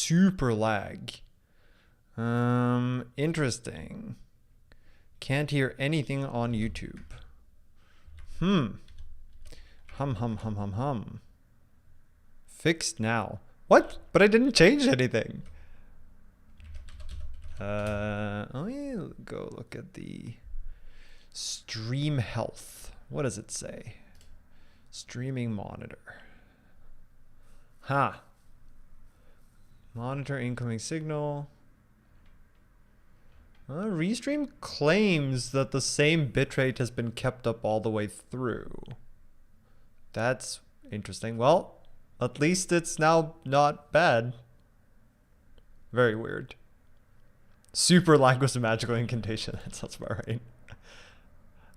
super lag. Interesting. Can't hear anything on YouTube. Hum. Fixed now. What? But I didn't change anything. Let me go look at the stream health. What does it say? Streaming monitor. Monitor incoming signal. Restream claims that the same bitrate has been kept up all the way through. That's interesting. Well, at least it's now not bad. Very weird. Super lag was a magical incantation. That sounds about right.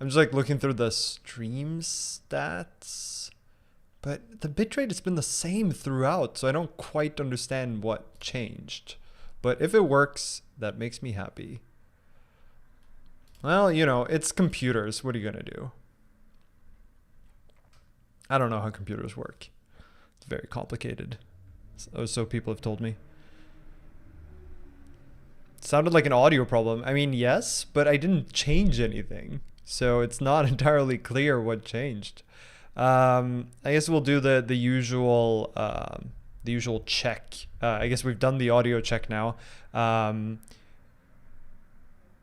I'm just like looking through the stream stats. But the bitrate has been the same throughout, so I don't quite understand what changed. But if it works, that makes me happy. Well, you know, it's computers. What are you going to do? I don't know how computers work. It's very complicated. So people have told me. It sounded like an audio problem. I mean, yes, but I didn't change anything. So it's not entirely clear what changed. I guess we'll do the usual check. I guess we've done the audio check now.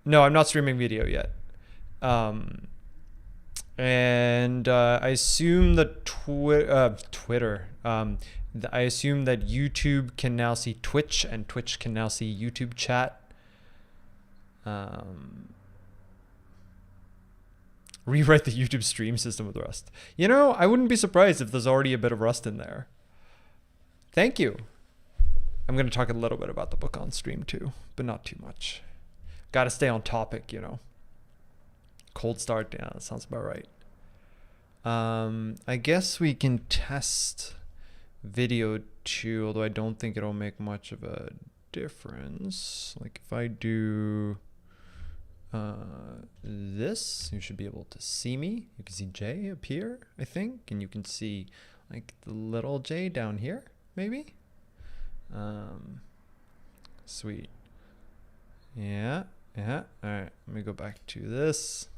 No, I'm not streaming video yet. And I assume that Twitter. I assume that YouTube can now see Twitch, and Twitch can now see YouTube chat. Rewrite the YouTube stream system with Rust. You know, I wouldn't be surprised if there's already a bit of Rust in there. Thank you. I'm going to talk a little bit about the book on stream too, but not too much. Got to stay on topic, you know. Cold start, yeah, that sounds about right. I guess we can test video too, although I don't think it'll make much of a difference. Like if I do this, you should be able to see me. You can see J up here, I think, and you can see like the little J down here, maybe. Sweet. Yeah. All right, let me go back to this,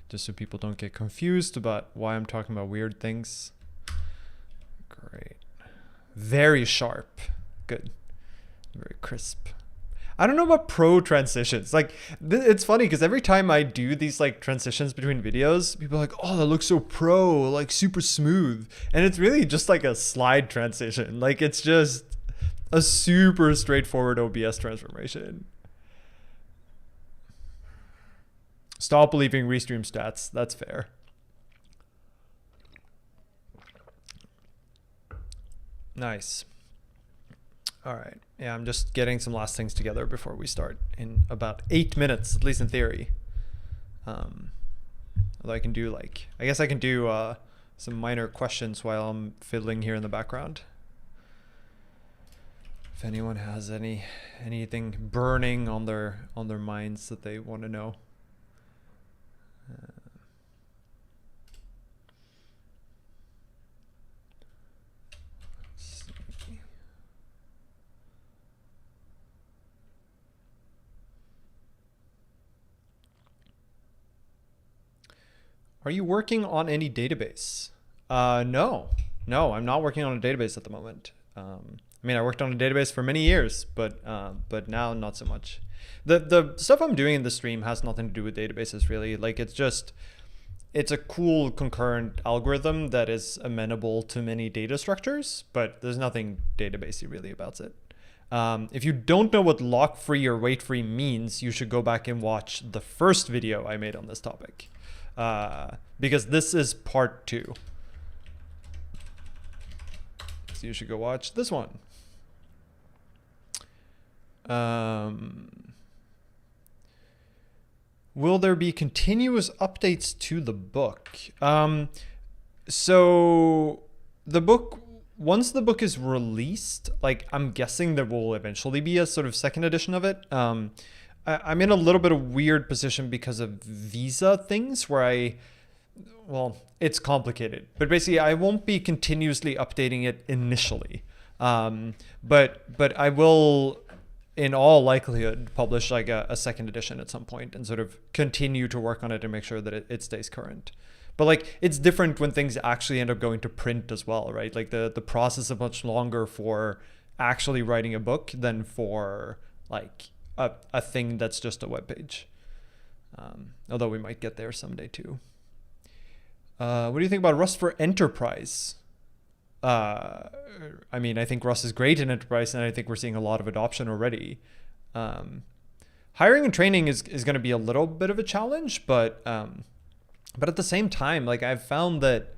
just so people don't get confused about why I'm talking about weird things. Great. Very sharp. Good. Very crisp. I don't know about pro transitions. Like, it's funny because every time I do these like transitions between videos, people are like, oh, that looks so pro, like super smooth. And it's really just like a slide transition. Like, it's just a super straightforward OBS transformation. Stop believing restream stats. That's fair. Nice. All right. Yeah, I'm just getting some last things together before we start in about 8 minutes, at least in theory. Although I can do like, I guess I can do some minor questions while I'm fiddling here in the background. If anyone has anything burning on their minds that they want to know. Are you working on any database? No, I'm not working on a database at the moment. I mean, I worked on a database for many years, but now not so much. The stuff I'm doing in the stream has nothing to do with databases really. Like it's a cool concurrent algorithm that is amenable to many data structures, but there's nothing databasey really about it. If you don't know what lock-free or wait-free means, you should go back and watch the first video I made on this topic. Because this is part 2. So you should go watch this one. Will there be continuous updates to the book? So the book, once the book is released, like I'm guessing there will eventually be a sort of second edition of it. I'm in a little bit of weird position because of visa things where well, it's complicated, but basically I won't be continuously updating it initially. But I will, in all likelihood, publish like a second edition at some point and sort of continue to work on it and make sure that it stays current. But like it's different when things actually end up going to print as well, right? Like the process is much longer for actually writing a book than for like a thing that's just a web page. Although we might get there someday too. What do you think about Rust for Enterprise? I mean, I think Rust is great in Enterprise, and I think we're seeing a lot of adoption already. Hiring and training is going to be a little bit of a challenge, but at the same time, like I've found that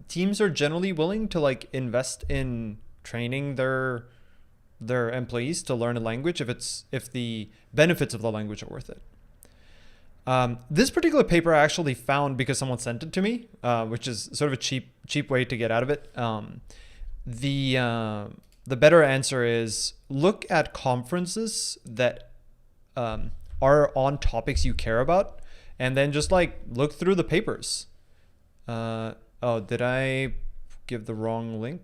teams are generally willing to like invest in training their employees to learn a language if the benefits of the language are worth it. This particular paper I actually found because someone sent it to me, which is sort of a cheap way to get out of it. The better answer is look at conferences that are on topics you care about, and then just like look through the papers. Oh, did I give the wrong link?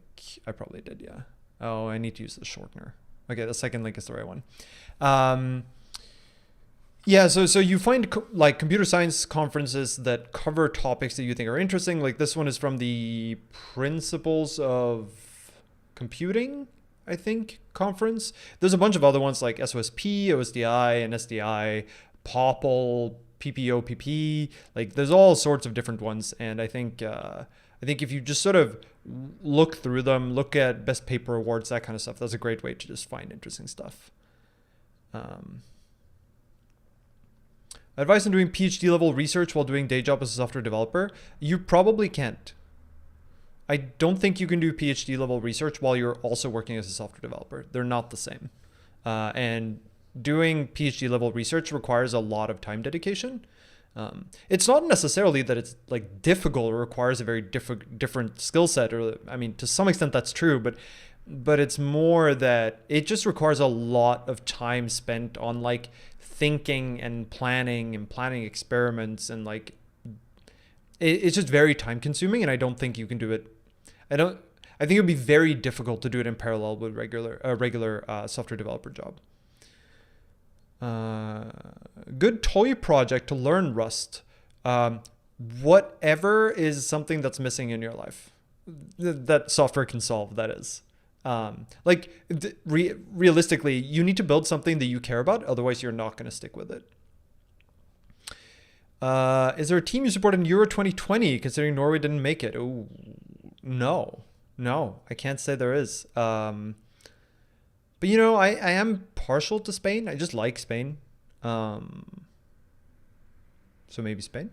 I probably did, yeah. Oh, I need to use the shortener. Okay, the second link is the right one. Yeah, so you find like computer science conferences that cover topics that you think are interesting. Like this one is from the Principles of Computing, I think, conference. There's a bunch of other ones like SOSP, OSDI, and SDI, POPL, PPOPP. Like there's all sorts of different ones, and I think if you just sort of look through them, look at best paper awards, that kind of stuff, that's a great way to just find interesting stuff. Advice on doing PhD level research while doing day job as a software developer? You probably can't. I don't think you can do PhD level research while you're also working as a software developer. They're not the same. And doing PhD level research requires a lot of time dedication. It's not necessarily that it's like difficult or requires a very different skill set, or I mean, to some extent that's true, but it's more that it just requires a lot of time spent on like thinking and planning experiments, and like it's just very time consuming, and I don't think you can do it. I think it would be very difficult to do it in parallel with a regular software developer job. Good toy project to learn Rust. Whatever is something that's missing in your life that software can solve, that is. Realistically, you need to build something that you care about, otherwise you're not going to stick with it. Is there a team you support in Euro 2020 considering Norway didn't make it? Oh, no, I can't say there is. But you know, I am partial to Spain. I just like Spain. So maybe Spain.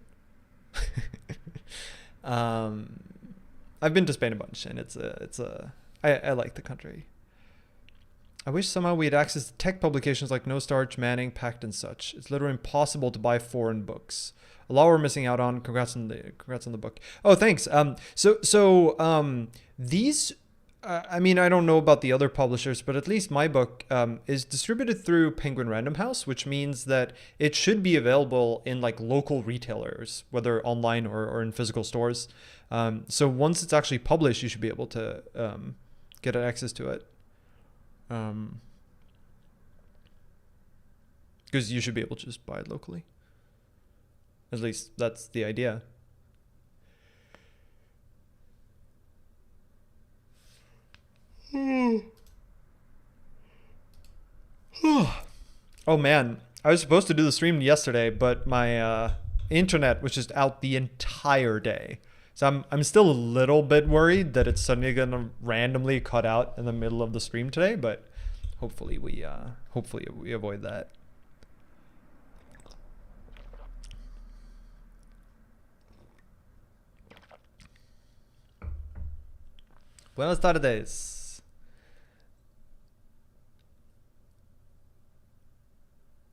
I've been to Spain a bunch, and I like the country. I wish somehow we had access to tech publications like No Starch, Manning, Pact, and such. It's literally impossible to buy foreign books. A lot we're missing out on. Congrats on the book. Oh, thanks. These, I mean, I don't know about the other publishers, but at least my book is distributed through Penguin Random House, which means that it should be available in like local retailers, whether online or in physical stores. So once it's actually published, you should be able to get access to it. Because you should be able to just buy it locally. At least that's the idea. Oh man, I was supposed to do the stream yesterday, but my internet was just out the entire day. So I'm still a little bit worried that it's suddenly gonna randomly cut out in the middle of the stream today, but hopefully we avoid that. Buenas tardes.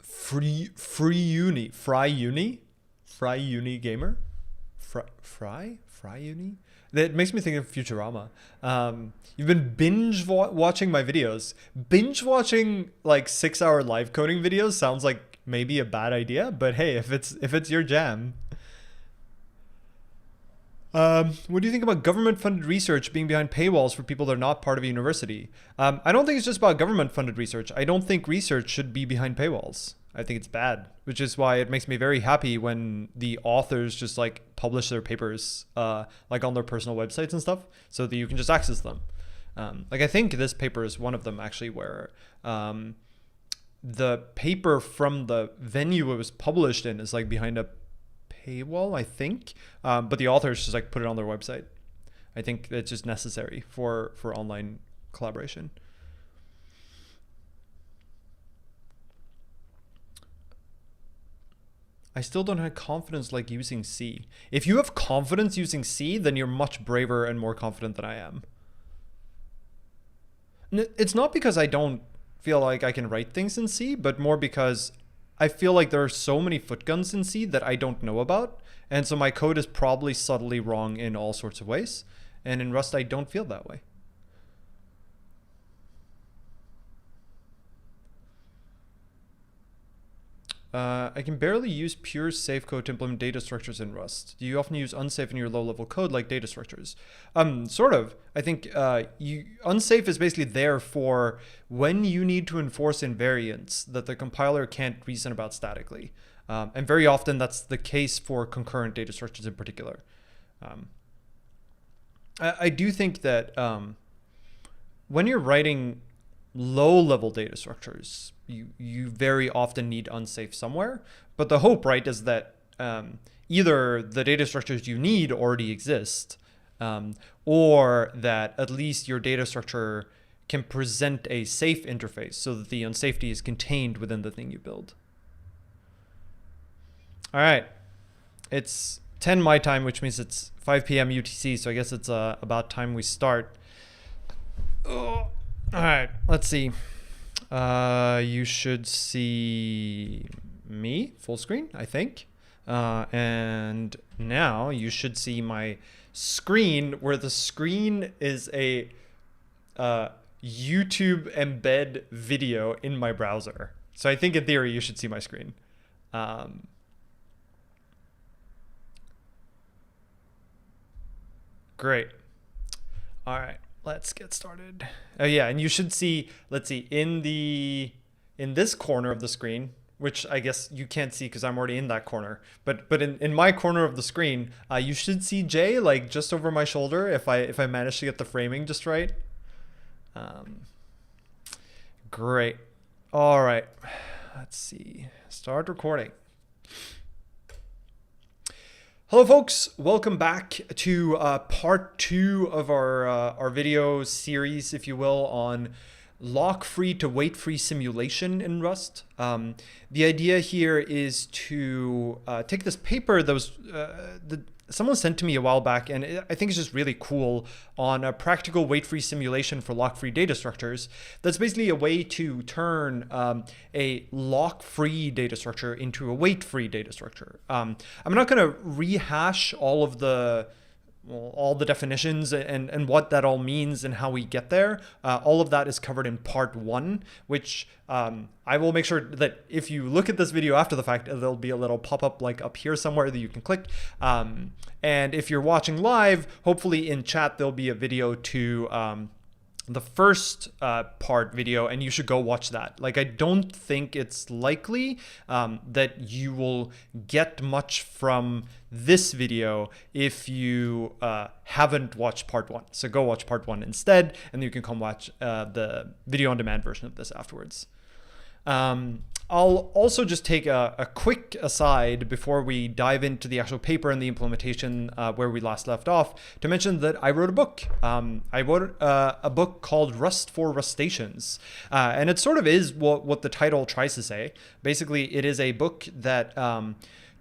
Fry Uni gamer. Fry Uni? That makes me think of Futurama. You've been binge watching my videos. Binge watching like 6-hour live coding videos sounds like maybe a bad idea, but hey, if it's your jam. What do you think about government-funded research being behind paywalls for people that are not part of a university? I don't think it's just about government-funded research. I don't think research should be behind paywalls. I think it's bad, which is why it makes me very happy when the authors just like publish their papers like on their personal websites and stuff so that you can just access them. Like I think this paper is one of them actually where the paper from the venue it was published in is like behind a paywall, I think, but the authors just like put it on their website. I think it's just necessary for online collaboration. I still don't have confidence like using C. If you have confidence using C, then you're much braver and more confident than I am. It's not because I don't feel like I can write things in C, but more because I feel like there are so many footguns in C that I don't know about. And so my code is probably subtly wrong in all sorts of ways. And in Rust, I don't feel that way. I can barely use pure safe code to implement data structures in Rust. Do you often use unsafe in your low-level code like data structures? Sort of. I think unsafe is basically there for when you need to enforce invariants that the compiler can't reason about statically. And very often that's the case for concurrent data structures in particular. I do think that when you're writing low-level data structures, you very often need unsafe somewhere. But the hope, right, is that either the data structures you need already exist, or that at least your data structure can present a safe interface so that the unsafety is contained within the thing you build. All right, it's 10 my time, which means it's 5 p.m. UTC, so I guess it's about time we start. Oh. All right, let's see. You should see me full screen, I think. And now you should see my screen, where the screen is a YouTube embed video in my browser. So I think in theory you should see my screen. Great. All right. Let's get started. Oh yeah, and you should see, let's see, in this corner of the screen, which I guess you can't see because I'm already in that corner, but in my corner of the screen, you should see Jay like just over my shoulder if I manage to get the framing just right. Great. All right. Let's see. Start recording. Hello folks, welcome back to part 2 of our video series, if you will, on lock-free to wait-free simulation in Rust. The idea here is to take this paper that was someone sent to me a while back, and I think it's just really cool, on a practical wait-free simulation for lock-free data structures. That's basically a way to turn a lock-free data structure into a wait-free data structure. I'm not going to rehash all the definitions and what that all means and how we get there. All of that is covered in part 1, which I will make sure that if you look at this video after the fact, there'll be a little pop-up like up here somewhere that you can click. And if you're watching live, hopefully in chat, there'll be a video to the first part video, and you should go watch that. Like, I don't think it's likely that you will get much from this video if you haven't watched part 1. So go watch part 1 instead, and then you can come watch the video on demand version of this afterwards. I'll also just take a quick aside before we dive into the actual paper and the implementation where we last left off to mention that I wrote a book. I wrote a book called Rust for Rustaceans. And it sort of is what the title tries to say. Basically, it is a book that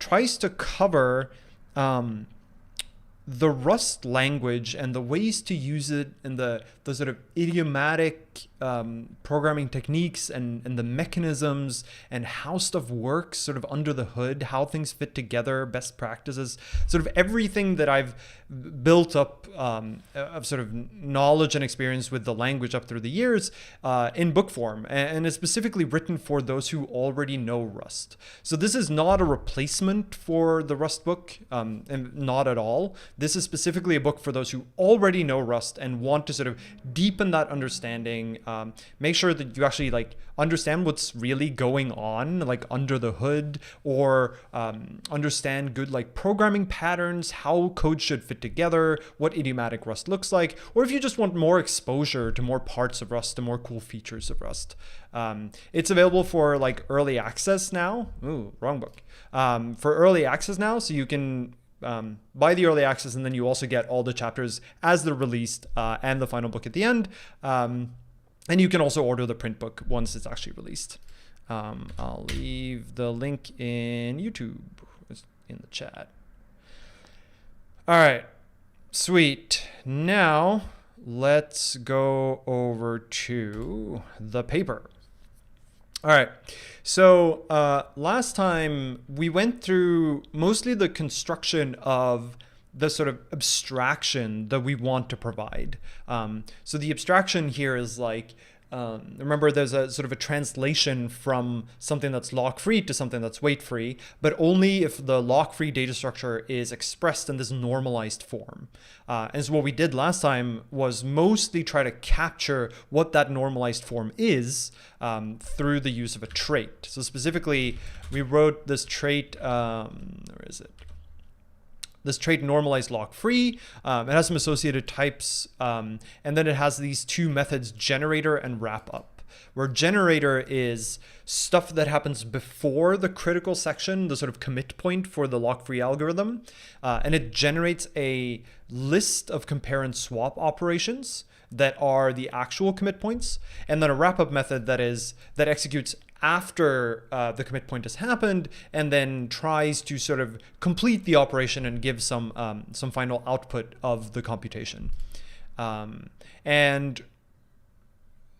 tries to cover the Rust language and the ways to use it and the sort of idiomatic basic programming techniques and the mechanisms and how stuff works sort of under the hood, how things fit together, best practices, sort of everything that I've built up of sort of knowledge and experience with the language up through the years in book form. And it's specifically written for those who already know Rust. So this is not a replacement for the Rust book, and not at all. This is specifically a book for those who already know Rust and want to sort of deepen that understanding, make sure that you actually like understand what's really going on like under the hood, or understand good like programming patterns, how code should fit together, what idiomatic Rust looks like, or if you just want more exposure to more parts of Rust, to more cool features of Rust. It's available for like early access now. Ooh, wrong book. For early access now, so you can buy the early access, and then you also get all the chapters as they're released, and the final book at the end. And you can also order the print book once it's actually released. I'll leave the link in YouTube in the chat. All right, sweet. Now let's go over to the paper. All right, so last time we went through mostly the construction of the sort of abstraction that we want to provide. So the abstraction here is like, remember there's a sort of a translation from something that's lock-free to something that's wait-free, but only if the lock-free data structure is expressed in this normalized form. And so what we did last time was mostly try to capture what that normalized form is through the use of a trait. So specifically, we wrote this trait, where is it? This trait normalized lock-free. It has some associated types, and then it has these two methods, generator and wrap-up, where generator is stuff that happens before the critical section, the sort of commit point for the lock-free algorithm, and it generates a list of compare and swap operations that are the actual commit points, and then a wrap-up method that executes after the commit point has happened, and then tries to sort of complete the operation and give some final output of the computation. And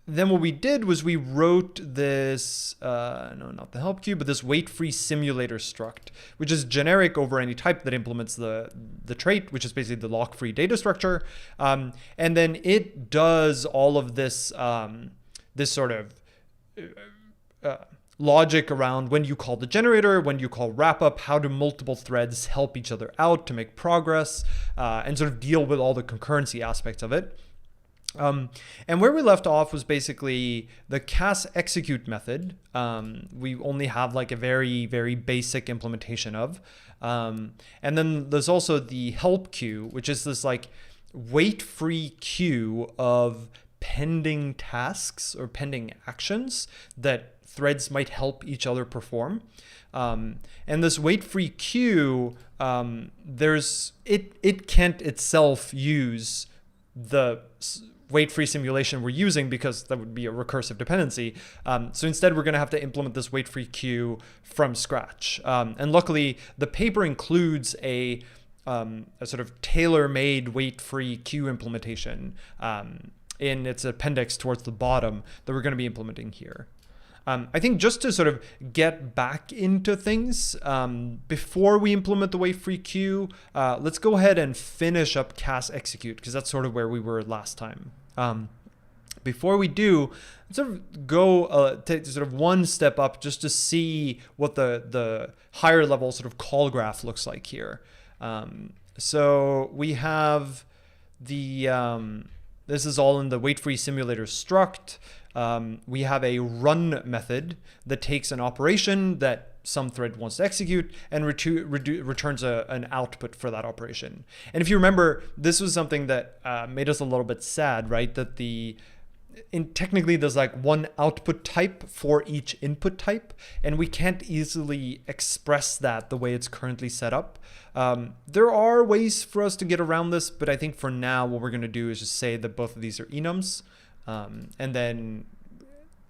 then what we did was we wrote this, no, not the help queue, but this wait-free simulator struct, which is generic over any type that implements the trait, which is basically the lock-free data structure. And then it does all of this, this sort of logic around when you call the generator, when you call wrap-up, how do multiple threads help each other out to make progress, and sort of deal with all the concurrency aspects of it. And where we left off was basically the cas execute method. We only have like a very, very basic implementation of. And then there's also the help queue, which is this like wait-free queue of pending tasks or pending actions that threads might help each other perform. And this wait-free queue, it can't itself use the wait-free simulation we're using, because that would be a recursive dependency. So instead, we're going to have to implement this wait-free queue from scratch. And luckily, the paper includes a sort of tailor-made wait-free queue implementation in its appendix towards the bottom that we're going to be implementing here. I think just to sort of get back into things, before we implement the wait-free queue, let's go ahead and finish up cas execute, because that's sort of where we were last time. Before we do, let's sort of go take sort of one step up just to see what the higher level sort of call graph looks like here. So we have the, this is all in the wait-free simulator struct. We have a run method that takes an operation that some thread wants to execute and returns an output for that operation. And if you remember, this was something that made us a little bit sad, right? That technically there's like one output type for each input type, and we can't easily express that the way it's currently set up. There are ways for us to get around this, but I think for now what we're going to do is just say that both of these are enums. And then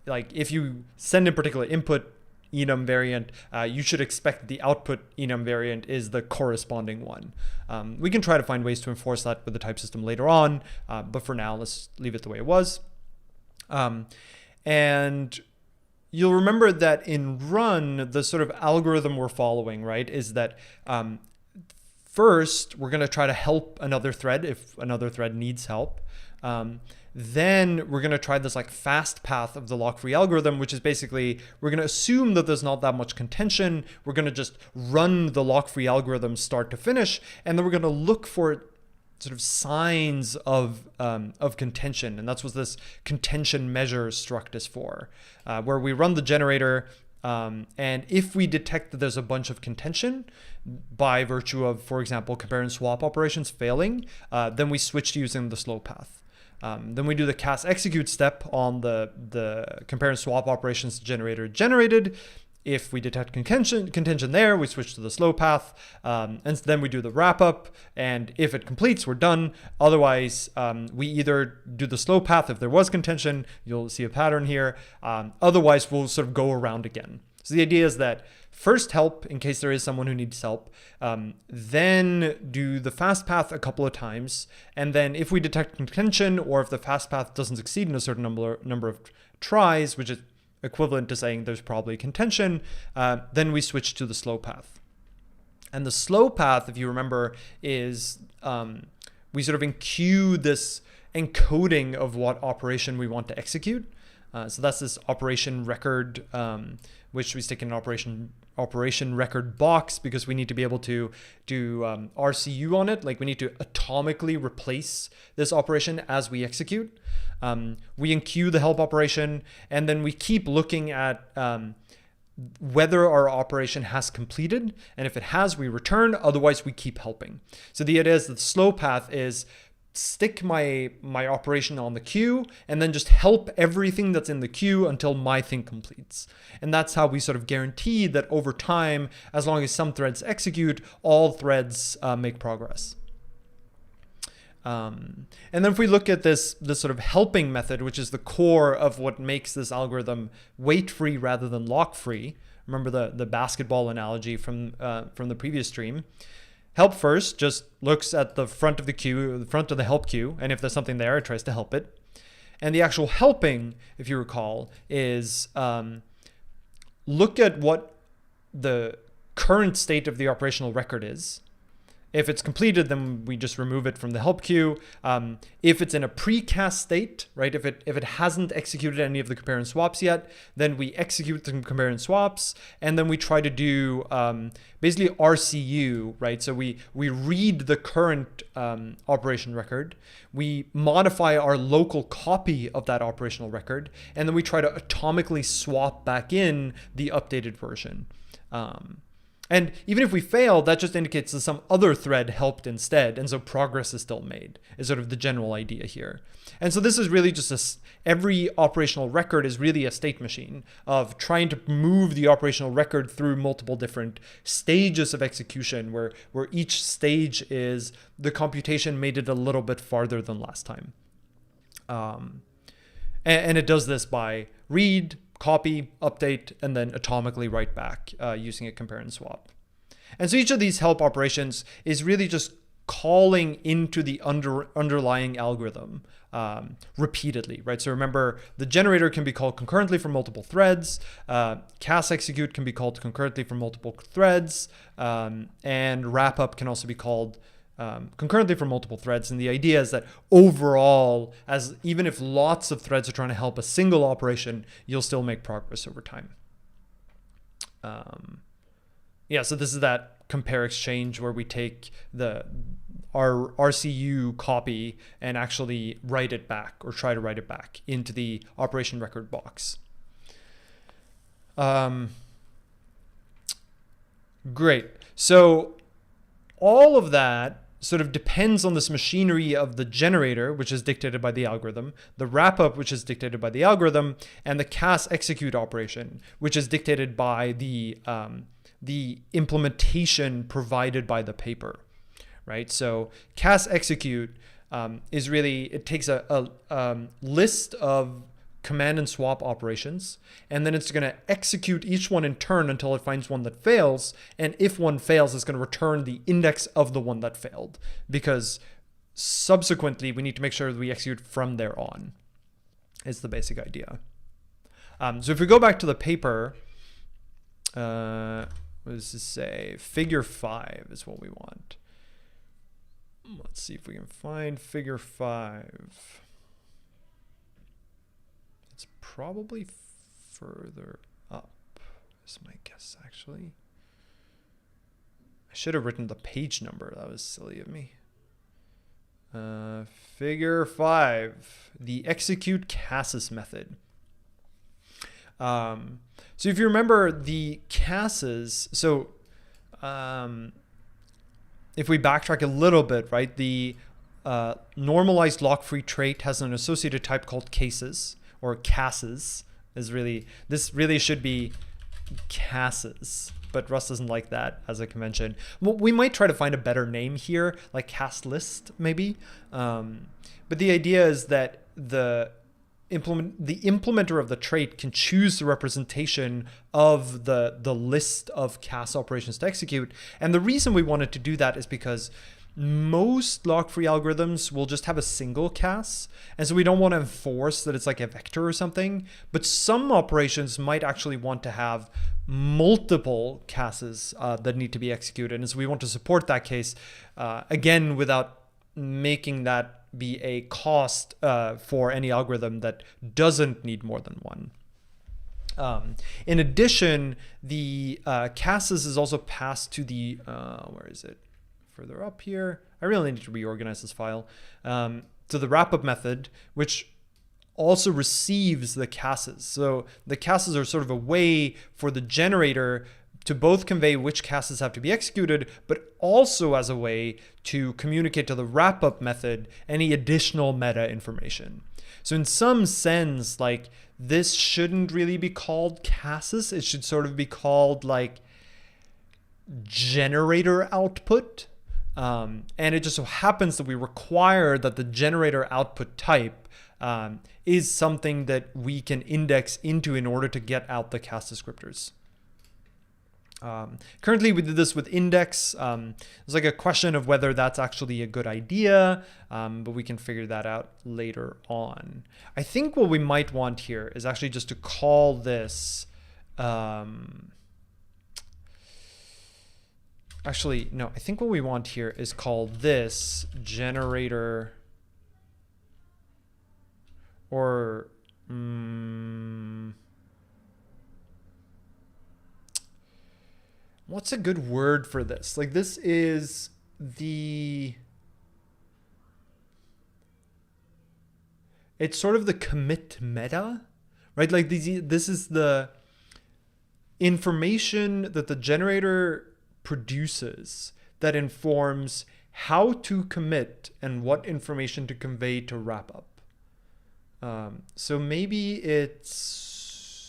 like if you send in particular input enum variant, you should expect the output enum variant is the corresponding one. We can try to find ways to enforce that with the type system later on, but for now, let's leave it the way it was. And you'll remember that in run, the sort of algorithm we're following, right, is that first we're going to try to help another thread if another thread needs help. Then we're going to try this like fast path of the lock-free algorithm, which is basically we're going to assume that there's not that much contention. We're going to just run the lock-free algorithm start to finish, and then we're going to look for sort of signs of contention, and that's what this contention measure struct is for, where we run the generator, and if we detect that there's a bunch of contention by virtue of, for example, compare and swap operations failing, then we switch to using the slow path. Then we do the cast execute step on the compare and swap operations generator generated. If we detect contention there, we switch to the slow path, and then we do the wrap up. And if it completes, we're done. Otherwise, we either do the slow path if there was contention. You'll see a pattern here. Otherwise, we'll sort of go around again. So the idea is that first help in case there is someone who needs help, then do the fast path a couple of times, and then if we detect contention or if the fast path doesn't succeed in a certain number of tries, which is equivalent to saying there's probably contention, then we switch to the slow path. And the slow path, if you remember, is we sort of enqueue this encoding of what operation we want to execute. So that's this operation record, which we stick in an operation record box because we need to be able to do RCU on it. Like we need to atomically replace this operation as we execute. We enqueue the help operation, and then we keep looking at whether our operation has completed. And if it has, we return. Otherwise, we keep helping. So the idea is that the slow path is stick my operation on the queue and then just help everything that's in the queue until my thing completes. And that's how we sort of guarantee that over time, as long as some threads execute, all threads make progress. And then if we look at this sort of helping method, which is the core of what makes this algorithm wait-free rather than lock-free. Remember the basketball analogy from the previous stream. Help first just looks at the front of the queue, the front of the help queue, and if there's something there, it tries to help it. And the actual helping, if you recall, is look at what the current state of the operational record is. If it's completed, then we just remove it from the help queue. If it's in a precast state, right? If it hasn't executed any of the compare and swaps yet, then we execute the compare and swaps, and then we try to do basically RCU, right? So we read the current operation record, we modify our local copy of that operational record, and then we try to atomically swap back in the updated version. And even if we fail, that just indicates that some other thread helped instead. And so progress is still made, is sort of the general idea here. And so this is really just every operational record is really a state machine of trying to move the operational record through multiple different stages of execution where each stage is the computation made it a little bit farther than last time. And it does this by read, copy, update, and then atomically write back using a compare and swap. And so each of these help operations is really just calling into the underlying algorithm repeatedly, right? So remember, the generator can be called concurrently for multiple threads. Cast execute can be called concurrently for multiple threads. And wrap up can also be called concurrently for multiple threads. And the idea is that overall, even if lots of threads are trying to help a single operation, you'll still make progress over time. So this is that compare exchange where we take our RCU copy and actually write it back or try to write it back into the operation record box. Great. So all of that sort of depends on this machinery of the generator, which is dictated by the algorithm, the wrap-up, which is dictated by the algorithm, and the cast execute operation, which is dictated by the implementation provided by the paper, right? So cast execute is really, it takes a list of command and swap operations, and then it's going to execute each one in turn until it finds one that fails. And if one fails, it's going to return the index of the one that failed, because subsequently we need to make sure that we execute from there on. is the basic idea. So if we go back to the paper, what does this say? Figure 5 is what we want. Let's see if we can find figure 5. It's probably further up, is my guess, actually. I should have written the page number. That was silly of me. Figure 5, the execute Casas method. So if you remember the Casas, so if we backtrack a little bit, right, the normalized lock-free trait has an associated type called cases, or Casas. This really should be Casas, but Rust doesn't like that as a convention. Well, we might try to find a better name here, like cast list maybe. But the idea is that the implementer of the trait can choose the representation of the list of cast operations to execute. And the reason we wanted to do that is because most lock-free algorithms will just have a single cast. And so we don't want to enforce that it's like a vector or something. But some operations might actually want to have multiple casts that need to be executed. And so we want to support that case, again, without making that be a cost for any algorithm that doesn't need more than one. In addition, the casts is also passed to the, where is it? Further up here. I really need to reorganize this file. To the wrap-up method, which also receives the casts. So the casts are sort of a way for the generator to both convey which casts have to be executed, but also as a way to communicate to the wrap-up method any additional meta information. So in some sense, like, this shouldn't really be called casts. It should sort of be called like generator output. And it just so happens that we require that the generator output type is something that we can index into in order to get out the cast descriptors. Currently, we did this with index. There's like a question of whether that's actually a good idea, but we can figure that out later on. I think what we might want here is actually just to call this. Actually, no, I think what we want here is call this generator or what's a good word for this? Like, this is it's sort of the commit meta, right? Like this is the information that the generator produces that informs how to commit and what information to convey to wrap up. So maybe it's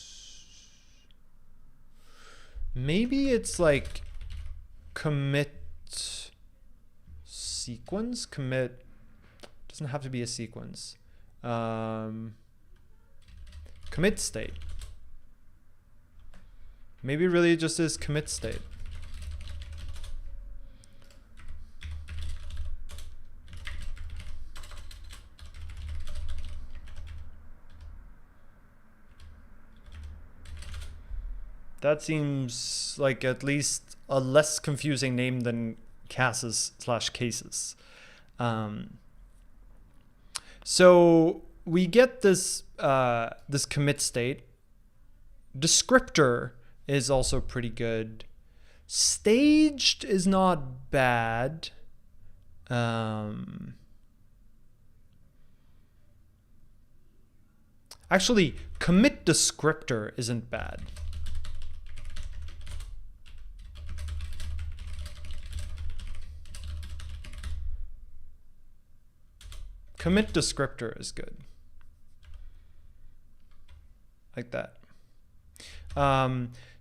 like commit sequence. Commit doesn't have to be a sequence. Commit state. Maybe really just is commit state. That seems like at least a less confusing name than cases/cases. So we get this this commit state. Descriptor is also pretty good. Staged is not bad. Actually, commit descriptor isn't bad. Commit descriptor is good. Like that.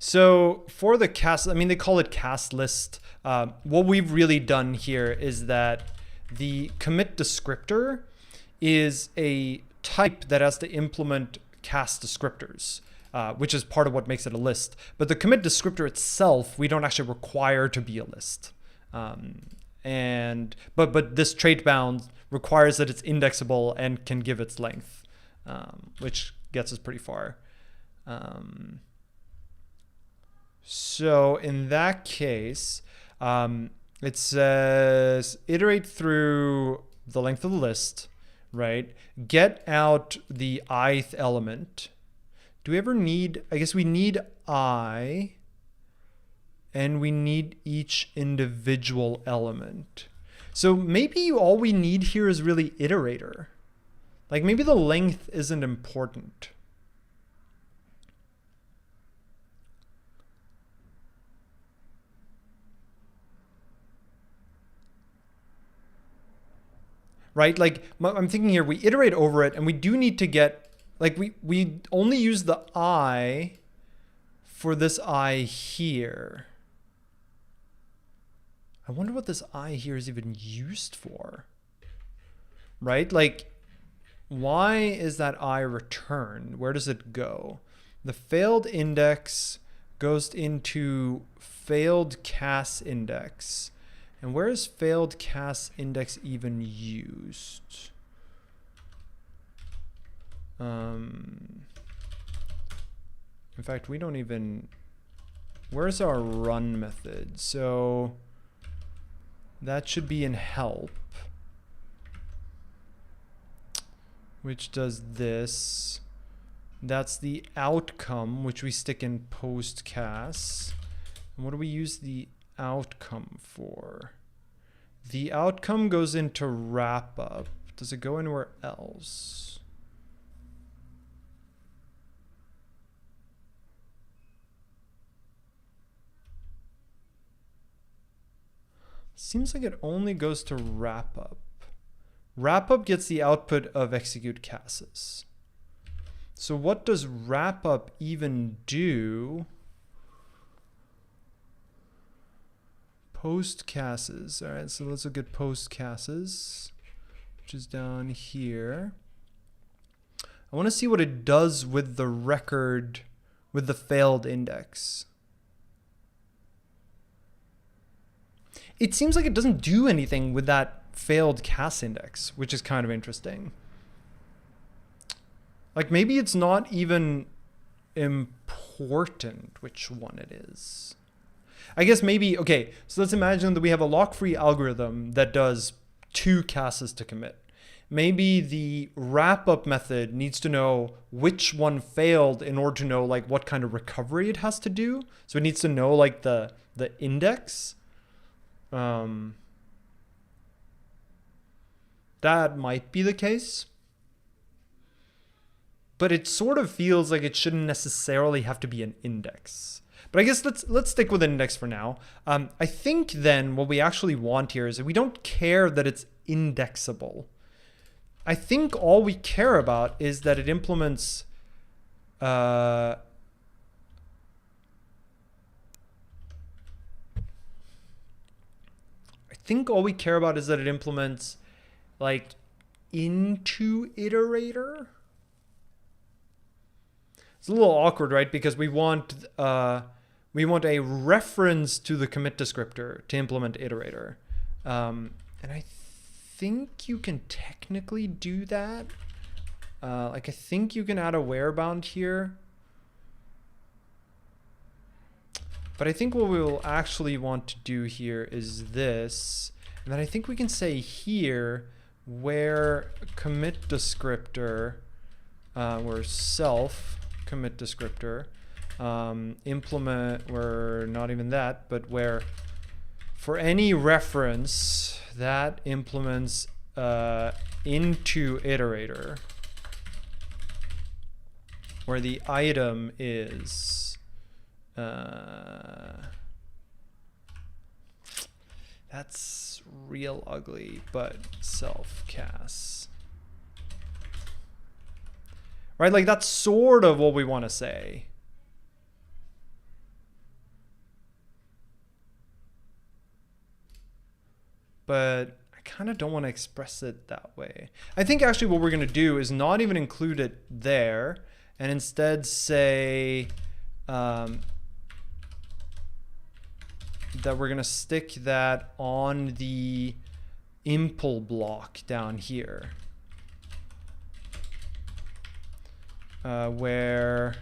So for the cast, I mean, they call it cast list. What we've really done here is that the commit descriptor is a type that has to implement cast descriptors, which is part of what makes it a list. But the commit descriptor itself, we don't actually require to be a list. But this trait bound requires that it's indexable and can give its length. which gets us pretty far. So in that case, it says iterate through the length of the list, right? Get out the ith element. Do we ever need, I guess we need I, and we need each individual element. So maybe all we need here is really iterator. Like maybe the length isn't important. Right? Like I'm thinking here, we iterate over it and we do need to get, like we only use the I for this I here. I wonder what this I here is even used for, right? Like why is that I returned? Where does it go? The failed index goes into failed CAS index. And where is failed CAS index even used? In fact, we don't even, where's our run method? So that should be in help, which does this. That's the outcome, which we stick in post CAS. And what do we use the outcome for? The outcome goes into wrap up. Does it go anywhere else? Seems like it only goes to wrap up. Wrap up gets the output of execute CASes. So what does wrap up even do? Post CASes. All right, so let's look at post CASes, which is down here. I want to see what it does with the record, with the failed index. It seems like it doesn't do anything with that failed CAS index, which is kind of interesting. Like maybe it's not even important which one it is. I guess maybe, okay, so let's imagine that we have a lock-free algorithm that does 2 CASes to commit. Maybe the wrap-up method needs to know which one failed in order to know like what kind of recovery it has to do. So it needs to know like the index. That might be the case. But it sort of feels like it shouldn't necessarily have to be an index. But I guess let's stick with an index for now. I think then what we actually want here is that we don't care that it's indexable. I think all we care about is that it implements I think all we care about is that it implements like into iterator. It's a little awkward, right? Because we want a reference to the commit descriptor to implement iterator. And I think you can technically do that. Like I think you can add a where bound here. But I think what we will actually want to do here is this. And then I think we can say here where commit descriptor, where self commit descriptor, implement, where not even that, but where for any reference that implements into iterator, where the item is that's real ugly, but self CAS. Right, like that's sort of what we want to say. But I kind of don't want to express it that way. I think actually what we're going to do is not even include it there and instead say that we're going to stick that on the impl block down here. where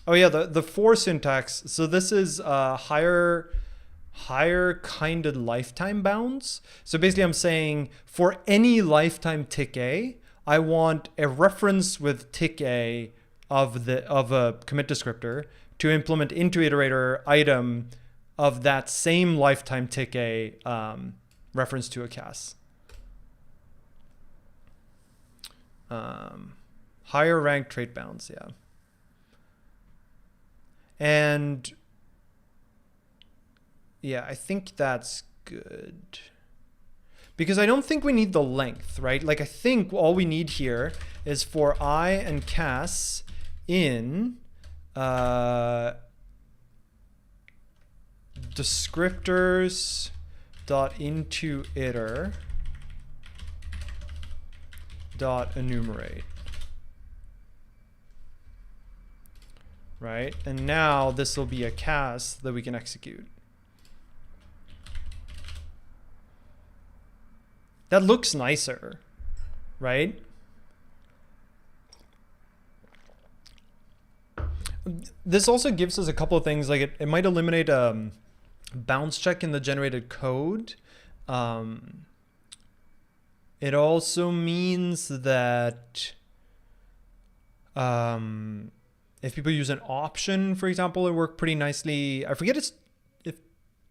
oh yeah, the for syntax. So this is higher kinded lifetime bounds. So basically I'm saying for any lifetime tick A, I want a reference with tick A of a commit descriptor to implement into iterator item of that same lifetime tick A reference to a CAS. Higher ranked trait bounds, yeah. And yeah, I think that's good. Because I don't think we need the length, right? Like I think all we need here is for I and CAS in descriptors dot into iter dot enumerate. Right? And now this will be a CAS that we can execute. That looks nicer, right? This also gives us a couple of things, like it might eliminate bounce check in the generated code. It also means that if people use an option, for example, it worked pretty nicely. I forget if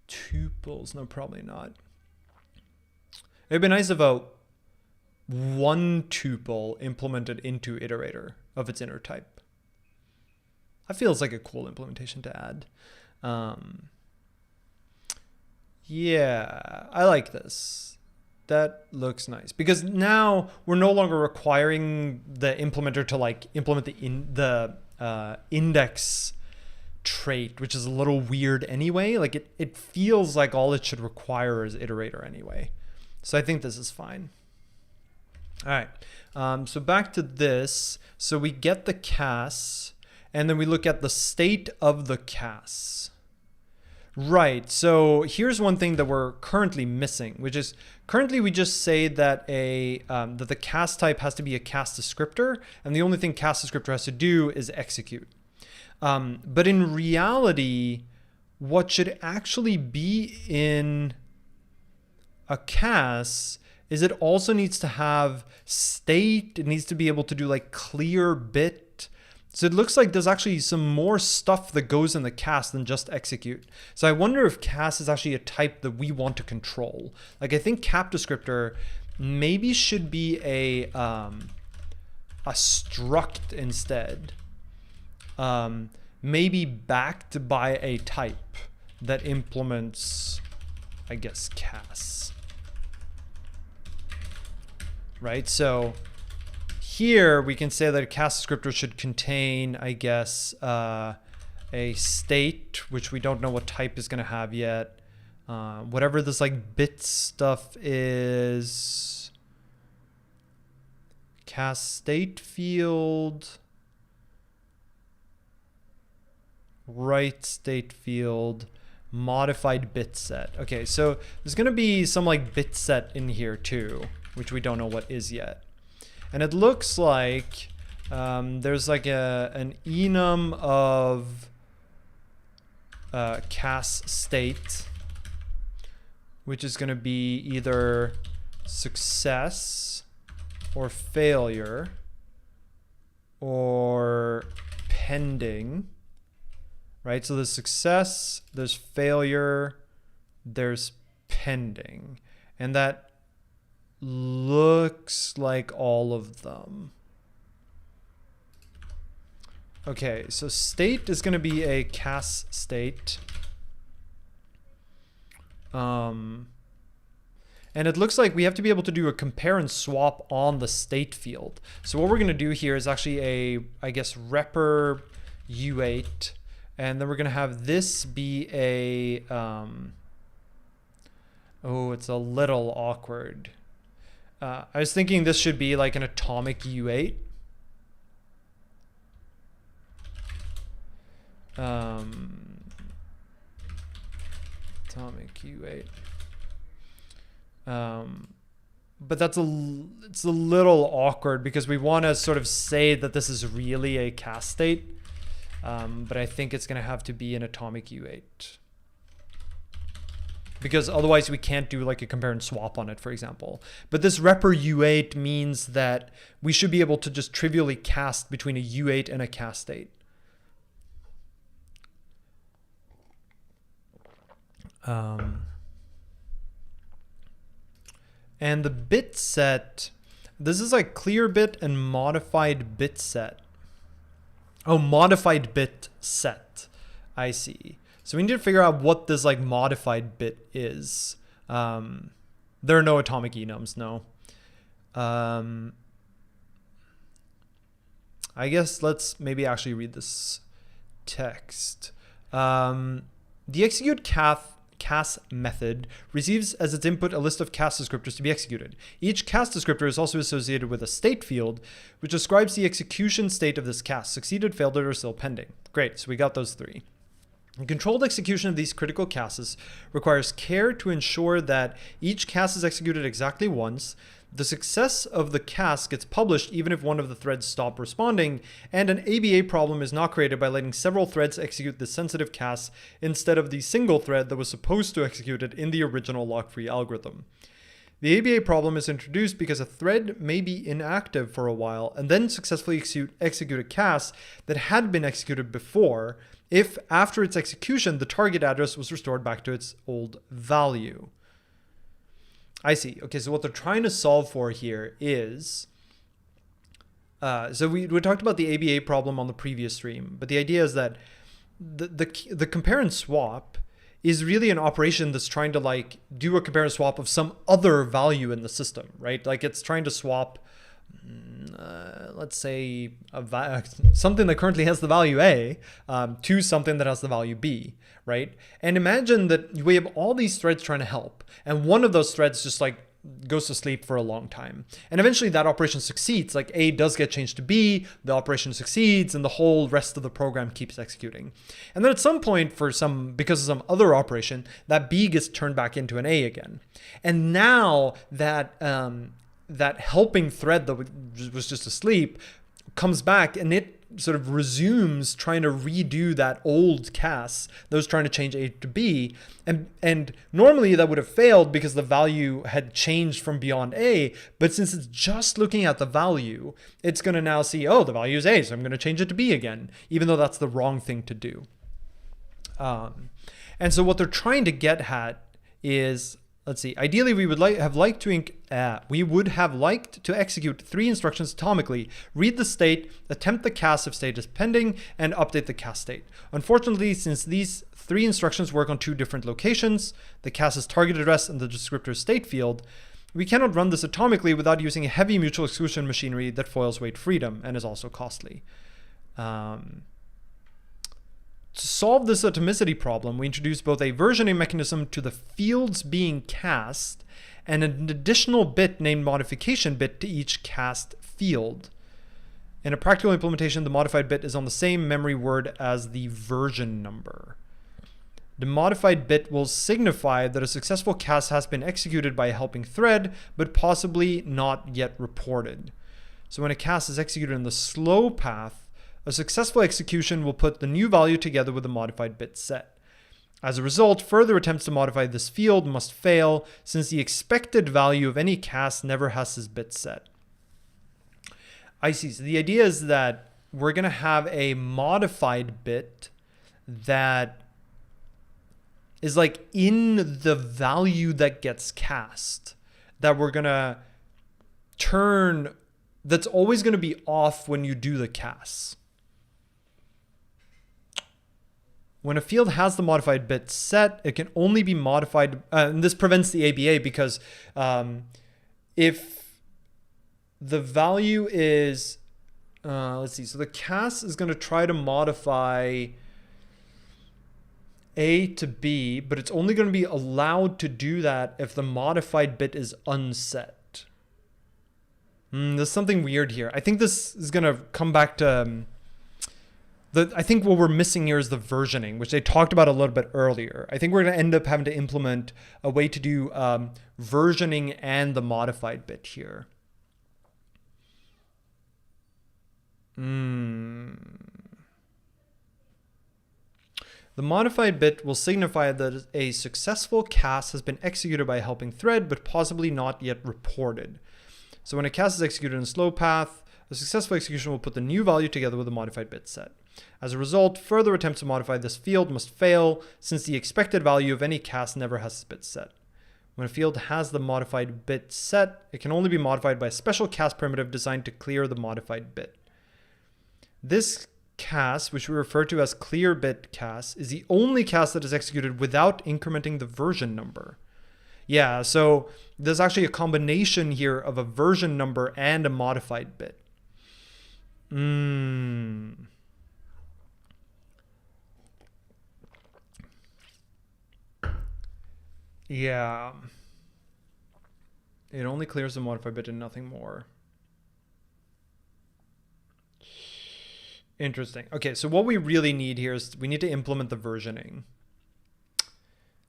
tuples, no, probably not. It'd be nice if a one tuple implemented into iterator of its inner type. That feels like a cool implementation to add. Yeah, I like this. That looks nice because now we're no longer requiring the implementer to like implement the index trait, which is a little weird anyway. Like it feels like all it should require is iterator anyway. So I think this is fine. All right, so back to this. So we get the CAS, and then we look at the state of the CAS. Right, so here's one thing that we're currently missing, which is currently we just say that that the CAS type has to be a CAS descriptor, and the only thing CAS descriptor has to do is execute. But in reality, what should actually be in a CAS is it also needs to have state. It needs to be able to do like clear bit. So it looks like there's actually some more stuff that goes in the CAS than just execute. So I wonder if CAS is actually a type that we want to control. Like I think cap descriptor maybe should be a struct instead. Maybe backed by a type that implements, I guess, CAS. Right, so here we can say that a CAS descriptor should contain, I guess, a state, which we don't know what type is going to have yet. Whatever this like bit stuff is, CAS state field, write state field, modified bit set. Okay, so there's going to be some like bit set in here too, which we don't know what is yet. And it looks like there's like an enum of CAS state, which is going to be either success or failure or pending, right? So there's success, there's failure, there's pending, and that looks like all of them. Okay, so state is going to be a CAS state. And it looks like we have to be able to do a compare and swap on the state field. So what we're going to do here is actually a, I guess, repr u8. And then we're going to have this be a, oh, it's a little awkward. I was thinking this should be like an atomic U8. Atomic U8. but it's a little awkward because we want to sort of say that this is really a cast state. But I think it's going to have to be an atomic U8. Because otherwise we can't do like a compare and swap on it, for example. But this repr U8 means that we should be able to just trivially cast between a U8 and a cast state. And the bit set, this is like clear bit and modified bit set. Oh, modified bit set. I see. So we need to figure out what this like modified bit is. There are no atomic enums, no. I guess let's maybe actually read this text. The execute cast method receives as its input a list of cast descriptors to be executed. Each cast descriptor is also associated with a state field, which describes the execution state of this cast: succeeded, failed, or still pending. Great, so we got those three. Controlled execution of these critical casts requires care to ensure that each cast is executed exactly once, the success of the cast gets published even if one of the threads stop responding, and an ABA problem is not created by letting several threads execute the sensitive cast instead of the single thread that was supposed to execute it in the original lock-free algorithm. The ABA problem is introduced because a thread may be inactive for a while and then successfully execute a cast that had been executed before if, after its execution, the target address was restored back to its old value. I see. Okay, so what they're trying to solve for here is... so we talked about the ABA problem on the previous stream, but the idea is that the compare and swap is really an operation that's trying to like do a compare and swap of some other value in the system, right? Like it's trying to swap, let's say, something that currently has the value A to something that has the value B, right? And imagine that we have all these threads trying to help, and one of those threads just like goes to sleep for a long time. And eventually that operation succeeds, like A does get changed to B, the operation succeeds, and the whole rest of the program keeps executing. And then at some point, because of some other operation, that B gets turned back into an A again. And now that that helping thread that was just asleep comes back, and it sort of resumes trying to redo that old cast that was trying to change A to B. And normally that would have failed because the value had changed from beyond A. But since it's just looking at the value, it's going to now see, oh, the value is A, so I'm going to change it to B again, even though that's the wrong thing to do. And so what they're trying to get at is, let's see, ideally we would have liked to execute 3 instructions atomically: read the state, attempt the cast if state is pending, and update the cast state. Unfortunately, since these 3 instructions work on 2 different locations, the cast's target address and the descriptor state field, we cannot run this atomically without using a heavy mutual exclusion machinery that foils weight freedom and is also costly. To solve this atomicity problem, we introduce both a versioning mechanism to the fields being cast and an additional bit named modification bit to each cast field. In a practical implementation, the modified bit is on the same memory word as the version number. The modified bit will signify that a successful cast has been executed by a helping thread, but possibly not yet reported. So when a cast is executed in the slow path, a successful execution will put the new value together with the modified bit set. As a result, further attempts to modify this field must fail, since the expected value of any cast never has this bit set. I see. So the idea is that we're going to have a modified bit that is like in the value that gets cast, that we're going to turn, that's always going to be off when you do the casts. When a field has the modified bit set, it can only be modified, and this prevents the ABA because if the value is, let's see, so the cast is going to try to modify A to B, but it's only going to be allowed to do that if the modified bit is unset. There's something weird here. I think this is going to come back to... I think what we're missing here is the versioning, which they talked about a little bit earlier. I think we're going to end up having to implement a way to do versioning and the modified bit here. The modified bit will signify that a successful cast has been executed by a helping thread, but possibly not yet reported. So when a cast is executed in a slow path, the successful execution will put the new value together with a modified bit set. As a result, further attempts to modify this field must fail, since the expected value of any cast never has its bit set. When a field has the modified bit set, it can only be modified by a special cast primitive designed to clear the modified bit. This cast, which we refer to as clear bit cast, is the only cast that is executed without incrementing the version number. Yeah, so there's actually a combination here of a version number and a modified bit. Yeah. It only clears the modified bit and nothing more. Interesting. Okay, so what we really need here is we need to implement the versioning.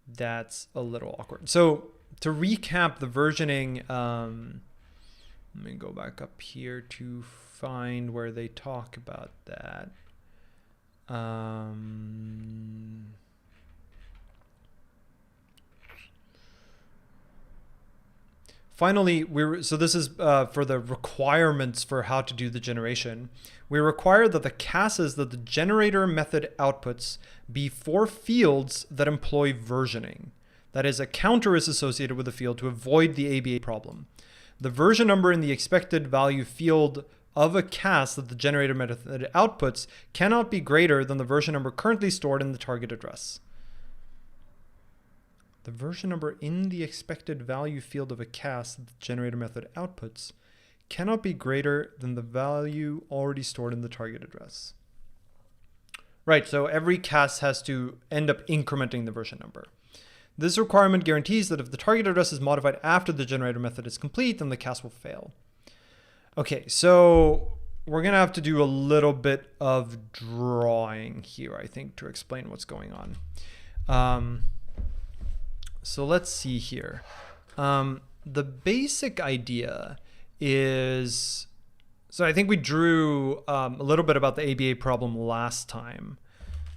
That's a little awkward. So to recap the versioning, let me go back up here to find where they talk about that. Finally, so this is for the requirements for how to do the generation. We require that the casts that the generator method outputs be for fields that employ versioning. That is, a counter is associated with the field to avoid the ABA problem. The version number in the expected value field of a cast that the generator method outputs cannot be greater than the version number currently stored in the target address. The version number in the expected value field of a cast that the generator method outputs cannot be greater than the value already stored in the target address. Right, so every cast has to end up incrementing the version number. This requirement guarantees that if the target address is modified after the generator method is complete, then the cast will fail. Okay, so we're going to have to do a little bit of drawing here, I think, to explain what's going on. So let's see here. The basic idea is, so I think we drew a little bit about the ABA problem last time,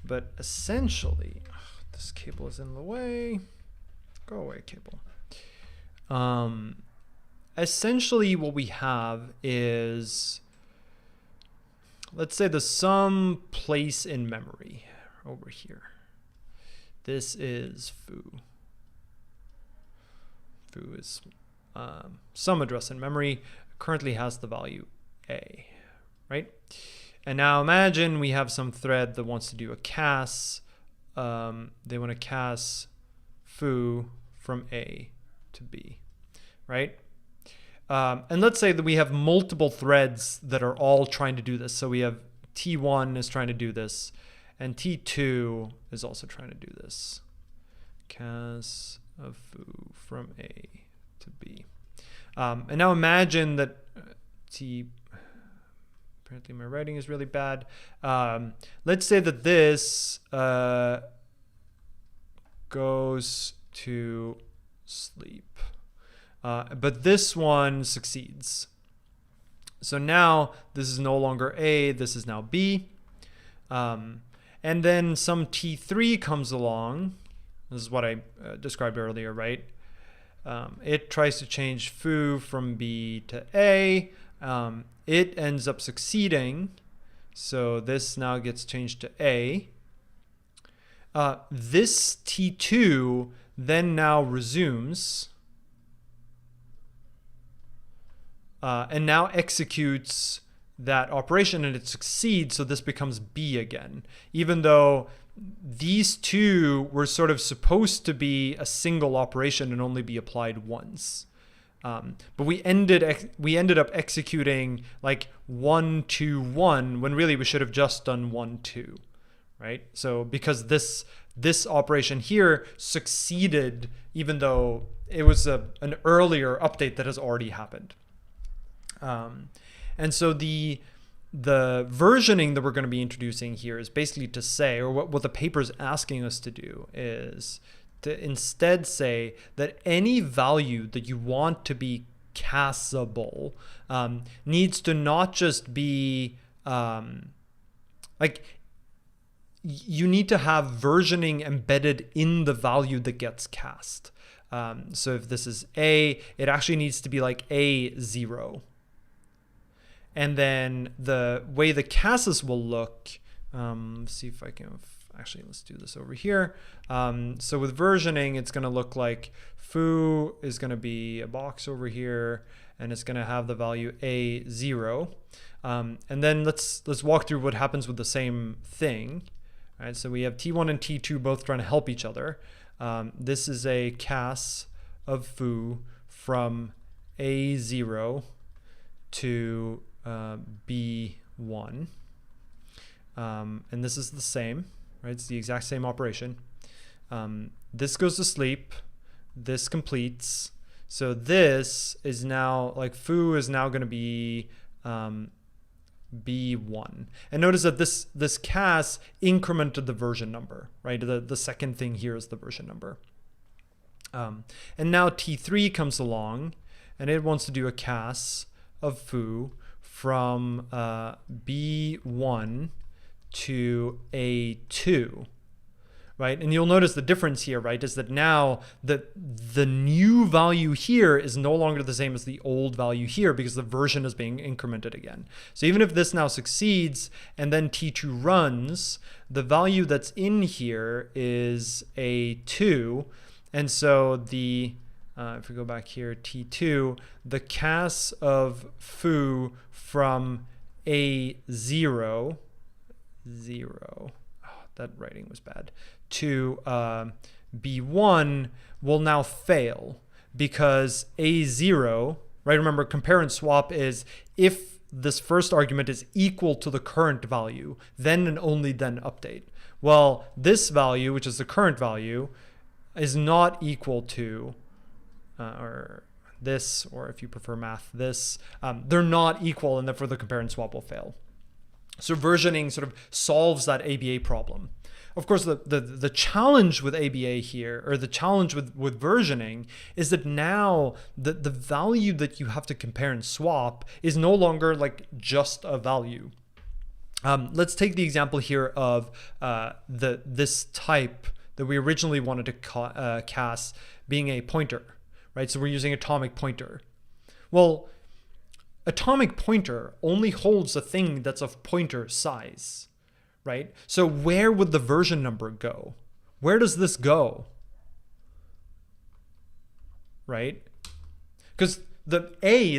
but essentially, this cable is in the way. Go away, cable. Essentially what we have is, let's say there's some place in memory over here. This is foo. Foo is some address in memory, currently has the value A, right? And now imagine we have some thread that wants to do a cast. They want to cast foo from A to B, right? And let's say that we have multiple threads that are all trying to do this. So we have T1 is trying to do this, and T2 is also trying to do this. Cast of foo from A to B. And now imagine that apparently my writing is really bad. Let's say that this goes to sleep, but this one succeeds. So now this is no longer A, this is now B. And then some T3 comes along. This is what I described earlier, right? It tries to change foo from B to A. It ends up succeeding. So this now gets changed to A. This T2 then now resumes and now executes that operation, and it succeeds. So this becomes B again, even though these two were sort of supposed to be a single operation and only be applied once. But we ended up executing like 1, 2, 1 when really we should have just done 1, 2, right? So because this operation here succeeded, even though it was an earlier update that has already happened. And so the the versioning that we're going to be introducing here is basically to say, or what the paper is asking us to do is to instead say that any value that you want to be castable needs to not just be like, you need to have versioning embedded in the value that gets cast. So if this is A, it actually needs to be like A0. And then the way the casts will look, see if I can, actually, let's do this over here. So with versioning, it's going to look like foo is going to be a box over here, and it's going to have the value A0. And then let's walk through what happens with the same thing. All right, so we have T1 and T2 both trying to help each other. This is a cast of foo from A0 to B1. And this is the same, right? It's the exact same operation. This goes to sleep. This completes. So this is now, like, foo is now going to be B1. And notice that this cast incremented the version number, right? The second thing here is the version number. And now T3 comes along, and it wants to do a cast of foo from B1 to A2, right? And you'll notice the difference here, right, is that now the new value here is no longer the same as the old value here because the version is being incremented again. So even if this now succeeds and then T2 runs, the value that's in here is A2. And so the if we go back here, T2, the cast of foo from A0, that writing was bad, to B1 will now fail because A0, right? Remember, compare and swap is if this first argument is equal to the current value, then and only then update. Well, this value, which is the current value, is not equal to or this, or if you prefer math, this. They're not equal, and therefore the compare and swap will fail. So versioning sort of solves that ABA problem. Of course, the challenge with ABA here, or the challenge with versioning, is that now the value that you have to compare and swap is no longer like just a value. Let's take the example here of this type that we originally wanted to cast being a pointer, right? So we're using atomic pointer. Well, atomic pointer only holds a thing that's of pointer size, right? So where would the version number go? Where does this go? Right? Because the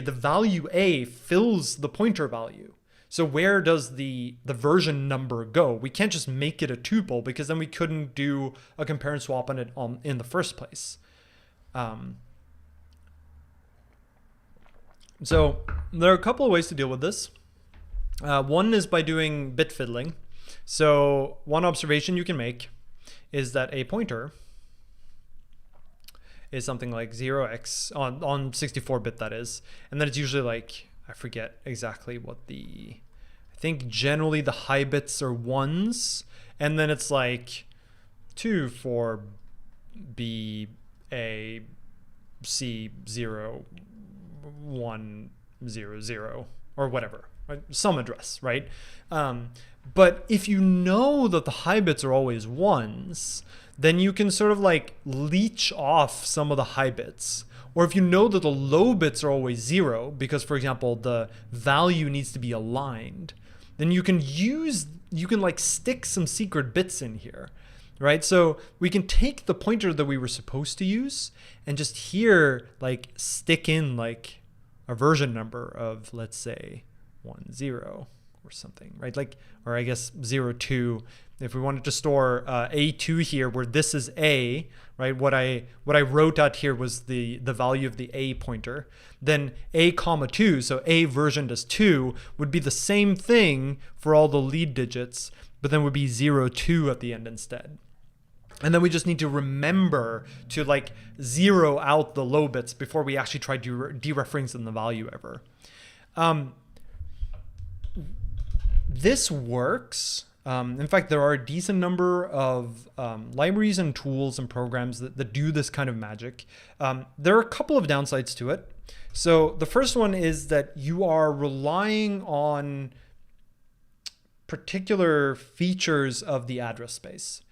value A fills the pointer value. So where does the version number go? We can't just make it a tuple because then we couldn't do a compare and swap on it in the first place. So there are a couple of ways to deal with this. One is by doing bit fiddling. So one observation you can make is that a pointer is something like 0x on 64-bit, that is. And then it's usually like, I forget exactly what I think generally the high bits are 1s. And then it's like 2 for B, A, C, 0, 1, 0, 0, or whatever, right? Some address, right? But if you know that the high bits are always 1s, then you can sort of like leech off some of the high bits. Or if you know that the low bits are always 0, because for example, the value needs to be aligned, then you can like stick some secret bits in here, right? So we can take the pointer that we were supposed to use and just here like stick in like a version number of, let's say 10 or something, right? Like, or I guess 02. If we wanted to store A2 here, where this is A, right? What I wrote out here was the value of the A pointer. Then A comma 2, so A versioned as 2, would be the same thing for all the lead digits, but then would be 02 at the end instead. And then we just need to remember to like zero out the low bits before we actually try dereferencing the value ever. this works. In fact, there are a decent number of libraries and tools and programs that do this kind of magic. There are a couple of downsides to it. So the first one is that you are relying on particular features of the address space.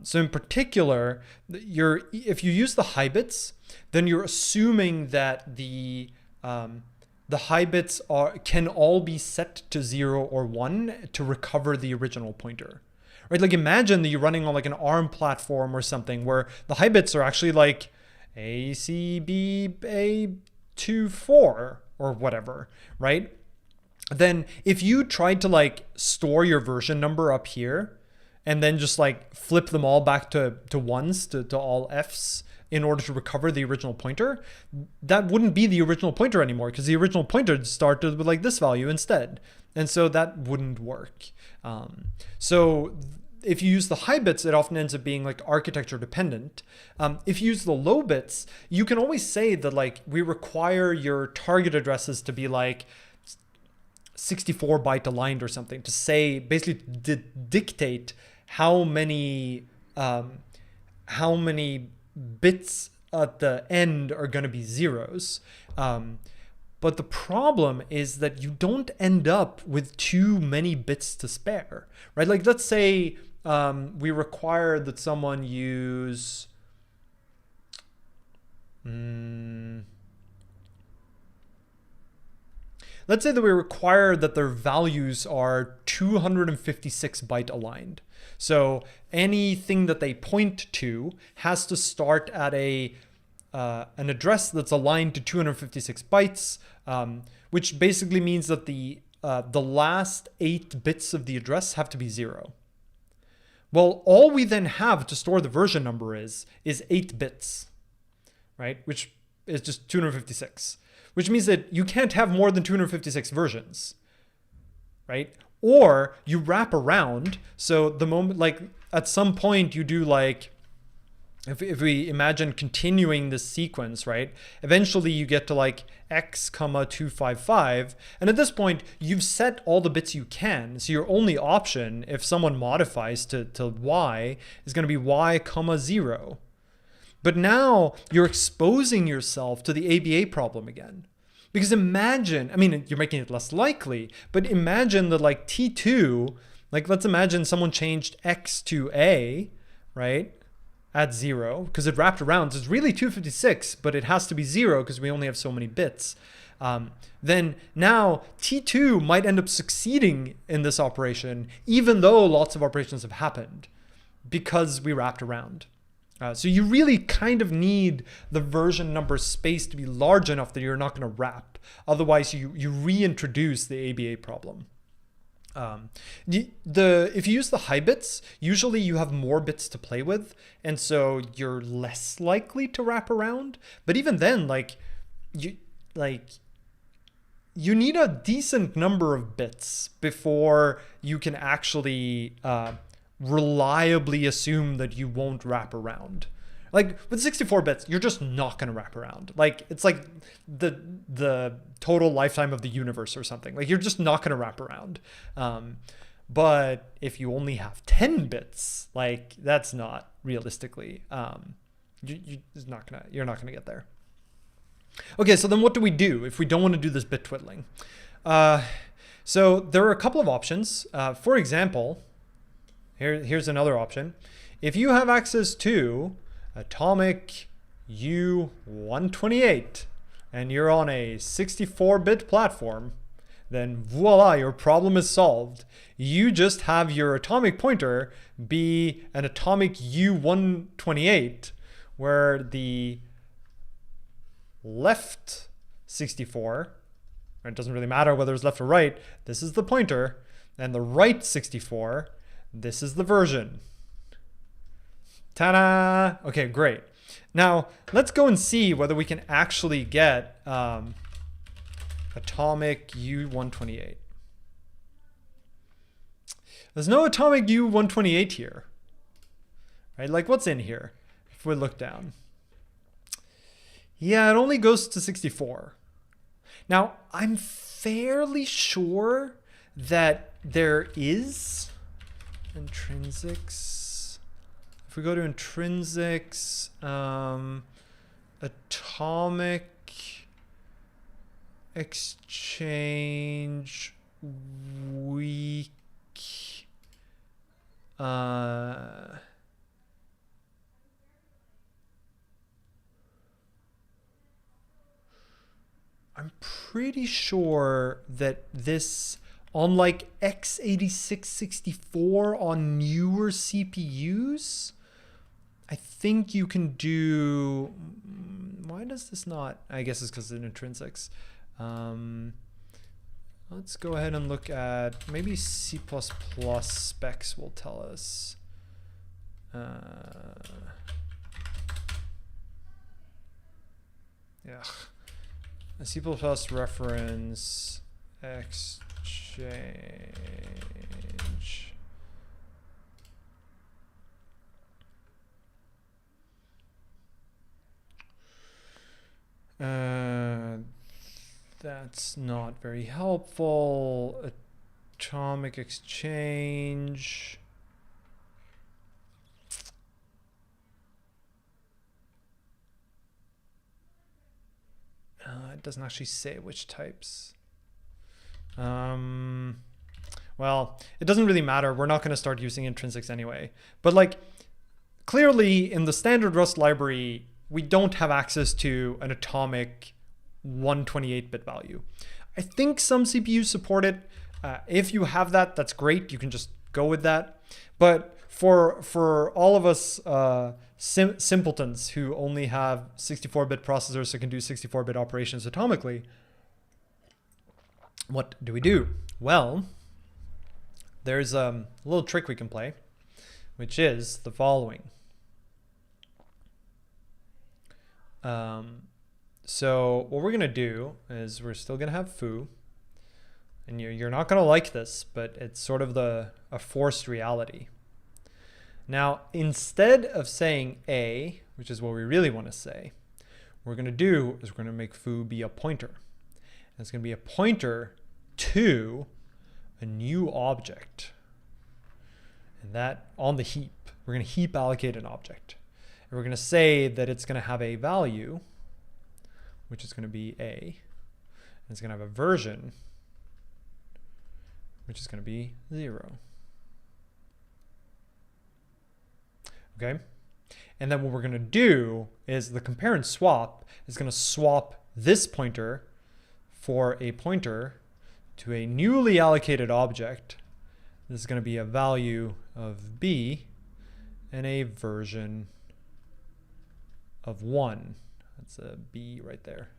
So in particular, if you use the high bits, then you're assuming that the high bits can all be set to 0 or 1 to recover the original pointer. Right? Like imagine that you're running on like an ARM platform or something where the high bits are actually like A, C, B, A, 2, 4 or whatever, right? Then if you tried to like store your version number up here and then just like flip them all back to ones, to all Fs in order to recover the original pointer, that wouldn't be the original pointer anymore because the original pointer started with like this value instead. And so that wouldn't work. So if you use the high bits, it often ends up being like architecture dependent. If you use the low bits, you can always say that like we require your target addresses to be like 64 byte aligned or something to say basically dictate how many bits at the end are going to be zeros. But the problem is that you don't end up with too many bits to spare, right? Like let's say we require that someone use let's say that we require that their values are 256 byte aligned. So anything that they point to has to start at an address that's aligned to 256 bytes, which basically means that the last 8 bits of the address have to be 0. Well, all we then have to store the version number is 8 bits, right? Which is just 256, which means that you can't have more than 256 versions, right? Or you wrap around. So the moment, like at some point you do like, if we imagine continuing this sequence, right? Eventually you get to like X, 255. And at this point you've set all the bits you can. So your only option, if someone modifies to Y, is going to be Y, 0. But now you're exposing yourself to the ABA problem again. Because imagine, I mean, you're making it less likely, but imagine that like T2, like let's imagine someone changed X to A, right? At 0, because it wrapped around. So it's really 256, but it has to be 0 because we only have so many bits. Then now T2 might end up succeeding in this operation, even though lots of operations have happened because we wrapped around. So you really kind of need the version number space to be large enough that you're not going to wrap. Otherwise, you reintroduce the ABA problem. If you use the high bits, usually you have more bits to play with, and so you're less likely to wrap around. But even then, you need a decent number of bits before you can actually reliably assume that you won't wrap around. Like with 64 bits, you're just not going to wrap around. Like it's like the total lifetime of the universe or something. Like you're just not going to wrap around. But if you only have 10 bits, like that's not realistically, you're not gonna get there. Okay, so then what do we do if we don't want to do this bit twiddling? So there are a couple of options. For example, here's another option. If you have access to atomic U128 and you're on a 64-bit platform, then voila, your problem is solved. You just have your atomic pointer be an atomic U128 where the left 64, it doesn't really matter whether it's left or right, this is the pointer, and the right 64, this is the version. Ta-da! Okay, great. Now, let's go and see whether we can actually get atomic U128. There's no atomic U128 here. Right? Like, what's in here? If we look down. Yeah, it only goes to 64. Now, I'm fairly sure that there is intrinsics. If we go to intrinsics, atomic exchange weak. I'm pretty sure that this, on like x86-64 on newer CPUs, I think you can do, why does this not, I guess it's because of intrinsics. Let's go ahead and look at, maybe C++ specs will tell us. Yeah. A C++ reference exchange. That's not very helpful. Atomic exchange. It doesn't actually say which types. Well, it doesn't really matter. We're not going to start using intrinsics anyway. But like, clearly in the standard Rust library, we don't have access to an atomic 128-bit value. I think some CPUs support it. If you have that, that's great. You can just go with that. But for all of us simpletons who only have 64-bit processors that can do 64-bit operations atomically, what do we do? Well, there's a little trick we can play, which is the following. So what we're going to do is we're still going to have foo. And you're not going to like this, but it's sort of a forced reality. Now, instead of saying a, which is what we really want to say, what we're going to do is we're going to make foo be a pointer. And it's going to be a pointer to a new object. And that on the heap, we're going to heap allocate an object. And we're going to say that it's going to have a value, which is going to be a. And it's going to have a version, which is going to be 0. Okay? And then what we're going to do is the compare and swap is going to swap this pointer for a pointer to a newly allocated object. This is going to be a value of b and a version of 1. That's a b right there.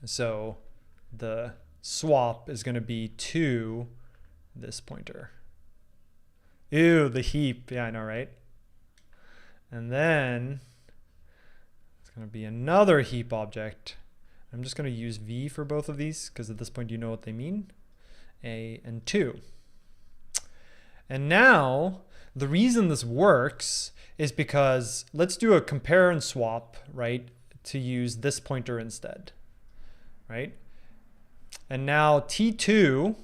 So the swap is going to be to this pointer. Ew, the heap. Yeah, I know, right? And then it's going to be another heap object. I'm just going to use v for both of these because at this point you know what they mean. A and 2. And now the reason this works is because let's do a compare and swap, right, to use this pointer instead, right? And now T2,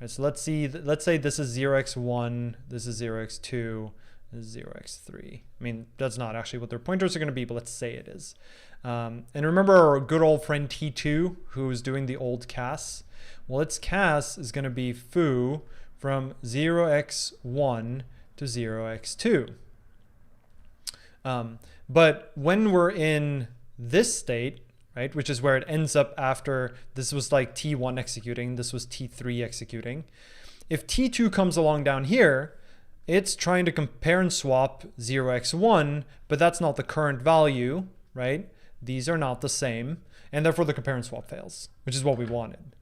right, so let's say this is 0x1, this is 0x2, this is 0x3. I mean, that's not actually what their pointers are going to be, but let's say it is. And remember our good old friend T2, who's doing the old CAS? Well, its CAS is going to be foo from 0x1 to 0x2. But when we're in this state, right, which is where it ends up after this was like T1 executing, this was T3 executing. If T2 comes along down here, it's trying to compare and swap 0x1, but that's not the current value, right? These are not the same, and therefore the compare and swap fails, which is what we wanted.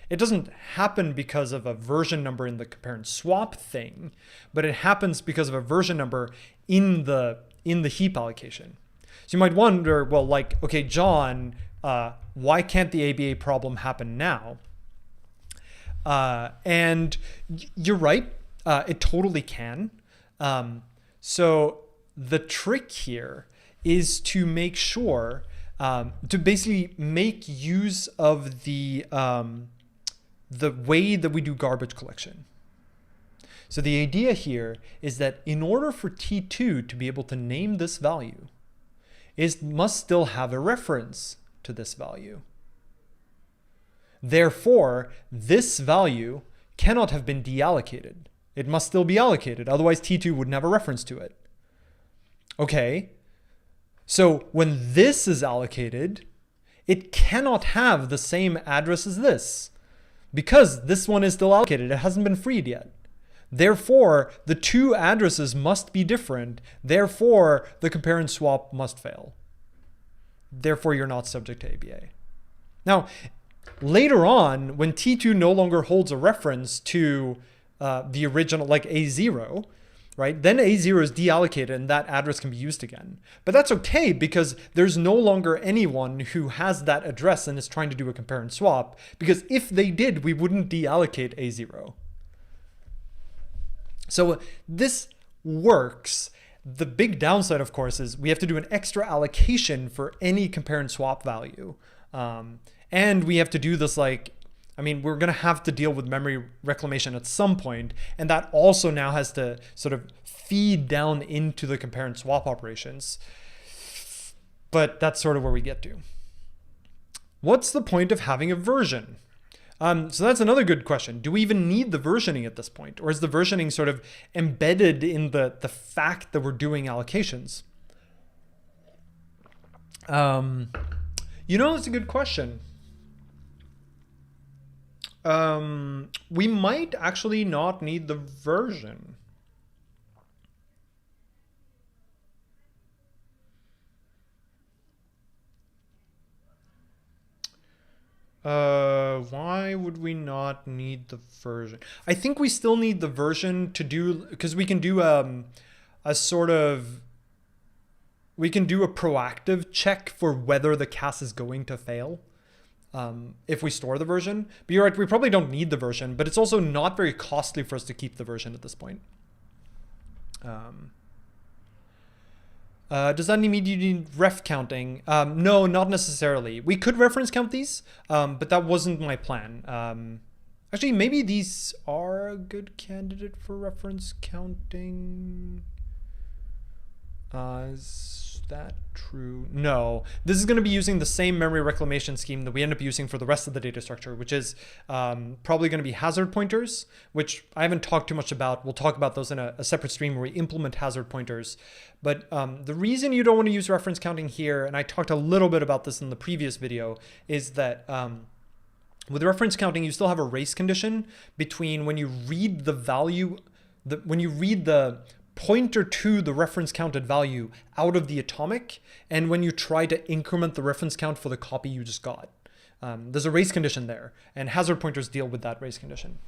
It doesn't happen because of a version number in the compare and swap thing, but it happens because of a version number in the heap allocation. So you might wonder, well, like, okay, John, why can't the ABA problem happen now? And you're right, it totally can. So the trick here is to make sure, to basically make use of the the way that we do garbage collection. So the idea here is that in order for T2 to be able to name this value, it must still have a reference to this value. Therefore, this value cannot have been deallocated. It must still be allocated, otherwise T2 wouldn't have a reference to it. Okay, so when this is allocated, it cannot have the same address as this because this one is still allocated. It hasn't been freed yet. Therefore, the two addresses must be different. Therefore, the compare and swap must fail. Therefore, you're not subject to ABA. Now, later on, when T2 no longer holds a reference to the original, like A0, right? Then A0 is deallocated and that address can be used again. But that's okay because there's no longer anyone who has that address and is trying to do a compare and swap, because if they did, we wouldn't deallocate A0. So this works. The big downside, of course, is we have to do an extra allocation for any compare and swap value. And we have to do this we're going to have to deal with memory reclamation at some point, and that also now has to sort of feed down into the compare and swap operations. But that's sort of where we get to. What's the point of having a version? So that's another good question. Do we even need the versioning at this point? Or is the versioning sort of embedded in the fact that we're doing allocations? That's a good question. We might actually not need the version. Why would we not need the version? I think we still need the version to do, because we can do a proactive check for whether the CAS is going to fail. If we store the version. But you're right, we probably don't need the version, but it's also not very costly for us to keep the version at this point. Does that mean you need ref counting? No, not necessarily. We could reference count these, but that wasn't my plan. Actually, maybe these are a good candidate for reference counting. Is that true? No. This is going to be using the same memory reclamation scheme that we end up using for the rest of the data structure, which is probably going to be hazard pointers, which I haven't talked too much about. We'll talk about those in a separate stream where we implement hazard pointers. But the reason you don't want to use reference counting here, and I talked a little bit about this in the previous video, is that with reference counting, you still have a race condition between when you read the value, when you read the pointer to the reference counted value out of the atomic, and when you try to increment the reference count for the copy you just got. There's a race condition there, and hazard pointers deal with that race condition.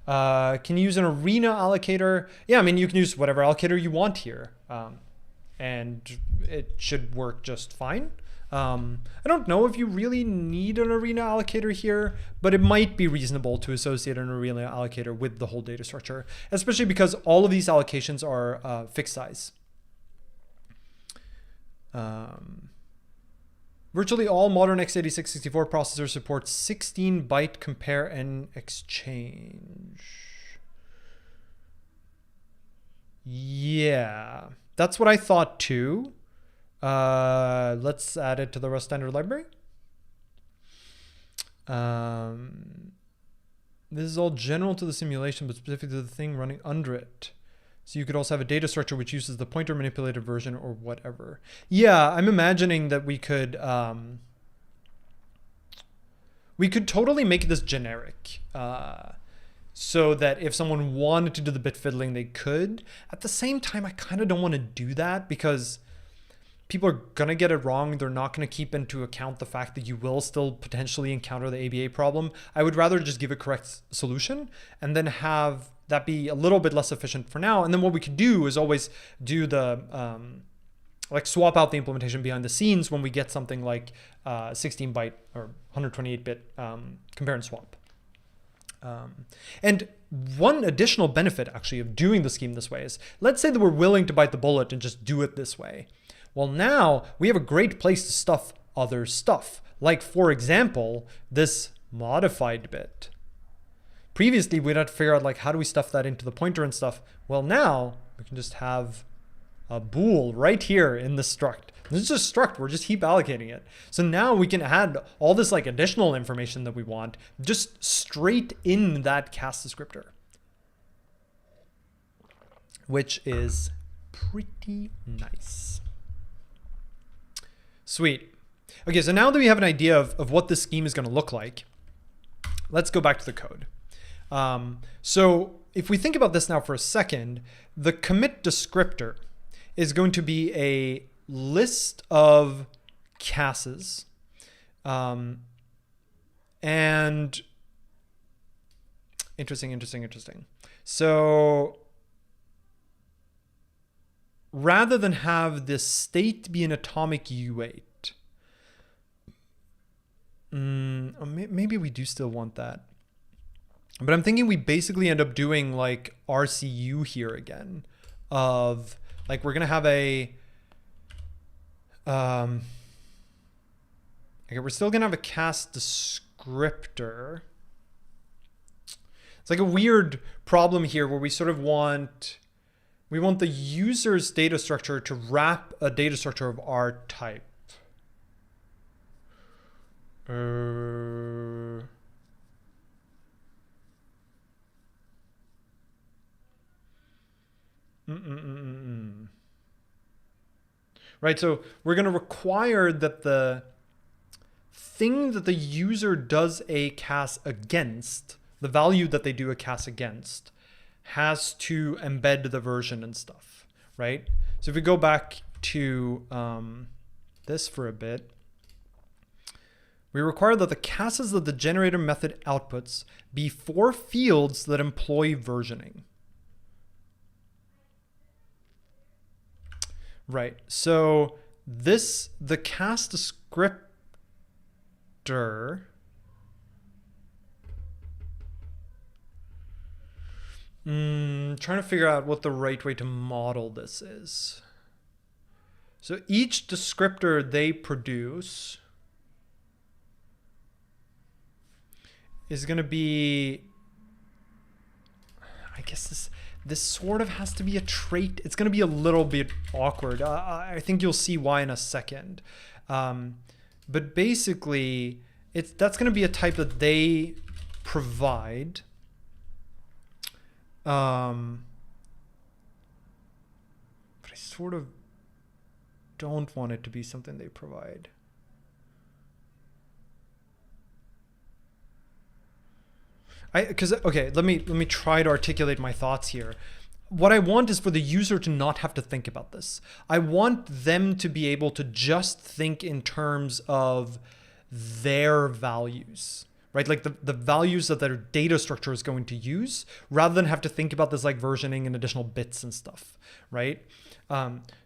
Can you use an arena allocator? Yeah, you can use whatever allocator you want here, and it should work just fine. I don't know if you really need an arena allocator here, but it might be reasonable to associate an arena allocator with the whole data structure, especially because all of these allocations are fixed size. Virtually all modern x86-64 processors support 16-byte compare and exchange. Yeah, that's what I thought too. Let's add it to the Rust standard library. This is all general to the simulation, but specific to the thing running under it. So you could also have a data structure which uses the pointer manipulated version or whatever. Yeah, I'm imagining that we could totally make this generic. So that if someone wanted to do the bit fiddling, they could. At the same time, I kind of don't want to do that because people are going to get it wrong. They're not going to keep into account the fact that you will still potentially encounter the ABA problem. I would rather just give a correct solution and then have that be a little bit less efficient for now. And then what we could do is always do the, swap out the implementation behind the scenes when we get something like 16-byte or 128-bit compare and swap. And one additional benefit actually of doing the scheme this way is, let's say that we're willing to bite the bullet and just do it this way. Well, now we have a great place to stuff other stuff. Like, for example, this modified bit. Previously, we'd have to figure out like, how do we stuff that into the pointer and stuff? Well, now we can just have a bool right here in the struct. This is just struct, we're just heap allocating it. So now we can add all this like additional information that we want just straight in that cast descriptor, which is pretty nice. Sweet. Okay, so now that we have an idea of what this scheme is going to look like, let's go back to the code. So if we think about this now for a second, the commit descriptor is going to be a list of castes, and interesting. So rather than have this state be an atomic U8, maybe we do still want that. But I'm thinking we basically end up doing like RCU here again, of like we're gonna have a okay, we're still gonna have a cast descriptor. It's like a weird problem here where we sort of want the user's data structure to wrap a data structure of our type. Right, so we're going to require that the thing that the user does a cast against, the value that they do a cast against, has to embed the version and stuff, right? So if we go back to this for a bit, we require that the casts that the generator method outputs be for fields that employ versioning. Right, so the cast descriptor, trying to figure out what the right way to model this is. So each descriptor they produce is going to be, I guess this sort of has to be a trait. It's going to be a little bit awkward. I think you'll see why in a second. But basically, that's going to be a type that they provide. But I sort of don't want it to be something they provide. Okay, let me try to articulate my thoughts here. What I want is for the user to not have to think about this. I want them to be able to just think in terms of their values, right? Like the values that their data structure is going to use, rather than have to think about this like versioning and additional bits and stuff, right?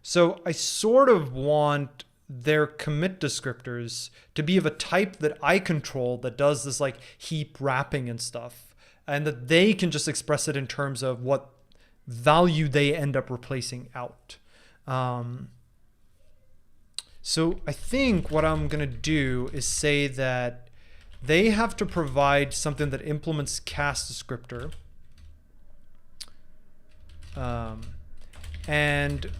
So I sort of want their commit descriptors to be of a type that I control that does this like heap wrapping and stuff, and that they can just express it in terms of what value they end up replacing out. So I think what I'm going to do is say that they have to provide something that implements cast descriptor. And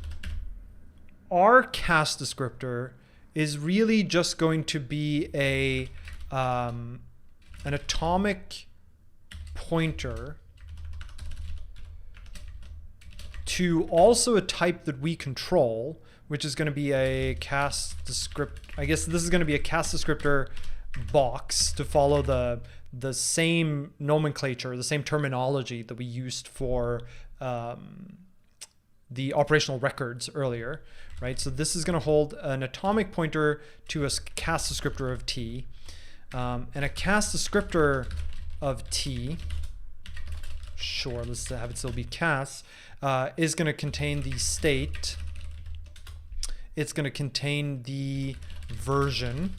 our cast descriptor is really just going to be an atomic pointer to also a type that we control, which is going to be a cast descriptor. I guess this is going to be a cast descriptor box to follow the same nomenclature, the same terminology that we used for the operational records earlier, right? So this is going to hold an atomic pointer to a cast descriptor of T, and a cast descriptor of T, sure, let's have it still be cast, is going to contain the state. It's going to contain the version,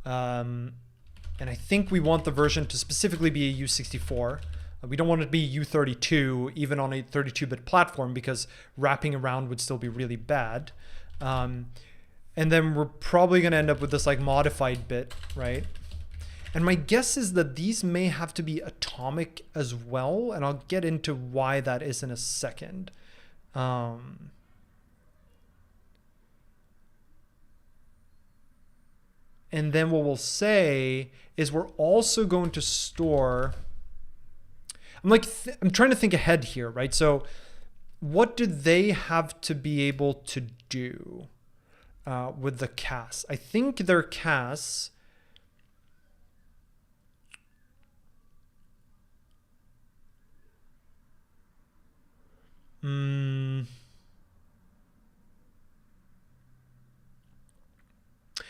and I think we want the version to specifically be a U64. We don't want it to be U32 even on a 32-bit platform, because wrapping around would still be really bad. And then we're probably going to end up with this like modified bit, right? And my guess is that these may have to be atomic as well, and I'll get into why that is in a second. And then what we'll say is we're also going to store, I'm trying to think ahead here, right? So what do they have to be able to do with the CAS? I think their CAS,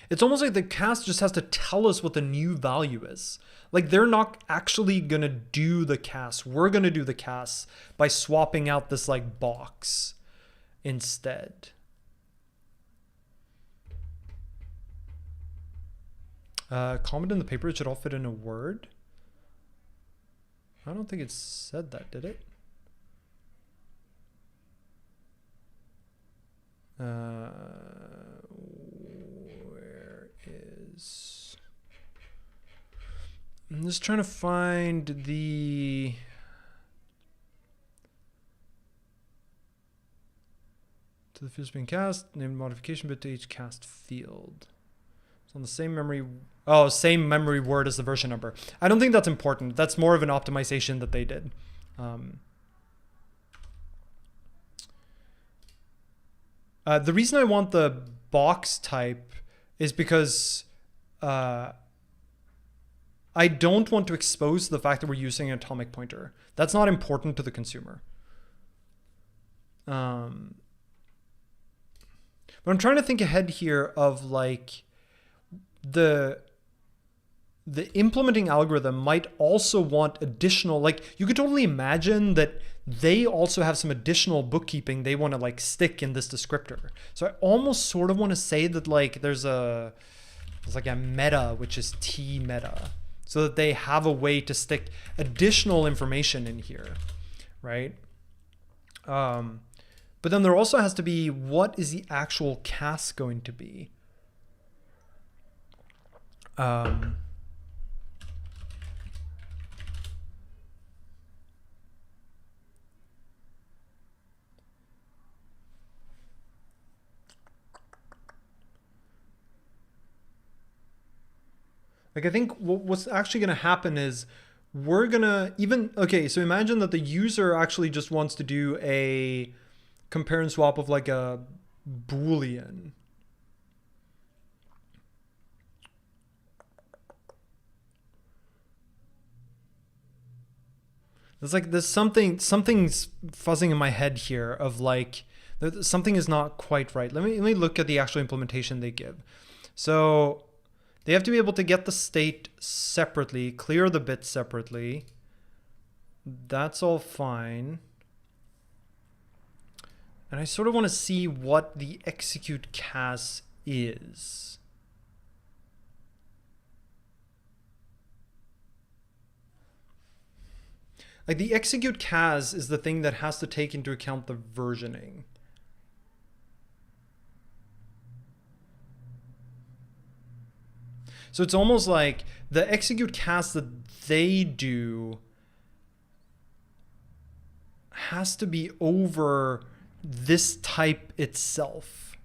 it's almost like the CAS just has to tell us what the new value is. Like they're not actually gonna do the CAS. We're gonna do the CAS by swapping out this like box instead. Comment in the paper, it should all fit in a word. I don't think it said that, did it? Where is... I'm just trying to find the... To the fields being cast, name modification bit to each cast field. It's on the same memory... Oh, same memory word as the version number. I don't think that's important. That's more of an optimization that they did. The reason I want the box type is because I don't want to expose the fact that we're using an atomic pointer. That's not important to the consumer. But I'm trying to think ahead here of like the implementing algorithm might also want additional, like you could totally imagine that they also have some additional bookkeeping they want to like stick in this descriptor. So I almost sort of want to say that like there's like a meta, which is T meta, so that they have a way to stick additional information in here, right? But then there also has to be, what is the actual CAS going to be? Like I think what's actually going to happen is we're going to okay, so imagine that the user actually just wants to do a compare and swap of like a Boolean. It's like there's something's fuzzing in my head here of like something is not quite right. Let me look at the actual implementation they give. So they have to be able to get the state separately, clear the bits separately. That's all fine. And I sort of want to see what the execute CAS is. Like the execute CAS is the thing that has to take into account the versioning. So it's almost like the execute CAS that they do has to be over this type itself.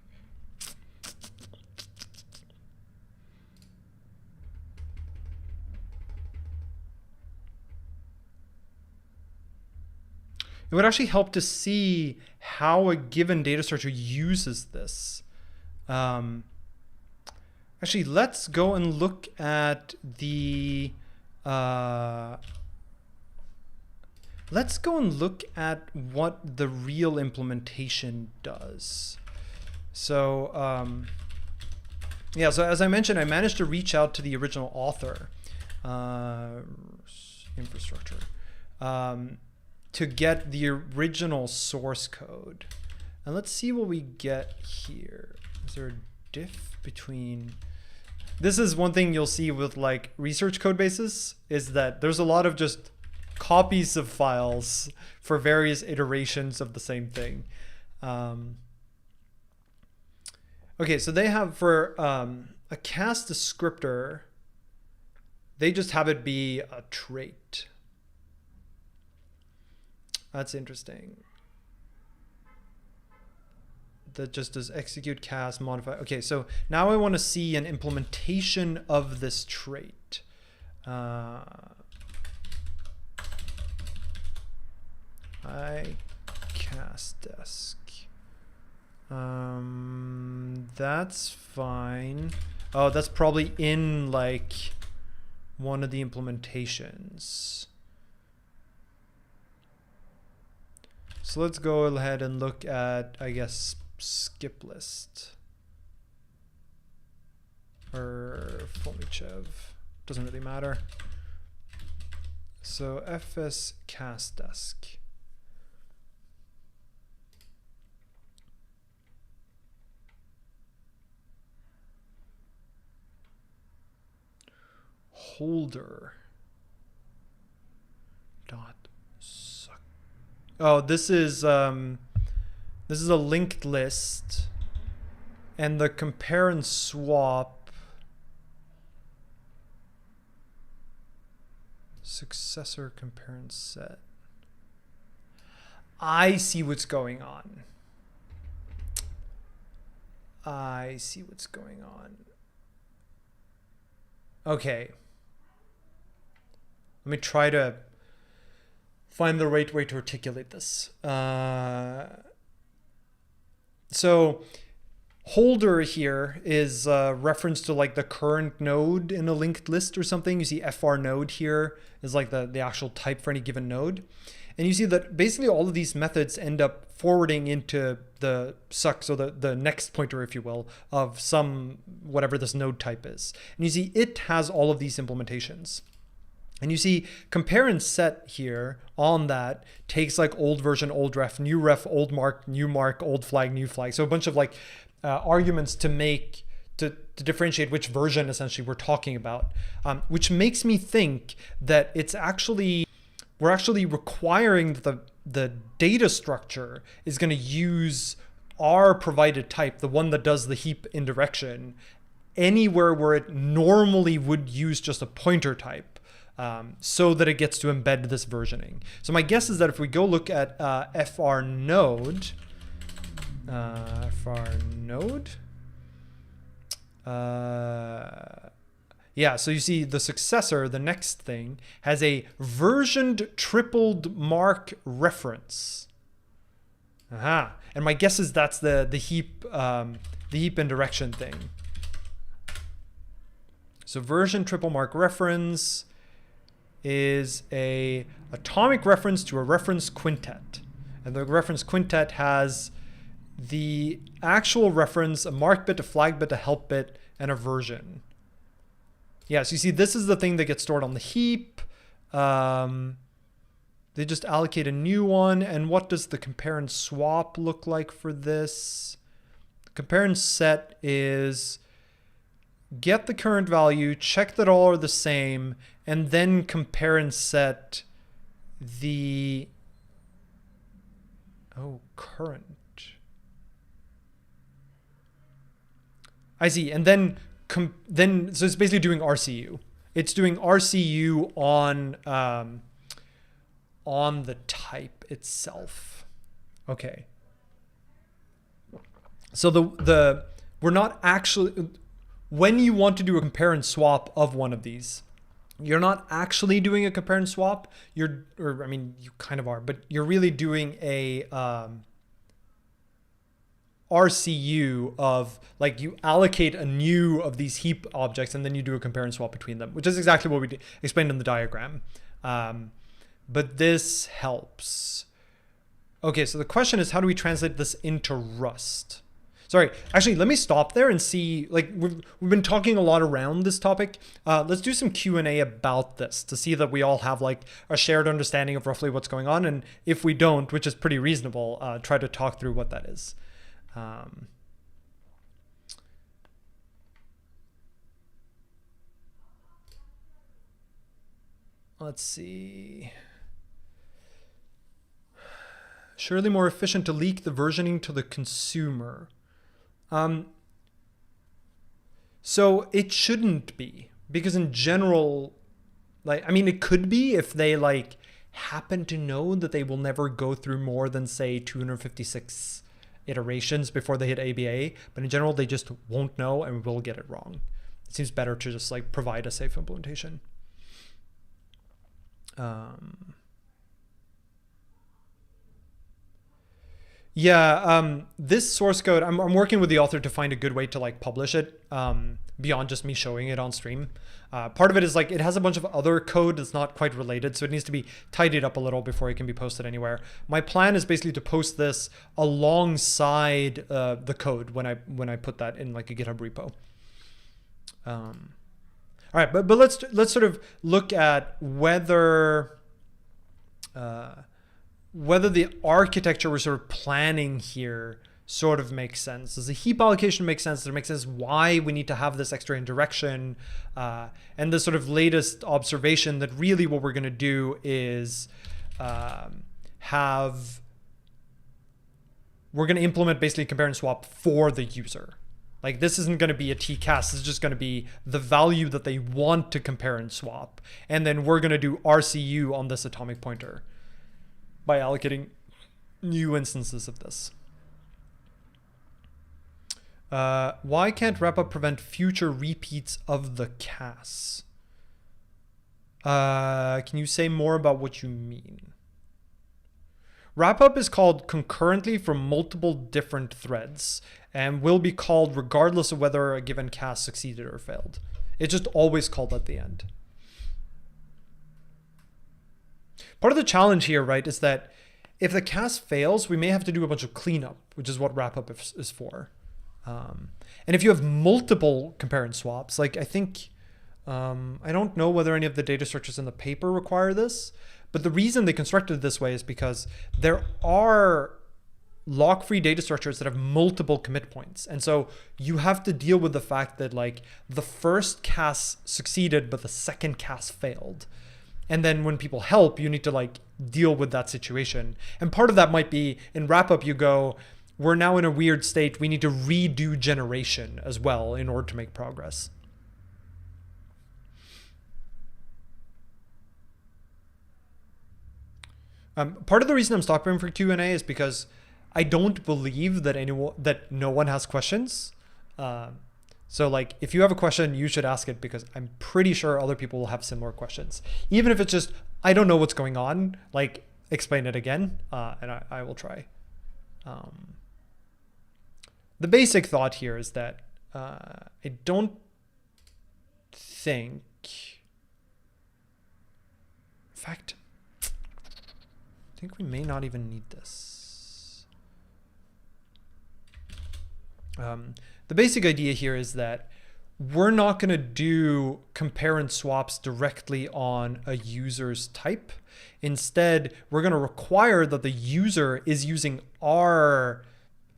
It would actually help to see how a given data structure uses this. Actually, let's go and look at the let's go and look at what the real implementation does. So yeah, so as I mentioned, I managed to reach out to the original author, infrastructure, to get the original source code. And let's see what we get here. Is there a diff between... This is one thing you'll see with like research code bases, is that there's a lot of just copies of files for various iterations of the same thing. Okay, so they have for a CAS descriptor, They just have it be a trait. That's interesting. That just does execute, cast, modify. Okay, so now I want to see an implementation of this trait. I cast desk. That's fine. Oh, that's probably in like one of the implementations. So let's go ahead and look at, I guess, skip list or Fomichev. Doesn't really matter. So fs cast desk. Holder dot suck. Oh, this is a linked list, and the compare and swap successor compare and set. I see what's going on. I see what's going on. Okay. Let me try to find the right way to articulate this. So holder here is a reference to like the current node in a linked list or something. You see fr node here is like the actual type for any given node. And you see that basically all of these methods end up forwarding into the suck, so the next pointer, if you will, of some whatever this node type is. And you see it has all of these implementations. And you see compare and set here on that takes like old version, old ref, new ref, old mark, new mark, old flag, new flag. So a bunch of like arguments to make to differentiate which version essentially we're talking about, which makes me think that we're actually requiring that the data structure is going to use our provided type, the one that does the heap indirection, anywhere where it normally would use just a pointer type. So that it gets to embed this versioning. So my guess is that if we go look at fr node, yeah, so you see the successor, the next thing, has a versioned tripled mark reference. Aha, and my guess is that's the heap indirection thing. So version triple mark reference is a atomic reference to a reference quintet. And the reference quintet has the actual reference, a mark bit, a flag bit, a help bit, and a version. Yeah, so you see this is the thing that gets stored on the heap. They just allocate a new one. And what does the compare and swap look like for this? Compare and set is get the current value, check that all are the same, and then compare and set the current. I see. And then so it's basically doing RCU. It's doing RCU on the type itself. Okay. So we're not actually, when you want to do a compare and swap of one of these, you're not actually doing a compare and swap. You kind of are, but you're really doing a RCU of, like, you allocate a new of these heap objects and then you do a compare and swap between them, which is exactly what we explained in the diagram. But this helps. Okay, so the question is, how do we translate this into Rust? Sorry, actually, let me stop there and see, like, we've been talking a lot around this topic. Let's do some Q&A about this to see that we all have like a shared understanding of roughly what's going on. And if we don't, which is pretty reasonable, try to talk through what that is. Let's see. Surely more efficient to leak the versioning to the consumer. So it shouldn't be, because in general, Like, I mean, it could be if they like happen to know that they will never go through more than say 256 iterations before they hit ABA. But in general, they just won't know and will get it wrong. It seems better to just like provide a safe implementation. This source code, I'm working with the author to find a good way to like publish it beyond just me showing it on stream. Part of it is like it has a bunch of other code that's not quite related, so it needs to be tidied up a little before it can be posted anywhere. My plan is basically to post this alongside the code when I put that in like a GitHub repo. All right, but let's sort of look at whether the architecture we're sort of planning here sort of makes sense. Does the heap allocation make sense? Does it make sense why we need to have this extra indirection? And the sort of latest observation that really what we're going to do is we're going to implement basically compare and swap for the user. Like this isn't going to be a TCAS. This is just going to be the value that they want to compare and swap. And then we're going to do RCU on this atomic pointer by allocating new instances of this. Why can't wrap-up prevent future repeats of the CAS? Can you say more about what you mean? Wrap-up is called concurrently from multiple different threads and will be called regardless of whether a given CAS succeeded or failed. It's just always called at the end. Part of the challenge here, right, is that if the CAS fails, we may have to do a bunch of cleanup, which is what wrap-up is for. And if you have multiple compare and swaps, like I think, I don't know whether any of the data structures in the paper require this, but the reason they constructed it this way is because there are lock-free data structures that have multiple commit points. And so you have to deal with the fact that like the first CAS succeeded, but the second CAS failed. And then when people help, you need to like deal with that situation. And part of that might be in wrap-up, you go, we're now in a weird state. We need to redo generation as well in order to make progress. Part of the reason I'm stopping for Q&A is because I don't believe that no one has questions. So like if you have a question, you should ask it because I'm pretty sure other people will have similar questions. Even if it's just, I don't know what's going on, like explain it again, and I will try. The basic thought here is that I don't think, in fact, I think we may not even need this. The basic idea here is that we're not going to do compare and swaps directly on a user's type. Instead, we're going to require that the user is using our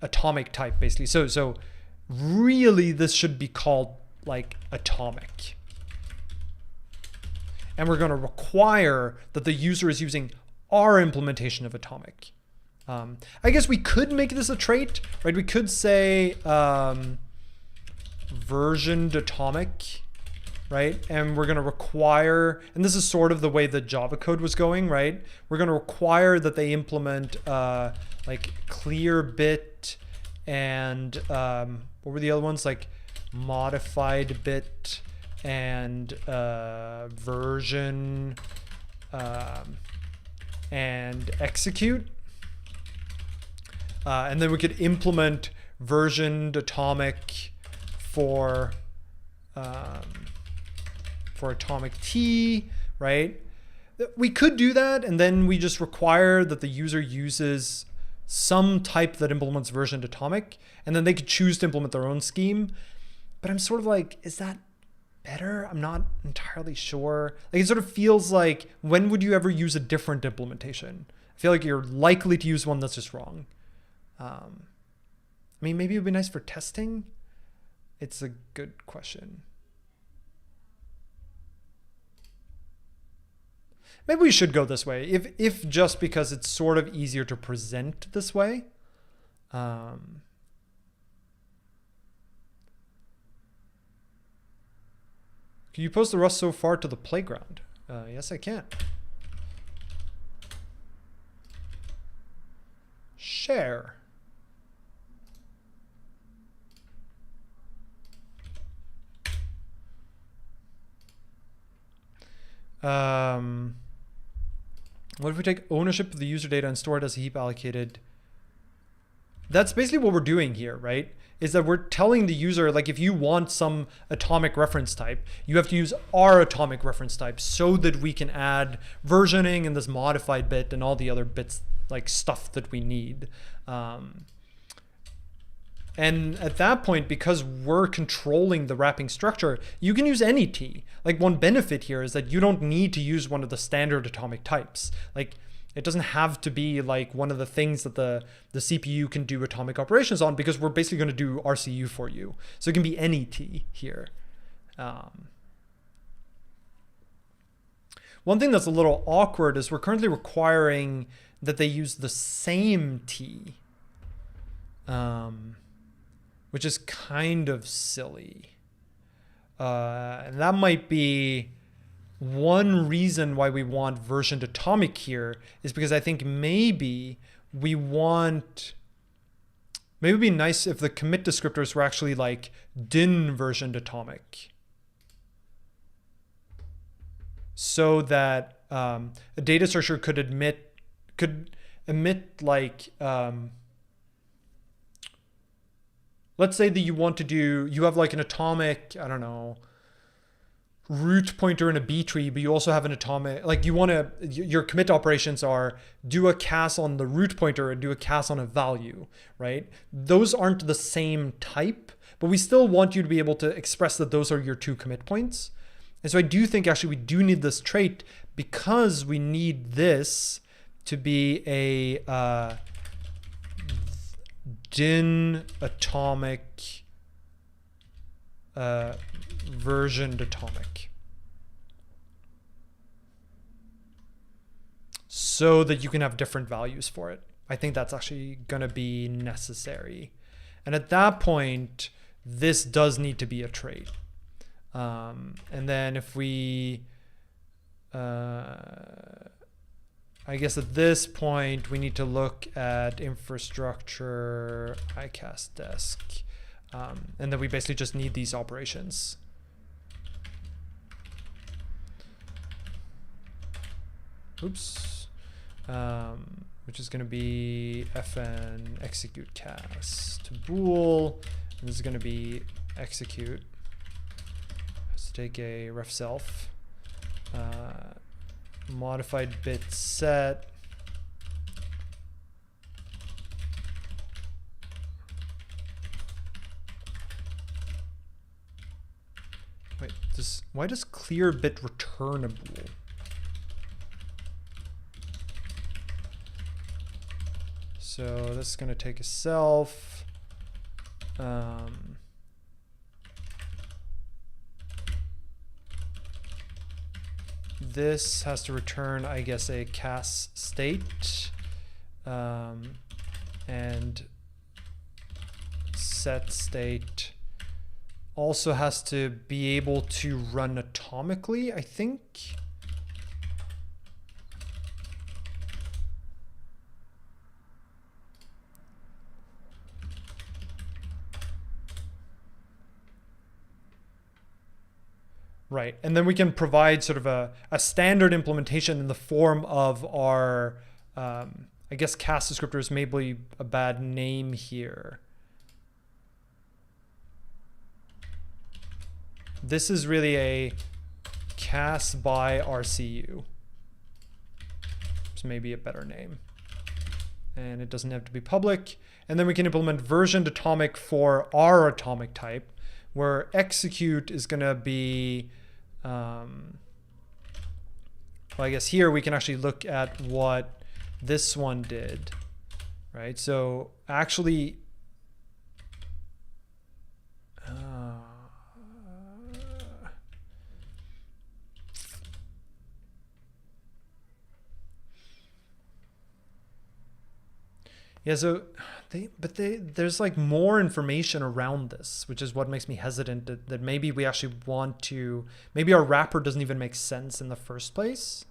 atomic type, basically. So really, this should be called like atomic. And we're going to require that the user is using our implementation of atomic. I guess we could make this a trait, right? We could say versioned atomic, right? And we're going to require, and this is sort of the way the Java code was going, right? We're going to require that they implement like clear bit and what were the other ones? Like modified bit and version and execute. And then we could implement versioned atomic for atomic T, right? We could do that, and then we just require that the user uses some type that implements versioned atomic, and then they could choose to implement their own scheme. But I'm sort of like, is that better? I'm not entirely sure. Like, it sort of feels like, when would you ever use a different implementation? I feel like you're likely to use one that's just wrong. I mean, maybe it would be nice for testing. It's a good question. Maybe we should go this way, if just because it's sort of easier to present this way. Can you post the Rust so far to the playground? Yes, I can. Share. What if we take ownership of the user data and store it as a heap allocated? That's basically what we're doing here, right? Is that we're telling the user, like, if you want some atomic reference type, you have to use our atomic reference type so that we can add versioning and this modified bit and all the other bits, like stuff that we need. And at that point, because we're controlling the wrapping structure, you can use any T. Like, one benefit here is that you don't need to use one of the standard atomic types. Like, it doesn't have to be like one of the things that the CPU can do atomic operations on, because we're basically going to do RCU for you. So it can be any T here. One thing that's a little awkward is we're currently requiring that they use the same T. Which is kind of silly. And that might be one reason why we want versioned atomic here, is because I think maybe it'd be nice if the commit descriptors were actually like din versioned atomic. So that a data structure could emit like, let's say that you have like an atomic, I don't know, root pointer in a B tree, but you also have an atomic, like your commit operations are do a cas on the root pointer and do a cas on a value, right? Those aren't the same type, but we still want you to be able to express that those are your two commit points. And so I do think actually we do need this trait, because we need this to be a din atomic versioned atomic, so that you can have different values for it. I think that's actually going to be necessary. And at that point, this does need to be a trait. And then if we I guess at this point, we need to look at infrastructure, ICAS desk, and then we basically just need these operations. Oops. Which is going to be fn execute cas to bool. And this is going to be execute. Let's take a ref self. Modified bit set. Wait, why does clear bit return a bool? So this is going to take a self. This has to return, I guess, a cas state, and set state also has to be able to run atomically, I think. Right, and then we can provide sort of a standard implementation in the form of our, I guess cas descriptors may be a bad name here. This is really a cas by RCU. It's maybe a better name. And it doesn't have to be public. And then we can implement versioned atomic for our atomic type, where execute is going to be, well, I guess here we can actually look at what this one did, right? So actually, Yeah, so there's like more information around this, which is what makes me hesitant that maybe we actually want to, maybe our wrapper doesn't even make sense in the first place.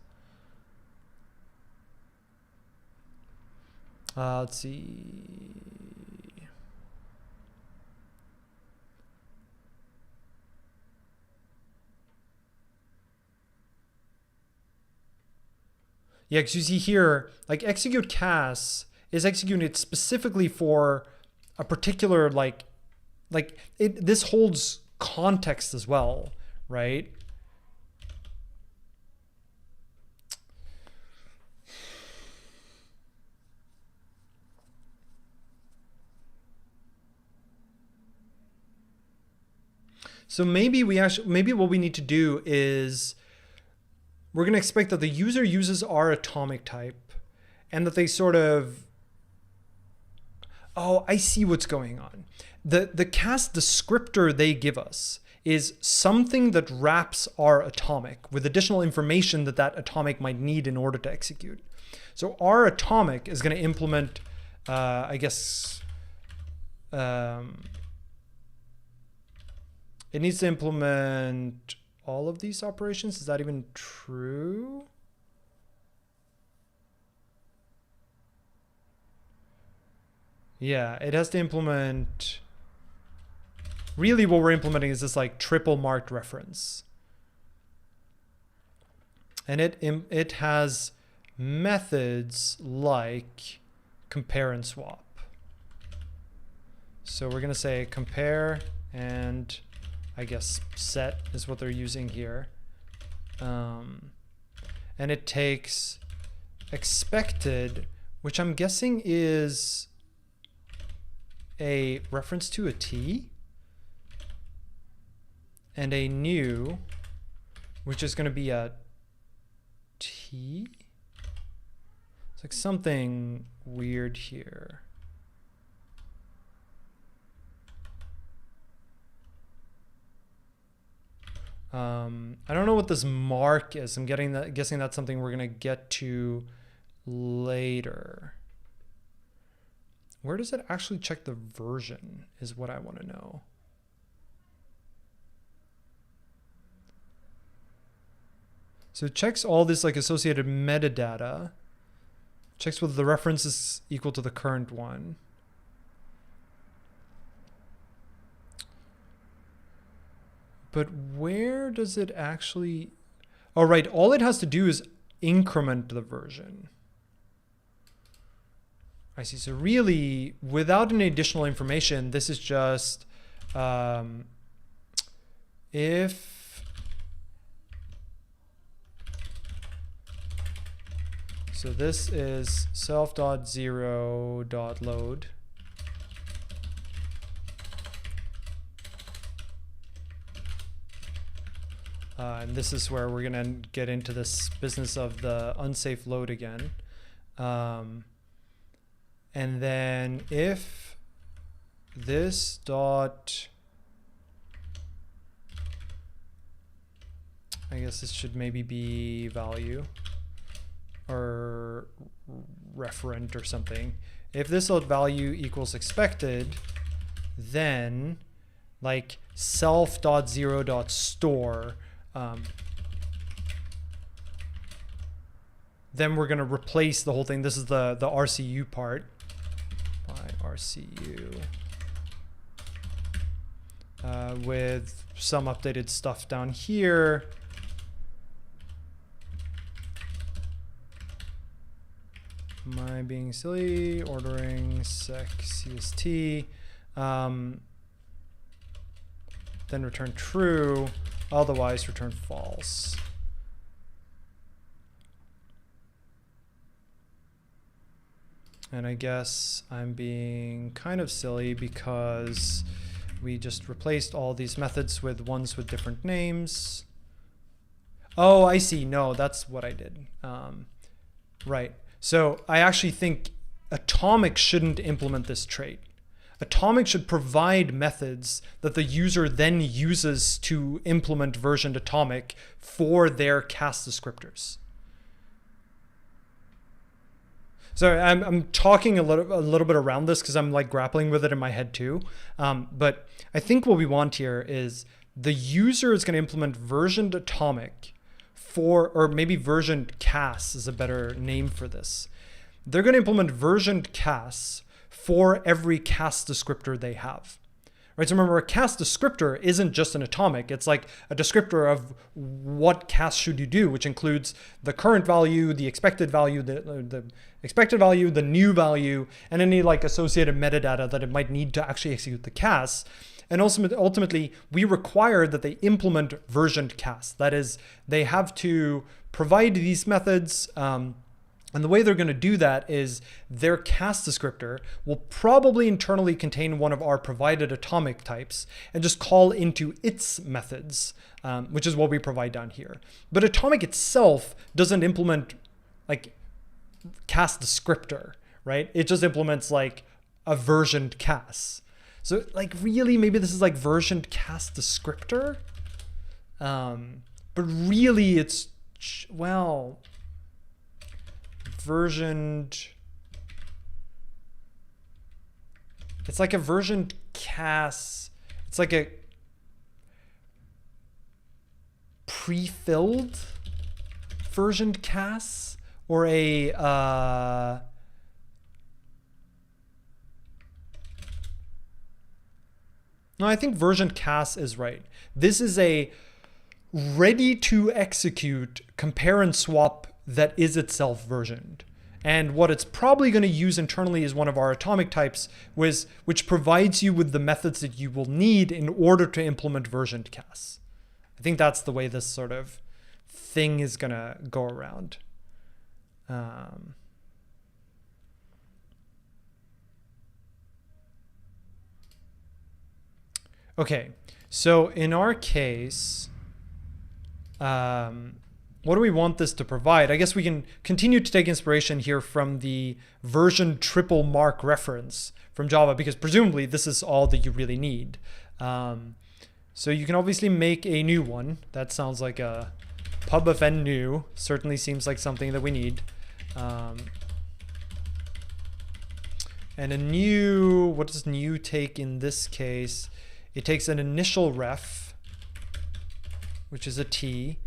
Let's see. Yeah, because you see here, like execute cas is executed specifically for a particular this holds context as well, right? So maybe what we need to do is we're going to expect that the user uses our atomic type and that they sort of, oh, I see what's going on. The cast descriptor they give us is something that wraps our atomic with additional information that that atomic might need in order to execute. So our atomic is going to implement, I guess, it needs to implement all of these operations. Is that even true? Yeah, it has to implement. Really what we're implementing is this like triple marked reference. And it has methods like compare and swap. So we're going to say compare and I guess set is what they're using here. And it takes expected, which I'm guessing is a reference to a t, and a new, which is going to be a t. It's like something weird here. I don't know what this mark is. I'm guessing that's something we're gonna get to later. Where does it actually check the version is what I want to know. So it checks all this like associated metadata, checks whether the reference is equal to the current one. But where does it actually... Oh, right. All it has to do is increment the version. I see. So really, without any additional information, this is just if... So this is self.0.load. And this is where we're going to get into this business of the unsafe load again. And then if this dot, I guess this should maybe be value or referent or something. If this dot value equals expected, then like self.0.store, then we're going to replace the whole thing. This is the RCU part by RCU with some updated stuff down here. Am I being silly? Ordering sec CST. Then return true. Otherwise, return false. And I guess I'm being kind of silly because we just replaced all these methods with ones with different names. Oh, I see. No, that's what I did. Right. So I actually think Atomic shouldn't implement this trait. Atomic should provide methods that the user then uses to implement versioned Atomic for their cast descriptors. Sorry, I'm talking a little bit around this because I'm like grappling with it in my head too. But I think what we want here is the user is going to implement versioned atomic for, or maybe versioned CAS is a better name for this. They're going to implement versioned CAS for every CAS descriptor they have. Right, so remember, a CAS descriptor isn't just an atomic. It's like a descriptor of what CAS should you do, which includes the current value, the expected value, the expected value, the new value, and any like associated metadata that it might need to actually execute the CAS. And ultimately, we require that they implement versioned CAS. That is, they have to provide these methods. And the way they're going to do that is their CAS descriptor will probably internally contain one of our provided atomic types and just call into its methods, which is what we provide down here. But atomic itself doesn't implement like CAS descriptor, right? It just implements like a versioned CAS. So like really, maybe this is like versioned CAS descriptor. But really it's, well, versioned, it's like a versioned CAS. It's like a pre-filled versioned CAS, or a no, I think versioned CAS is right. This is a ready to execute compare and swap that is itself versioned. And what it's probably going to use internally is one of our atomic types, which provides you with the methods that you will need in order to implement versioned CAS. I think that's the way this sort of thing is going to go around. Okay, so in our case, what do we want this to provide? I guess we can continue to take inspiration here from the version triple mark reference from Java, because presumably this is all that you really need. So you can obviously make a new one. That sounds like a pubfn new. Certainly seems like something that we need. And a new, what does new take in this case? It takes an initial ref, which is a T.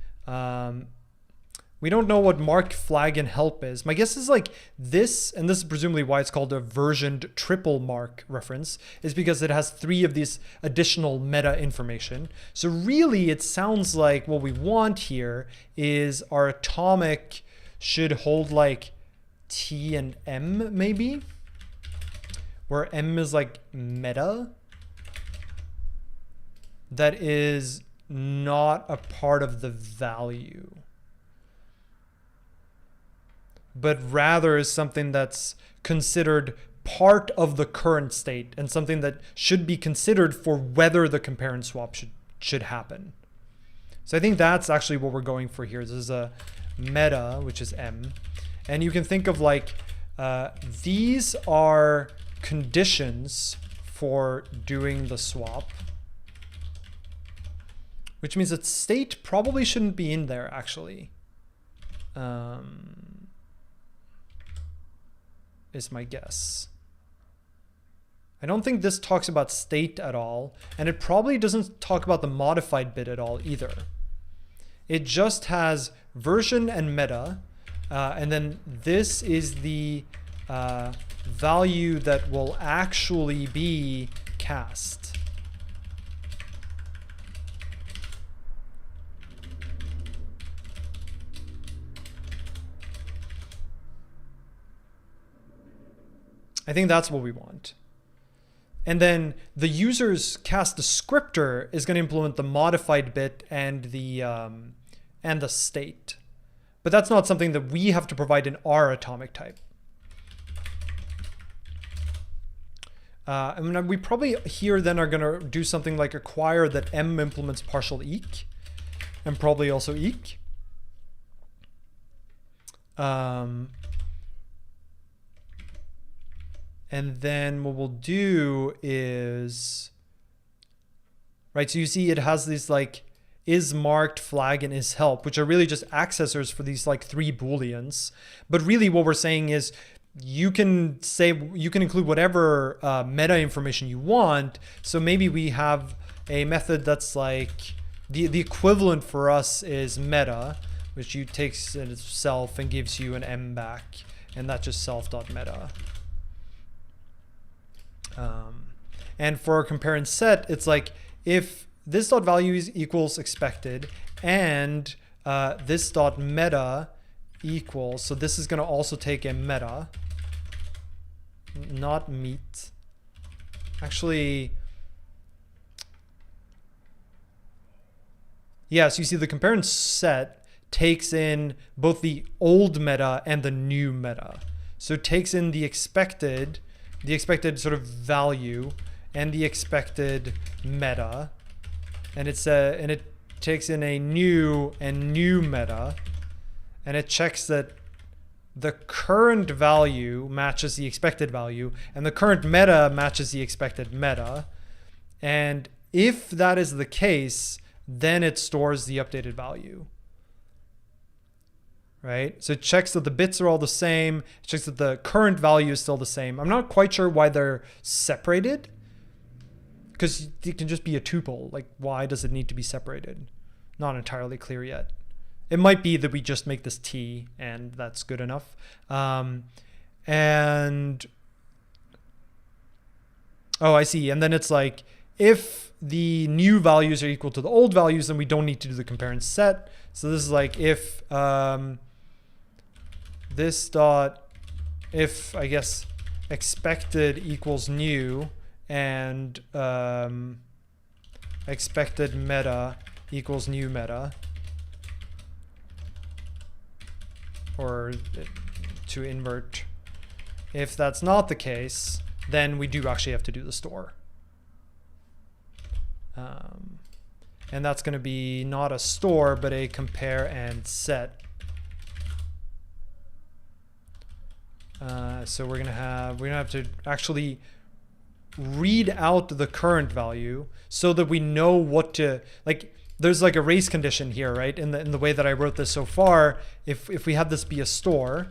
We don't know what mark flag and help is. My guess is like this, and this is presumably why it's called a versioned triple mark reference, is because it has 3 of these additional meta information. So really it sounds like what we want here is our atomic should hold like T and M maybe, where M is like meta. That is not a part of the value, but rather is something that's considered part of the current state and something that should be considered for whether the compare and swap should happen. So I think that's actually what we're going for here. This is a meta, which is M. And you can think of like, these are conditions for doing the swap, which means that state probably shouldn't be in there actually. Is my guess. I don't think this talks about state at all, and it probably doesn't talk about the modified bit at all either. It just has version and meta, and then this is the value that will actually be cast. I think that's what we want. And then the user's CAS descriptor is going to implement the modified bit and the state. But that's not something that we have to provide in our atomic type. I mean, we probably here then are going to do something like acquire that M implements partial eq, and probably also eq. And then what we'll do is, right, so you see it has these like is marked, flag, and is help, which are really just accessors for these like 3 booleans. But really what we're saying is you can include whatever meta information you want. So maybe we have a method that's like the equivalent for us is meta, which takes itself and gives you an m back, and that's just self.meta. And for our compare and set, it's like if this dot value equals expected and this dot meta equals, so this is going to also take a meta, not meet. Actually, yeah, so you see the compare and set takes in both the old meta and the new meta. So it takes in the expected sort of value and the expected meta, and it takes in a new and new meta, and it checks that the current value matches the expected value and the current meta matches the expected meta. And if that is the case, then it stores the updated value. Right? So it checks that the bits are all the same. It checks that the current value is still the same. I'm not quite sure why they're separated, because it can just be a tuple. Like, why does it need to be separated? Not entirely clear yet. It might be that we just make this t and that's good enough. Oh, I see. And then it's like, if the new values are equal to the old values, then we don't need to do the compare and set. So this is like if if I guess expected equals new and expected meta equals new meta, or to invert. If that's not the case, then we do actually have to do the store. And that's going to be not a store, but a compare and set. So we're gonna have to actually read out the current value so that we know what to, like, there's like a race condition here, right? In the way that I wrote this so far, if we have this be a store,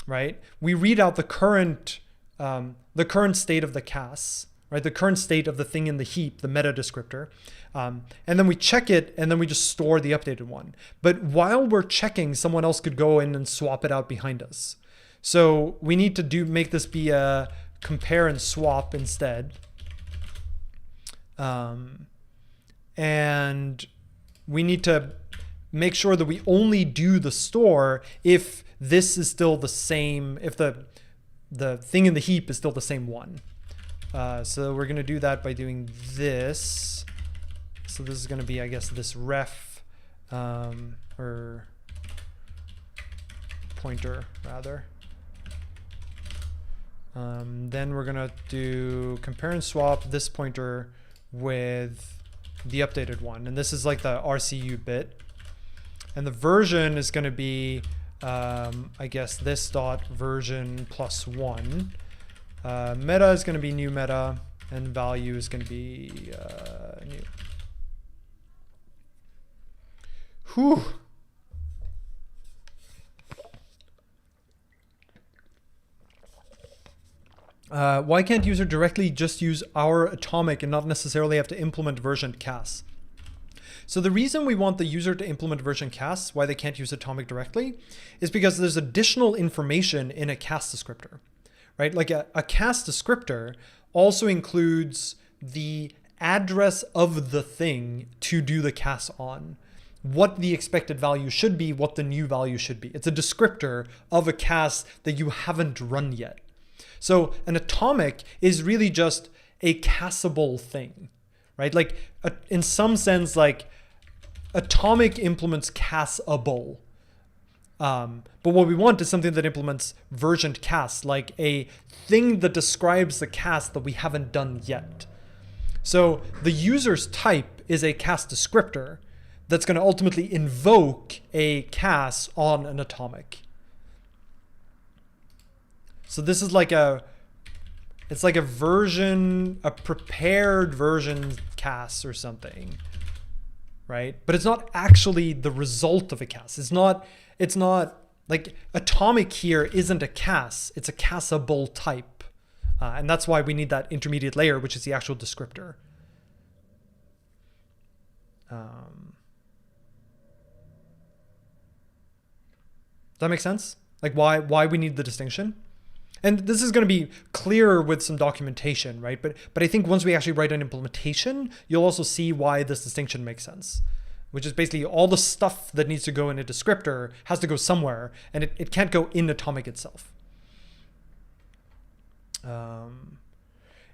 right? We read out the current state of the CAS, right? The current state of the thing in the heap, the meta descriptor. And then we check it, and then we just store the updated one. But while we're checking, someone else could go in and swap it out behind us. So we need to make this be a compare and swap instead. And we need to make sure that we only do the store if this is still the same, if the thing in the heap is still the same one. So we're going to do that by doing this. So this is going to be, I guess, this ref, or pointer rather. Then we're going to do compare and swap this pointer with the updated one. And this is like the RCU bit. And the version is going to be, I guess, this dot version +1. Meta is going to be new meta, and value is going to be new. Whew. Why can't user directly just use our atomic and not necessarily have to implement version CAS? So the reason we want the user to implement version CAS, why they can't use atomic directly, is because there's additional information in a CAS descriptor, right? Like a CAS descriptor also includes the address of the thing to do the CAS on, what the expected value should be, what the new value should be. It's a descriptor of a CAS that you haven't run yet. So an atomic is really just a castable thing, right? Like in some sense, like atomic implements castable. But what we want is something that implements versioned CAS, like a thing that describes the CAS that we haven't done yet. So the user's type is a CAS descriptor that's going to ultimately invoke a CAS on an atomic. So this is like it's like a prepared version CAS or something, right? But it's not actually the result of a CAS. It's not Like atomic here isn't a Cas, it's a Casable type. And that's why we need that intermediate layer, which is the actual descriptor. Does that make sense? Like why we need the distinction? And this is going to be clearer with some documentation, right? But I think once we actually write an implementation, you'll also see why this distinction makes sense, which is basically all the stuff that needs to go in a descriptor has to go somewhere, and it can't go in atomic itself.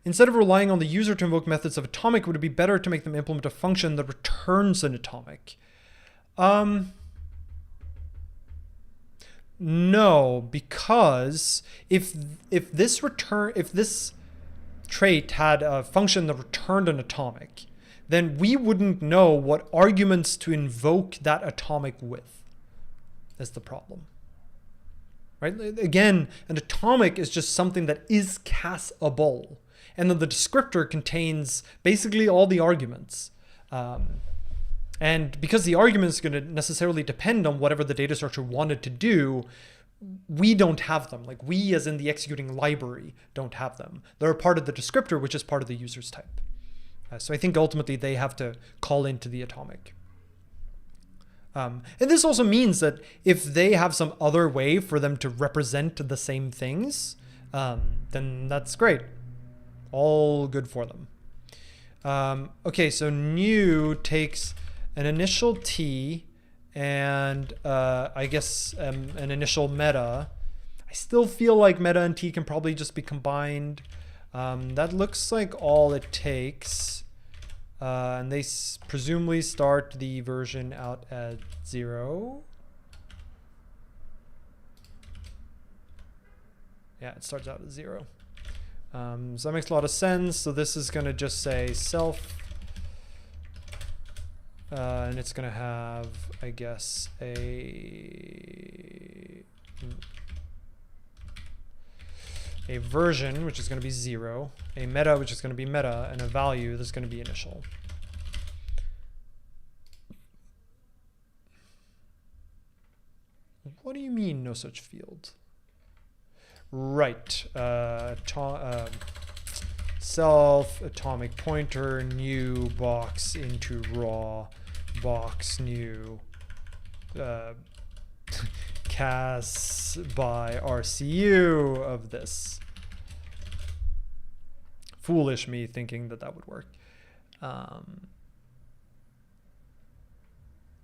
Instead of relying on the user to invoke methods of atomic, would it be better to make them implement a function that returns an atomic? No, because if this trait had a function that returned an atomic, then we wouldn't know what arguments to invoke that atomic with. That's the problem. Right? Again, an atomic is just something that is Casable. And then the descriptor contains basically all the arguments. And because the argument is going to necessarily depend on whatever the data structure wanted to do, we don't have them. Like we, as in the executing library, don't have them. They're a part of the descriptor, which is part of the user's type. So I think ultimately they have to call into the atomic. And this also means that if they have some other way for them to represent the same things, then that's great. All good for them. Okay, so new takes an initial T and I guess an initial meta. I still feel like meta and T can probably just be combined. That looks like all it takes. And they presumably start the version out at 0. Yeah, it starts out at 0. So that makes a lot of sense. So this is going to just say self. And it's going to have, I guess, a version, which is going to be 0, a meta, which is going to be meta, and a value that's going to be initial. What do you mean, no such field? Right. Self, atomic pointer, new box into raw, box new, Cas by RCU of this. Foolish me thinking that would work.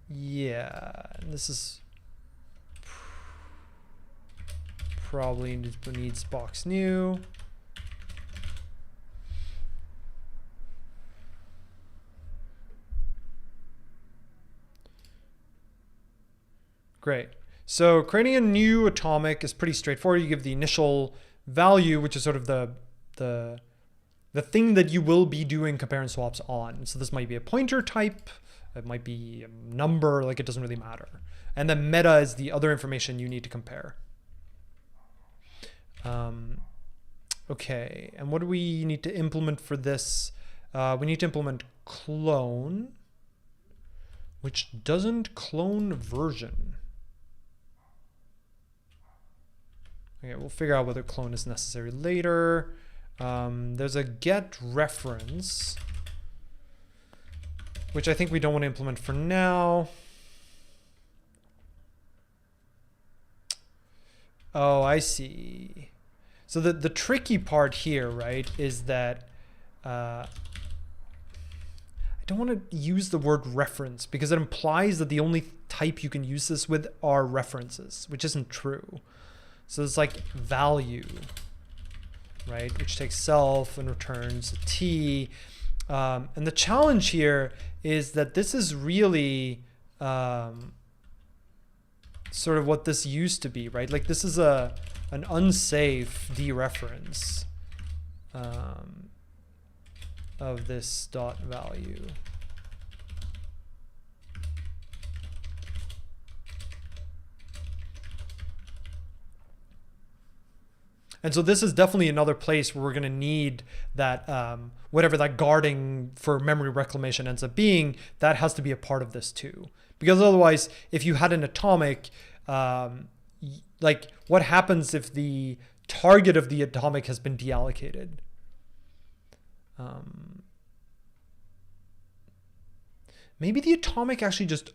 Yeah, and this is probably needs box new. Great. So creating a new atomic is pretty straightforward. You give the initial value, which is sort of the thing that you will be doing compare and swaps on. So this might be a pointer type. It might be a number. Like it doesn't really matter. And then meta is the other information you need to compare. Okay. And what do we need to implement for this? We need to implement clone, which doesn't clone version. Okay, we'll figure out whether clone is necessary later. There's a get reference, which I think we don't want to implement for now. Oh, I see. So the tricky part here, right, is that I don't want to use the word reference because it implies that the only type you can use this with are references, which isn't true. So it's like value, right, which takes self and returns a T. And the challenge here is that this is really sort of what this used to be, right? Like this is an unsafe dereference of this dot value. And so this is definitely another place where we're going to need that, whatever that guarding for memory reclamation ends up being, that has to be a part of this too. Because otherwise, if you had an atomic, like what happens if the target of the atomic has been deallocated. Maybe the atomic actually just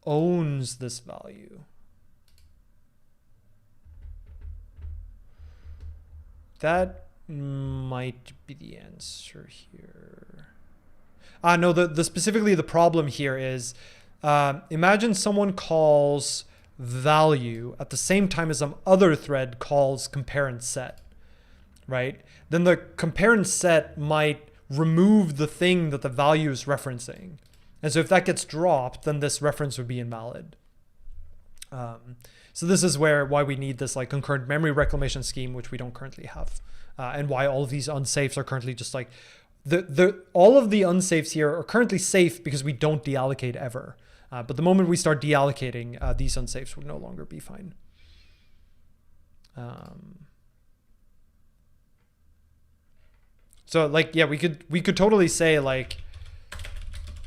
owns this value. That might be the answer here. No, specifically the problem here is, imagine someone calls value at the same time as some other thread calls compare and set, right? Then the compare and set might remove the thing that the value is referencing. And so if that gets dropped, then this reference would be invalid. So this is why we need this like concurrent memory reclamation scheme, which we don't currently have. And why all of these unsafes are currently just like, all of the unsafes here are currently safe because we don't deallocate ever. But the moment we start deallocating, these unsafes would no longer be fine. So like, yeah, we could totally say like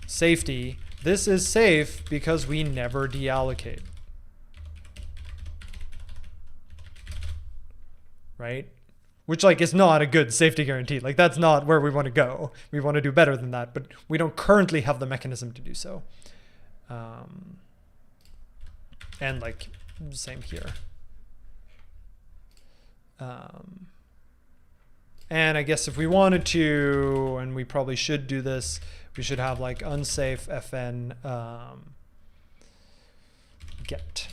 safety, this is safe because we never deallocate. Right? Which like is not a good safety guarantee. Like that's not where we want to go. We want to do better than that, but we don't currently have the mechanism to do so. And like same here. And I guess if we wanted to, and we probably should do this, we should have like unsafe fn get,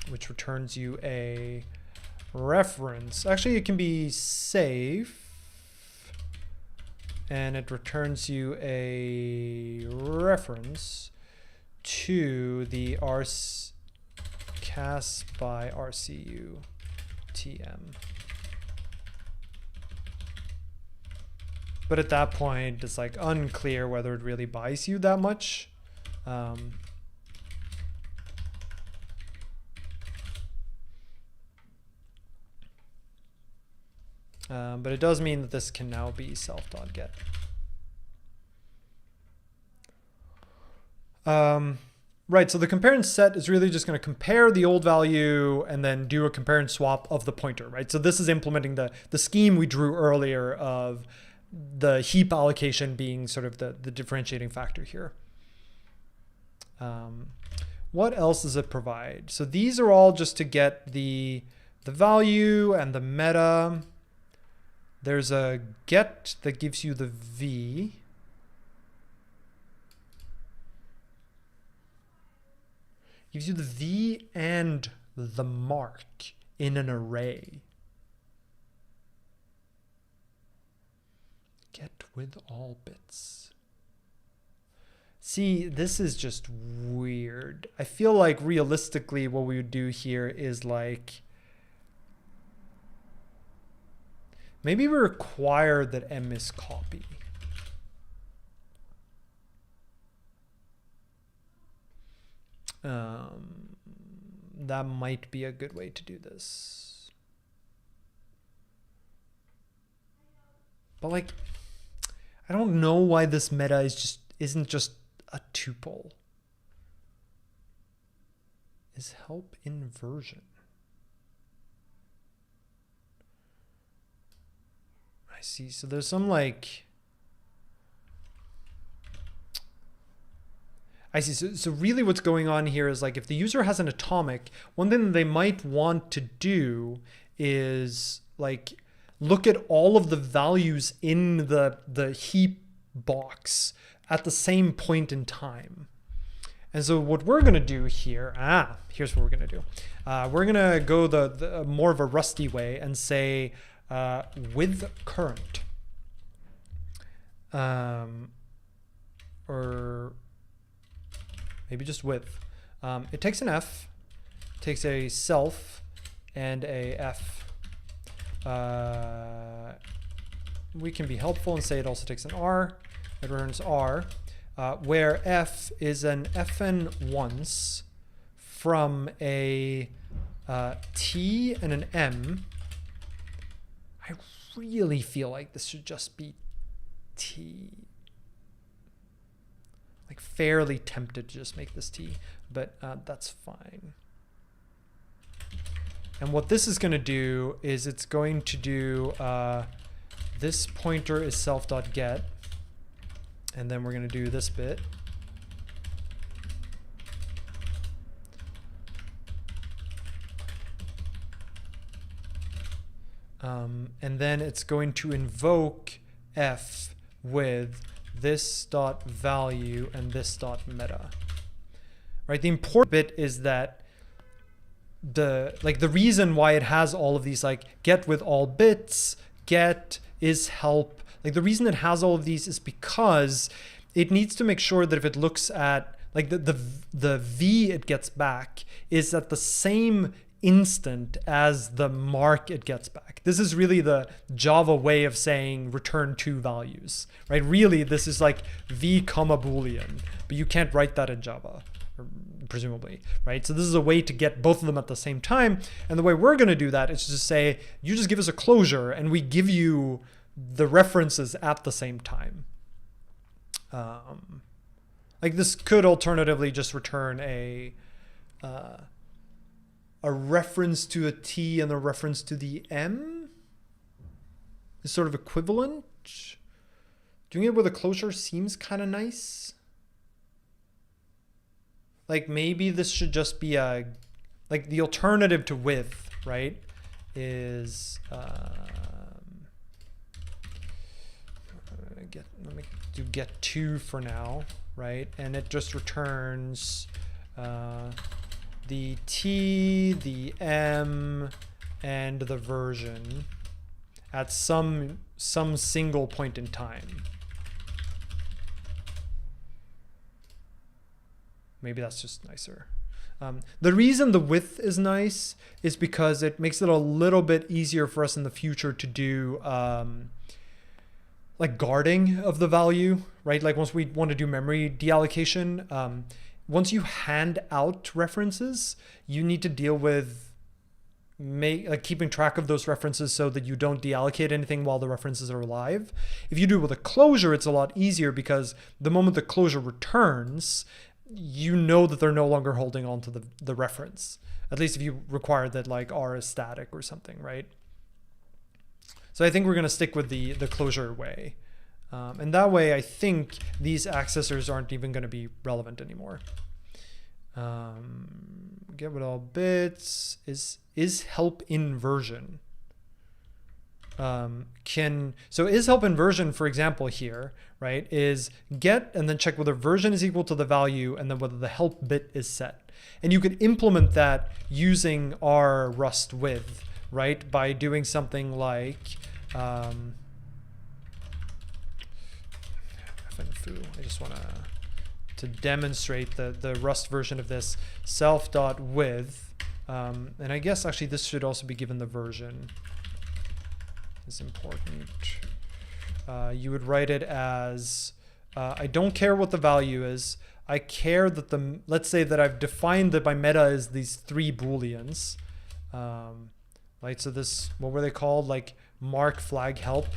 which returns you a reference. Actually, it can be safe, and it returns you a reference to the cas by RCU TM. But at that point, it's like unclear whether it really buys you that much. But it does mean that this can now be self.get. Right, so the compare and set is really just going to compare the old value and then do a compare and swap of the pointer, right? So this is implementing the scheme we drew earlier of the heap allocation being sort of the differentiating factor here. What else does it provide? So these are all just to get the value and the meta. There's a get that gives you the v. Gives you the v and the mark in an array. Get with all bits. See, this is just weird. I feel like realistically what we would do here is like, maybe we require that M is copy. That might be a good way to do this. But like, I don't know why this meta isn't just a tuple. Is help inversion. I see. So there's some like, I see. So really what's going on here is like if the user has an atomic, one thing they might want to do is like look at all of the values in the heap box at the same point in time. And so what we're going to do here, here's what we're going to do. We're going to go the more of a rusty way and say with current. Or maybe just with. It takes an F, takes a self, and a F. We can be helpful and say it also takes an R. It returns R, where F is an fn once from a T and an M. I really feel like this should just be T. Like fairly tempted to just make this T, but that's fine. And what this is going to do is it's going to do this pointer is self.get. And then we're going to do this bit. And then it's going to invoke f with this dot value and this dot meta. Right? The important bit is that the reason why it has all of these, like get with all bits, get is help. Like the reason it has all of these is because it needs to make sure that if it looks at like the v it gets back is at the same instant as the mark it gets back. This is really the Java way of saying return two values, right? Really, this is like v comma boolean, but you can't write that in Java, presumably, right? So this is a way to get both of them at the same time. And the way we're going to do that is to say, you just give us a closure and we give you the references at the same time. Like this could alternatively just return a reference to a t and a reference to the m is sort of equivalent. Doing it with a closure seems kind of nice. Like maybe this should just be like the alternative to with, right, is let me do get to for now, right? And it just returns the t, the m, and the version at some single point in time. Maybe that's just nicer. The reason the width is nice is because it makes it a little bit easier for us in the future to do like guarding of the value, right? Like once we want to do memory deallocation, once you hand out references, you need to deal with keeping track of those references so that you don't deallocate anything while the references are alive. If you do it with a closure, it's a lot easier because the moment the closure returns, you know that they're no longer holding on to the reference. At least if you require that like R is static or something, right? So I think we're going to stick with the closure way. And that way, I think these accessors aren't even going to be relevant anymore. Get with all bits is help inversion. So is help inversion, for example, here, right, is get and then check whether version is equal to the value and then whether the help bit is set. And you could implement that using our Rust with, right, by doing something like I just want to demonstrate the Rust version of this self.with, and I guess actually this should also be given the version. Is important. You would write it as I don't care what the value is. I care that let's say that I've defined that my meta is these three booleans. Right, so this, what were they called? Like mark flag help.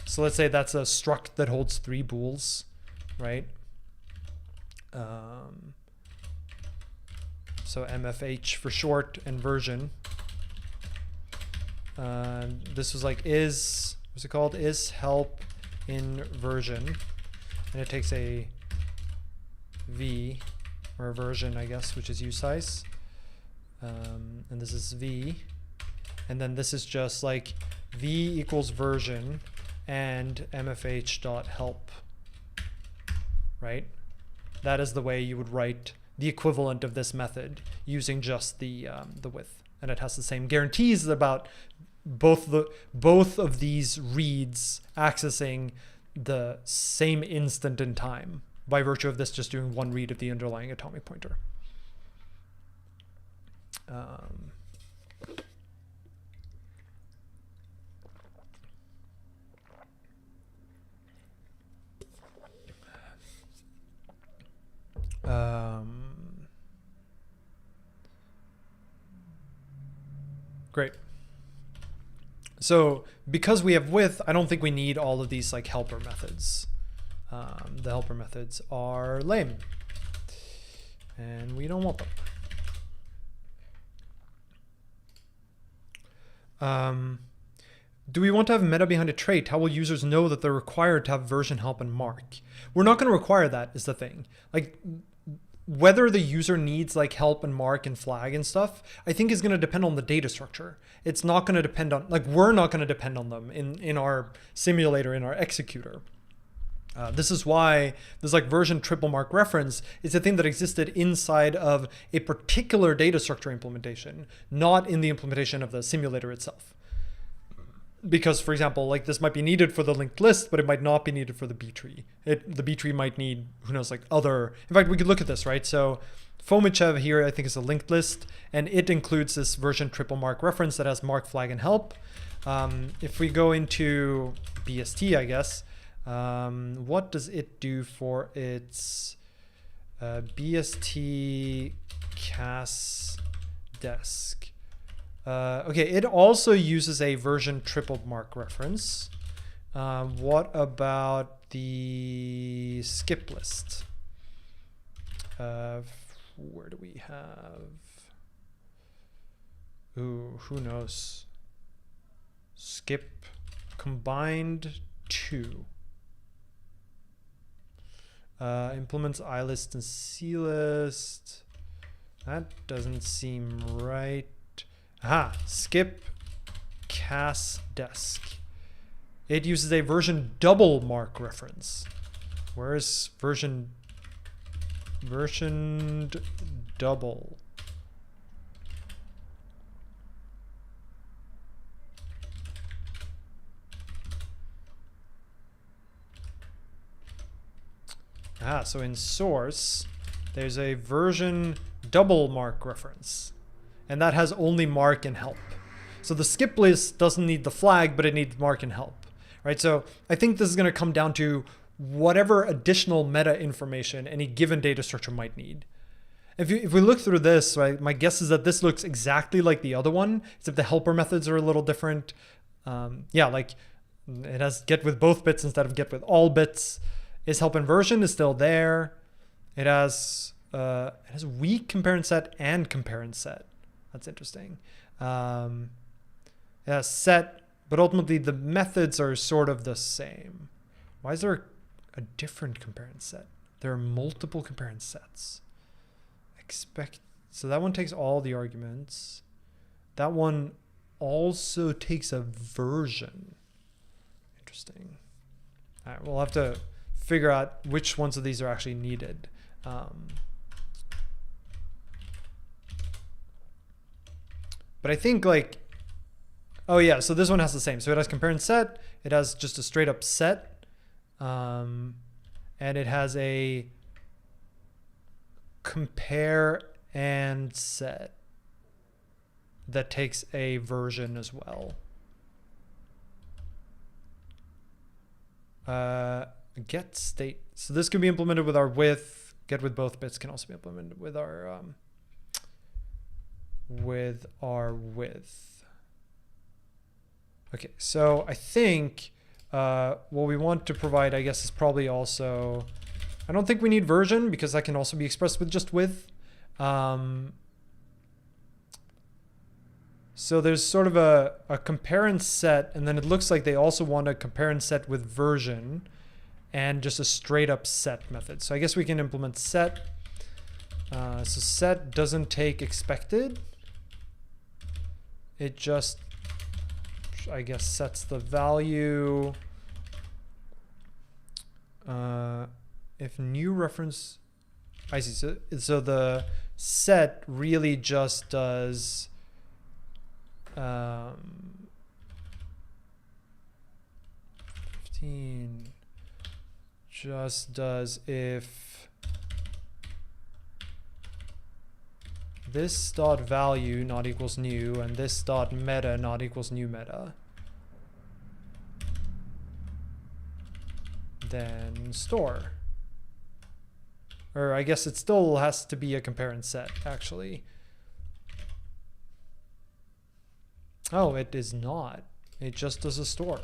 So let's say that's a struct that holds three bools, right? So MFH for short and version. This was like what's it called? Is help in version. And it takes a v, or a version, I guess, which is usize. And this is v. And then this is just like v equals version and mfh dot help, right? That is the way you would write the equivalent of this method using just the width. And it has the same guarantees about both of these reads accessing the same instant in time by virtue of this just doing one read of the underlying atomic pointer. Great. So because we have width, I don't think we need all of these like helper methods. The helper methods are lame and we don't want them. Do we want to have meta behind a trait? How will users know that they're required to have version help and mark? We're not going to require that is the thing. Like whether the user needs like help and mark and flag and stuff, I think is going to depend on the data structure. It's not going to depend on, like we're not going to depend on them in our simulator, in our executor. This is why this like version triple mark reference is a thing that existed inside of a particular data structure implementation, not in the implementation of the simulator itself. Because, for example, like this might be needed for the linked list, but it might not be needed for the B tree. The B tree might need, who knows, like other. In fact, we could look at this, right? So Fomichev here, I think, is a linked list, and it includes this version triple mark reference that has mark, flag, and help. If we go into BST, I guess, what does it do for its BST CAS desk? Okay, it also uses a version triple mark reference. What about the skip list? Where do we have? Ooh, who knows? Skip combined 2. Implements iList and CList. That doesn't seem right. Aha, skip CAS desk. It uses a version double mark reference. Where's versioned double? Ah, so in source, there's a version double mark reference. And that has only mark and help. So the skip list doesn't need the flag, but it needs mark and help, right? So I think this is going to come down to whatever additional meta information any given data structure might need. If we look through this, right, my guess is that this looks exactly like the other one, except the helper methods are a little different. Yeah, like it has get with both bits instead of get with all bits. Is help inversion is still there. It has weak compare and set and compare and set. That's interesting. Yeah, set, but ultimately the methods are sort of the same. Why is there a different compare and set? There are multiple compare and sets. So that one takes all the arguments. That one also takes a version. Interesting. All right, we'll have to figure out which ones of these are actually needed. But I think like, oh yeah, so this one has the same. So it has compare and set. It has just a straight up set. And it has a compare and set that takes a version as well. Get state. So this can be implemented with our with. Get with both bits can also be implemented with our with. Okay, so I think what we want to provide, I guess, is probably also, I don't think we need version because that can also be expressed with just with. So there's sort of a compare and set, and then it looks like they also want a compare and set with version and just a straight up set method. So I guess we can implement set. So set doesn't take expected. It just, I guess, sets the value. If new reference, I see. So the set really just does 15 just does if this dot value not equals new and this dot meta not equals new meta, then store. Or I guess it still has to be a compare and set actually. Oh, it is not. It just does a store.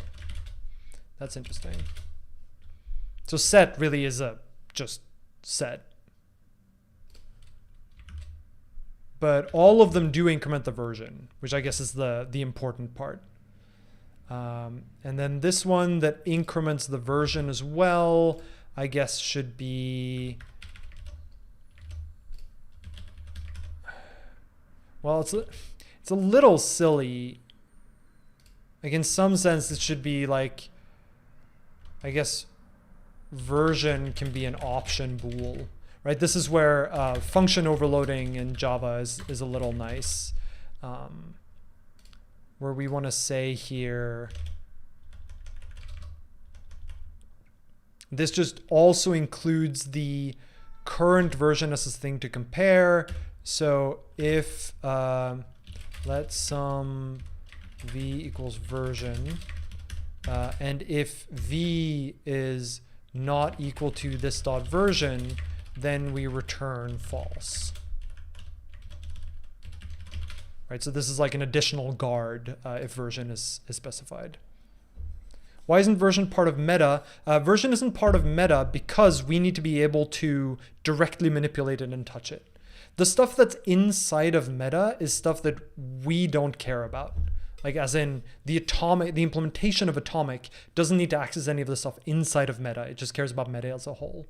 That's interesting. So set really is a just set. but all of them do increment the version, which I guess is the important part. And then this one that increments the version as well, I guess should be, well, it's a little silly. Like in some sense, it should be like, I guess version can be an option bool, right? This is where function overloading in Java is a little nice. Where we want to say here, this just also includes the current version as a thing to compare. So if let sum v equals version, and if v is not equal to this dot version, then we return false. Right, so this is like an additional guard if version is specified. Why isn't version part of meta? Version isn't part of meta because we need to be able to directly manipulate it and touch it. The stuff that's inside of meta is stuff that we don't care about. Like as in the implementation of atomic doesn't need to access any of the stuff inside of meta. It just cares about meta as a whole.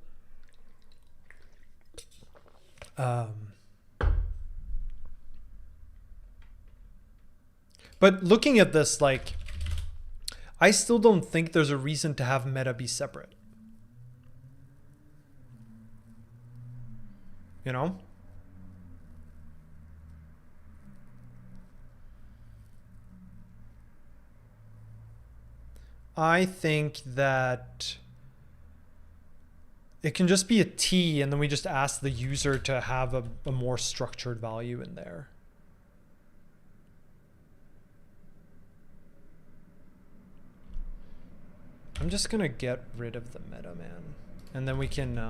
But looking at this, like, I still don't think there's a reason to have meta be separate. You know? I think that it can just be a T and then we just ask the user to have a more structured value in there. I'm just gonna get rid of the meta, man. And then we can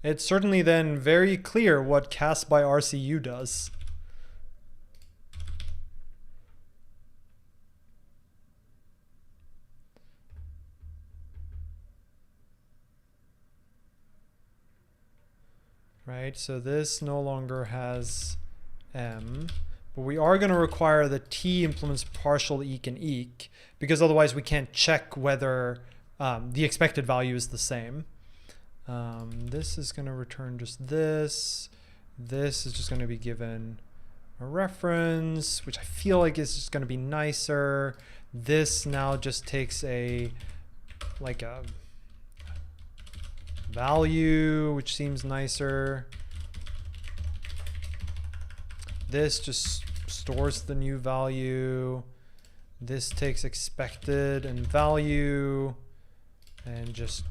it's certainly then very clear what cast by RCU does. Right, so this no longer has M, but we are going to require that T implements partial eq and eq, because otherwise we can't check whether the expected value is the same. This is going to return just this. This is just going to be given a reference, which I feel like is just going to be nicer. This now just takes a value, which seems nicer. This just stores the new value. This takes expected and value and just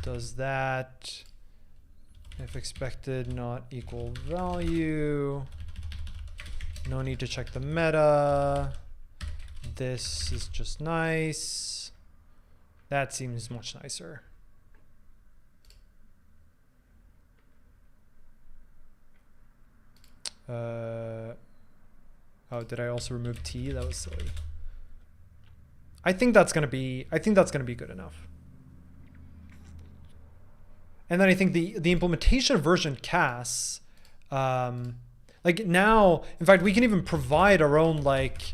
does that. If expected not equal value, no need to check the meta. This is just nice. That seems much nicer. Oh, did I also remove T? That was silly. I think that's gonna be good enough. And then I think the implementation of version casts, like now, in fact, we can even provide our own, like,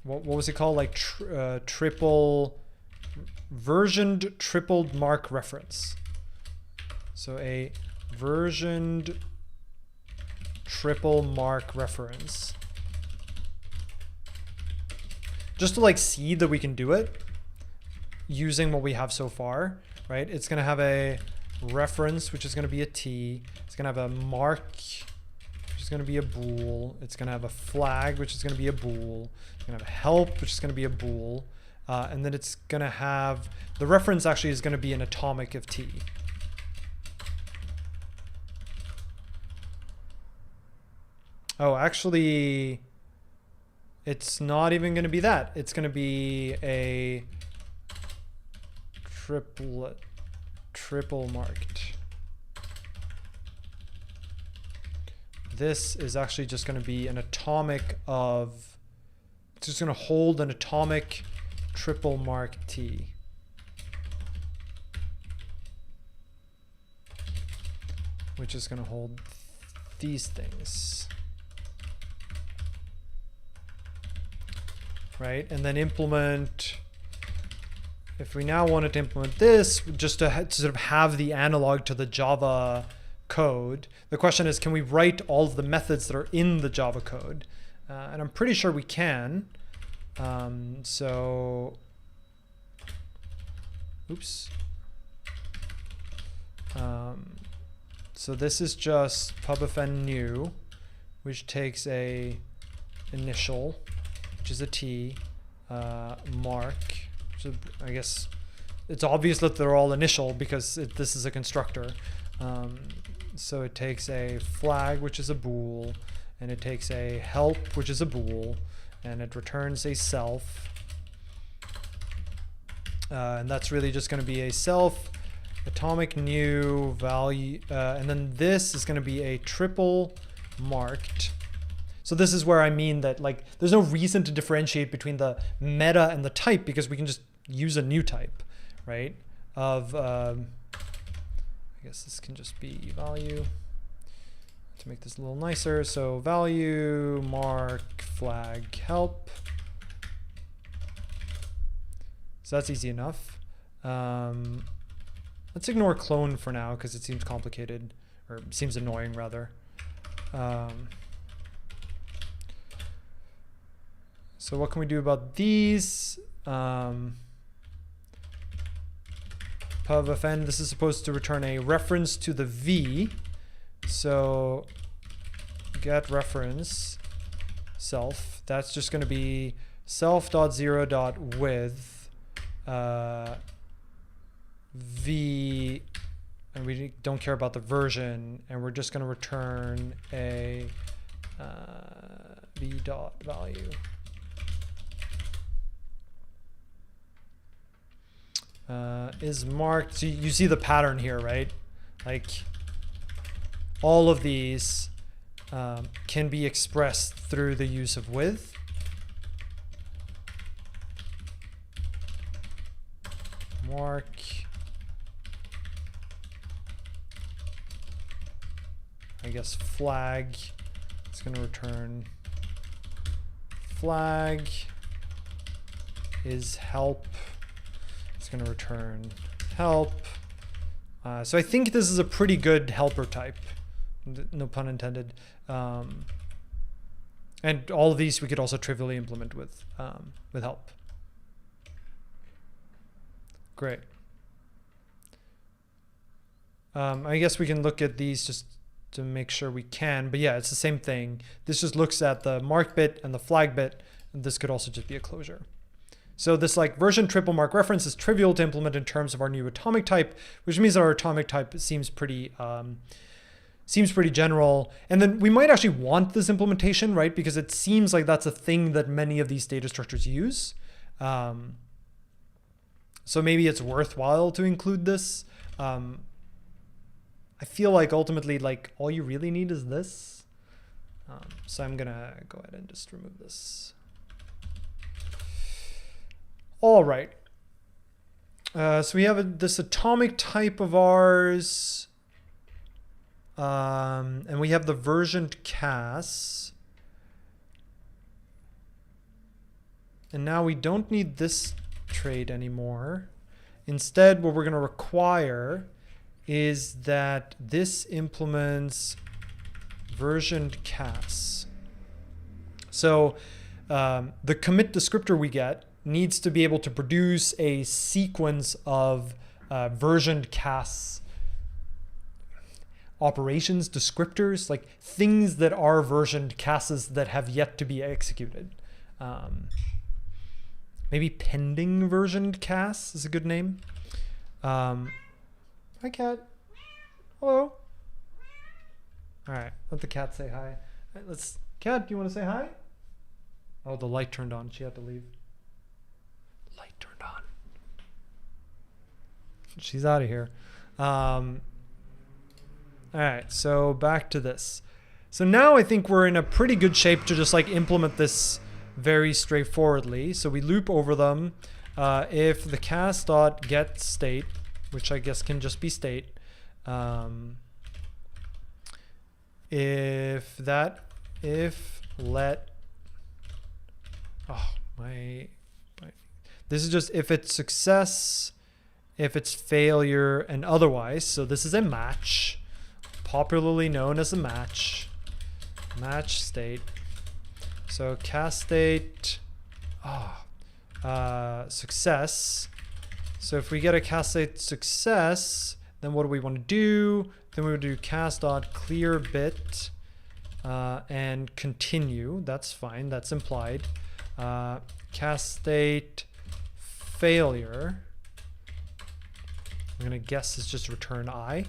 what was it called? Like versioned tripled mark reference. So a versioned triple mark reference. Just to like see that we can do it using what we have so far, right? It's gonna have a reference, which is gonna be a T. It's gonna have a mark, which is gonna be a bool. It's gonna have a flag, which is gonna be a bool. It's gonna have a help, which is gonna be a bool. And then it's gonna have, the reference actually is gonna be an atomic of T. Oh, actually, it's not even going to be that. It's going to be a triple marked. This is actually just going to be an atomic of, it's just going to hold an atomic triple mark t. Which is going to hold these things. Right? And then implement, if we now wanted to implement this, just to sort of have the analog to the Java code, the question is, can we write all of the methods that are in the Java code? And I'm pretty sure we can. Oops. So this is just pubfn new, which takes a initial, which is a t, mark, which is, I guess it's obvious that they're all initial because this is a constructor. So it takes a flag, which is a bool, and it takes a help, which is a bool, and it returns a self. And that's really just going to be a self atomic new value, and then this is going to be a triple marked. So this is where I mean that, like, there's no reason to differentiate between the meta and the type because we can just use a new type, right? Of I guess this can just be value to make this a little nicer. So value mark flag help. So that's easy enough. Let's ignore clone for now because it seems complicated, or seems annoying rather. So what can we do about these? Pubfn, this is supposed to return a reference to the v. So get reference self. That's just going to be self.0.with v, and we don't care about the version, and we're just going to return a v dot value. Is marked. So you see the pattern here, right? Like all of these can be expressed through the use of with. Mark. I guess flag. It's going to return flag is help. It's going to return help. So I think this is a pretty good helper type. No pun intended. And all of these we could also trivially implement with help. Great. I guess we can look at these just to make sure we can, but yeah, it's the same thing. This just looks at the mark bit and the flag bit, and this could also just be a closure. So this like version triple mark reference is trivial to implement in terms of our new atomic type, which means that our atomic type seems pretty general. And then we might actually want this implementation, right? Because it seems like that's a thing that many of these data structures use. So maybe it's worthwhile to include this. I feel like ultimately, like, all you really need is this. So I'm gonna go ahead and just remove this. All right. So we have this atomic type of ours. And we have the versioned Cas. And now we don't need this trait anymore. Instead, what we're going to require is that this implements versioned Cas. So the commit descriptor we get needs to be able to produce a sequence of versioned Cas operations, descriptors, like things that are versioned Cases that have yet to be executed. Maybe pending versioned Cas is a good name. Hi, cat. Hello. All right, let the cat say hi. All right, cat, do you want to say hi? Oh, the light turned on. She had to leave. Light turned on. She's out of here. All right, so back to this. So now I think we're in a pretty good shape to just like implement this very straightforwardly. So we loop over them. if the cast dot get state, which I guess can just be state, if let, oh, this is just if it's success, if it's failure, and otherwise. So this is a match, popularly known as a match state. So cast state, success. So if we get a cast state success, then what do we want to do? Then we would do cast dot clear bit and continue. That's fine. That's implied. Cast state failure. I'm gonna guess it's just return I.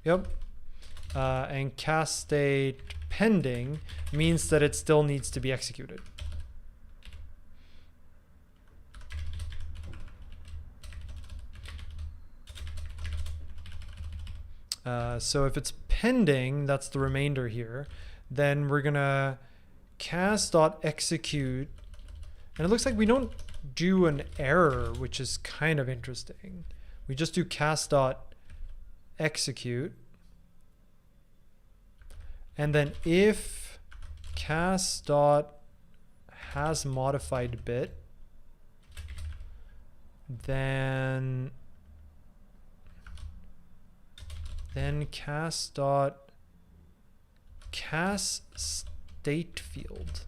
Yep. And cast state pending means that it still needs to be executed. So if it's pending, that's the remainder here, then we're gonna cast dot execute, and it looks like we don't do an error, which is kind of interesting. We just do cast dot execute, and then if cast dot has modified bit, then cast dot cast state field.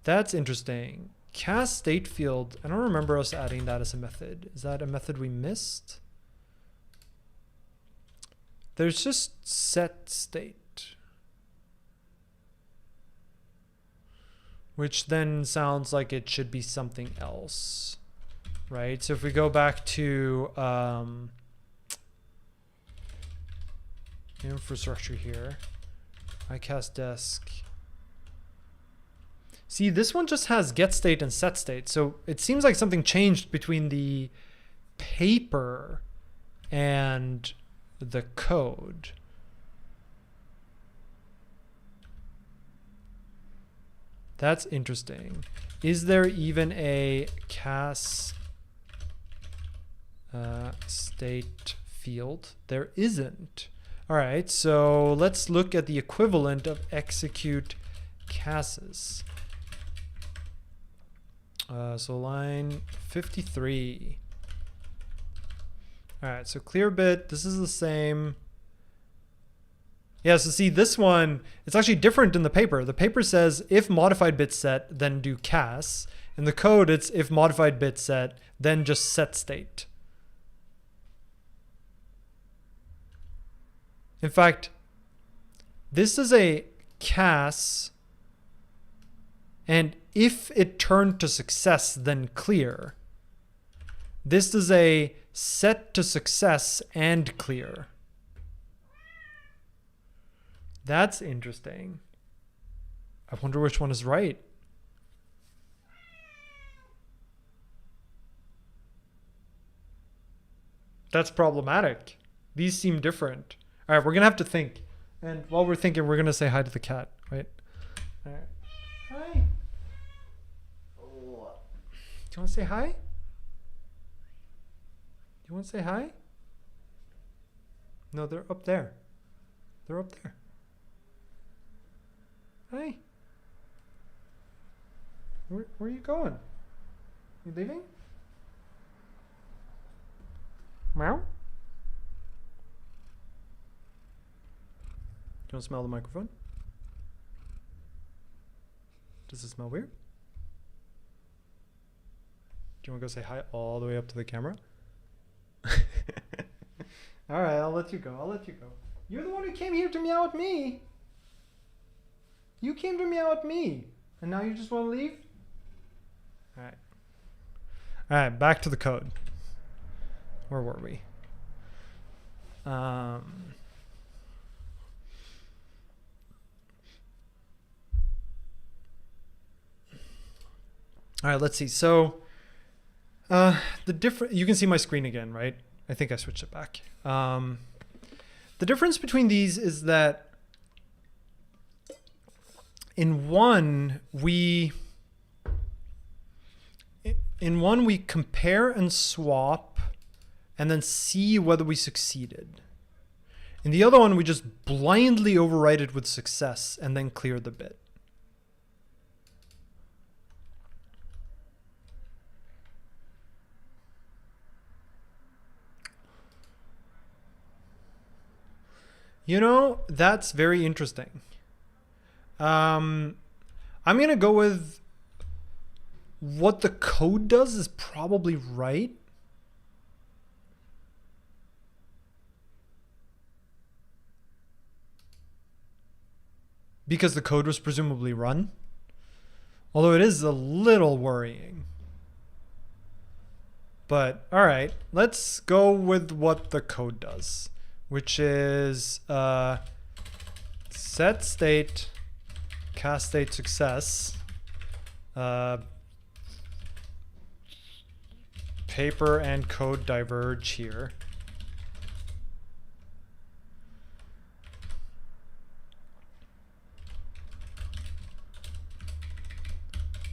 That's interesting. Cast state field, I don't remember us adding that as a method. Is that a method we missed? There's just set state, which then sounds like it should be something else, right? So if we go back to infrastructure here, iCast desk. See, this one just has get state and set state. So it seems like something changed between the paper and the code. That's interesting. Is there even a cast state field? There isn't. All right, so let's look at the equivalent of execute cases. So line 53. All right, so clear bit, this is the same. Yeah, so see this one, it's actually different in the paper. The paper says if modified bit set, then do cas. In the code, it's if modified bit set, then just set state. In fact, this is a cas, and if it turned to success, then clear. This is a set to success and clear. That's interesting. I wonder which one is right. That's problematic. These seem different. All right, we're gonna have to think. And while we're thinking, we're gonna say hi to the cat, right? All right. Hi. Oh. Do you want to say hi? You want to say hi? No, they're up there. They're up there. Hi. Where are you going? You leaving? Meow? Do you want to smell the microphone? Does it smell weird? Do you want to go say hi all the way up to the camera? All right, I'll let you go. I'll let you go. You're the one who came here to meow at me. You came to meow at me. And now you just want to leave? All right. All right, back to the code. Where were we? All right, let's see. So you can see my screen again, right? I think I switched it back. The difference between these is that in one we compare and swap and then see whether we succeeded. In the other one, we just blindly overwrite it with success and then clear the bit. You know, that's very interesting. I'm going to go with what the code does is probably right. Because the code was presumably run. Although it is a little worrying. But all right, let's go with what the code does, which is set state, cast state success, paper and code diverge here.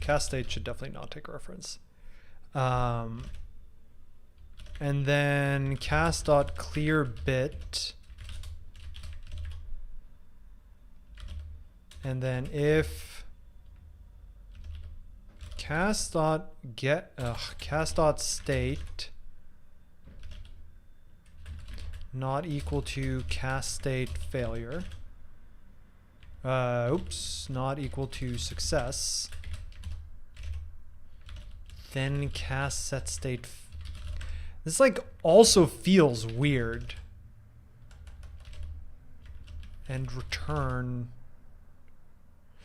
Cast state should definitely not take a reference. And then cast.clearBit. And then if cast.state not equal to cast state failure. Not equal to success. Then cast set state. This like also feels weird. And return.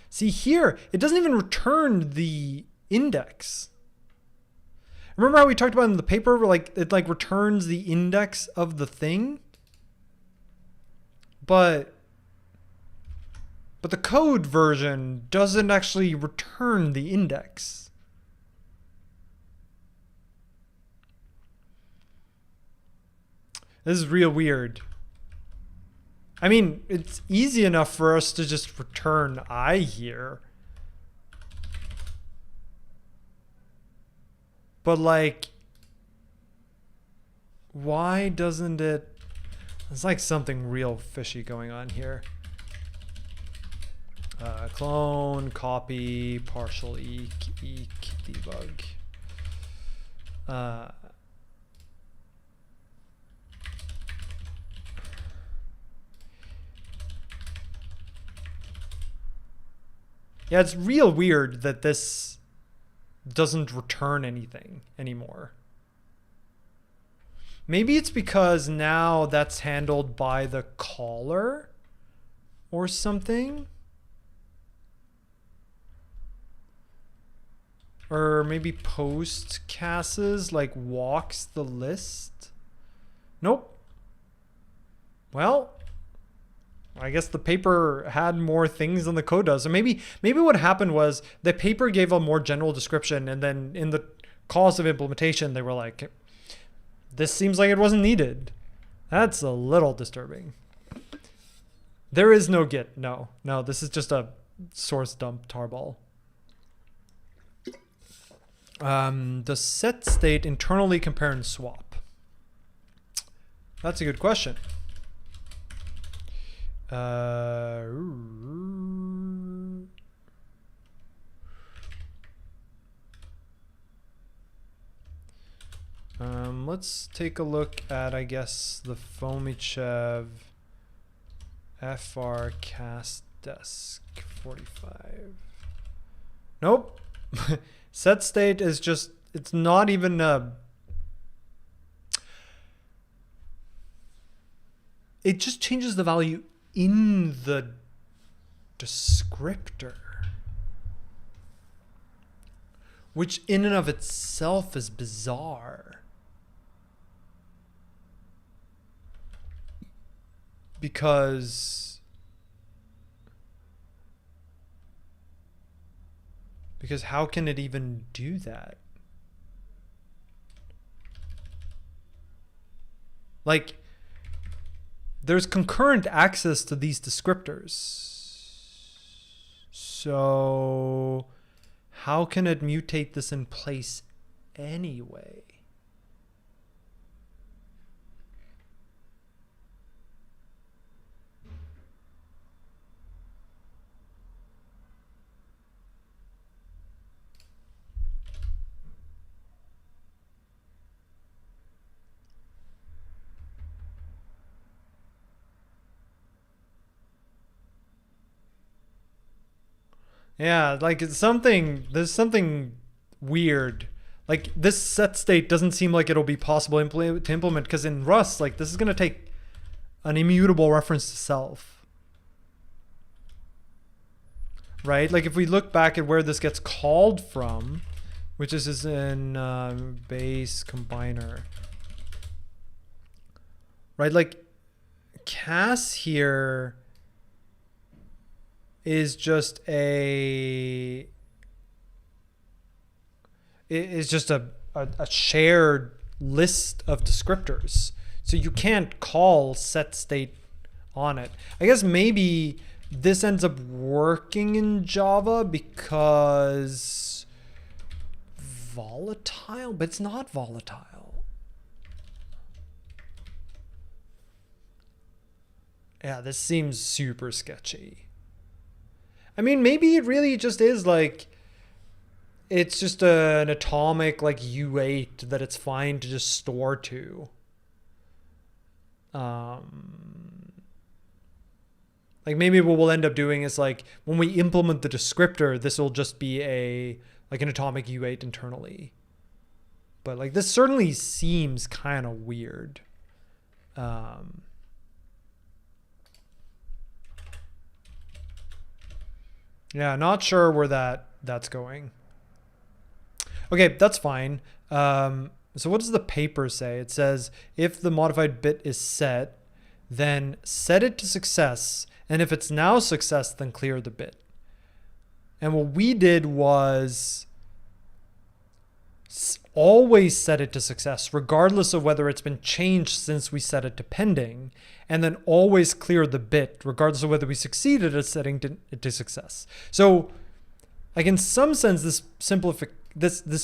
See here, it doesn't even return the index. Remember how we talked about in the paper, where like it like returns the index of the thing? But the code version doesn't actually return the index. This is real weird. I mean, it's easy enough for us to just return I here. But like, why doesn't it? There's like something real fishy going on here. Clone, copy, partial eq, debug. Yeah, it's real weird that this doesn't return anything anymore. Maybe it's because now that's handled by the caller or something. Or maybe post casses like walks the list. Nope. Well, I guess the paper had more things than the code does. So maybe what happened was the paper gave a more general description, and then in the calls of implementation, they were like, this seems like it wasn't needed. That's a little disturbing. There is no Git. No, this is just a source dump tarball. Does set state internally compare and swap? That's a good question. Let's take a look at, I guess, the Fomichev FR cast desk 45. Nope. Set state is just, it's not even a, it just changes the value in the descriptor, which in and of itself is bizarre. Because how can it even do that? Like, there's concurrent access to these descriptors. So how can it mutate this in place anyway? Yeah, like it's something, there's something weird. Like this set state doesn't seem like it'll be possible to implement because in Rust, like this is going to take an immutable reference to self. Right? Like if we look back at where this gets called from, which is in base combiner. Right? Like Cas here is just a shared list of descriptors. So you can't call set state on it. I guess maybe this ends up working in Java because volatile, but it's not volatile. Yeah, this seems super sketchy. I mean, maybe it really just is like, it's just an atomic like U8 that it's fine to just store to. Like maybe what we'll end up doing is like when we implement the descriptor, this will just be like an atomic U8 internally. But like this certainly seems kind of weird. Yeah, not sure where that's going. Okay, that's fine. So what does the paper say? It says if the modified bit is set, then set it to success. And if it's now success, then clear the bit. And what we did was always set it to success, regardless of whether it's been changed since we set it to pending, and then always clear the bit, regardless of whether we succeeded at setting it to success. So, like in some sense, this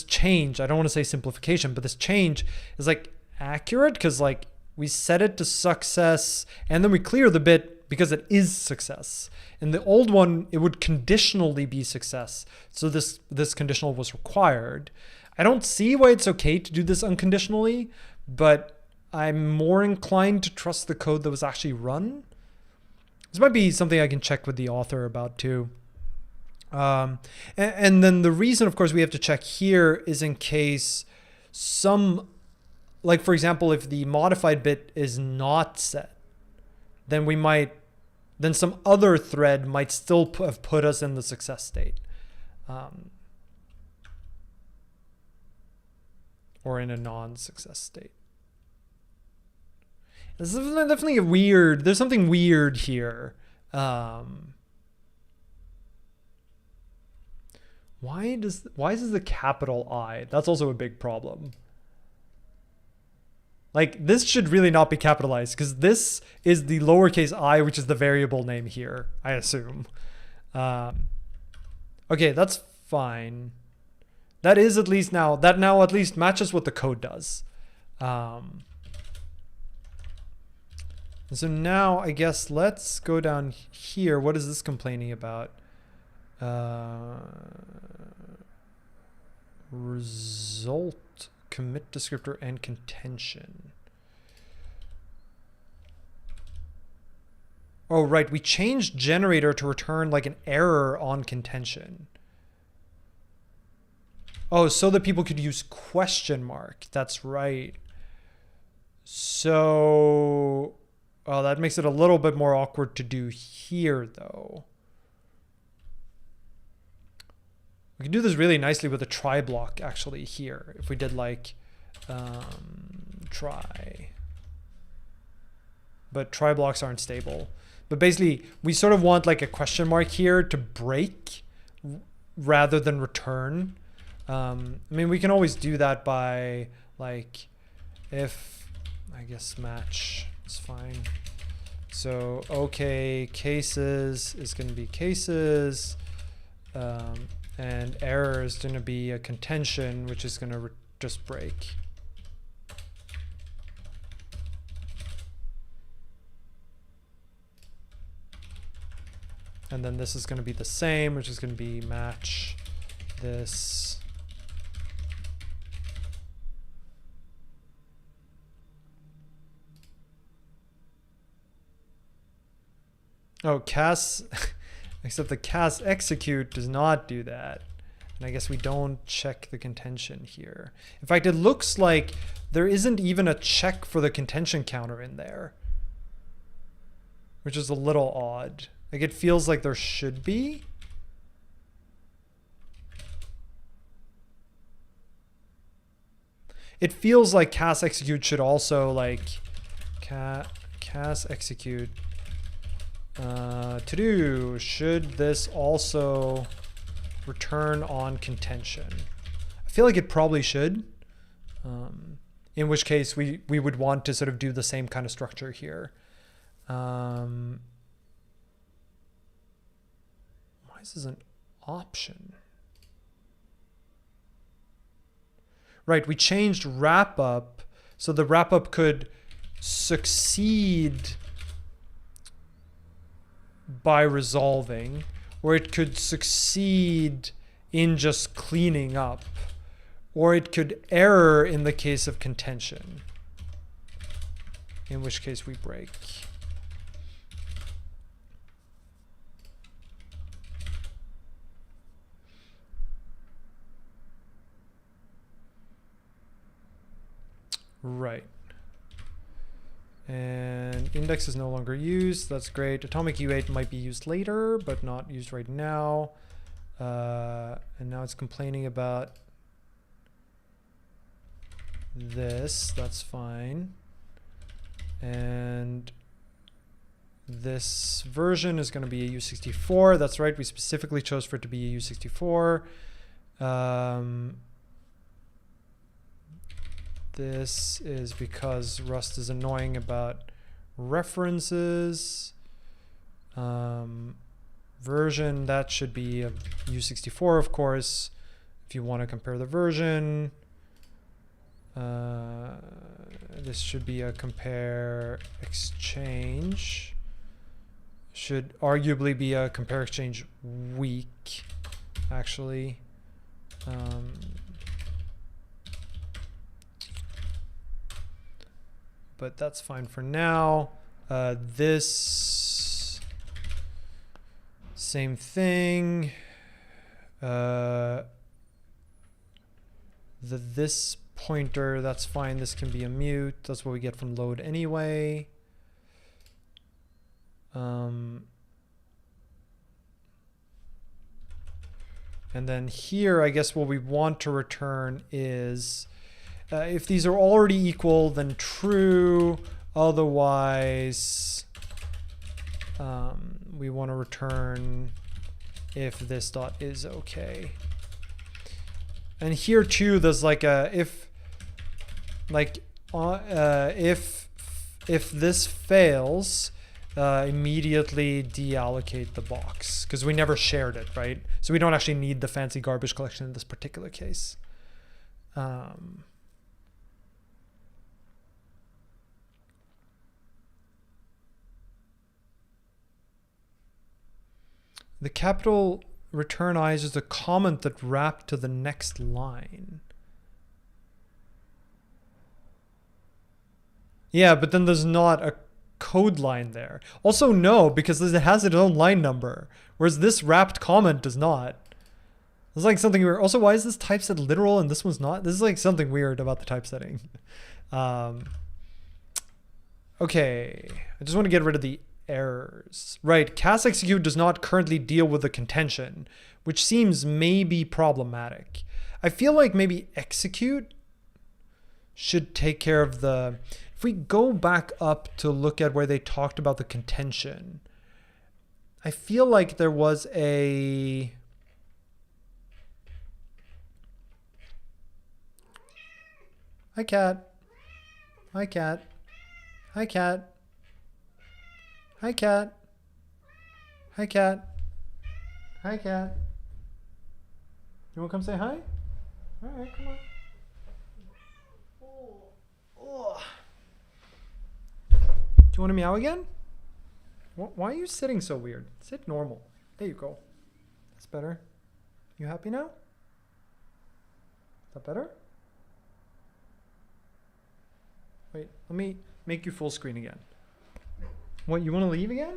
change, I don't want to say simplification, but this change is like accurate because like we set it to success and then we clear the bit because it is success. In the old one, it would conditionally be success. So this conditional was required. I don't see why it's okay to do this unconditionally, but I'm more inclined to trust the code that was actually run. This might be something I can check with the author about too. And then the reason, of course, we have to check here is in case like for example, if the modified bit is not set, then some other thread might still have put us in the success state. Or in a non-success state. This is definitely weird. There's something weird here. Why is this the capital I? That's also a big problem. Like this should really not be capitalized because this is the lowercase I, which is the variable name here, I assume. Okay, that's fine. That is at least now at least matches what the code does. So now I guess let's go down here. What is this complaining about? Result, commit descriptor, and contention. Oh, right. We changed generator to return like an error on contention. Oh, so that people could use question mark. That's right. So, oh, that makes it a little bit more awkward to do here, though. We can do this really nicely with a try block, actually, here. If we did like try. But try blocks aren't stable. But basically, we sort of want like a question mark here to break rather than return. I mean, we can always do that by like if, I guess match is fine. So, okay, cases is going to be cases. and error is going to be a contention, which is going to just break. And then this is going to be the same, which is going to be match this. Oh, cas, except the cas execute does not do that. And I guess we don't check the contention here. In fact, it looks like there isn't even a check for the contention counter in there, which is a little odd. Like, it feels like there should be. It feels like cas execute should also, like, cas execute to do, should this also return on contention? I feel like it probably should. In which case we would want to sort of do the same kind of structure here. Why is this an option? Right, we changed wrap up so the wrap up could succeed by resolving, or it could succeed in just cleaning up, or it could error in the case of contention, in which case we break. Right. And index is no longer used. That's great. Atomic U8 might be used later, but not used right now. And now it's complaining about this. That's fine. And this version is going to be a U64. That's right. We specifically chose for it to be a U64. This is because Rust is annoying about references. Version, that should be a U64, of course, if you want to compare the version. This should be a compare exchange. Should arguably be a compare exchange weak, actually. But that's fine for now. This same thing. This pointer, that's fine. This can be a mute. That's what we get from load anyway. And then here, I guess what we want to return is if these are already equal, then true. Otherwise, we want to return if this dot is okay. And here too, there's like a if this fails, immediately deallocate the box, because we never shared it, right? So we don't actually need the fancy garbage collection in this particular case. The capital return I is a comment that wrapped to the next line. Yeah, but then there's not a code line there. Also, no, because it has its own line number, whereas this wrapped comment does not. It's like something weird. Also, why is this typeset literal and this one's not? This is like something weird about the typesetting. Okay, I just want to get rid of the errors. Right, cas execute does not currently deal with the contention, which seems maybe problematic. I feel like maybe execute should take care of the... If we go back up to look at where they talked about the contention, I feel like there was a... Hi, cat. Hi, cat. Hi, cat. Hi, cat. Hi, cat. Hi, cat. You want to come say hi? All right, come on. Oh. Do you want to meow again? Why are you sitting so weird? Sit normal. There you go. That's better. You happy now? Is that better? Wait, let me make you full screen again. What, you want to leave again?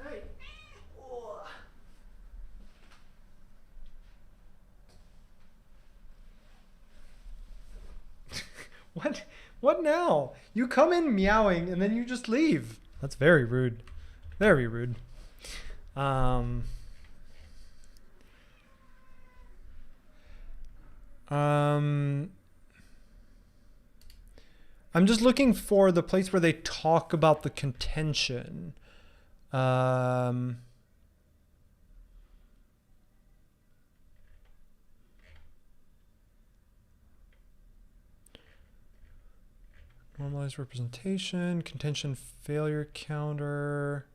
Hey. Oh. What? What now? You come in meowing and then you just leave. That's very rude. Very rude. I'm just looking for the place where they talk about the contention. Normalized representation, contention failure counter.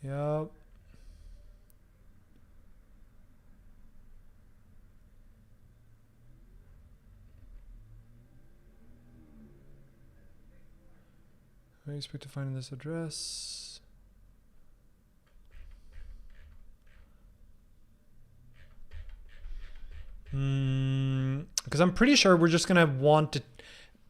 Yep. I expect to find in this address. Because I'm pretty sure we're just going to want to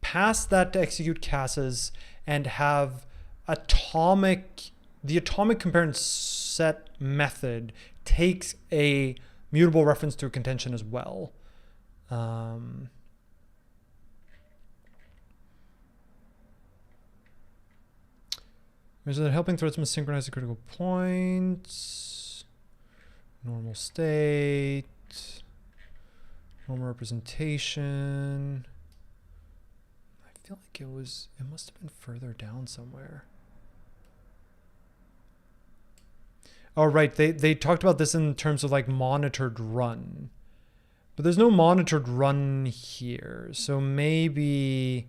pass that to execute CASs and have the atomic compare and set method takes a mutable reference to a contention as well. Is it helping threads must synchronize the critical points? Normal state. Normal representation. I feel like it must have been further down somewhere. Oh, right. They talked about this in terms of like monitored run. But there's no monitored run here. So maybe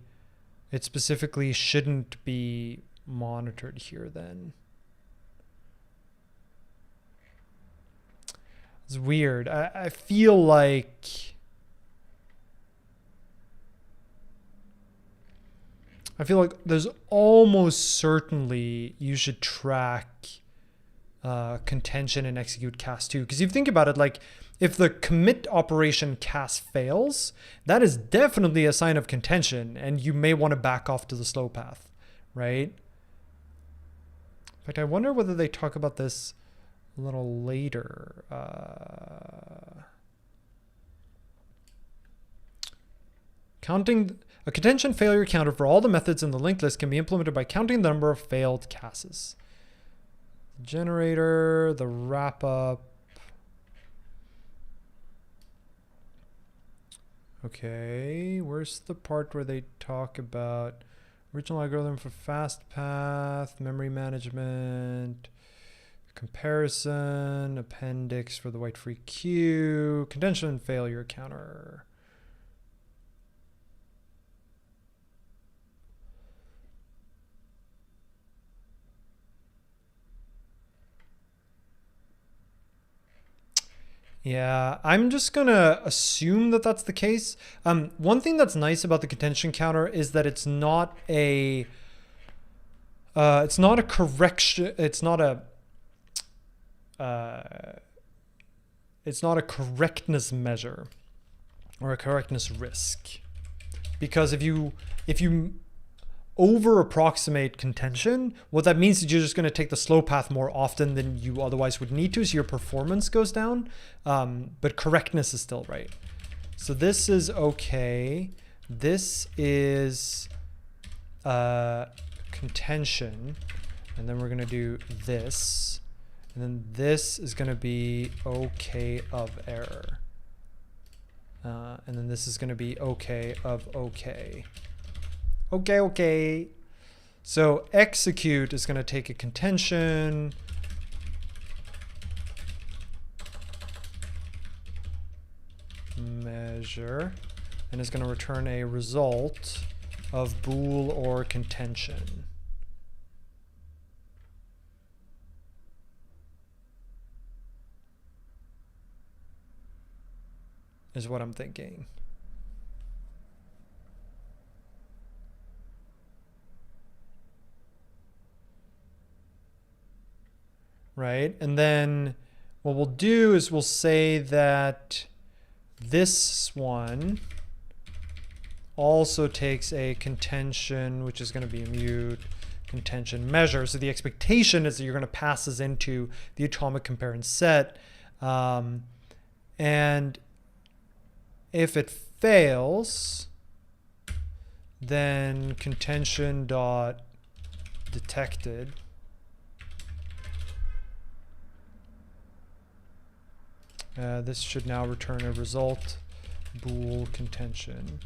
it specifically shouldn't be monitored here then. It's weird. I feel like there's almost certainly you should track contention and execute CAS too. Because if you think about it, like if the commit operation CAS fails, that is definitely a sign of contention and you may want to back off to the slow path, right? In fact, I wonder whether they talk about this a little later. Counting a contention failure counter for all the methods in the linked list can be implemented by counting the number of failed CASs. The generator, the wrap up. Okay, where's the part where they talk about original algorithm for fast path, memory management, comparison, appendix for the white free queue, contention failure counter. Yeah, I'm just gonna assume that that's the case. One thing that's nice about the contention counter is that it's not a correction. It's not a correctness measure or a correctness risk, because if you over approximate contention, what that means is you're just going to take the slow path more often than you otherwise would need to, so your performance goes down, but correctness is still right. So this is okay. This is contention, and then we're going to do this, and then this is going to be okay of error, and then this is going to be okay of okay. Okay. So execute is going to take a contention. Measure. And is going to return a result of bool or contention. is what I'm thinking. Right? And then what we'll do is we'll say that this one also takes a contention, which is going to be a mute contention measure. So the expectation is that you're going to pass this into the atomic compare set. And if it fails, then contention dot detected this should now return a result bool contention.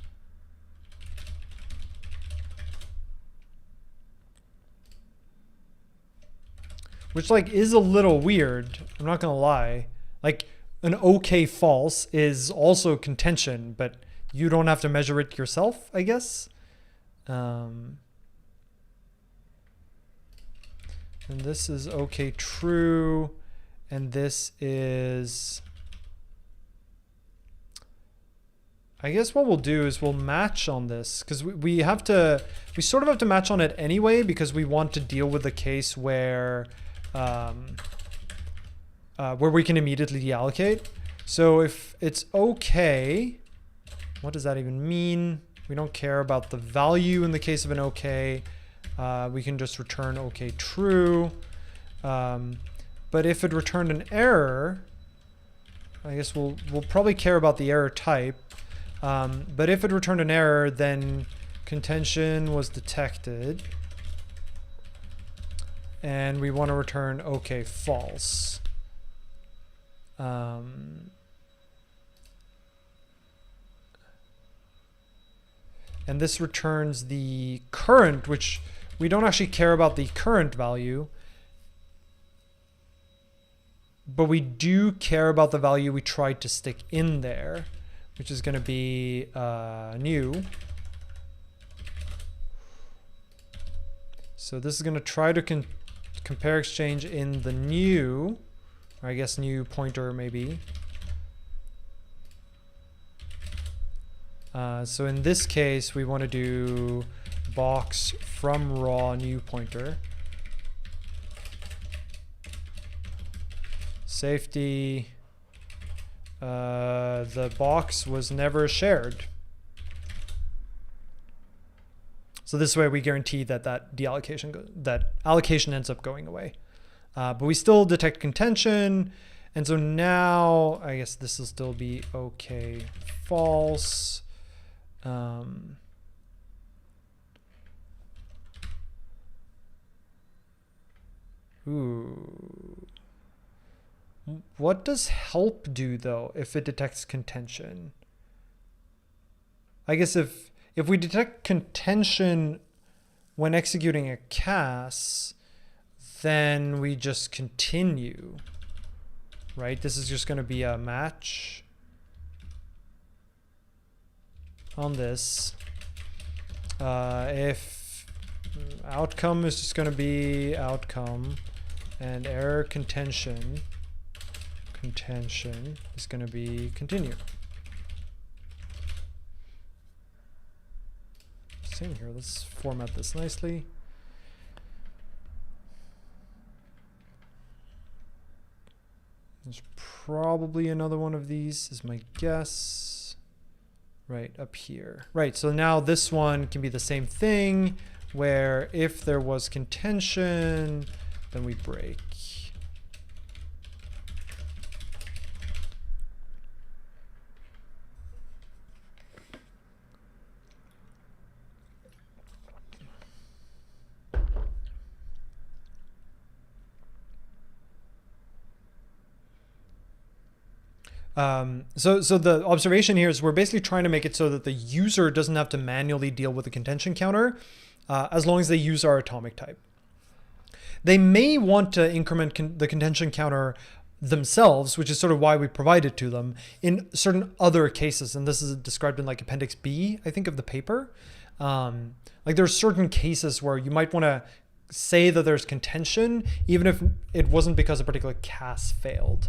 Which like is a little weird. I'm not gonna lie. Like an OK false is also contention, but you don't have to measure it yourself, I guess. And this is OK true, and this is. I guess what we'll do is we'll match on this because we sort of have to match on it anyway because we want to deal with the case where we can immediately deallocate. So if it's OK, what does that even mean? We don't care about the value in the case of an OK. We can just return OK true. But if it returned an error, I guess we'll probably care about the error type. But if it returned an error, then contention was detected. And we want to return OK false. And this returns the current, which we don't actually care about the current value. But we do care about the value we tried to stick in there, which is going to be new. So this is going to try to compare exchange in the new, or I guess new pointer maybe. So in this case, we want to do box from raw new pointer. Safety. The box was never shared. So this way we guarantee that that allocation ends up going away. But we still detect contention. And so now I guess this will still be OK false. What does help do though if it detects contention? I guess if we detect contention when executing a CAS, then we just continue, right? This is just going to be a match on this. If outcome is just going to be outcome, and error contention is going to be continue. Same here. Let's format this nicely. There's probably another one of these is my guess. Right up here. Right, so now this one can be the same thing where if there was contention, then we break. So the observation here is we're basically trying to make it so that the user doesn't have to manually deal with the contention counter as long as they use our atomic type. They may want to increment the contention counter themselves, which is sort of why we provide it to them in certain other cases. And this is described in like Appendix B, I think, of the paper. Like there's certain cases where you might want to say that there's contention, even if it wasn't because a particular CAS failed.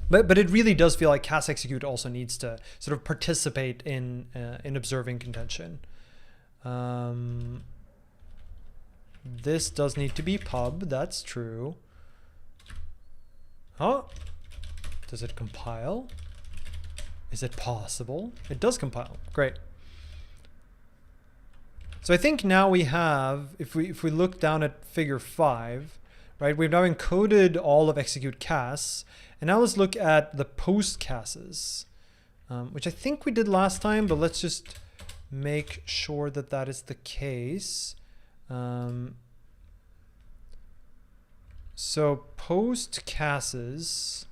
But it really does feel like cast execute also needs to sort of participate in observing contention. This does need to be pub. That's true. Oh, does it compile? Is it possible? It does compile. Great. So I think now we have, if we look down at figure 5, right? We've now encoded all of execute casts, and now let's look at the post casts, which I think we did last time, but let's just make sure that that is the case. So post casts.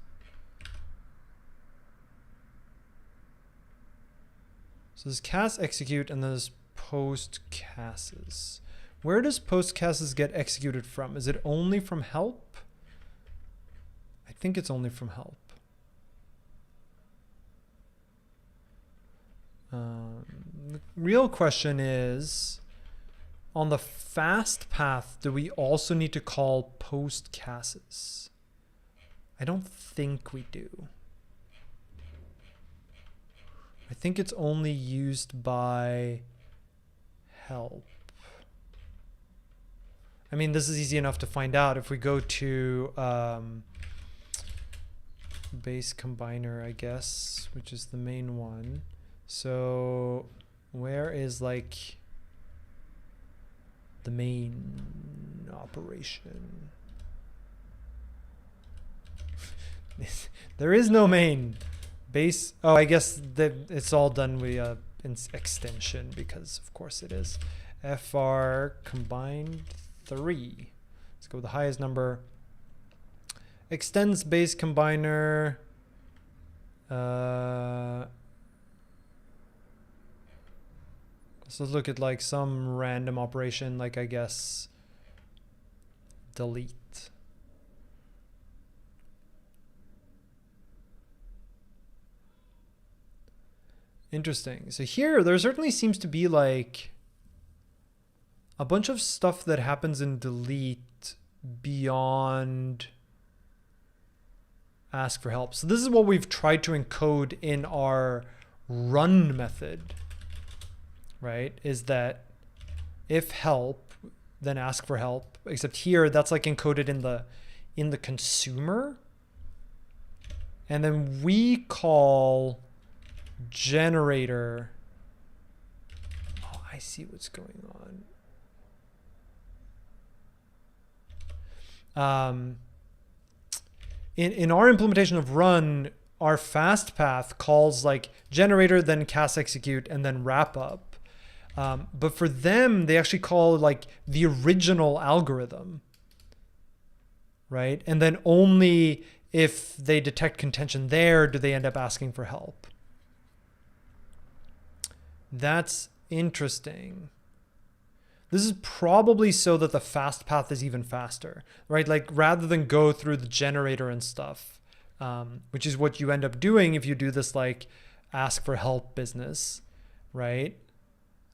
So there's cast execute and then there's post casts. Where does post casts get executed from? Is it only from help? I think it's only from help. The real question is, on the fast path, do we also need to call post casts? I don't think we do. I think it's only used by help. I mean, this is easy enough to find out. If we go to base combiner, I guess, which is the main one. So where is like the main operation? There is no main. Base, oh, I guess it's all done with extension, because of course it is. FR combined 3. Let's go with the highest number. Extends base combiner. So let's look at like some random operation, like I guess delete. Interesting. So here, there certainly seems to be like a bunch of stuff that happens in delete beyond ask for help. So this is what we've tried to encode in our run method, right? Is that if help, then ask for help. Except here, that's like encoded in the consumer. And then we call generator. Oh, I see what's going on. In our implementation of run, our fast path calls like generator, then cast execute, and then wrap up. But for them, they actually call like the original algorithm, right? And then only if they detect contention there do they end up asking for help. That's interesting. This is probably so that the fast path is even faster, right? Like rather than go through the generator and stuff, which is what you end up doing if you do this like ask for help business, right?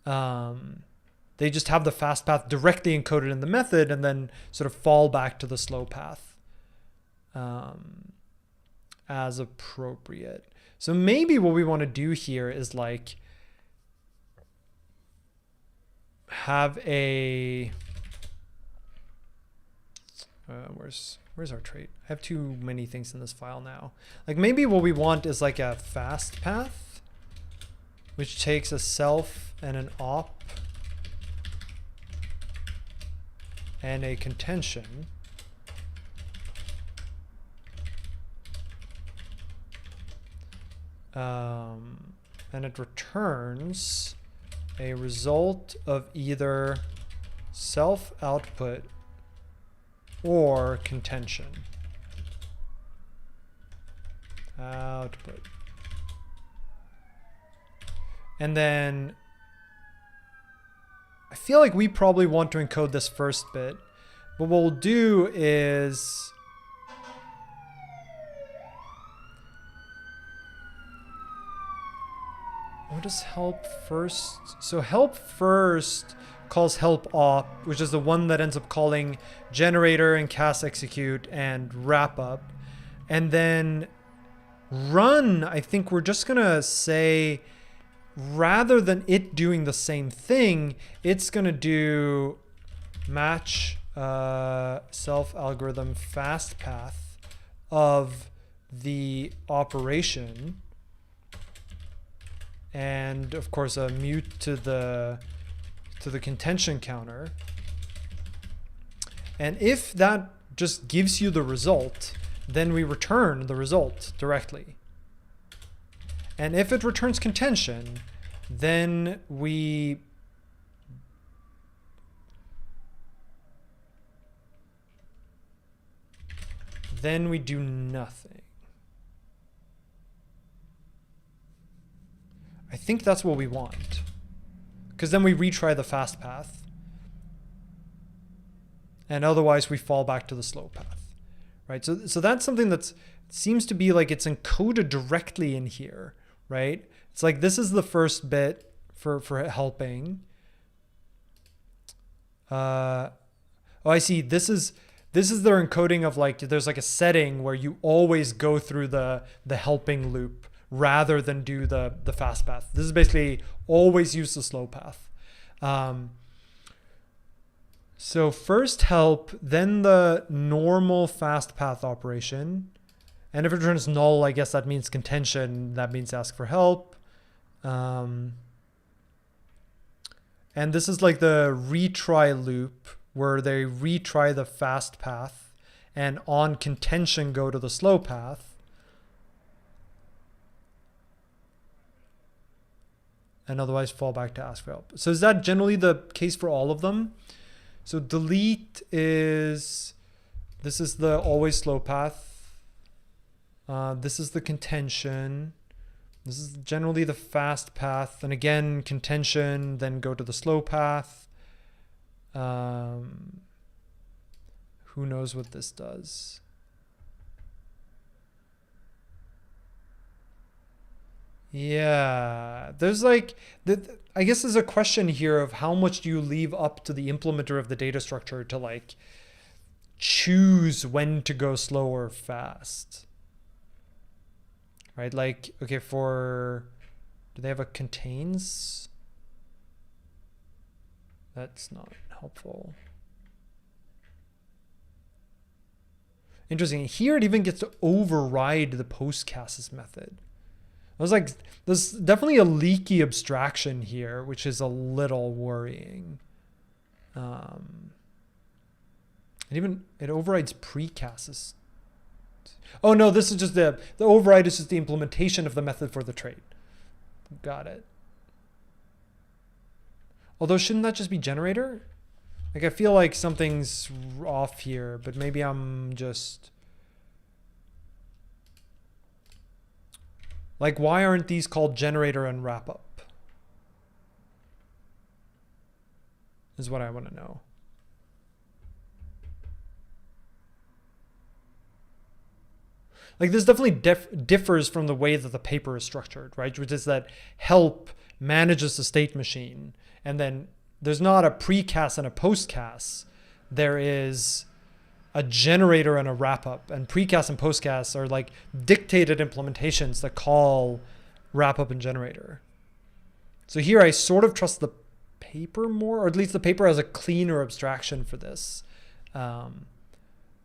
They just have the fast path directly encoded in the method and then sort of fall back to the slow path as appropriate. So maybe what we want to do here is like have a where's our trait? I have too many things in this file now. Like maybe what we want is like a fast path, which takes a self and an op and a contention. And it returns a result of either self output or contention. Output. And then I feel like we probably want to encode this first bit, but what we'll do is what does help first? So help first calls help op, which is the one that ends up calling generator and cast execute and wrap up. And then Run, I think we're just gonna say, rather than it doing the same thing, it's gonna do match self algorithm fast path of the operation, and of course a mute to the contention counter. And if that just gives you the result, then we return the result directly. And if it returns contention, then we do nothing. I think that's what we want, because then we retry the fast path, and otherwise we fall back to the slow path, right? So that's something that seems to be like it's encoded directly in here, right? It's like this is the first bit for helping. Oh, I see. This is their encoding of like, there's like a setting where you always go through the helping loop rather than do the fast path. This is basically always use the slow path. So first help, then the normal fast path operation. And if it returns null, I guess that means contention. That means ask for help. And this is like the retry loop where they retry the fast path and on contention go to the slow path. And otherwise fall back to ask for help. So is that generally the case for all of them? So delete is, this is the always slow path. This is the contention. This is generally the fast path. And again, contention, then go to the slow path. Who knows what this does? Yeah, there's like, I guess there's a question here of how much do you leave up to the implementer of the data structure to like choose when to go slow or fast, right? Like, okay, do they have a contains? That's not helpful. Interesting. Here it even gets to override the postcases method. I was like, there's definitely a leaky abstraction here, which is a little worrying. It overrides precasts. Oh no, this is just the override is just the implementation of the method for the trait. Got it. Although shouldn't that just be generator? Like I feel like something's off here, but maybe I'm just like, why aren't these called generator and wrap up? Is what I want to know. Like this definitely differs from the way that the paper is structured, right? Which is that help manages the state machine. And then there's not a precast and a postcast. There is a generator and a wrap up, and precast and postcast are like dictated implementations that call wrap up and generator. So here I sort of trust the paper more, or at least the paper has a cleaner abstraction for this,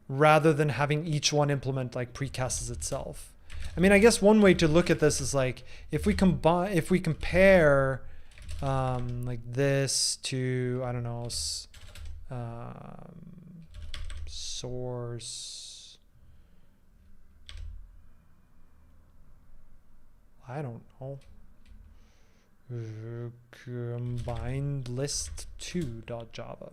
rather than having each one implement like precasts itself. I mean, I guess one way to look at this is like if we compare like this to, I don't know, source, I don't know, combined list 2.java.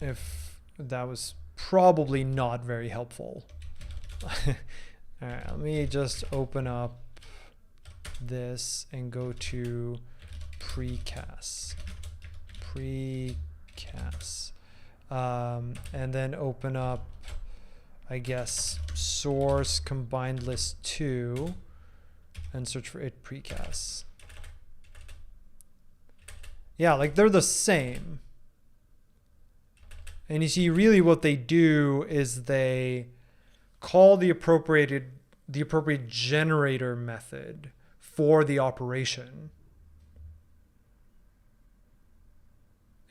If that was probably not very helpful. All right, let me just open up this and go to precasts. And then open up, I guess, source combined list 2 and search for it precasts. Yeah, like they're the same. And you see really what they do is they call the appropriate generator method for the operation,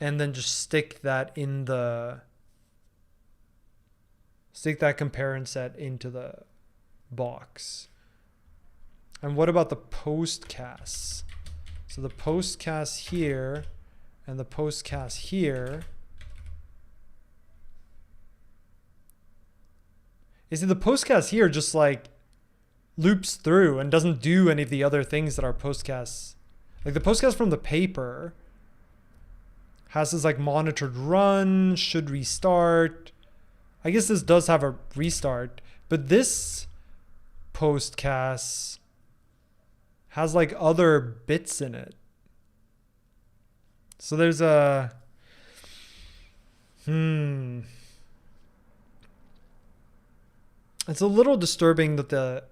and then just stick that comparison set into the box. And what about the postcast? So the postcast here and the postcast here. You see, the postcast here just like loops through and doesn't do any of the other things that our postcasts, like the postcast from the paper has this like monitored run, should restart. I guess this does have a restart, but this postcast has like other bits in it. So there's a, it's a little disturbing that the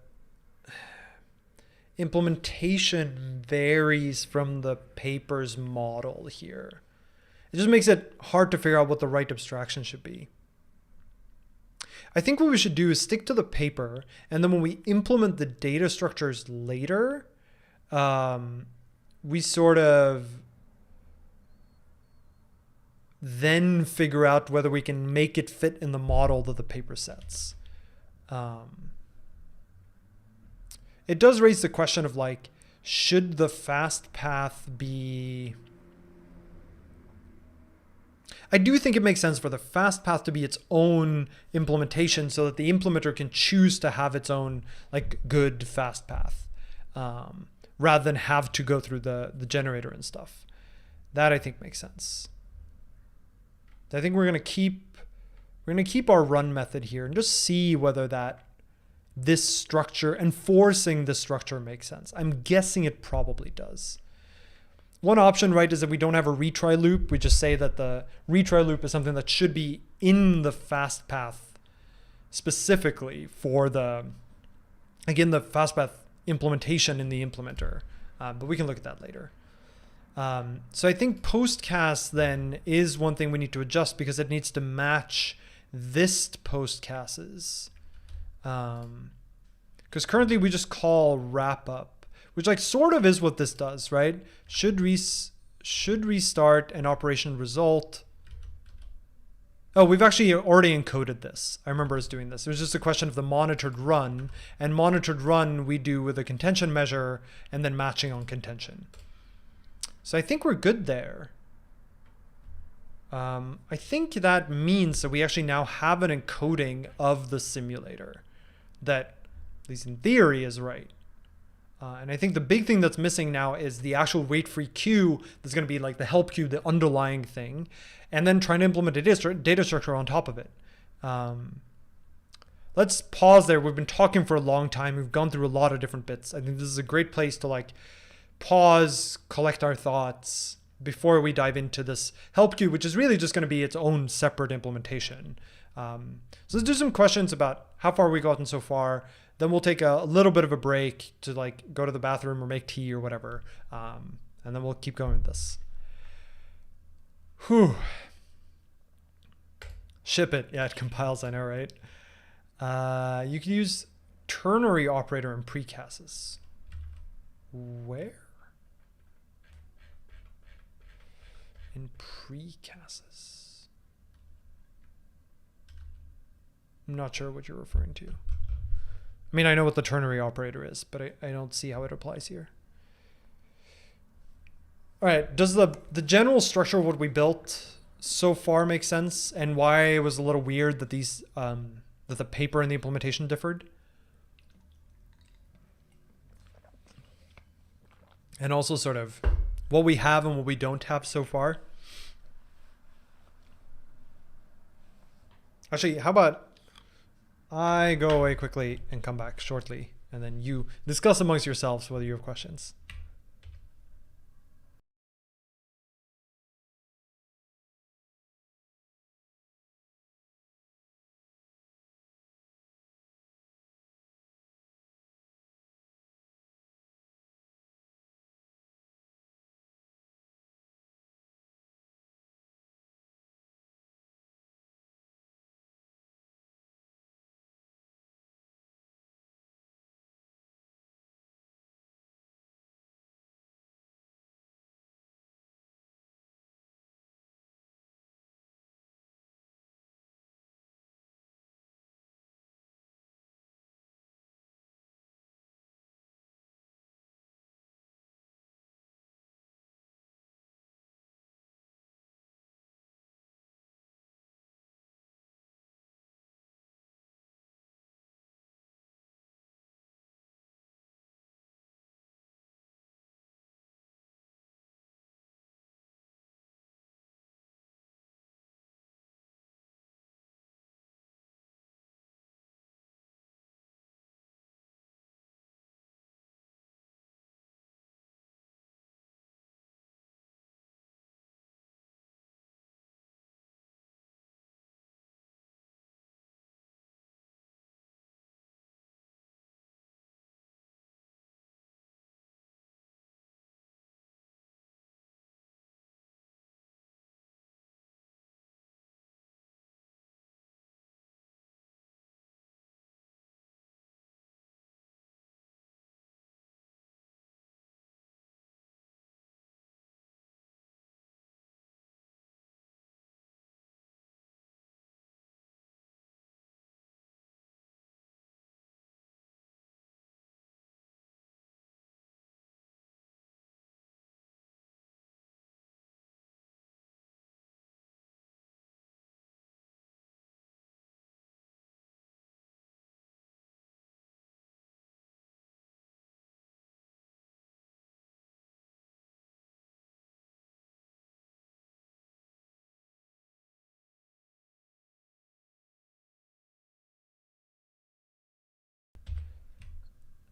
implementation varies from the paper's model here. It just makes it hard to figure out what the right abstraction should be. I think what we should do is stick to the paper, and then when we implement the data structures later, we sort of then figure out whether we can make it fit in the model that the paper sets. It does raise the question of like, should the fast path be... I do think it makes sense for the fast path to be its own implementation so that the implementer can choose to have its own like good fast path, rather than have to go through the generator and stuff. That I think makes sense. I think we're gonna keep our run method here and just see whether this structure, enforcing this structure, makes sense. I'm guessing it probably does. One option, right, is that we don't have a retry loop. We just say that the retry loop is something that should be in the fast path specifically for the fast path implementation in the implementer. But we can look at that later. So I think postcast then is one thing we need to adjust because it needs to match this postcasts. Because currently we just call wrap up, which like sort of is what this does, right? Should restart an operation result. Oh, we've actually already encoded this. I remember us doing this. It was just a question of the monitored run, and monitored run we do with a contention measure and then matching on contention. So I think we're good there. I think that means that we actually now have an encoding of the simulator that, at least in theory, is right. And I think the big thing that's missing now is the actual wait-free queue that's going to be like the help queue, the underlying thing, and then trying to implement a data structure on top of it. Let's pause there. We've been talking for a long time. We've gone through a lot of different bits. I think this is a great place to like pause, collect our thoughts before we dive into this help queue, which is really just going to be its own separate implementation. So let's do some questions about how far we've gotten so far. Then we'll take a little bit of a break to like go to the bathroom or make tea or whatever. And then we'll keep going with this. Whew. Ship it. Yeah, it compiles, I know, right? You can use ternary operator in precasts. Where? In precasts. I'm not sure what you're referring to. I mean, I know what the ternary operator is, but I don't see how it applies here. All right, does the general structure of what we built so far make sense, and why it was a little weird that these that the paper and the implementation differed? And also sort of what we have and what we don't have so far. Actually, how about I go away quickly and come back shortly, and then you discuss amongst yourselves whether you have questions.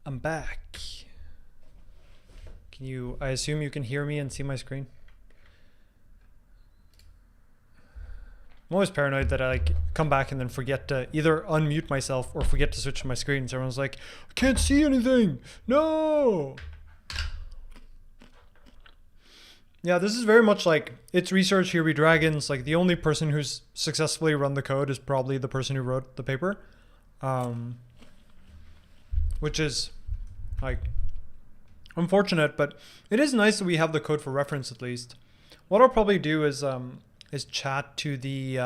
I'm back. Can you, I assume you can hear me and see my screen? I'm always paranoid that I like come back and then forget to either unmute myself or forget to switch to my screen. So everyone's like, I can't see anything. No. Yeah, this is very much like It's Research, Here Be Dragons. Like the only person who's successfully run the code is probably the person who wrote the paper. Which is like unfortunate, but it is nice that we have the code for reference at least. What I'll probably do is chat to the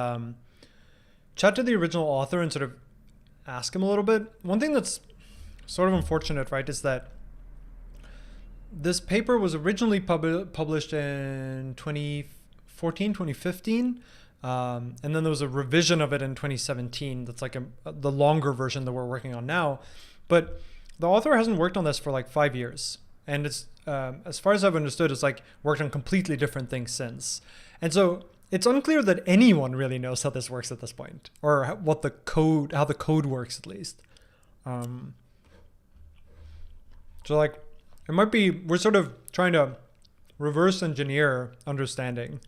original author and sort of ask him a little bit. One thing that's sort of unfortunate, right, is that this paper was originally published in 2014, 2015. And then there was a revision of it in 2017. That's like the longer version that we're working on now. But the author hasn't worked on this for like 5 years. And it's, as far as I've understood, it's like worked on completely different things since. And so it's unclear that anyone really knows how this works at this point, or how the code works at least. So like, it might be, we're sort of trying to reverse engineer understanding.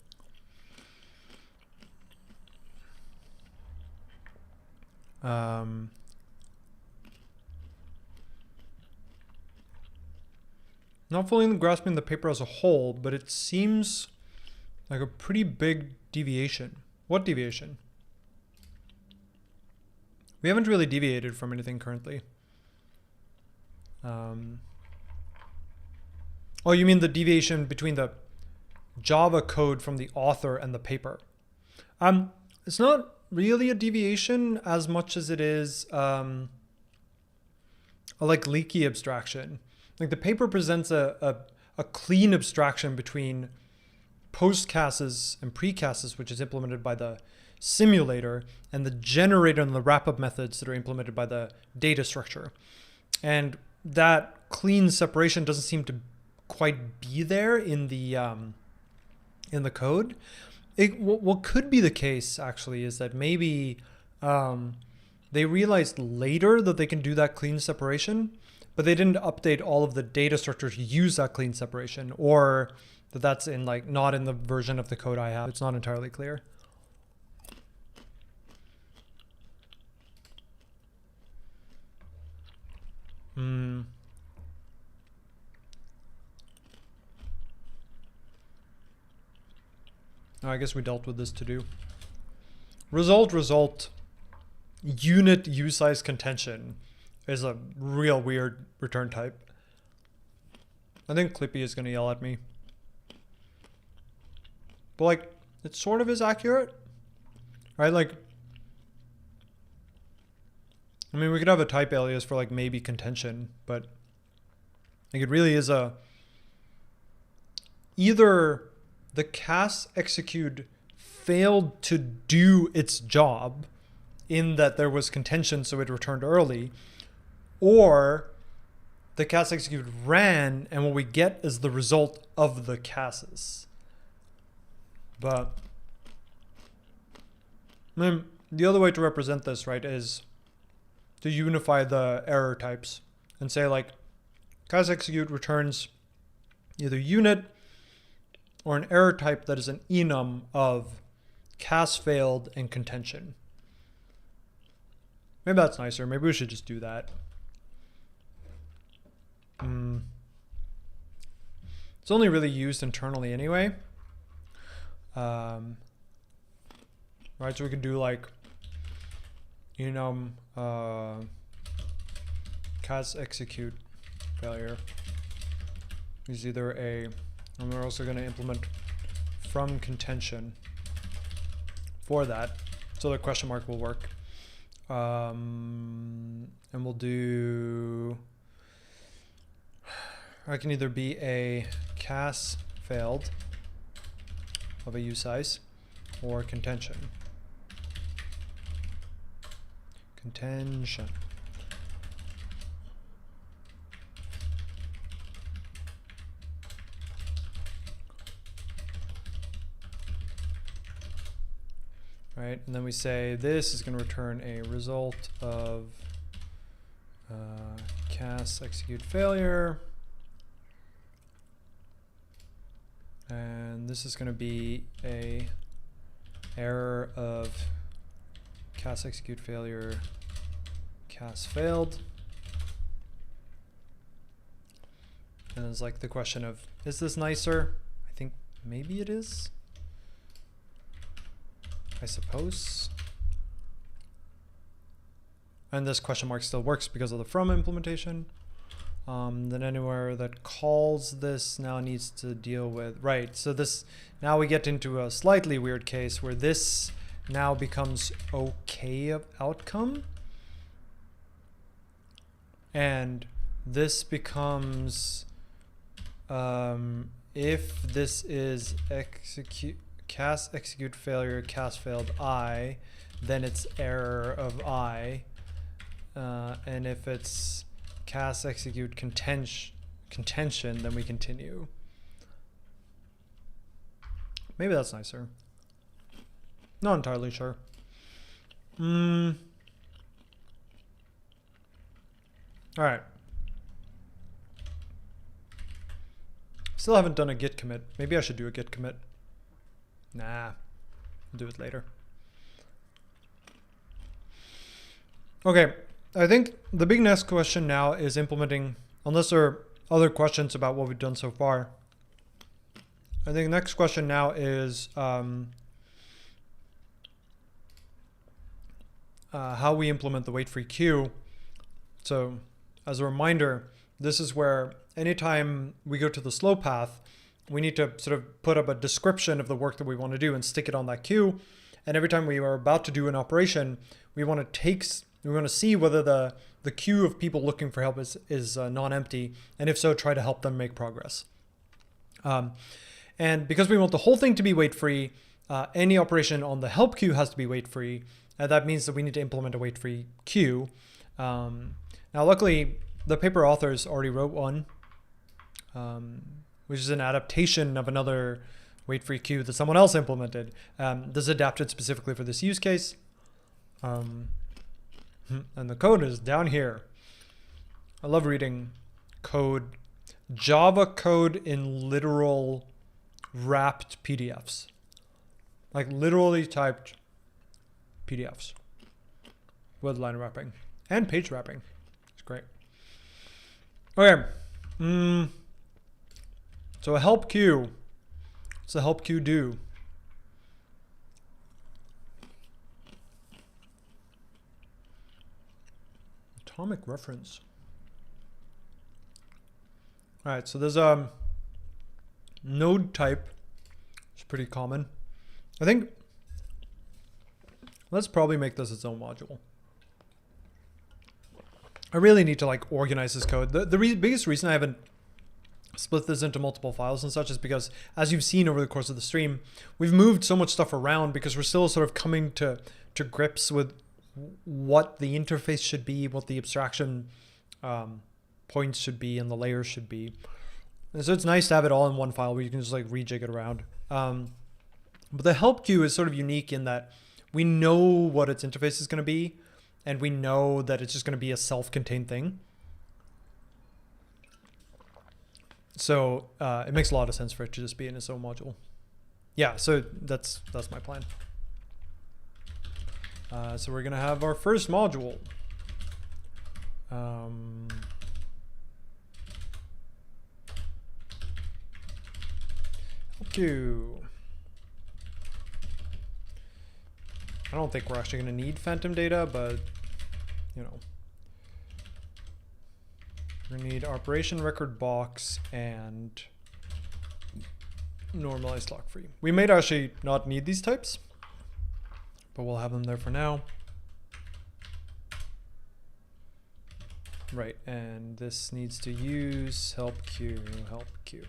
Not fully grasping the paper as a whole, but it seems like a pretty big deviation. What deviation? We haven't really deviated from anything currently. Oh, you mean the deviation between the Java code from the author and the paper? It's not really a deviation as much as it is a like leaky abstraction. Like the paper presents a clean abstraction between postcases and precases, which is implemented by the simulator, and the generator and the wrap-up methods that are implemented by the data structure. And that clean separation doesn't seem to quite be there in the code. What could be the case actually is that maybe they realized later that they can do that clean separation, but they didn't update all of the data structure to use that clean separation, or that's in like not in the version of the code I have. It's not entirely clear. I guess we dealt with this to do. Result, unit usize contention is a real weird return type. I think Clippy is going to yell at me. But like, it sort of is accurate, right? Like, I mean, we could have a type alias for like maybe contention, but like it really is either the cast execute failed to do its job in that there was contention, so it returned early, or the cast execute ran and what we get is the result of the casts. But I mean, the other way to represent this, right, is to unify the error types and say like cast execute returns either unit or an error type that is an enum of cast failed and contention. Maybe that's nicer. Maybe we should just do that. It's only really used internally anyway. Right, so we could do like enum cast execute failure is either a, and we're also going to implement from contention for that, so the question mark will work. And we'll do, I can either be a cast failed of a usize or contention. Contention. Right, and then we say this is going to return a result of Cast execute failure. And this is going to be a error of cast execute failure, cast failed. And it's like the question of, is this nicer? I think maybe it is. I suppose. And this question mark still works because of the from implementation. Then anywhere that calls this now needs to deal with, right, so this, now we get into a slightly weird case where this now becomes okay outcome. And this becomes, if this is cast execute failure, cast failed I, then it's error of I. And if it's cast execute contention, then we continue. Maybe that's nicer. Not entirely sure. All right. Still haven't done a git commit. Maybe I should do a git commit. Nah, I'll do it later. Okay, I think the big next question now is implementing, unless there are other questions about what we've done so far. I think the next question now is how we implement the wait-free queue. So as a reminder, this is where anytime we go to the slow path, we need to sort of put up a description of the work that we want to do and stick it on that queue. And every time we are about to do an operation, we want to see whether the queue of people looking for help is non-empty, and if so, try to help them make progress. And because we want the whole thing to be wait-free, any operation on the help queue has to be wait-free. That means that we need to implement a wait-free queue. Now, luckily, the paper authors already wrote one, which is an adaptation of another wait-free queue that someone else implemented. This is adapted specifically for this use case. And the code is down here. I love reading code, Java code in literal wrapped PDFs. Like literally typed PDFs with line wrapping and page wrapping. It's great. Okay. So a help queue. What's a help queue do? Atomic reference. All right, so there's a node type. It's pretty common. I think let's probably make this its own module. I really need to like organize this code. The biggest reason I haven't split this into multiple files and such is because, as you've seen over the course of the stream, we've moved so much stuff around because we're still sort of coming to grips with what the interface should be, what the abstraction points should be, and the layers should be. And so it's nice to have it all in one file where you can just like rejig it around. But the help queue is sort of unique in that we know what its interface is going to be, and we know that it's just going to be a self-contained thing. So it makes a lot of sense for it to just be in its own module. Yeah, so that's my plan. So we're going to have our first module. Help queue. I don't think we're actually going to need phantom data, but you know, we're going to need operation record box and normalized lock free. We may actually not need these types, but we'll have them there for now. Right, and this needs to use help queue, help queue.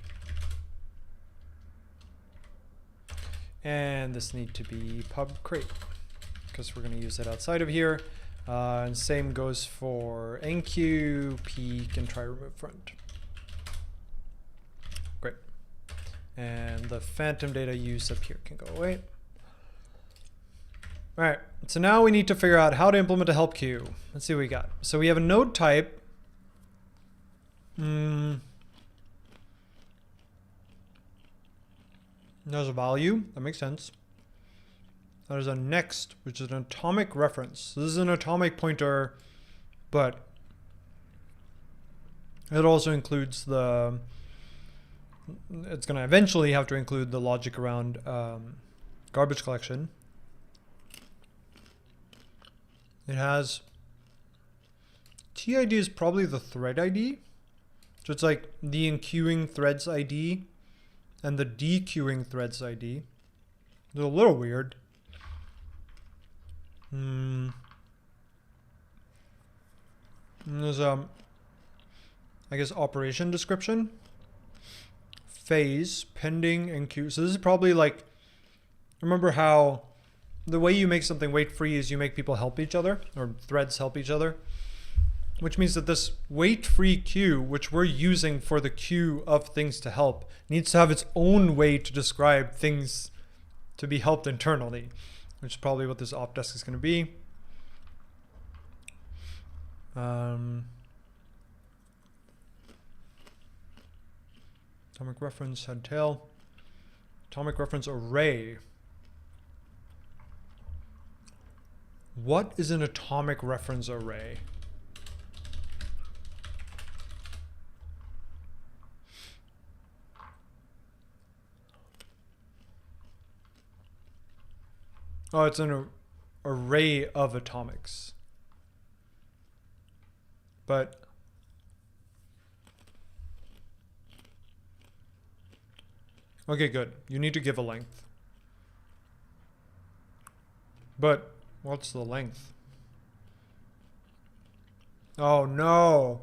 And this need to be pub crate, because we're going to use it outside of here. And same goes for enqueue, peek, and try remove front. Great. And the phantom data use up here can go away. All right, so now we need to figure out how to implement a help queue. Let's see what we got. So we have a node type. There's a value, that makes sense. There's a next, which is an atomic reference. So this is an atomic pointer, but it also includes the, it's gonna eventually have to include the logic around garbage collection. It has, TID is probably the thread ID. So it's like the enqueuing threads ID and the dequeuing threads ID. They're a little weird. There's I guess operation description. Phase, pending, enqueue. So this is probably like, remember how the way you make something wait free is you make people help each other, or threads help each other, which means that this wait free queue, which we're using for the queue of things to help, needs to have its own way to describe things to be helped internally, which is probably what this op-desk is going to be. Atomic reference, head, tail. Atomic reference array. What is an atomic reference array? Oh, it's an array of atomics. But okay, good. You need to give a length. But what's the length? Oh no.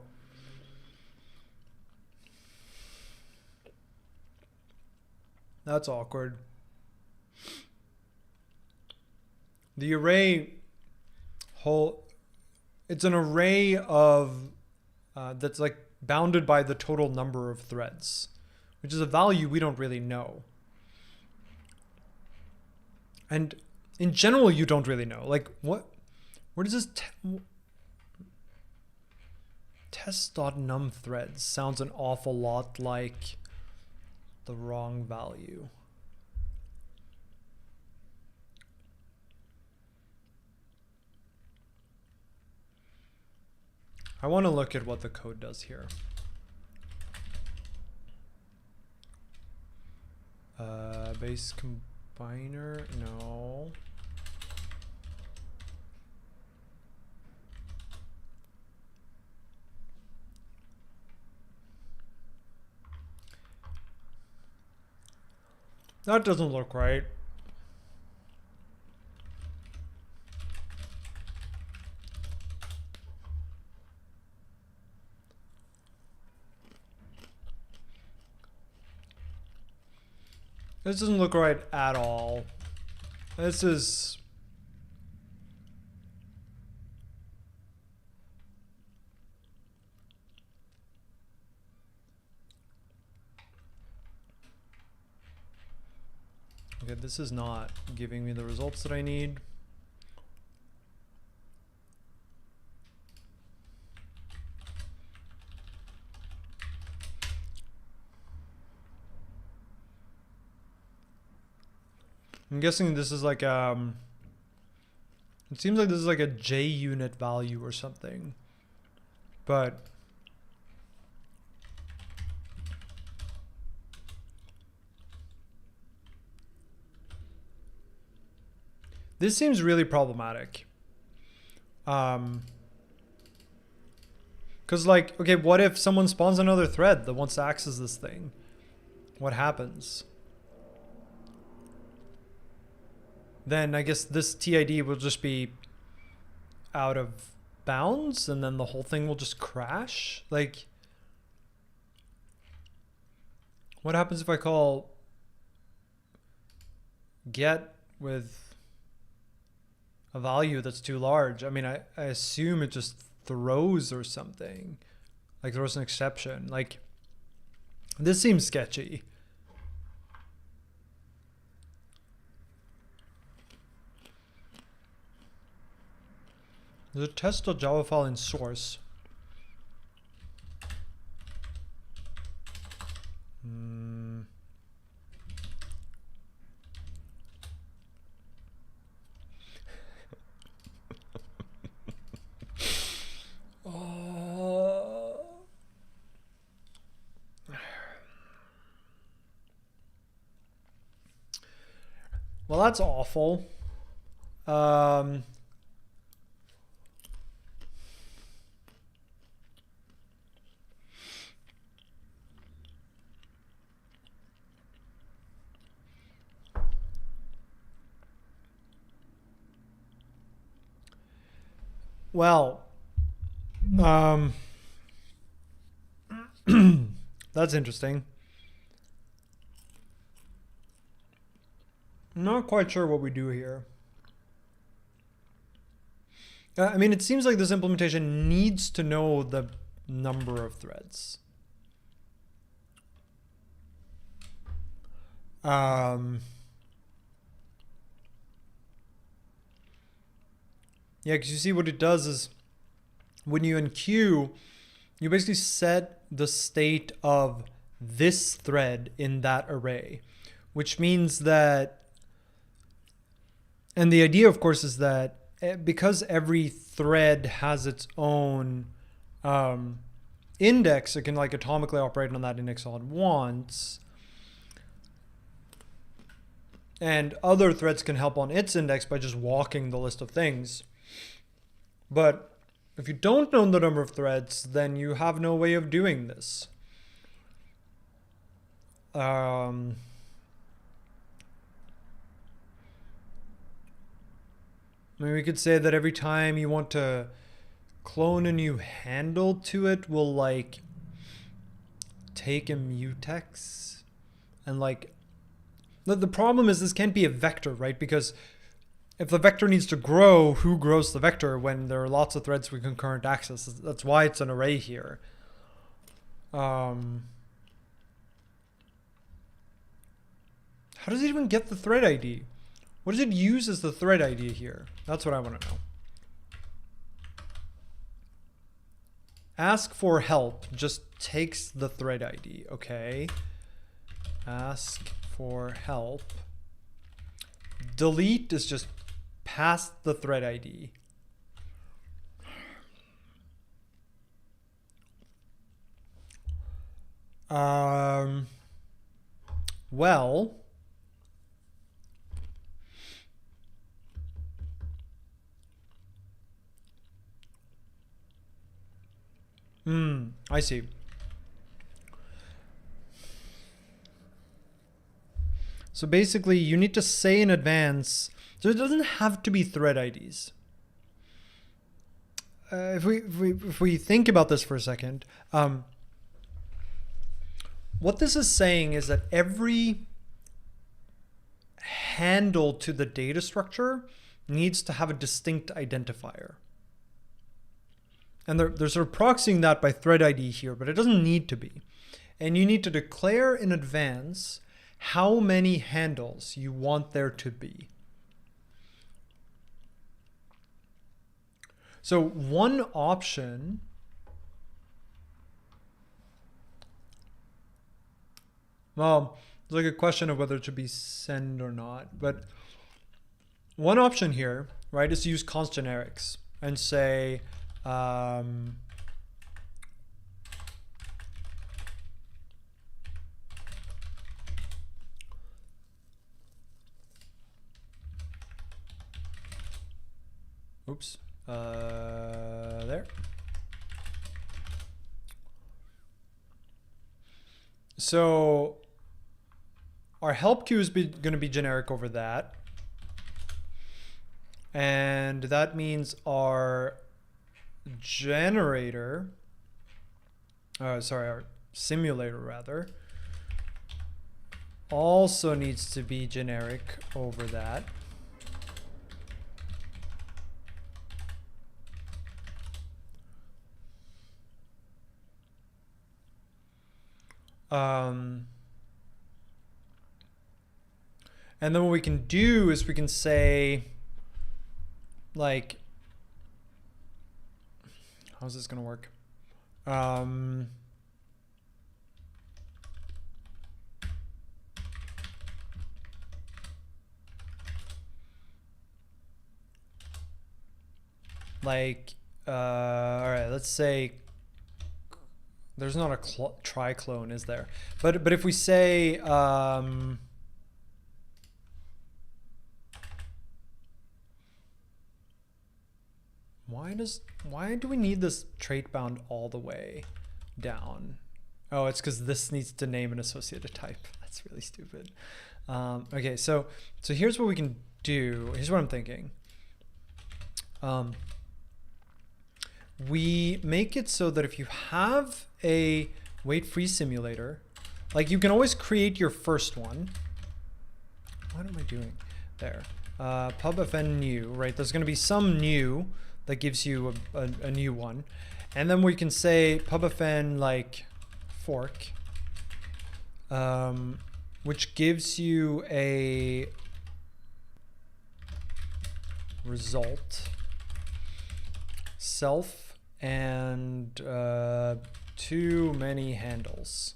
That's awkward. The array whole, it's an array of, that's like bounded by the total number of threads, which is a value we don't really know. And in general, you don't really know. Like where does this test.num threads sounds an awful lot like the wrong value. I want to look at what the code does here. Base combiner, no. That doesn't look right. This doesn't look right at all. This is... Okay, this is not giving me the results that I need. I'm guessing this is like it seems like this is like a JUnit value or something, but this seems really problematic. Because like, okay, what if someone spawns another thread that wants to access this thing? What happens? Then I guess this TID will just be out of bounds and then the whole thing will just crash. Like, what happens if I call get with a value that's too large? I mean, I assume it just throws or something, like throws an exception. Like, this seems sketchy. There's a test.java file in source. Well, that's awful. Well, that's interesting. I'm not quite sure what we do here. I mean, it seems like this implementation needs to know the number of threads. Yeah, because you see what it does is when you enqueue, you basically set the state of this thread in that array, which means that, and the idea, of course, is that because every thread has its own index, it can like atomically operate on that index all at once. And other threads can help on its index by just walking the list of things. But if you don't know the number of threads, then you have no way of doing this. I mean, we could say that every time you want to clone a new handle to it, will like take a mutex and like, the problem is this can't be a vector, right? Because if the vector needs to grow, who grows the vector when there are lots of threads with concurrent access? That's why it's an array here. How does it even get the thread ID? What does it use as the thread ID here? That's what I want to know. Ask for help just takes the thread ID. Okay. Ask for help. Delete is just past the thread ID. Well, I see. So basically you need to say in advance, so it doesn't have to be thread IDs. If we think about this for a second, what this is saying is that every handle to the data structure needs to have a distinct identifier. And they're sort of proxying that by thread ID here, but it doesn't need to be. And you need to declare in advance how many handles you want there to be. So one option well, it's like a question of whether it should be send or not. But one option here, right, is to use const generics and say oops, there. So our help queue is going to be generic over that. And that means our generator, our simulator rather, also needs to be generic over that. And then what we can do is we can say, like, how's this gonna work? Like, all right, let's say there's not a triclone, is there? But if we say, why do we need this trait bound all the way down? Oh, it's because this needs to name an associated type. That's really stupid. Okay, so here's what we can do. Here's what I'm thinking. We make it so that if you have a weight-free simulator, like you can always create your first one. What am I doing? There. Pubfn new, right? There's going to be some new that gives you a new one. And then we can say pubfn like fork, which gives you a result, self, and too many handles,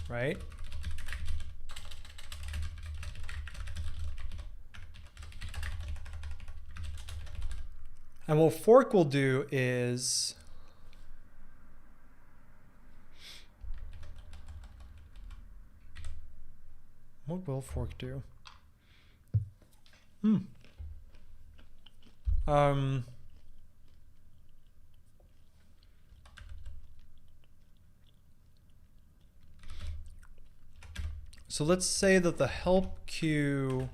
right? And what fork will do is what will fork do? So let's say that the help queue,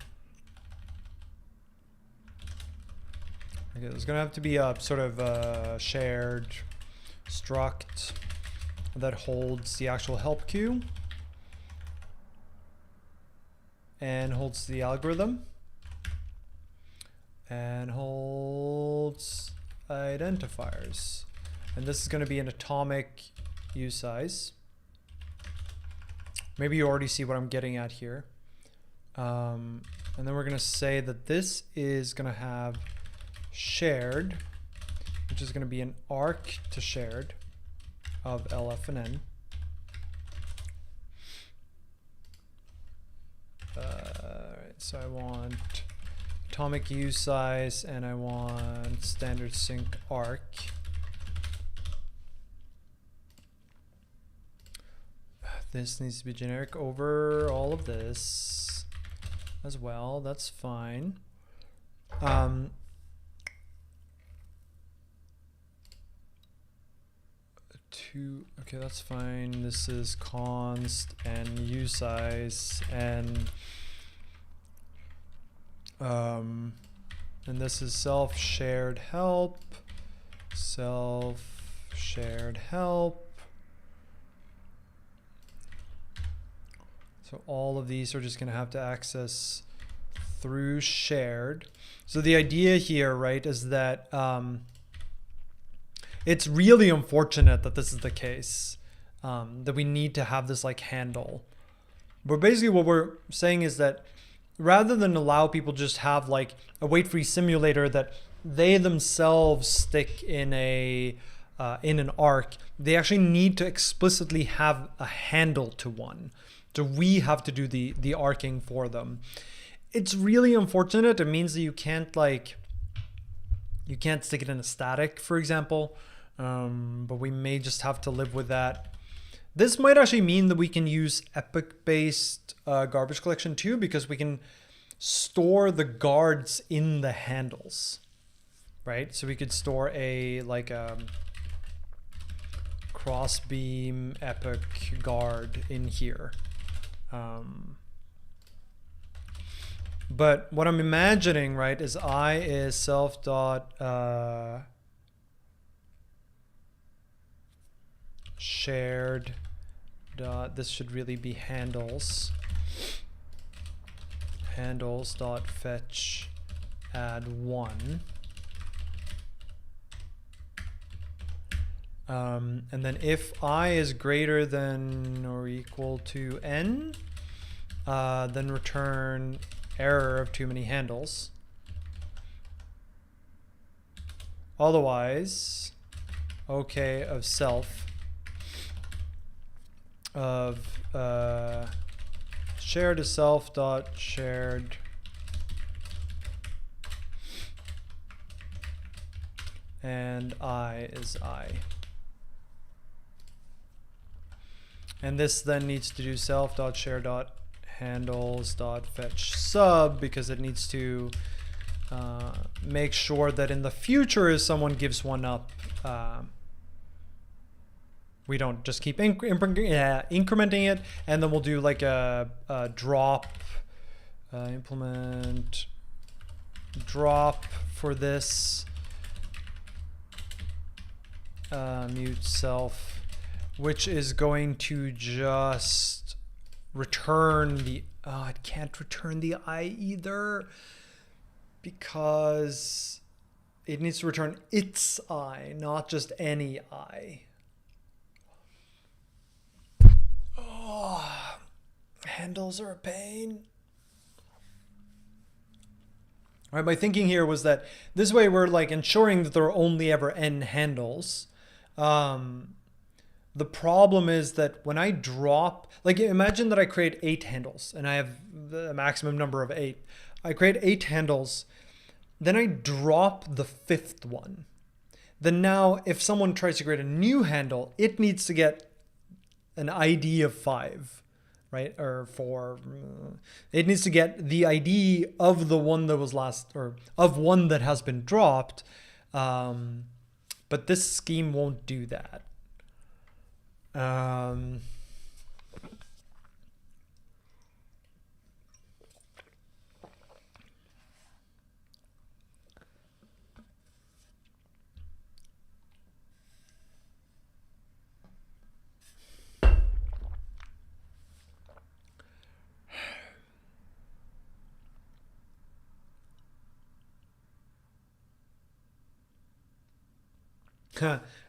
okay, there's gonna have to be a sort of shared struct that holds the actual help queue and holds the algorithm and holds identifiers. And this is going to be an atomic usize. Maybe you already see what I'm getting at here. And then we're going to say that this is going to have shared, which is going to be an arc to shared of LF and N. Alright, so I want atomic usize and I want standard sync arc. This needs to be generic over all of this as well. That's fine. Okay, that's fine. This is const and usize and this is self shared help, self shared help. So all of these are just going to have to access through shared. So the idea here, right, is that it's really unfortunate that this is the case, that we need to have this like handle. But basically what we're saying is that rather than allow people just have like a weight-free simulator that they themselves stick in a in an arc, they actually need to explicitly have a handle to one. So we have to do the arcing for them. It's really unfortunate. It means that you can't stick it in a static, for example. But we may just have to live with that. This might actually mean that we can use epoch-based garbage collection too, because we can store the guards in the handles, right? So we could store a crossbeam epoch guard in here. But what I'm imagining, right, is I is self dot shared dot, this should really be handles dot fetch add 1, and then if I is greater than or equal to n, then return error of too many handles. Otherwise, okay of self of shared is self dot shared and I is I. And this then needs to do self.share.handles.fetch sub because it needs to make sure that in the future if someone gives one up, we don't just keep incrementing it, and then we'll do like a drop, implement drop for this, mute self, which is going to just return the, it can't return the I either because it needs to return its I, not just any I. Oh, handles are a pain. All right, my thinking here was that this way we're like ensuring that there are only ever n handles. The problem is that when I drop, like imagine that I create 8 handles and I have the maximum number of 8. I create 8 handles, then I drop the 5th one. Then now if someone tries to create a new handle, it needs to get an ID of 5, right? Or 4. It needs to get the ID of the one that was last, or of one that has been dropped. But this scheme won't do that.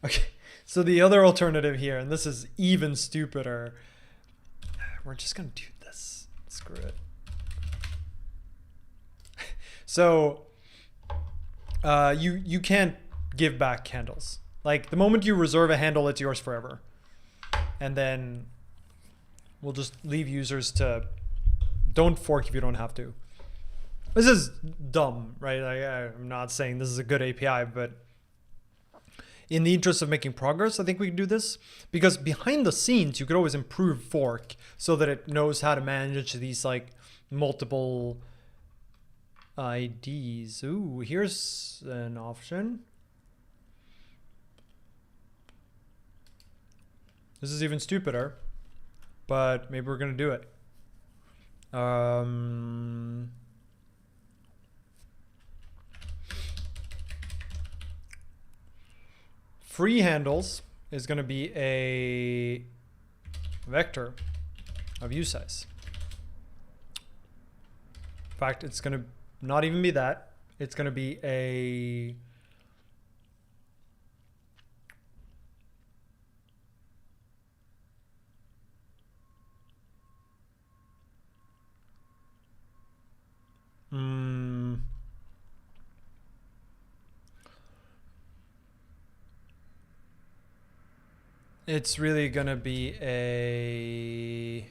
Okay, so the other alternative here, and this is even stupider. We're just gonna do this. Screw it. So you can't give back handles. Like the moment you reserve a handle, it's yours forever. And then we'll just leave users to don't fork if you don't have to. This is dumb, right? I'm not saying this is a good API, but in the interest of making progress, I think we can do this, because behind the scenes, you could always improve fork so that it knows how to manage these like multiple IDs. Ooh, here's an option. This is even stupider, but maybe we're gonna do it. Free handles is going to be a vector of usize. In fact, it's going to not even be that. It's going to be a it's really gonna be a, in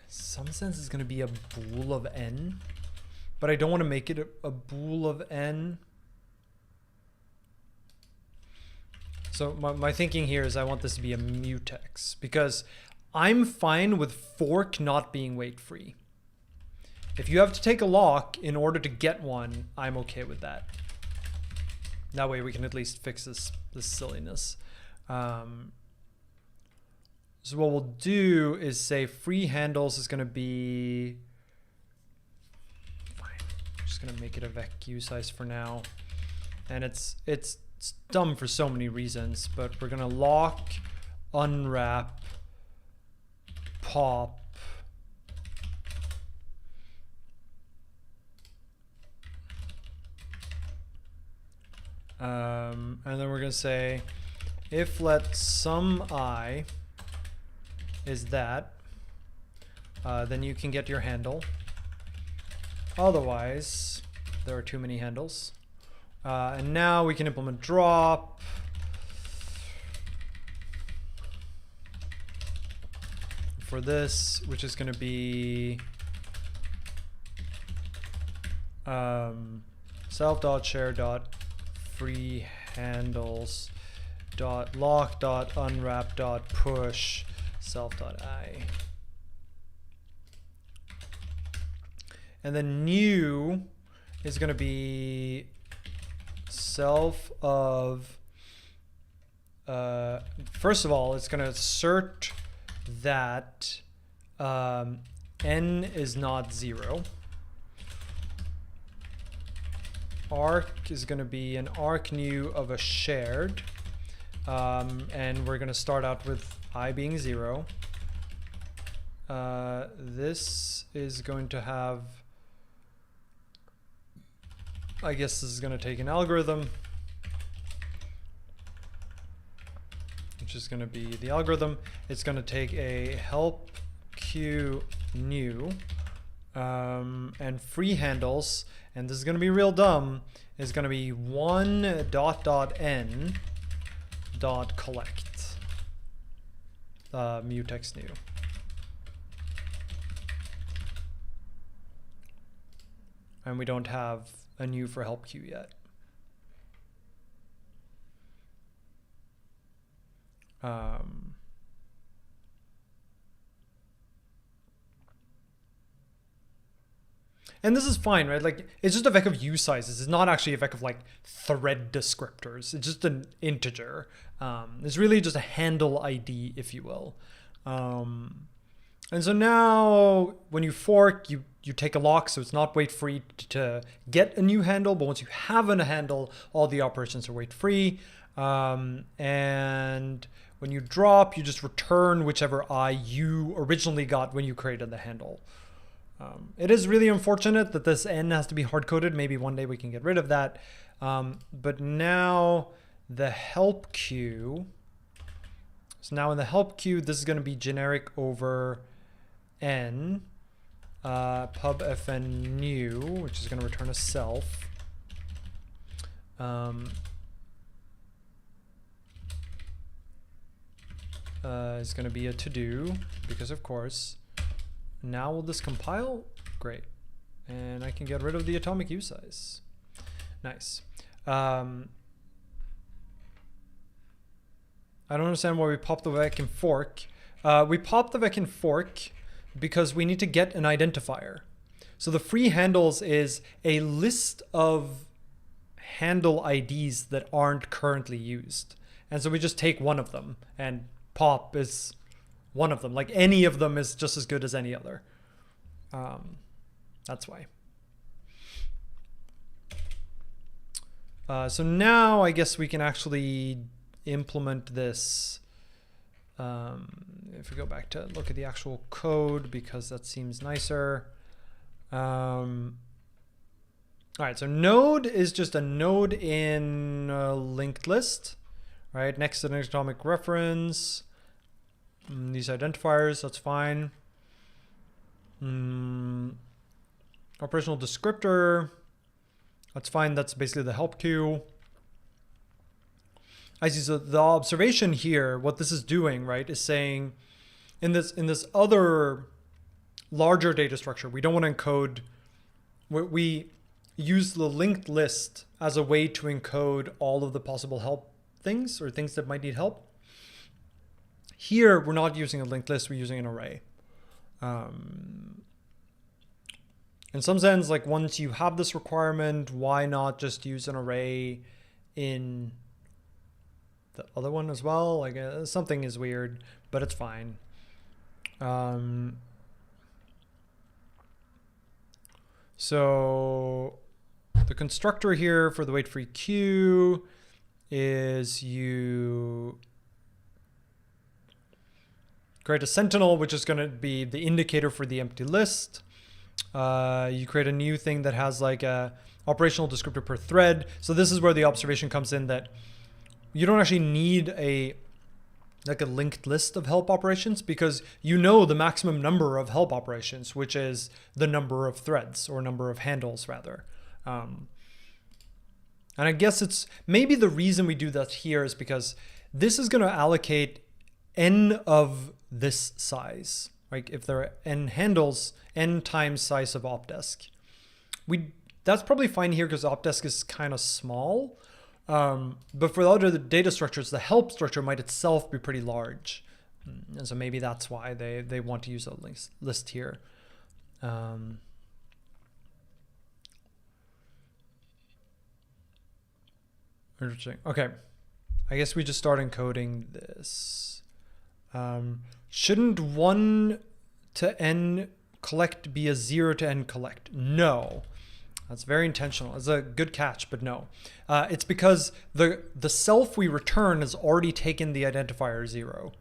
some sense it's gonna be a bool of n, but I don't want to make it a bool of n. So my thinking here is I want this to be a mutex, because I'm fine with fork not being weight free. If you have to take a lock in order to get one, I'm okay with that. That way we can at least fix this silliness. So what we'll do is say free handles is going to be, fine, I'm just going to make it a vec usize for now. And it's dumb for so many reasons, but we're going to lock, unwrap, pop, and then we're going to say if let sum I is that, then you can get your handle. Otherwise, there are too many handles. And now we can implement drop. For this, which is going to be self.share.freehandles.lock.unwrap.push self.i. And then new is going to be self of, first of all, it's going to assert that n is not 0. Arc is going to be an arc new of a shared, and we're going to start out with I being 0. This is going to have, I guess this is going to take an algorithm, which is going to be the algorithm. It's going to take a help queue new, and free handles, and this is going to be real dumb, is going to be one dot n dot collect mutex new. And we don't have a new for help queue yet. And this is fine, right? Like, it's just a vec of use sizes. It's not actually a vec of like thread descriptors. It's just an integer. It's really just a handle ID, if you will. And so now when you fork, you take a lock, so it's not wait free to get a new handle, but once you have a handle, all the operations are wait free. And when you drop, you just return whichever I you originally got when you created the handle. It is really unfortunate that this n has to be hard-coded. Maybe one day we can get rid of that. But now the help queue. So now in the help queue, this is going to be generic over n, pub fn new, which is going to return a self. Is going to be a to-do, because of course. Now will this compile? Great. And I can get rid of the atomic use size. Nice. I don't understand why we pop the vec in fork. We pop the vec in fork because we need to get an identifier. So the free handles is a list of handle IDs that aren't currently used. And so we just take one of them, and pop is one of them. Like, any of them is just as good as any other. That's why. So now I guess we can actually implement this. If we go back to look at the actual code, because that seems nicer. All right, so node is just a node in a linked list, right? Next to the atomic reference. These identifiers, that's fine. Operational descriptor, that's fine. That's basically the help queue. I see. So the observation here, what this is doing, right, is saying in this other larger data structure, we don't want to encode. We use the linked list as a way to encode all of the possible help things or things that might need help. Here, we're not using a linked list, we're using an array. In some sense, like, once you have this requirement, why not just use an array in the other one as well? Like, something is weird, but it's fine. So the constructor here for the wait free queue is you create a sentinel, which is going to be the indicator for the empty list. You create a new thing that has like a operational descriptor per thread. So this is where the observation comes in, that you don't actually need a linked list of help operations, because you know the maximum number of help operations, which is the number of threads, or number of handles rather. And I guess it's maybe the reason we do that here is because this is going to allocate n of this size. Like if there are n handles, n times size of opdesk. That's probably fine here because opdesk is kind of small. But for the other data structures, the help structure might itself be pretty large. And so maybe that's why they want to use a list here. Interesting. Okay. I guess we just start encoding this. Shouldn't 1 to n collect be a 0 to n collect? No. That's very intentional. It's a good catch, but no. It's because the self we return has already taken the identifier 0.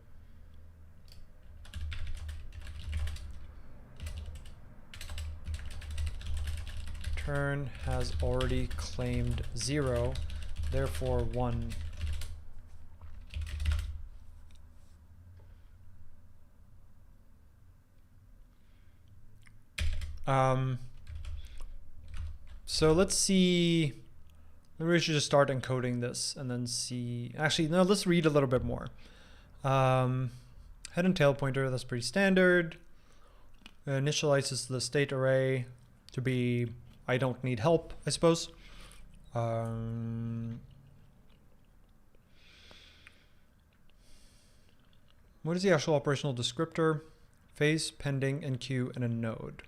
Return has already claimed 0, therefore 1. So let's see. Maybe we should just start encoding this and then see. Actually, no, let's read a little bit more. Head and tail pointer, that's pretty standard. Initializes the state array to be I don't need help, I suppose. What is the actual operational descriptor? Phase, pending, enqueue, and a node.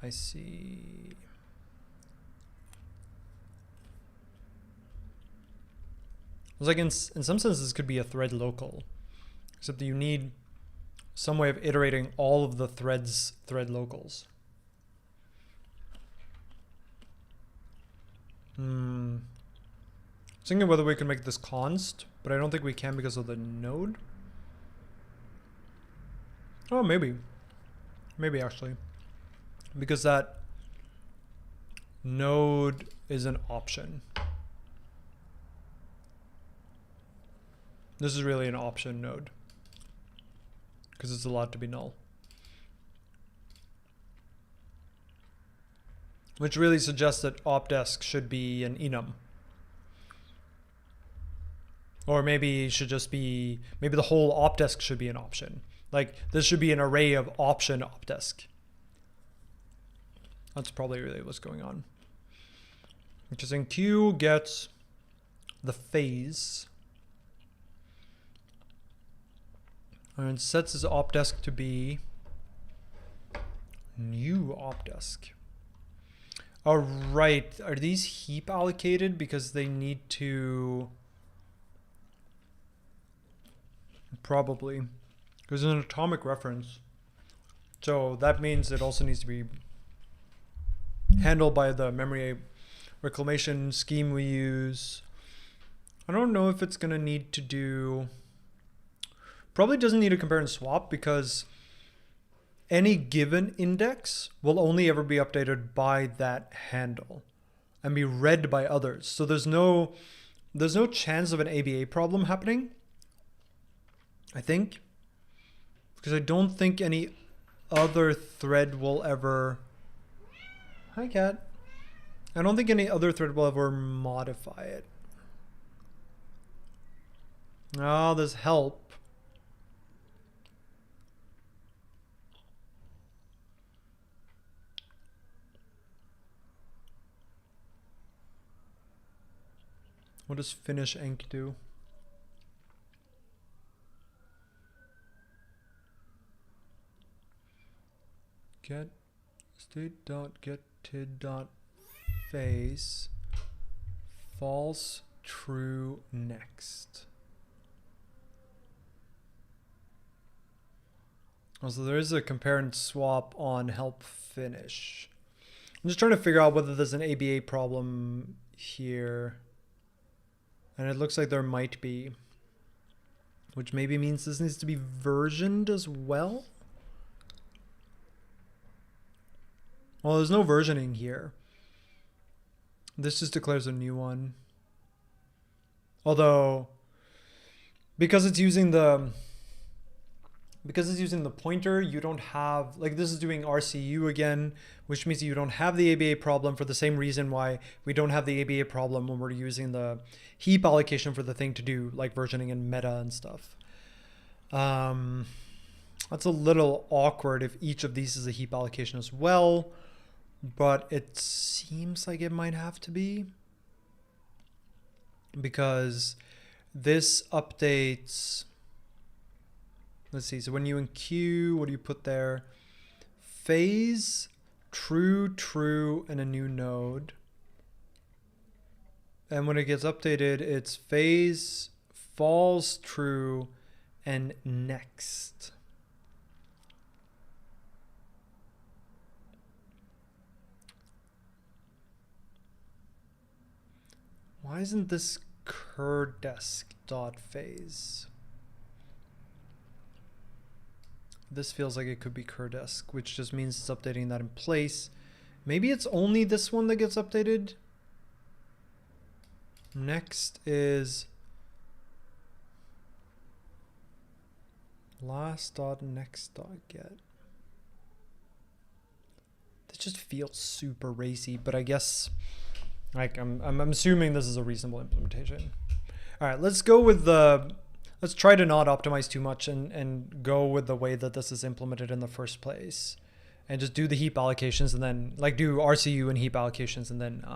I see. It's like in some sense this could be a thread local, except that you need some way of iterating all of the thread locals. I was thinking whether we can make this const, but I don't think we can because of the node. Oh, maybe. Maybe actually. Because that node is an option. This is really an option node because it's allowed to be null. Which really suggests that opdesk should be an enum. Or maybe it should just be, maybe the whole opdesk should be an option. Like this should be an array of option opdesk. That's probably really what's going on. Because enqueue gets the phase and sets its opdesk to be new opdesk. All right, are these heap allocated because they need to? Probably, because it's an atomic reference. So that means it also needs to be handled by the memory reclamation scheme we use. I don't know if it's gonna need to do, probably doesn't need a compare and swap because any given index will only ever be updated by that handle and be read by others. So there's no chance of an ABA problem happening, I think, because I don't think any other thread will ever, hi cat, I don't think any other thread will ever modify it. Oh, there's help. What does finish enc do? Get state.getTid.phase false true next. So there is a compare and swap on help finish. I'm just trying to figure out whether there's an ABA problem here. And it looks like there might be, which maybe means this needs to be versioned as well. Well, there's no versioning here. This just declares a new one. Although, because it's using the because it's using the pointer, you don't have, like this is doing RCU again, which means you don't have the ABA problem for the same reason why we don't have the ABA problem when we're using the heap allocation for the thing to do like versioning and meta and stuff. That's a little awkward if each of these is a heap allocation as well, but it seems like it might have to be, because this updates, let's see, so when you enqueue, what do you put there? Phase, true, true, and a new node. And when it gets updated, it's phase, false, true, and next. Why isn't this curdesk.phase? This feels like it could be curdesk, which just means it's updating that in place. Maybe it's only this one that gets updated. Next is last.next.get. This just feels super racy, but I guess like I'm assuming this is a reasonable implementation. All right, let's go with let's try to not optimize too much and go with the way that this is implemented in the first place, and just do the heap allocations and then like do RCU and heap allocations and then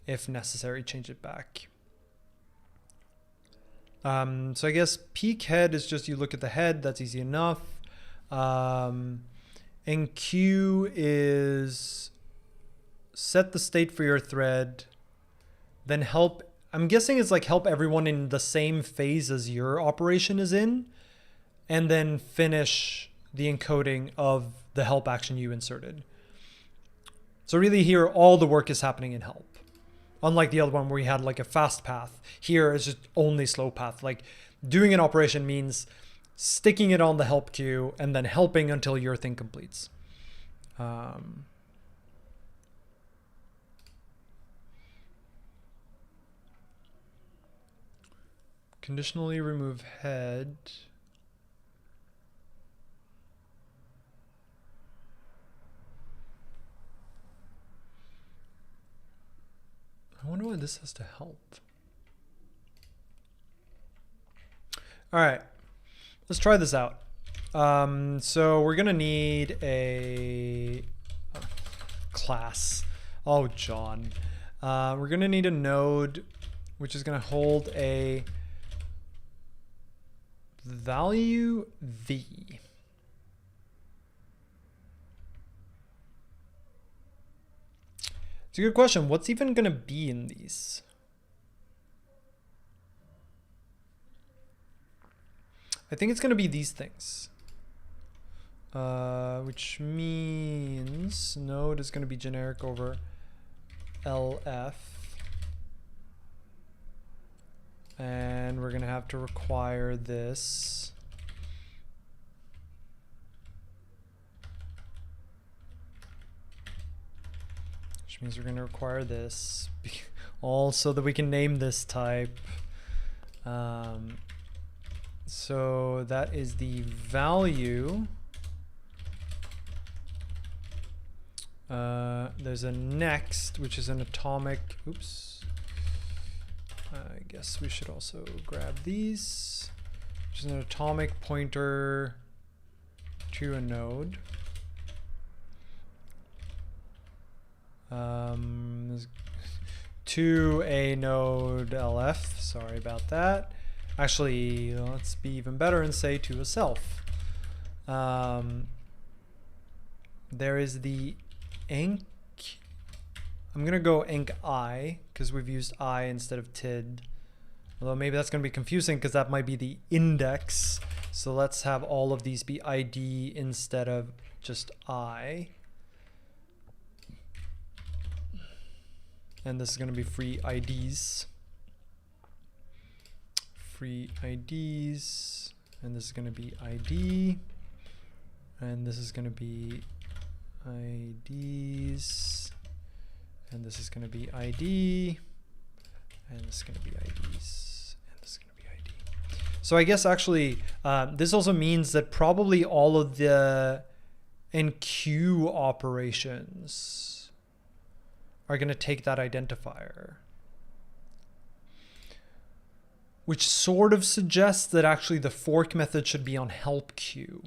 if necessary change it back. So I guess peak head is just you look at the head, that's easy enough. Enqueue is set the state for your thread, then help, I'm guessing it's like help everyone in the same phase as your operation is in, and then finish the encoding of the help action you inserted. So really here, all the work is happening in help. Unlike the other one where we had like a fast path, here it's just only slow path. Like doing an operation means sticking it on the help queue and then helping until your thing completes. Conditionally remove head. I wonder why this has to help. All right, let's try this out. So we're gonna need a class. Oh, John. We're gonna need a node, which is gonna hold a value v. It's a good question. What's even going to be in these? I think it's going to be these things, which means node is going to be generic over LF. And we're going to have to require this. Which means we're going to require this all so that we can name this type. So that is the value. There's a next, which is an atomic. Oops. I guess we should also grab these, which is an atomic pointer to a node. To a node LF, sorry about that. Actually, let's be even better and say to a self. There is the enc. I'm gonna go enc I because we've used I instead of tid. Although maybe that's gonna be confusing because that might be the index. So let's have all of these be ID instead of just I. And this is gonna be free IDs. Free IDs. And this is gonna be ID. And this is gonna be IDs. And this is going to be ID, and this is going to be IDs, and this is going to be ID. So I guess actually this also means that probably all of the enqueue operations are going to take that identifier, which sort of suggests that actually the fork method should be on help queue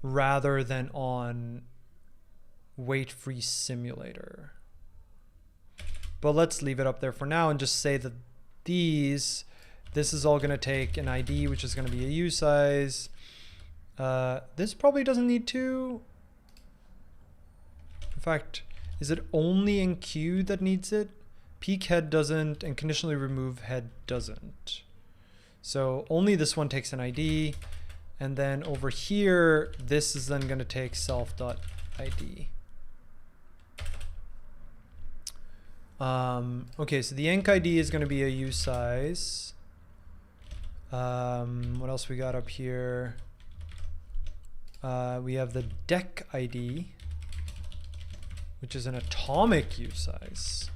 rather than on wait free simulator. But let's leave it up there for now and just say that this is all going to take an ID, which is going to be a usize. This probably doesn't need to. In fact, is it only enqueue that needs it? Peak head doesn't, and conditionally remove head doesn't. So only this one takes an ID. And then over here, this is then going to take self.id. Okay, so the enc ID is going to be a usize. What else we got up here? We have the deck ID, which is an atomic usize.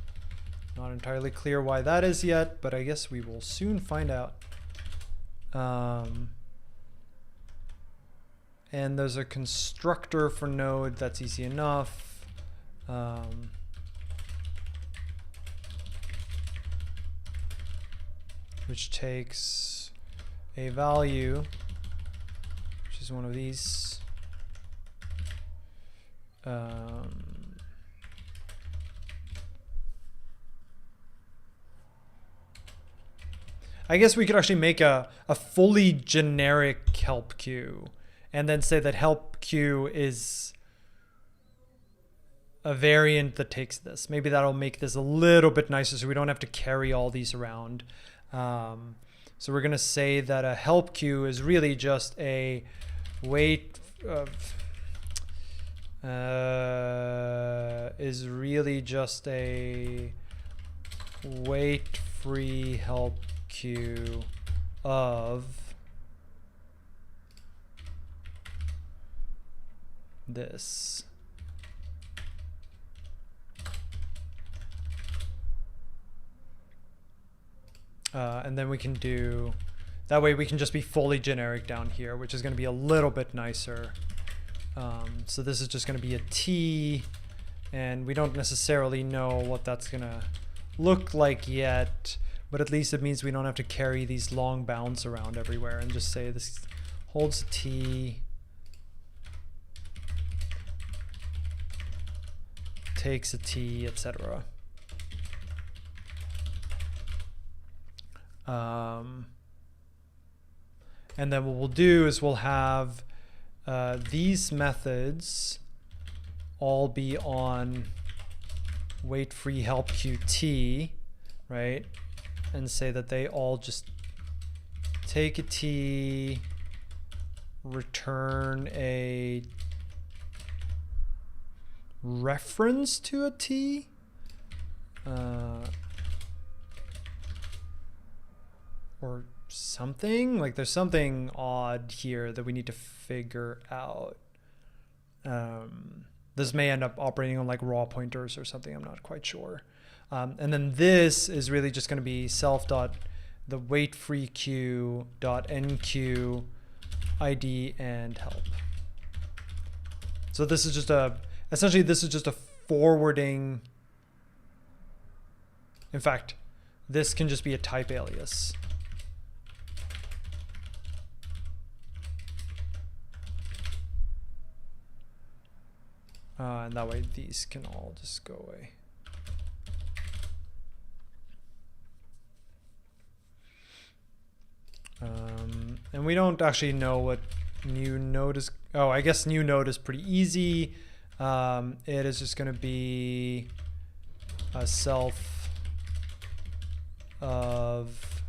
Not entirely clear why that is yet, but I guess we will soon find out. And there's a constructor for node. That's easy enough. Which takes a value, which is one of these. I guess we could actually make a fully generic help queue and then say that help queue is a variant that takes this. Maybe that'll make this a little bit nicer so we don't have to carry all these around. So we're going to say that a help queue is really just a wait free help queue of this. And then we can do, that way we can just be fully generic down here, which is going to be a little bit nicer. So this is just going to be a T, and we don't necessarily know what that's going to look like yet, but at least it means we don't have to carry these long bounds around everywhere and just say this holds a T, takes a T, etc. And then what we'll do is we'll have these methods all be on wait free help qt, right? And say that they all just take a T, return a reference to a T, or something. Like there's something odd here that we need to figure out. This may end up operating on like raw pointers or something, I'm not quite sure. And then this is really just going to be the wait free queue dot enqueue ID and help. So this is just essentially this is just a forwarding. In fact, this can just be a type alias. And that way these can all just go away. And we don't actually know what new node is. Oh, I guess new node is pretty easy. It is just going to be a self of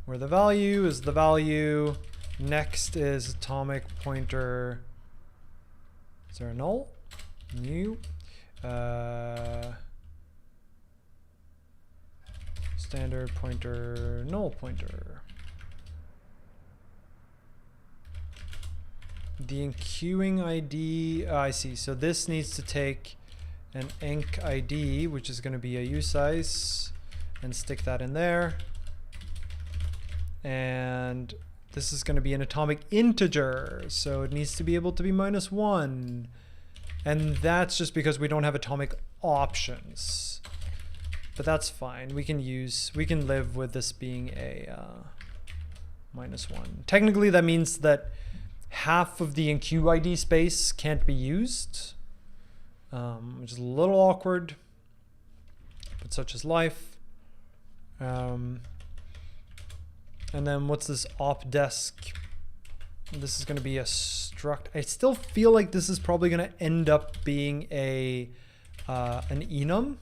where the value is the value. Next is atomic pointer. Is there a null? New. Standard pointer, null pointer. The enqueuing ID, I see. So this needs to take an enc ID, which is going to be a usize, and stick that in there. And this is going to be an atomic integer, so it needs to be able to be -1. And that's just because we don't have atomic options. But that's fine. We can live with this being a -1. Technically, that means that half of the enqueue space can't be used, which is a little awkward, but such is life. And then what's this opdesc? This is going to be a struct. I still feel like this is probably going to end up being an enum.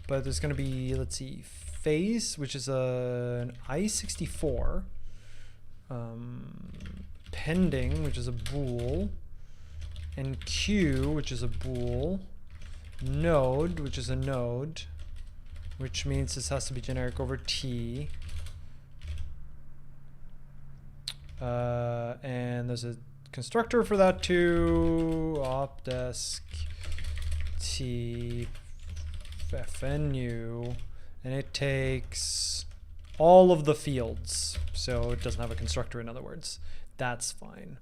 But there's going to be, let's see, phase, which is an I64. Pending, which is a bool. And queue, which is a bool. Node, which is a node. Which means this has to be generic over T. And there's a constructor for that too. Opdesc T fnu, and it takes all of the fields, so it doesn't have a constructor, in other words. That's fine.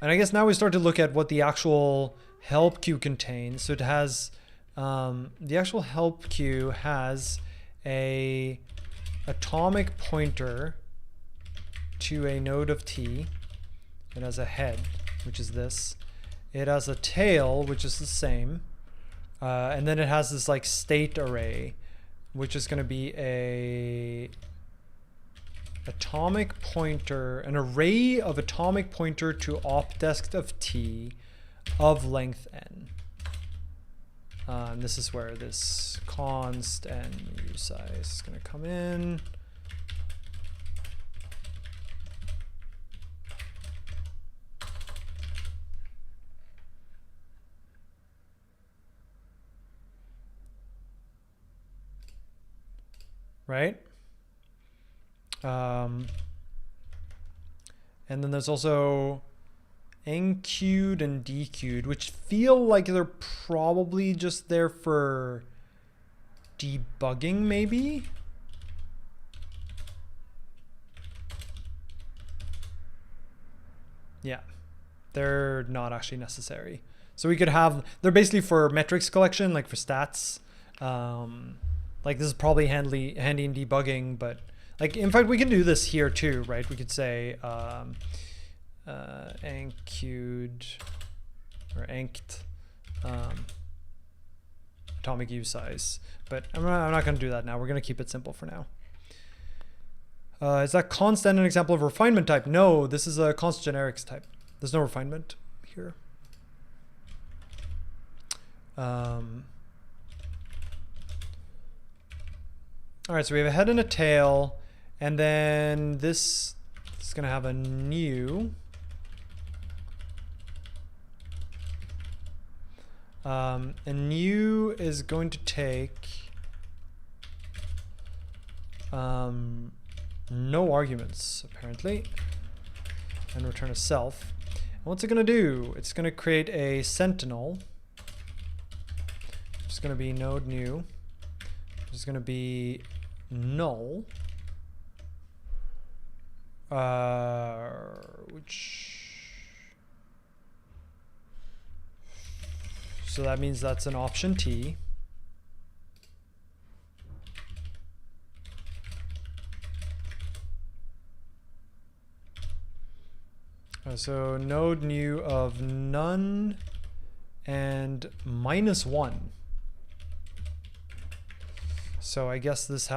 And I guess now we start to look at what the actual help queue contains. So it has the actual help queue has a atomic pointer to a node of T. It has a head, which is this. It has a tail, which is the same. And then it has this like state array, which is going to be a atomic pointer, an array of atomic pointer to opdesc of T of length n. And this is where this const n usize is going to come in. Right? And then there's also enqueued and dequeued, which feel like they're probably just there for debugging, maybe? Yeah, they're not actually necessary. So we could have, they're basically for metrics collection, like for stats. Like this is probably handy in debugging, but like in fact we can do this here too, right? We could say enqueued or enced atomic usize, but I'm not going to do that now. We're going to keep it simple for now. Is that constant an example of refinement type? No, this is a const generics type. There's no refinement here. All right, so we have a head and a tail, and then this is going to have a new. And new is going to take no arguments, apparently, and return a self. And what's it going to do? It's going to create a sentinel. It's going to be node new. It's going to be null, so that means that's an option T. So node new of none and -1. So I guess this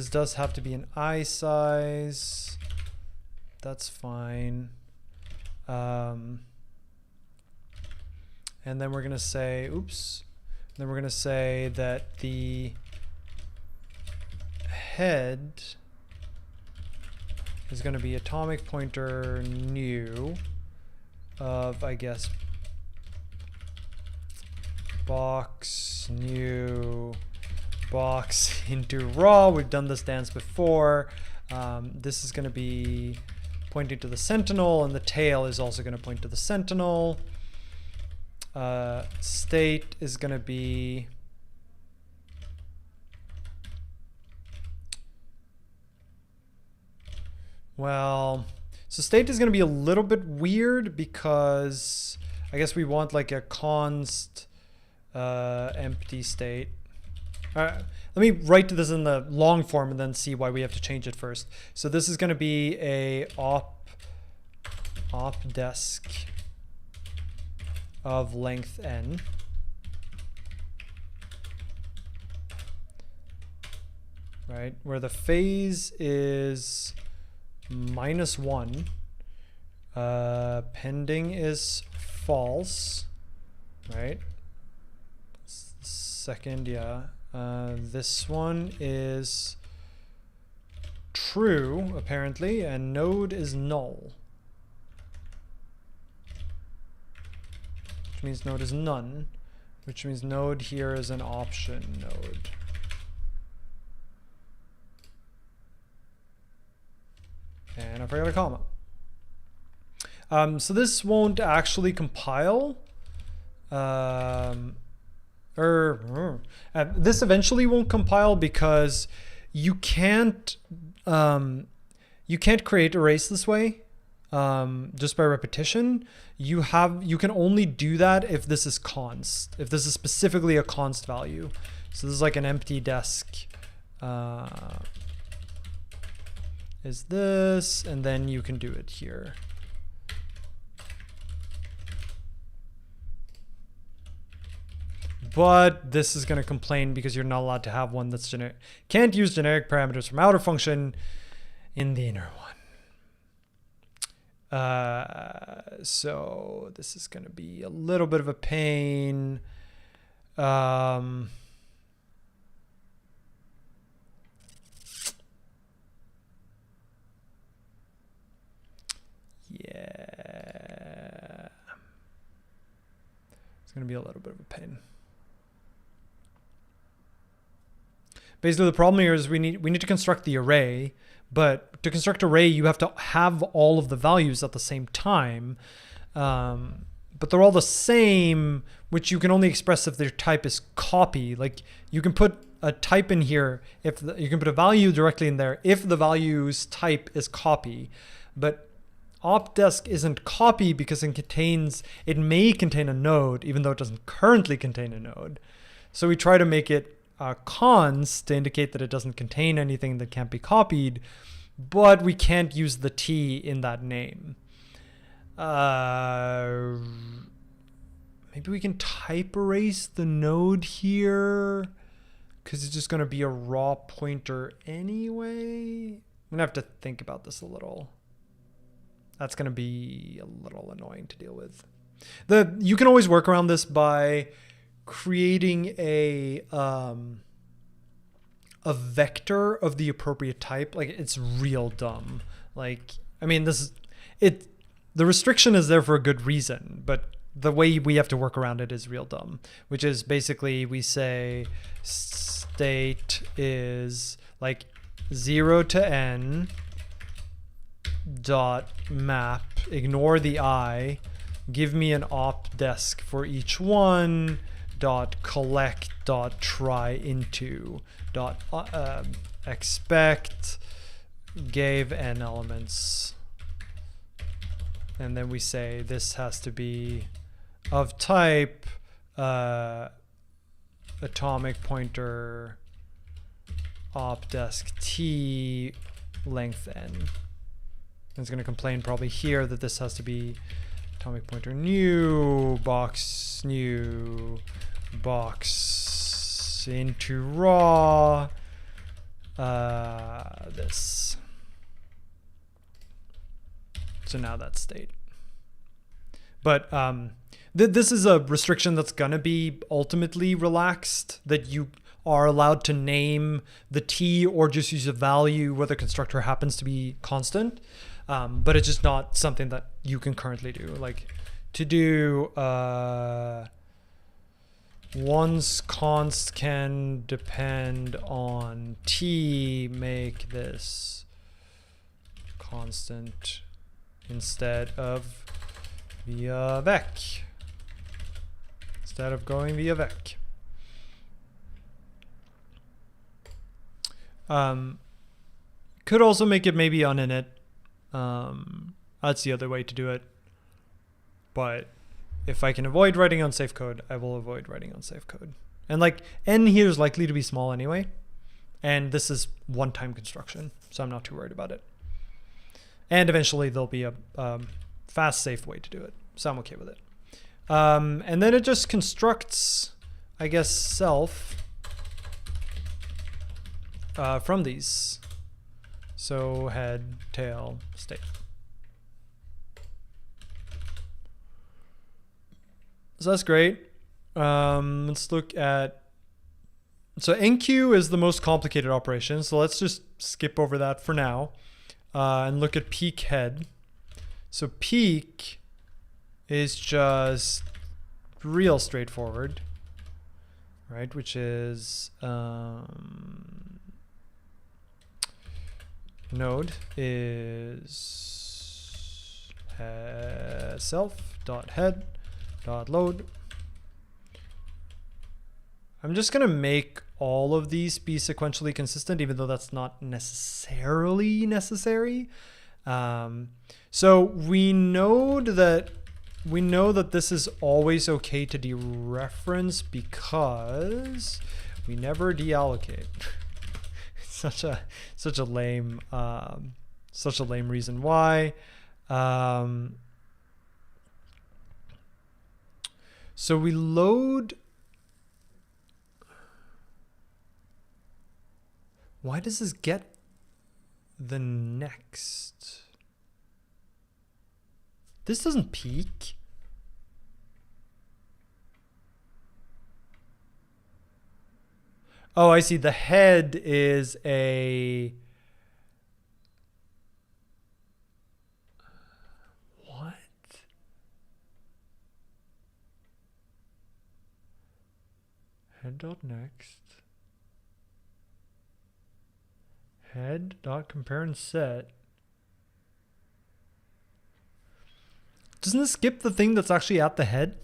does have to be an I size. That's fine. And then we're gonna say, oops. Then we're gonna say that the head is gonna be atomic pointer new of, I guess, box new box into raw. We've done this dance before. This is going to be pointing to the sentinel, and the tail is also going to point to the sentinel. State is going to be Well, so state is going to be a little bit weird because I guess we want like a const empty state. Let me write this in the long form and then see why we have to change it first. So this is going to be a opdesc of length n. Right, where the phase is -1, pending is false, right? Second, yeah. This one is true, apparently, and node is null. Which means node is none, which means node here is an option node. And I forgot a comma. So this won't actually compile. This eventually won't compile because you can't create arrays this way just by repetition. You can only do that if this is const, if this is specifically a const value. So this is like an empty desk. Is this, and then you can do it here. But this is going to complain because you're not allowed to have one that's generic. Can't use generic parameters from outer function in the inner one. So this is going to be a little bit of a pain. Yeah, it's going to be a little bit of a pain. Basically, the problem here is we need to construct the array, but to construct array, you have to have all of the values at the same time. But they're all the same, which you can only express if their type is copy. Like you can put a type in here if you can put a value directly in there if the value's type is copy, but opdesc isn't copy because it may contain a node, even though it doesn't currently contain a node. So we try to make it const to indicate that it doesn't contain anything that can't be copied, but we can't use the T in that name. Maybe we can type erase the node here because it's just going to be a raw pointer anyway. I'm going to have to think about this a little. That's going to be a little annoying to deal with. You can always work around this by creating a vector of the appropriate type. Like it's real dumb. Like, I mean, the restriction is there for a good reason, but the way we have to work around it is real dumb, which is basically we say state is like 0 to n dot map, ignore the I, give me an opdesc for each one, dot collect dot try into dot expect gave n elements, and then we say this has to be of type atomic pointer opdesc t length n. It's going to complain probably here that this has to be atomic pointer new box into raw this. So now that's state. But this is a restriction that's going to be ultimately relaxed, that you are allowed to name the T or just use a value where the constructor happens to be constant. But it's just not something that you can currently do. Like to do once const can depend on T, make this constant instead of via vec. Instead of going via vec. Could also make it maybe uninit That's the other way to do it. But if I can avoid writing unsafe code, I will avoid writing unsafe code. And like n here is likely to be small anyway. And this is one-time construction, so I'm not too worried about it. And eventually there'll be a fast, safe way to do it. So I'm okay with it. And then it just constructs, I guess, self from these. So head, tail, state. So that's great. Let's look at, so enqueue is the most complicated operation. So let's just skip over that for now and look at peek head. So peek is just real straightforward, right? Which is node is self.head.load. I'm just going to make all of these be sequentially consistent, even though that's not necessarily necessary. So we know that this is always okay to dereference because we never deallocate. such a lame reason why. So we load. Why does this get the next? This doesn't peak. Oh, I see. The head is a... What? Head.next. Head.compare and set. Doesn't this skip the thing that's actually at the head?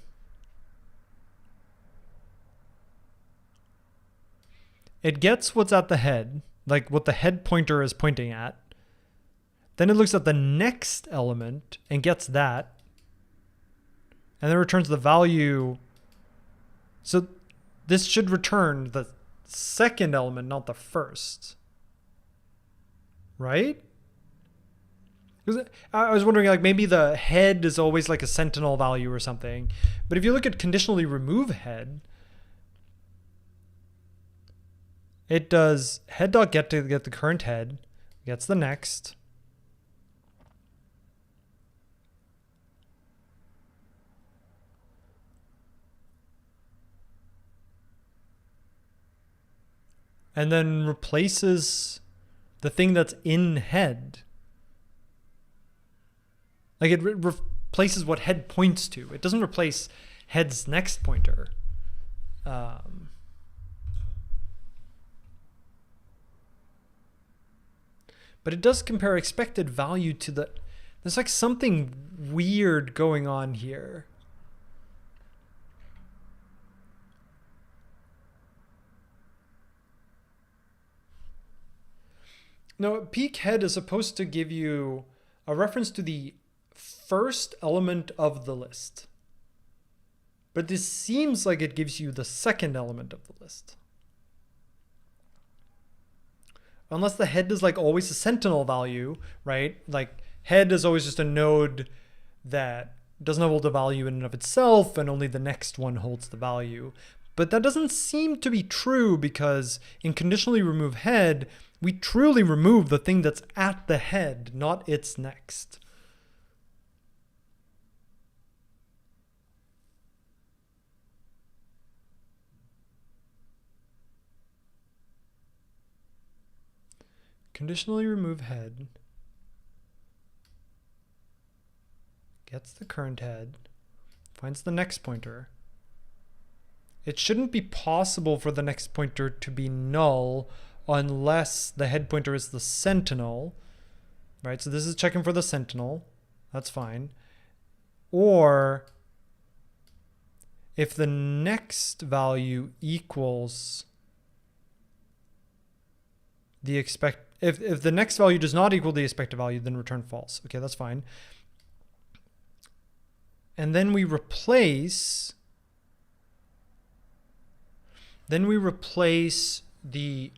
It gets what's at the head, like what the head pointer is pointing at. Then it looks at the next element and gets that. And then returns the value. So this should return the second element, not the first. Right? Because I was wondering, like, maybe the head is always like a sentinel value or something. But if you look at conditionally remove head, it does head.get to get the current head, gets the next. And then replaces the thing that's in head. Like it replaces what head points to. It doesn't replace head's next pointer. But it does compare expected value to the... There's like something weird going on here. No, peek head is supposed to give you a reference to the first element of the list. But this seems like it gives you the second element of the list. Unless the head is like always a sentinel value, right? Like head is always just a node that doesn't hold a value in and of itself, and only the next one holds the value. But that doesn't seem to be true, because in conditionally remove head, we truly remove the thing that's at the head, not its next. Conditionally remove head, gets the current head, finds the next pointer. It shouldn't be possible for the next pointer to be null unless the head pointer is the sentinel, right? So this is checking for the sentinel. That's fine. Or if the next value equals the if the next value does not equal the expected value, then return false. Okay, that's fine. And then we replace the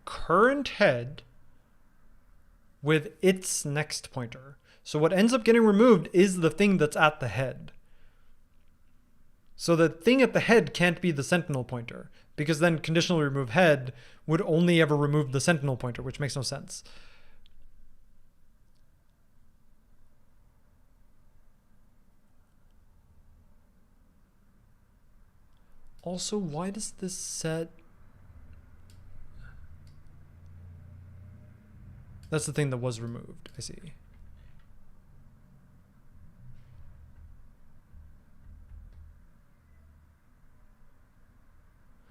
current head with its next pointer. So what ends up getting removed is the thing that's at the head. So the thing at the head can't be the sentinel pointer, because then conditionally remove head would only ever remove the sentinel pointer, which makes no sense. Also, why does this set... That's the thing that was removed. I see.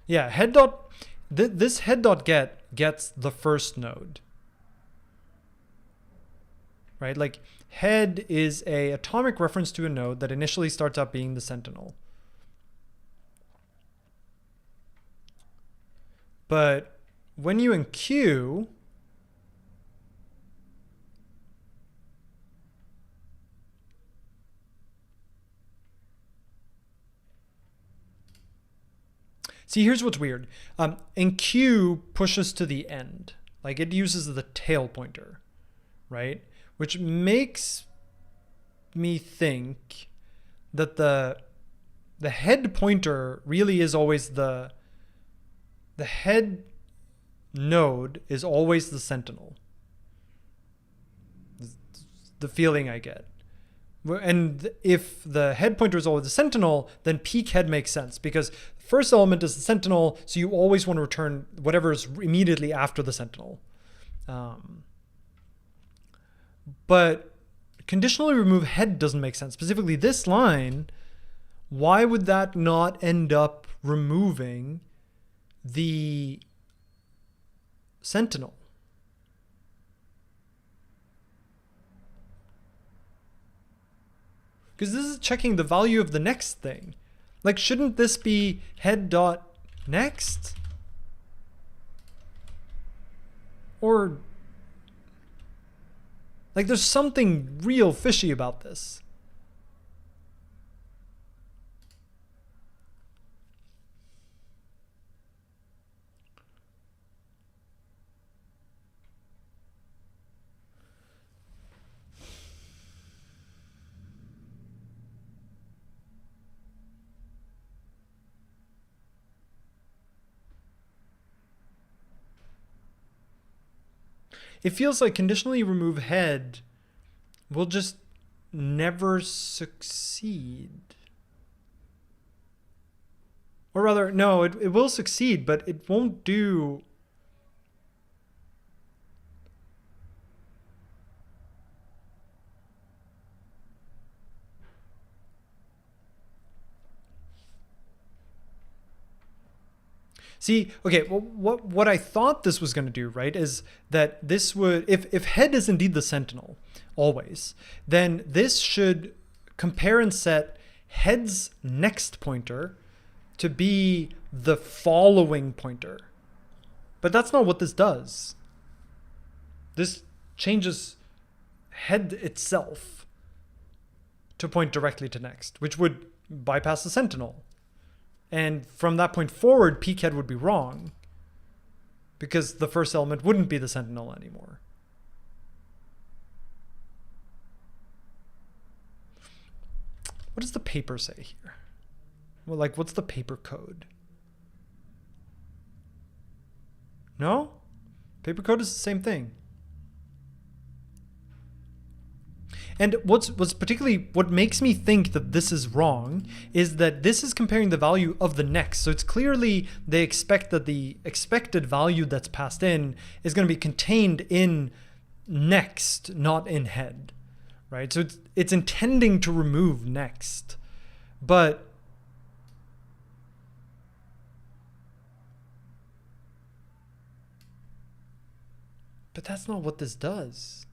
Yeah, head dot... This head dot get gets the first node. Right? Like, head is a atomic reference to a node that initially starts out being the sentinel. But when you enqueue, see, here's what's weird. Enqueue pushes to the end. Like, it uses the tail pointer, right? Which makes me think that the head pointer really is always the head node is always the sentinel. The feeling I get. And if the head pointer is always the sentinel, then peak head makes sense, because the first element is the sentinel, so you always want to return whatever is immediately after the sentinel. But conditionally remove head doesn't make sense. Specifically this line, why would that not end up removing the sentinel? Because this is checking the value of the next thing. Like, shouldn't this be head dot next? Or, like, there's something real fishy about this. It feels like conditionally remove head will just never succeed. Or rather, no, it will succeed, but it won't do... See, okay, well, what I thought this was going to do, right, is that this would, if head is indeed the sentinel, always, then this should compare and set head's next pointer to be the following pointer. But that's not what this does. This changes head itself to point directly to next, which would bypass the sentinel. And from that point forward, peak head would be wrong, because the first element wouldn't be the sentinel anymore. What does the paper say here? Well, like, what's the paper code? No? Paper code is the same thing. And what's particularly, what makes me think that this is wrong is that this is comparing the value of the next. So it's clearly they expect that the expected value that's passed in is going to be contained in next, not in head, right? So it's intending to remove next, but that's not what this does.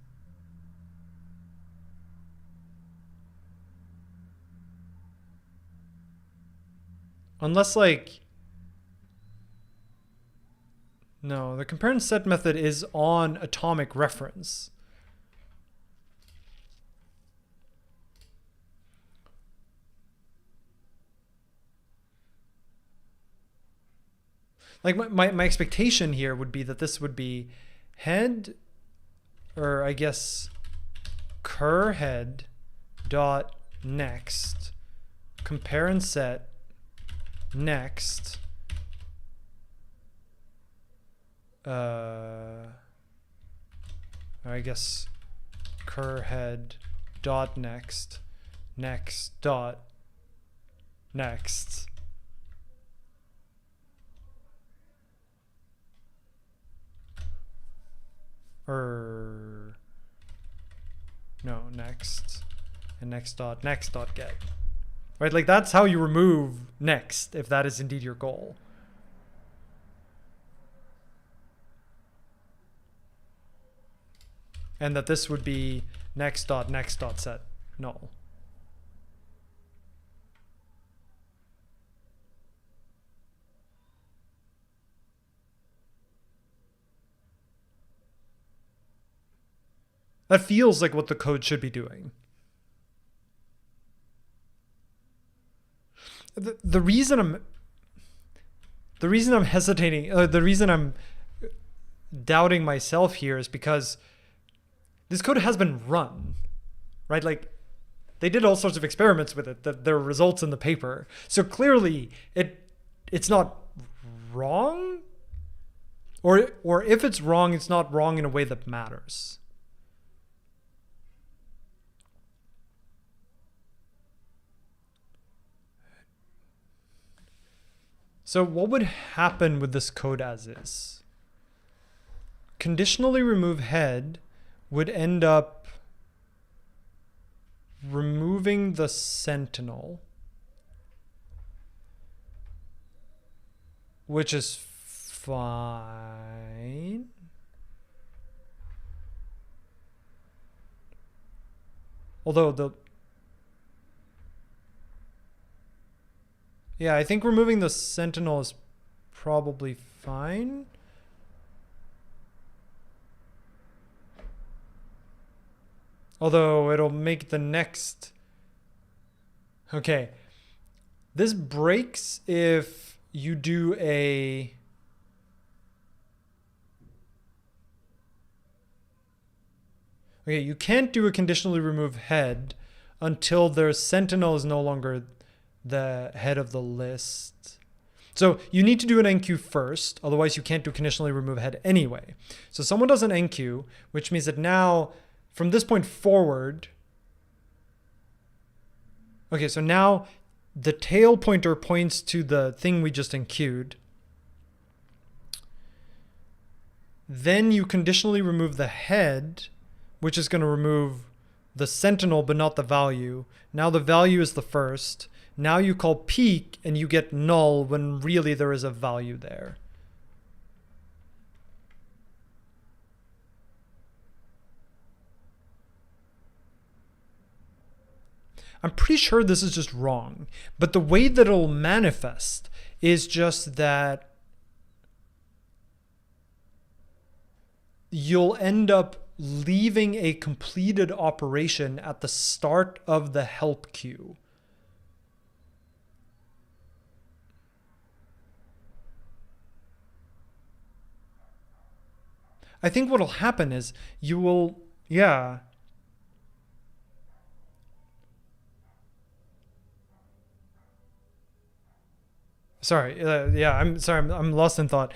Unless, like, No, the compare and set method is on atomic reference. Like my expectation here would be that this would be head, or I guess cur head dot next, compare and set next, I guess cur head dot next, next dot next. Or no, next and next dot get. Right, like that's how you remove next, if that is indeed your goal. And that this would be next dot set null. That feels like what the code should be doing. The reason I'm hesitating, the reason I'm doubting myself here is because this code has been run, right? Like they did all sorts of experiments with it. There are results in the paper. So clearly it's not wrong, or if it's wrong, it's not wrong in a way that matters. So what would happen with this code as is? Conditionally remove head would end up removing the sentinel, which is fine. Although yeah, I think removing the sentinel is probably fine. Although it'll make the next... Okay. This breaks if you do a... Okay, you can't do a conditionally remove head until their sentinel is no longer the head of the list. So you need to do an enqueue first, otherwise you can't do conditionally remove head anyway. So someone does an enqueue, which means that now from this point forward, okay, so now the tail pointer points to the thing we just enqueued. Then you conditionally remove the head, which is going to remove the sentinel but not the value. Now the value is the first. Now you call peek and you get null when really there is a value there. I'm pretty sure this is just wrong, but the way that it'll manifest is just that you'll end up leaving a completed operation at the start of the help queue. I think what'll happen is you will, yeah. Sorry, yeah, I'm sorry, I'm lost in thought.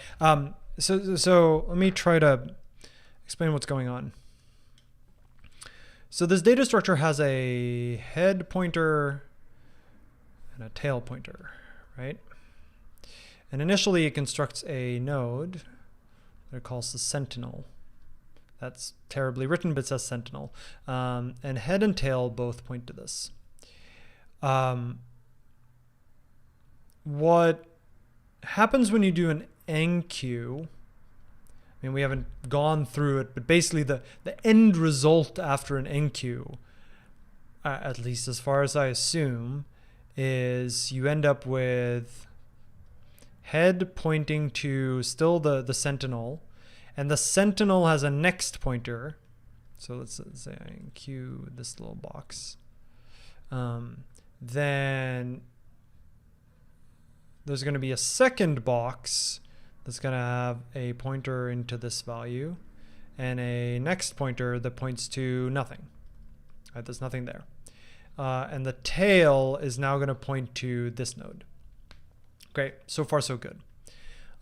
So let me try to explain what's going on. So this data structure has a head pointer and a tail pointer, right? And initially it constructs a node that it calls the sentinel. That's terribly written, but it says sentinel. And head and tail both point to this. What happens when you do an enqueue, I mean, we haven't gone through it, but basically the end result after an enqueue, at least as far as I assume, is you end up with head pointing to still the sentinel, and the sentinel has a next pointer. So let's say I queue this little box. Then there's going to be a second box that's going to have a pointer into this value and a next pointer that points to nothing. Right, there's nothing there. And the tail is now going to point to this node. Great, so far so good.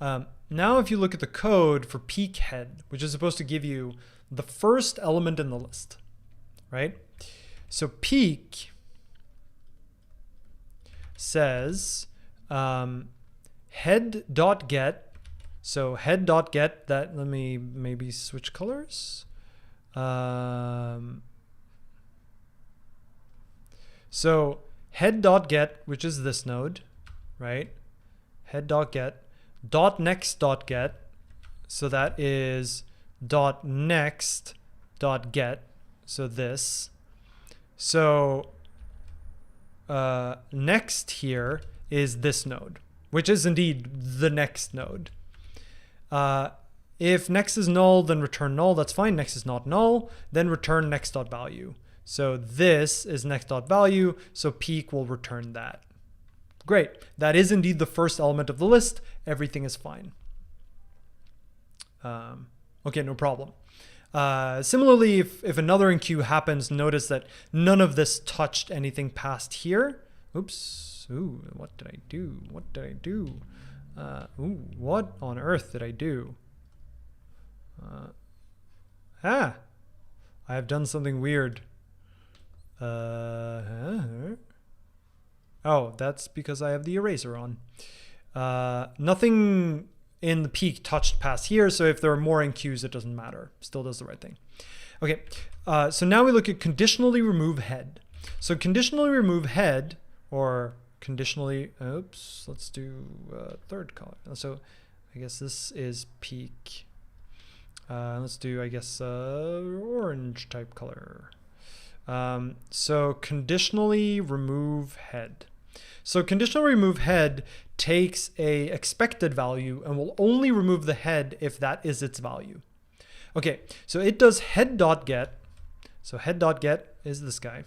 Now if you look at the code for peek head, which is supposed to give you the first element in the list, right? So peek says head.get. So head.get that, let me maybe switch colors. So head.get, which is this node, right? Head.get, .next.get, so that is .next.get, so this. So next here is this node, which is indeed the next node. If next is null, then return null. That's fine. Next is not null, then return next.value. So this is next.value, so peek will return that. Great. That is indeed the first element of the list. Everything is fine. Okay, no problem. Similarly, if another enqueue happens, notice that none of this touched anything past here. Oops. Ooh, what did I do? What did I do? What on earth did I do? I have done something weird. Oh, that's because I have the eraser on. Nothing in the peek touched past here, so if there are more enqueues, it doesn't matter. Still does the right thing. Okay, so now we look at conditionally remove head. So conditionally remove head, or conditionally, oops, let's do third color. So I guess this is peek. Let's do, I guess, orange type color. So conditionally remove head. So conditionally remove head takes a expected value and will only remove the head if that is its value. Okay, so it does head.get. So head.get is this guy.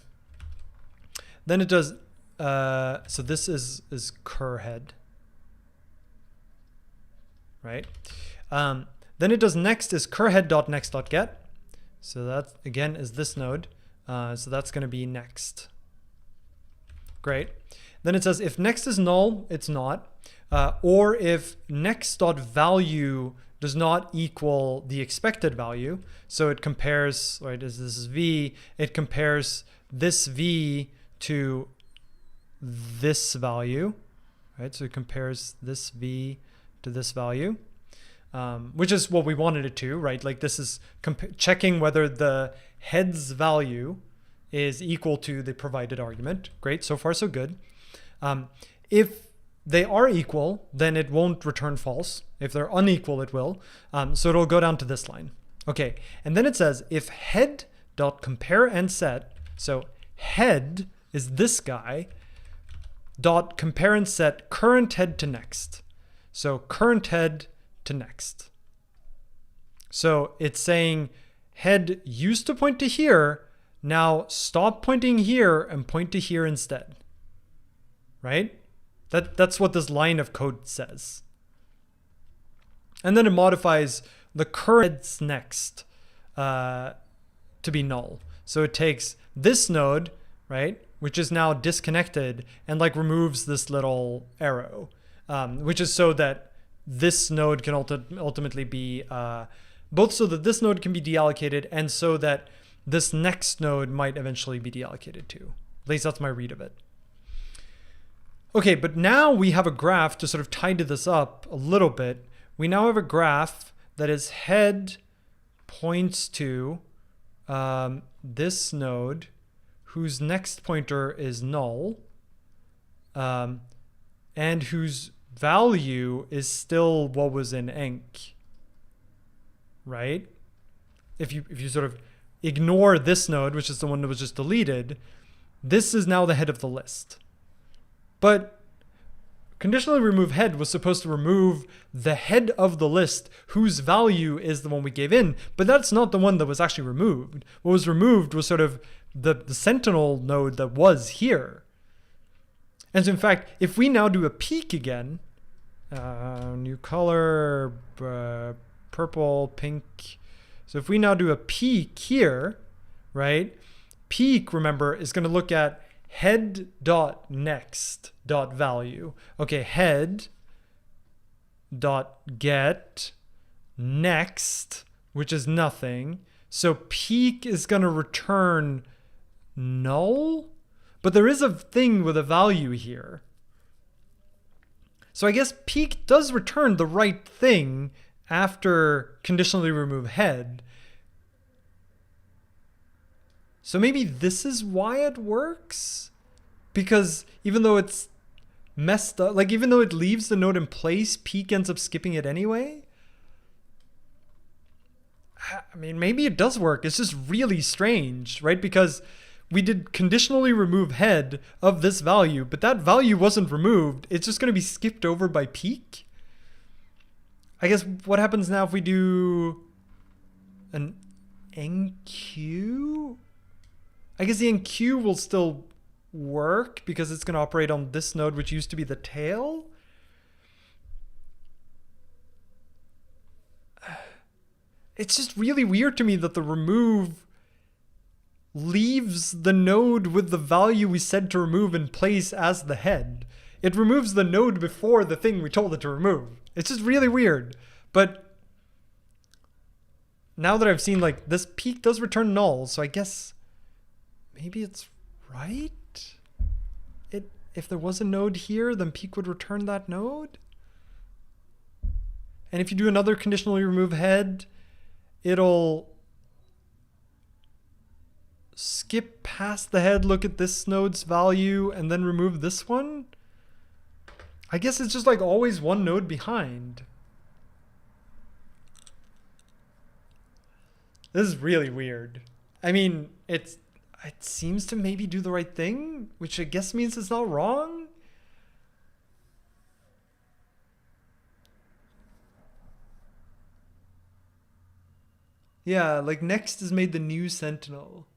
Then it does, so this is cur head, right? Then it does next is cur head.next.get. So that again is this node. So that's going to be next. Great. Then it says if next is null, it's not. Or if next.value does not equal the expected value. So it compares, right, this is v, it compares this v to this value, right? So it compares this v to this value, which is what we wanted it to, right? Like this is checking whether the head's value is equal to the provided argument. Great, so far so good. If they are equal, then it won't return false. If they're unequal, it will. So it'll go down to this line. Okay, and then it says if head.compare and set, so head is this guy, dot compare and set current head to next. So current head to next. So it's saying head used to point to here, now stop pointing here and point to here instead. Right? That's what this line of code says. And then it modifies the current next to be null. So it takes this node, right, which is now disconnected, and like removes this little arrow, which is so that this node can ultimately be both so that this node can be deallocated and so that this next node might eventually be deallocated too. At least that's my read of it. Okay, but now we have a graph to sort of tidy this up a little bit. We now have a graph that is head points to this node whose next pointer is null, and whose value is still what was in enc, right? If you sort of ignore this node, which is the one that was just deleted, this is now the head of the list. But conditionally remove head was supposed to remove the head of the list whose value is the one we gave in, but that's not the one that was actually removed. What was removed was sort of the sentinel node that was here. And so in fact, if we now do a peek again, new color, purple, pink. So if we now do a peek here, right? Peek, remember, is going to look at head.next.value. Okay, head.get next, which is nothing. So peek is going to return null, but there is a thing with a value here. So I guess peek does return the right thing after conditionally remove head. So maybe this is why it works? Because even though it's messed up, like even though it leaves the node in place, peek ends up skipping it anyway? I mean, maybe it does work. It's just really strange, right? Because we did conditionally remove head of this value, but that value wasn't removed. It's just going to be skipped over by peek. I guess what happens now if we do an enqueue? I guess the enqueue will still work because it's going to operate on this node, which used to be the tail. It's just really weird to me that the remove leaves the node with the value we said to remove in place as the head. It removes the node before the thing we told it to remove. It's just really weird. But now that I've seen, like, this peek does return null, so I guess maybe it's right? If there was a node here, then peek would return that node? And if you do another conditionally remove head, it'll skip past the head, look at this node's value, and then remove this one? I guess it's just like always one node behind. This is really weird. I mean, it seems to maybe do the right thing, which I guess means it's not wrong. Yeah, like next is made the new sentinel.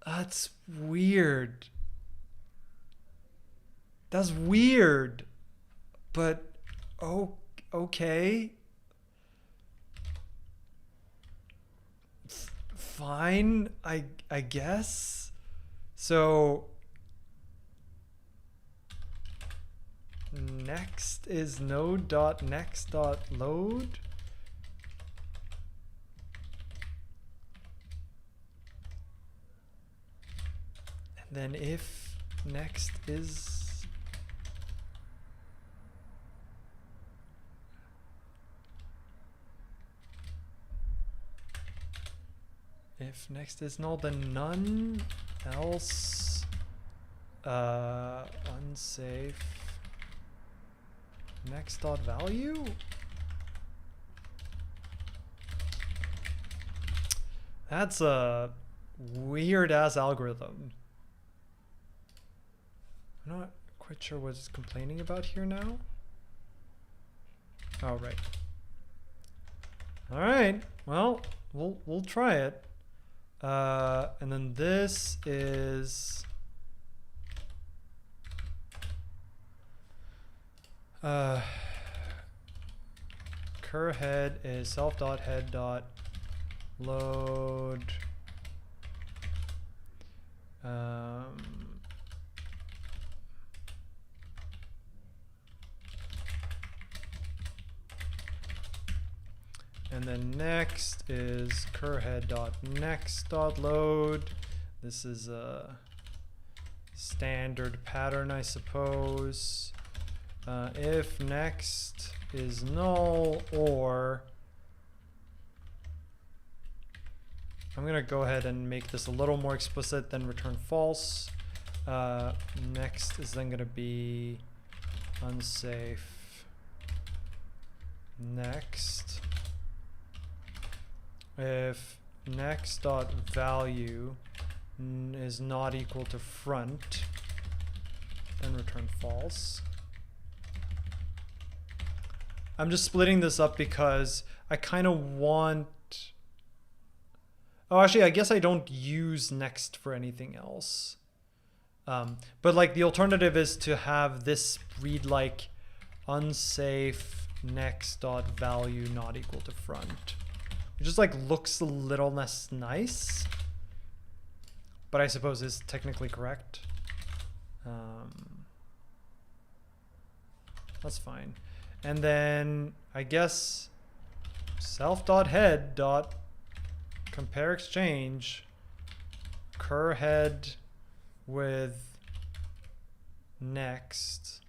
That's weird. That's weird. But okay. Fine, I guess. So next is node.next.load. And then if next is null, then none, else unsafe next.value. That's a weird ass algorithm. I'm not quite sure what it's complaining about here now. Oh, right. All right. Well, we'll try it. And then this is cur head is self.head.load and then next is cur head.next.load. This is a standard pattern, I suppose. If next is null, or I'm going to go ahead and make this a little more explicit, then return false. Next is then going to be unsafe next. If next dot value is not equal to front, then return false. I'm just splitting this up because I kind of want... Oh, actually, I guess I don't use next for anything else. But like the alternative is to have this read like unsafe next dot value not equal to front. It just like looks a little less nice, but I suppose is technically correct. That's fine. And then I guess self.head dot compare exchange cur head with next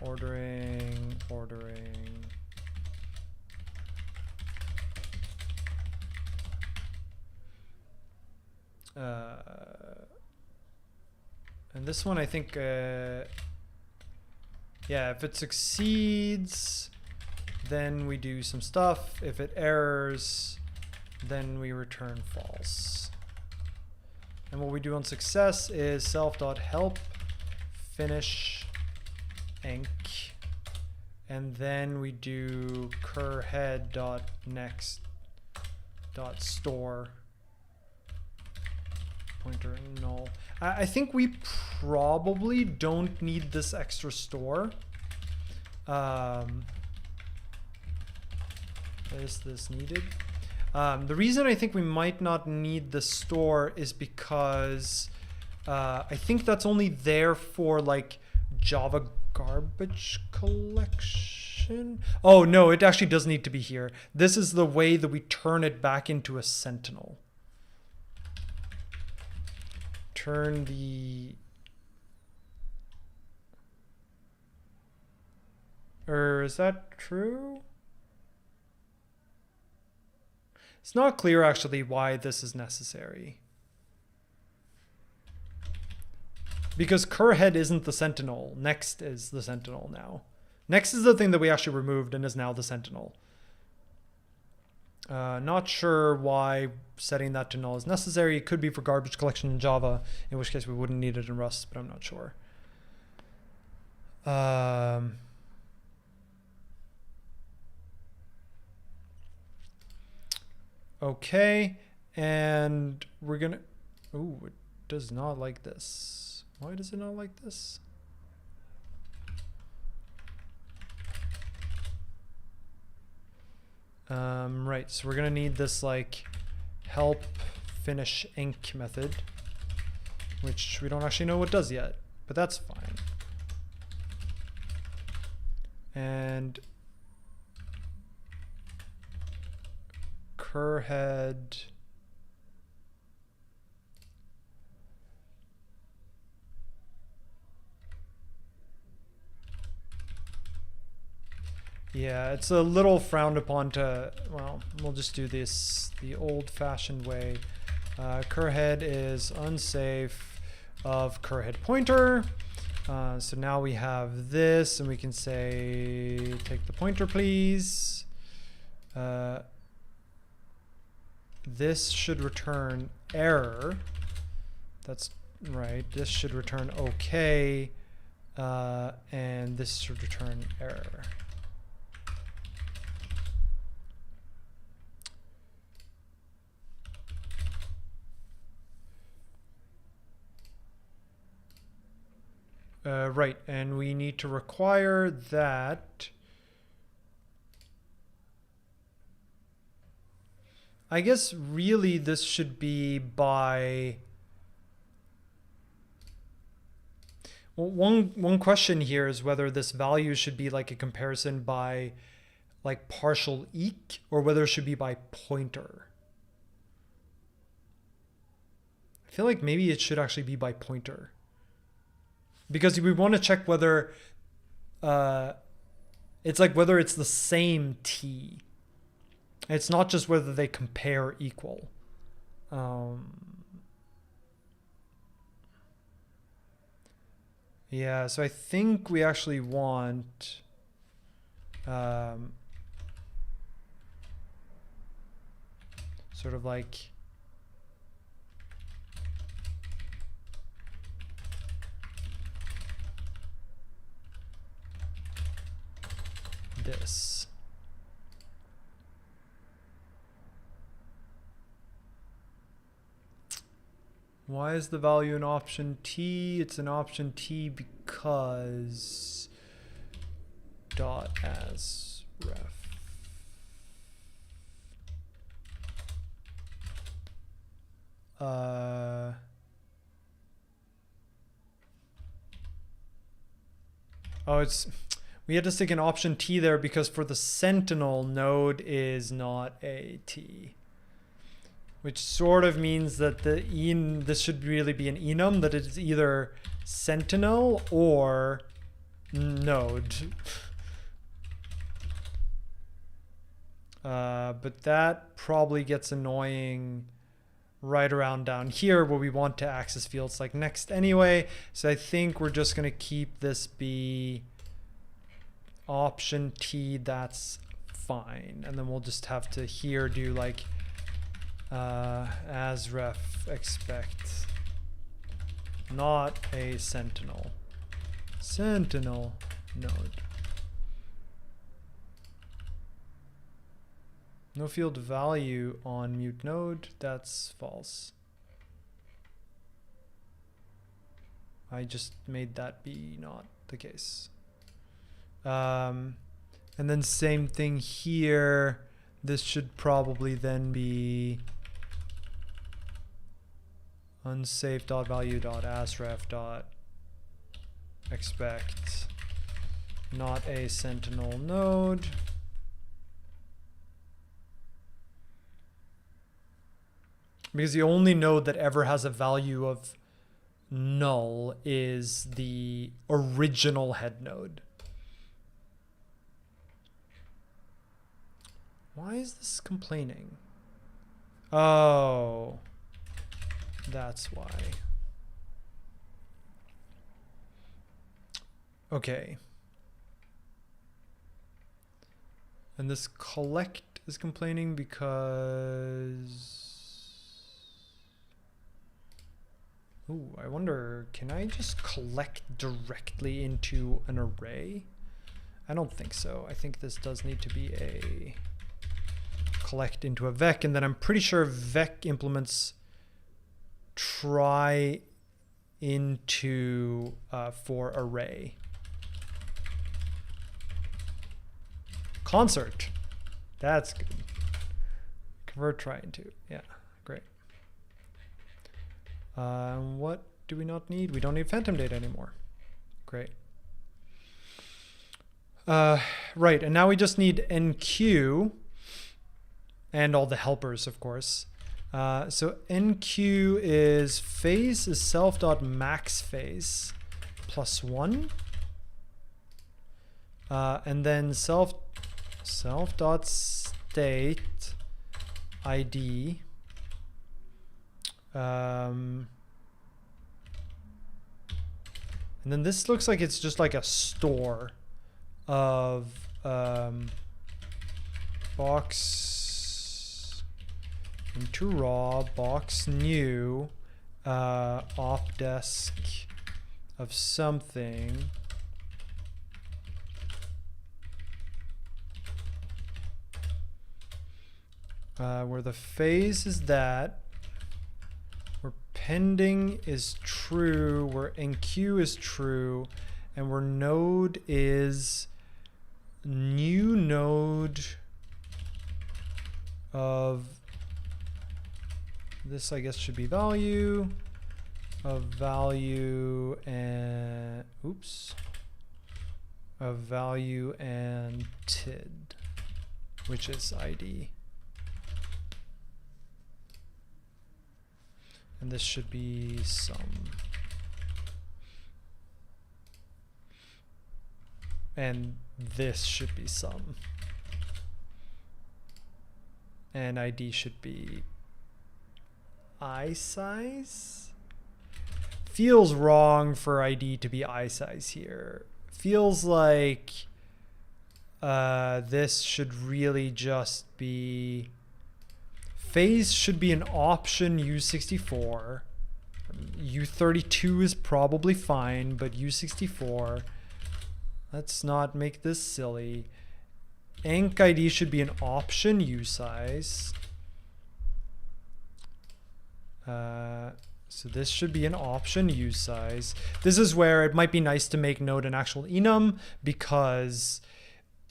ordering and this one I think yeah, if it succeeds then we do some stuff. If it errors, then we return false. And what we do on success is self.help finish enc, and then we do cur head dot next dot store pointer null. I think we probably don't need this extra store. Is this needed? The reason I think we might not need the store is because I think that's only there for like Java garbage collection. Oh no, it actually does need to be here. This is the way that we turn it back into a sentinel. Turn the... Or is that true? It's not clear actually why this is necessary. Because cur head isn't the sentinel. Next is the sentinel now. Next is the thing that we actually removed and is now the sentinel. Not sure why setting that to null is necessary. It could be for garbage collection in Java, in which case we wouldn't need it in Rust, but I'm not sure. Okay, and we're gonna... Ooh, it does not like this. Why does it not like this? Right, so we're gonna need this like help finish enc method, which we don't actually know what does yet, but that's fine. And cur head yeah, it's a little frowned upon to, well, we'll just do this the old-fashioned way. Cur head is unsafe of cur head pointer. So now we have this, and we can say, take the pointer, please. This should return error. That's right. This should return okay. And this should return error. Right, and we need to require that. I guess really this should be by... Well, one question here is whether this value should be like a comparison by like partial eq or whether it should be by pointer. I feel like maybe it should actually be by pointer. Because we want to check whether it's like whether it's the same t. It's not just whether they compare equal. Yeah, so I think we actually want Sort of like this. Why is the value an option T? It's an option T because dot as ref. Oh, we had to stick an option T there because for the Sentinel, node is not a T. Which sort of means that this should really be an enum, that it's either Sentinel or node. But that probably gets annoying right around down here where we want to access fields like next anyway. So I think we're just going to keep this be option T. That's fine. And then we'll just have to here do like as ref expect not a sentinel node. No field value on mute node. That's false. I just made that be not the case. And then same thing here. This should probably then be unsafe.value.asref.expect not a sentinel node. Because the only node that ever has a value of null is the original head node. Why is this complaining? Oh, that's why. Okay. And this collect is complaining because... Ooh, I wonder, can I just collect directly into an array? I don't think so. I think this does need to be a collect into a vec, and then I'm pretty sure vec implements try into for array. Concert. That's good. Convert try into. Yeah, great. What do we not need? We don't need phantom data anymore. Great. Right, and now we just need enqueue and all the helpers, of course. So enqueue is phase is self.maxPhase plus 1. And then self.state ID. And then this looks like it's just like a store of box into raw, box new, off desk of something. Where the phase is that, where pending is true, where enqueue is true, and where node is new node of this, I guess should be value of value and of value and tid, which is ID. And this should be sum. And this should be sum. And ID should be iSize. Feels wrong for ID to be iSize here. Feels like this should really just be Phase should be an option U64. U32 is probably fine, but U64. Let's not make this silly. Enc ID should be an option usize. So this should be an option usize. This is where it might be nice to make node an actual enum, because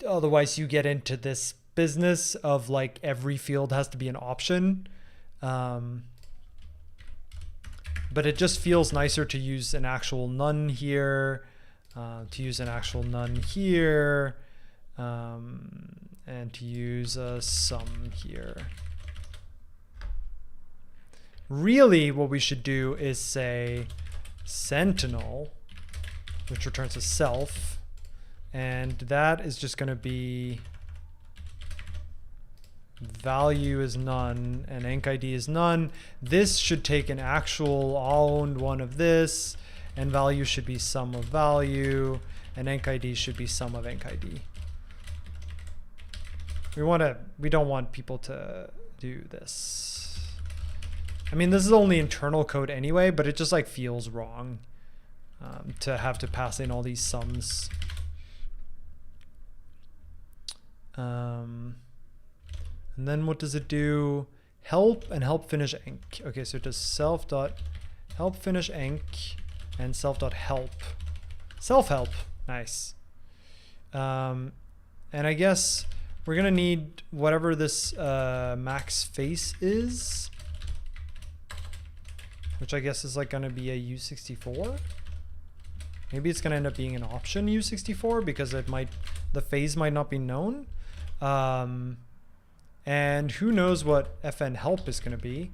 otherwise you get into this business of like every field has to be an option. But it just feels nicer to use an actual none here, to use an actual none here, and to use a sum here. Really what we should do is say sentinel, which returns a self, and that is just going to be value is none and enc ID is none. This should take an actual owned one of this, and value should be sum of value, and enc ID should be sum of enc ID. We don't want people to do this. I mean, this is only internal code anyway, but it just like feels wrong to have to pass in all these sums. And then what does it do? Help and help finish enc. Okay, so it does self dot help finish enc and self dot help. Self help, nice. And I guess we're gonna need whatever this max face is, which I guess is like gonna be a U64. Maybe it's gonna end up being an option U64 because it might, the phase might not be known. And who knows what fn help is going to be,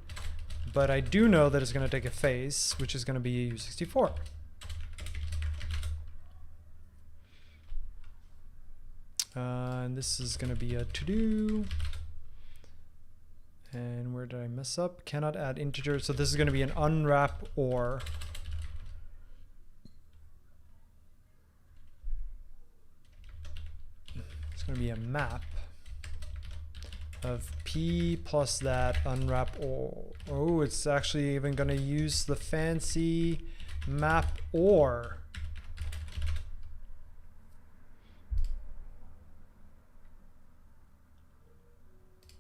but I do know that it's going to take a phase, which is going to be U64. And this is going to be a to-do. And where did I mess up? Cannot add integer. So this is going to be an unwrap or. It's going to be a map of p plus that unwrap or. Oh, it's actually even going to use the fancy map or.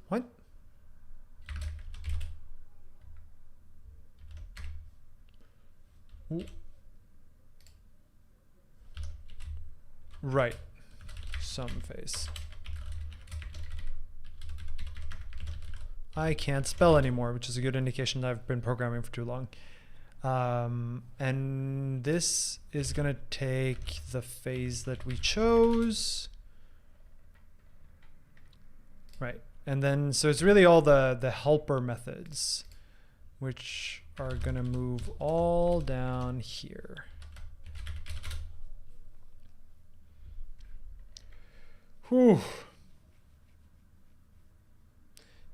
What? Ooh. Right. Sum face. I can't spell anymore, which is a good indication that I've been programming for too long. And this is going to take the phase that we chose. Right. And then, so it's really all the helper methods, which are going to move all down here. Whew.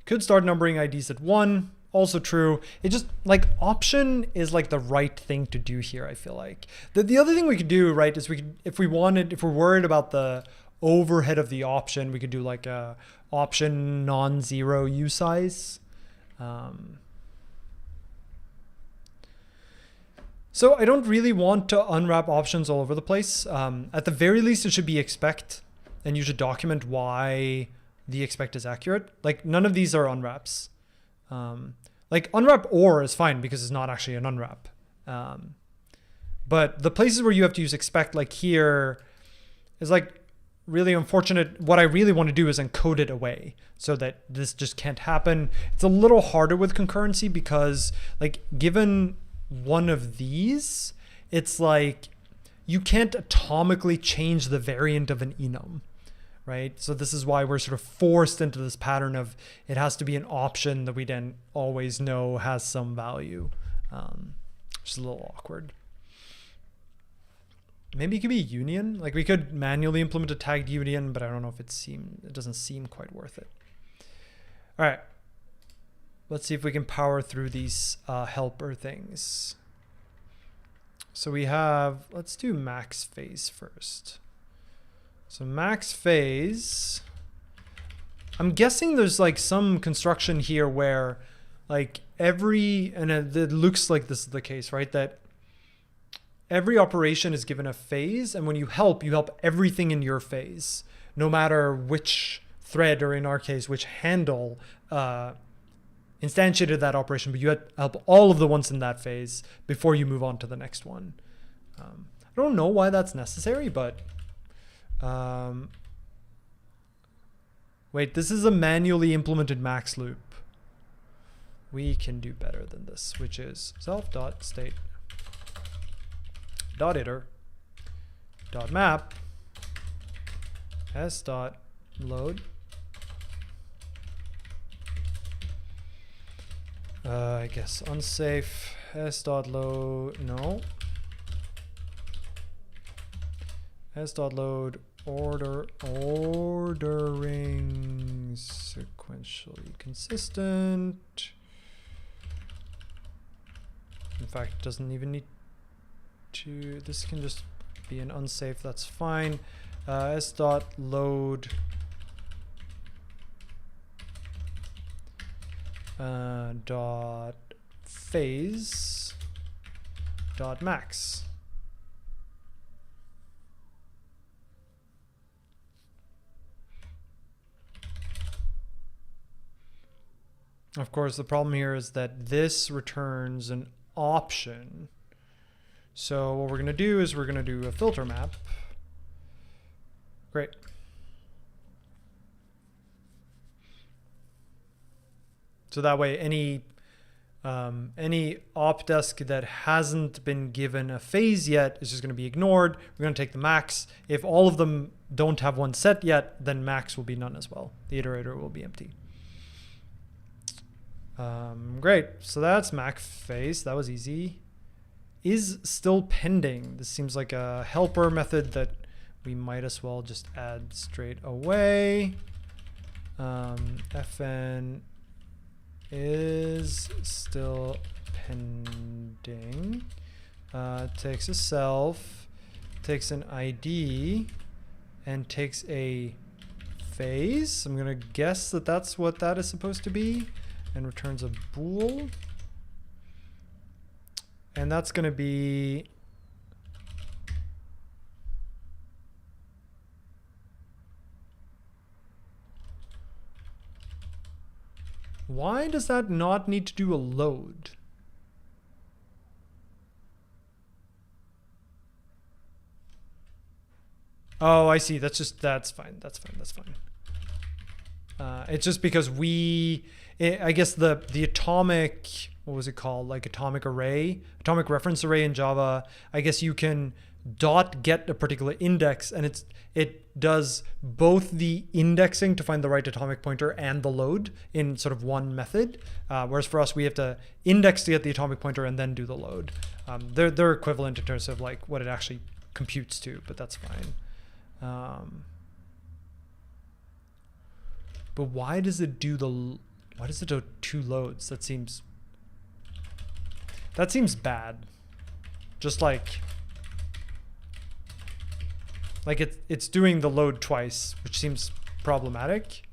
Could start numbering IDs at 1. Also true. It just like option is like the right thing to do here, I feel like. The other thing we could do, right, is we could, if we're worried about the overhead of the option, we could do like a option non-zero usize. So I don't really want to unwrap options all over the place. At the very least, it should be expect, and you should document why the expect is accurate. Like none of these are unwraps. Like unwrap or is fine because it's not actually an unwrap. But the places where you have to use expect, like here, is like really unfortunate. What I really want to do is encode it away so that this just can't happen. It's a little harder with concurrency because like given one of these, it's like you can't atomically change the variant of an enum. Right? So this is why we're sort of forced into this pattern of it has to be an option that we then always know has some value. Which is a little awkward. Maybe it could be union. Like we could manually implement a tagged union, but I don't know if it doesn't seem quite worth it. All right. Let's see if we can power through these helper things. So we have, let's do max phase first. So max phase, I'm guessing there's like some construction here where like it looks like this is the case, right? That every operation is given a phase, and when you help everything in your phase, no matter which thread, or in our case, which handle instantiated that operation, but you help all of the ones in that phase before you move on to the next one. I don't know why that's necessary, but wait, this is a manually implemented max loop. We can do better than this, which is self.state .iter .map s.load I guess unsafe s.load no s.load ordering sequentially consistent. In fact, it doesn't even need to, this can just be an unsafe, that's fine. S.load dot phase dot max. Of course, the problem here is that this returns an option. So what we're going to do is we're going to do a filter map. Great. So that way any op desk that hasn't been given a phase yet is just going to be ignored. We're going to take the max. If all of them don't have one set yet, then max will be none as well. The iterator will be empty. Great. So that's max phase. That was easy. Is still pending. This seems like a helper method that we might as well just add straight away. Fn is still pending. Takes a self, takes an ID, and takes a phase. I'm gonna guess that that's what that is supposed to be, and returns a bool. And that's gonna be why does that not need to do a load? Oh, I see. That's fine. That's fine. That's fine. It's just because I guess the atomic, what was it called? Like atomic reference array in Java. I guess you can get a particular index, and it does both the indexing to find the right atomic pointer and the load in sort of one method. Whereas for us, we have to index to get the atomic pointer and then do the load. They're equivalent in terms of like what it actually computes to, but that's fine. But why does it do two loads? That seems bad. Just like it's doing the load twice, which seems problematic.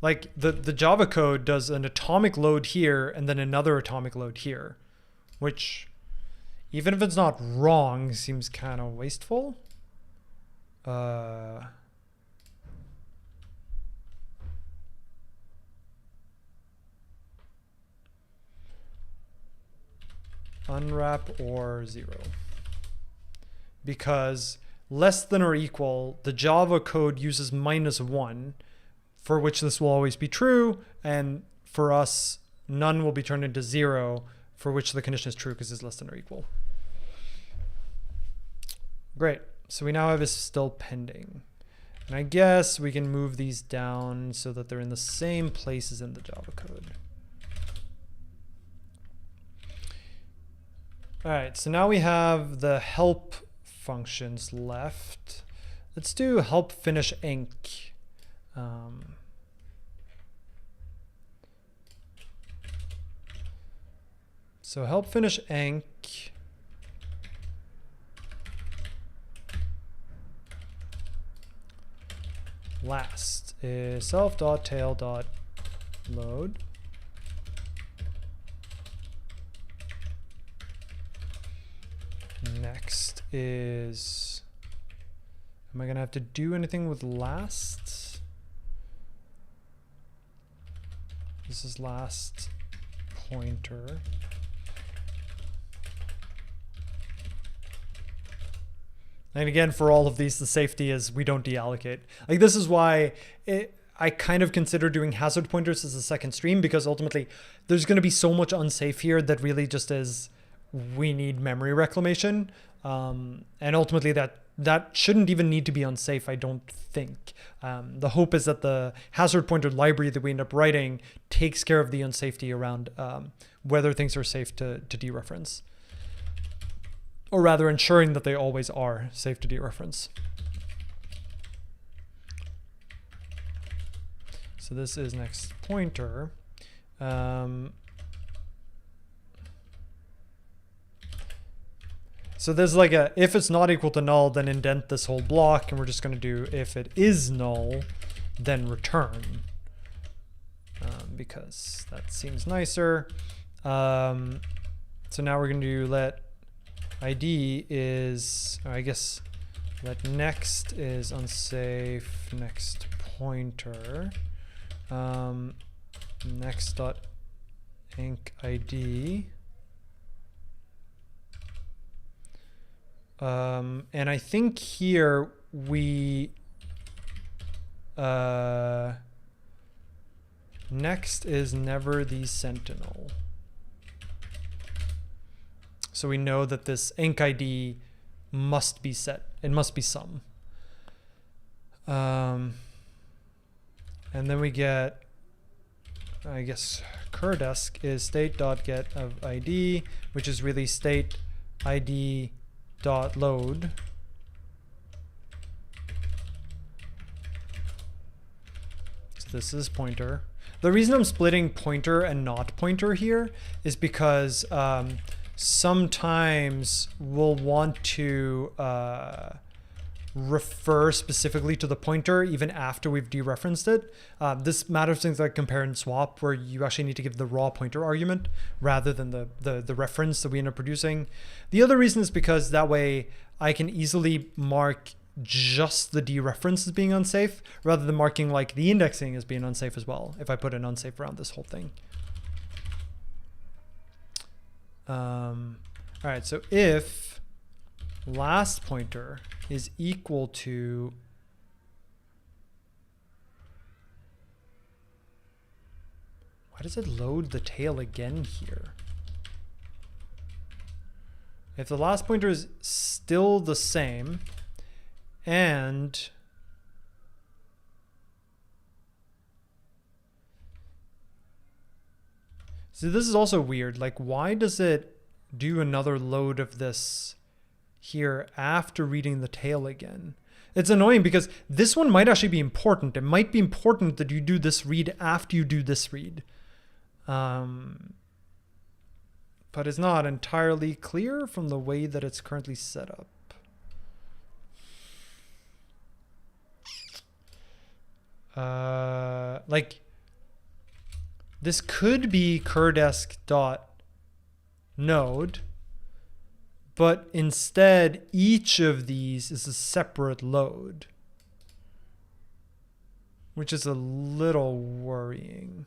Like the Java code does an atomic load here and then another atomic load here, which, even if it's not wrong, seems kind of wasteful. Unwrap or 0. Because less than or equal, the Java code uses -1, for which this will always be true, and for us, none will be turned into 0, for which the condition is true because it's less than or equal. Great. So we now have is still pending. And I guess we can move these down so that they're in the same places in the Java code. All right, so now we have the help functions left. Let's do help finish enc. So help finish enc last is self.tail.load. Next is, am I gonna have to do anything with last? This is last pointer. And again, for all of these, the safety is we don't deallocate. Like, this is why I kind of consider doing hazard pointers as a second stream, because ultimately there's going to be so much unsafe here that really just is, we need memory reclamation. And ultimately that shouldn't even need to be unsafe, I don't think. The hope is that the hazard pointer library that we end up writing takes care of the unsafety around whether things are safe to dereference. Or rather, ensuring that they always are safe to dereference. So this is next pointer. So there's like a, if it's not equal to null, then indent this whole block, and we're just going to do if it is null, then return. Because that seems nicer. So now we're going to do let ID is, I guess, let next is unsafe next pointer. Next dot inc ID. And I think here we next is never the sentinel. So we know that this inc ID must be set. It must be some. And then we get, I guess, curdesk is state.get of ID, which is really state ID dot load. So this is pointer. The reason I'm splitting pointer and not pointer here is because sometimes we'll want to refer specifically to the pointer even after we've dereferenced it. This matters things like compare and swap, where you actually need to give the raw pointer argument rather than the reference that we end up producing. The other reason is because that way I can easily mark just the dereference as being unsafe rather than marking like the indexing as being unsafe as well, if I put an unsafe around this whole thing. All right, so if last pointer is equal to why does it load the tail again here? If the last pointer is still the same and so this is also weird. Like, why does it do another load of this here after reading the tail again? It's annoying because this one might actually be important. It might be important that you do this read after you do this read. But it's not entirely clear from the way that it's currently set up. Like, this could be curdesk.node, but instead each of these is a separate load, which is a little worrying.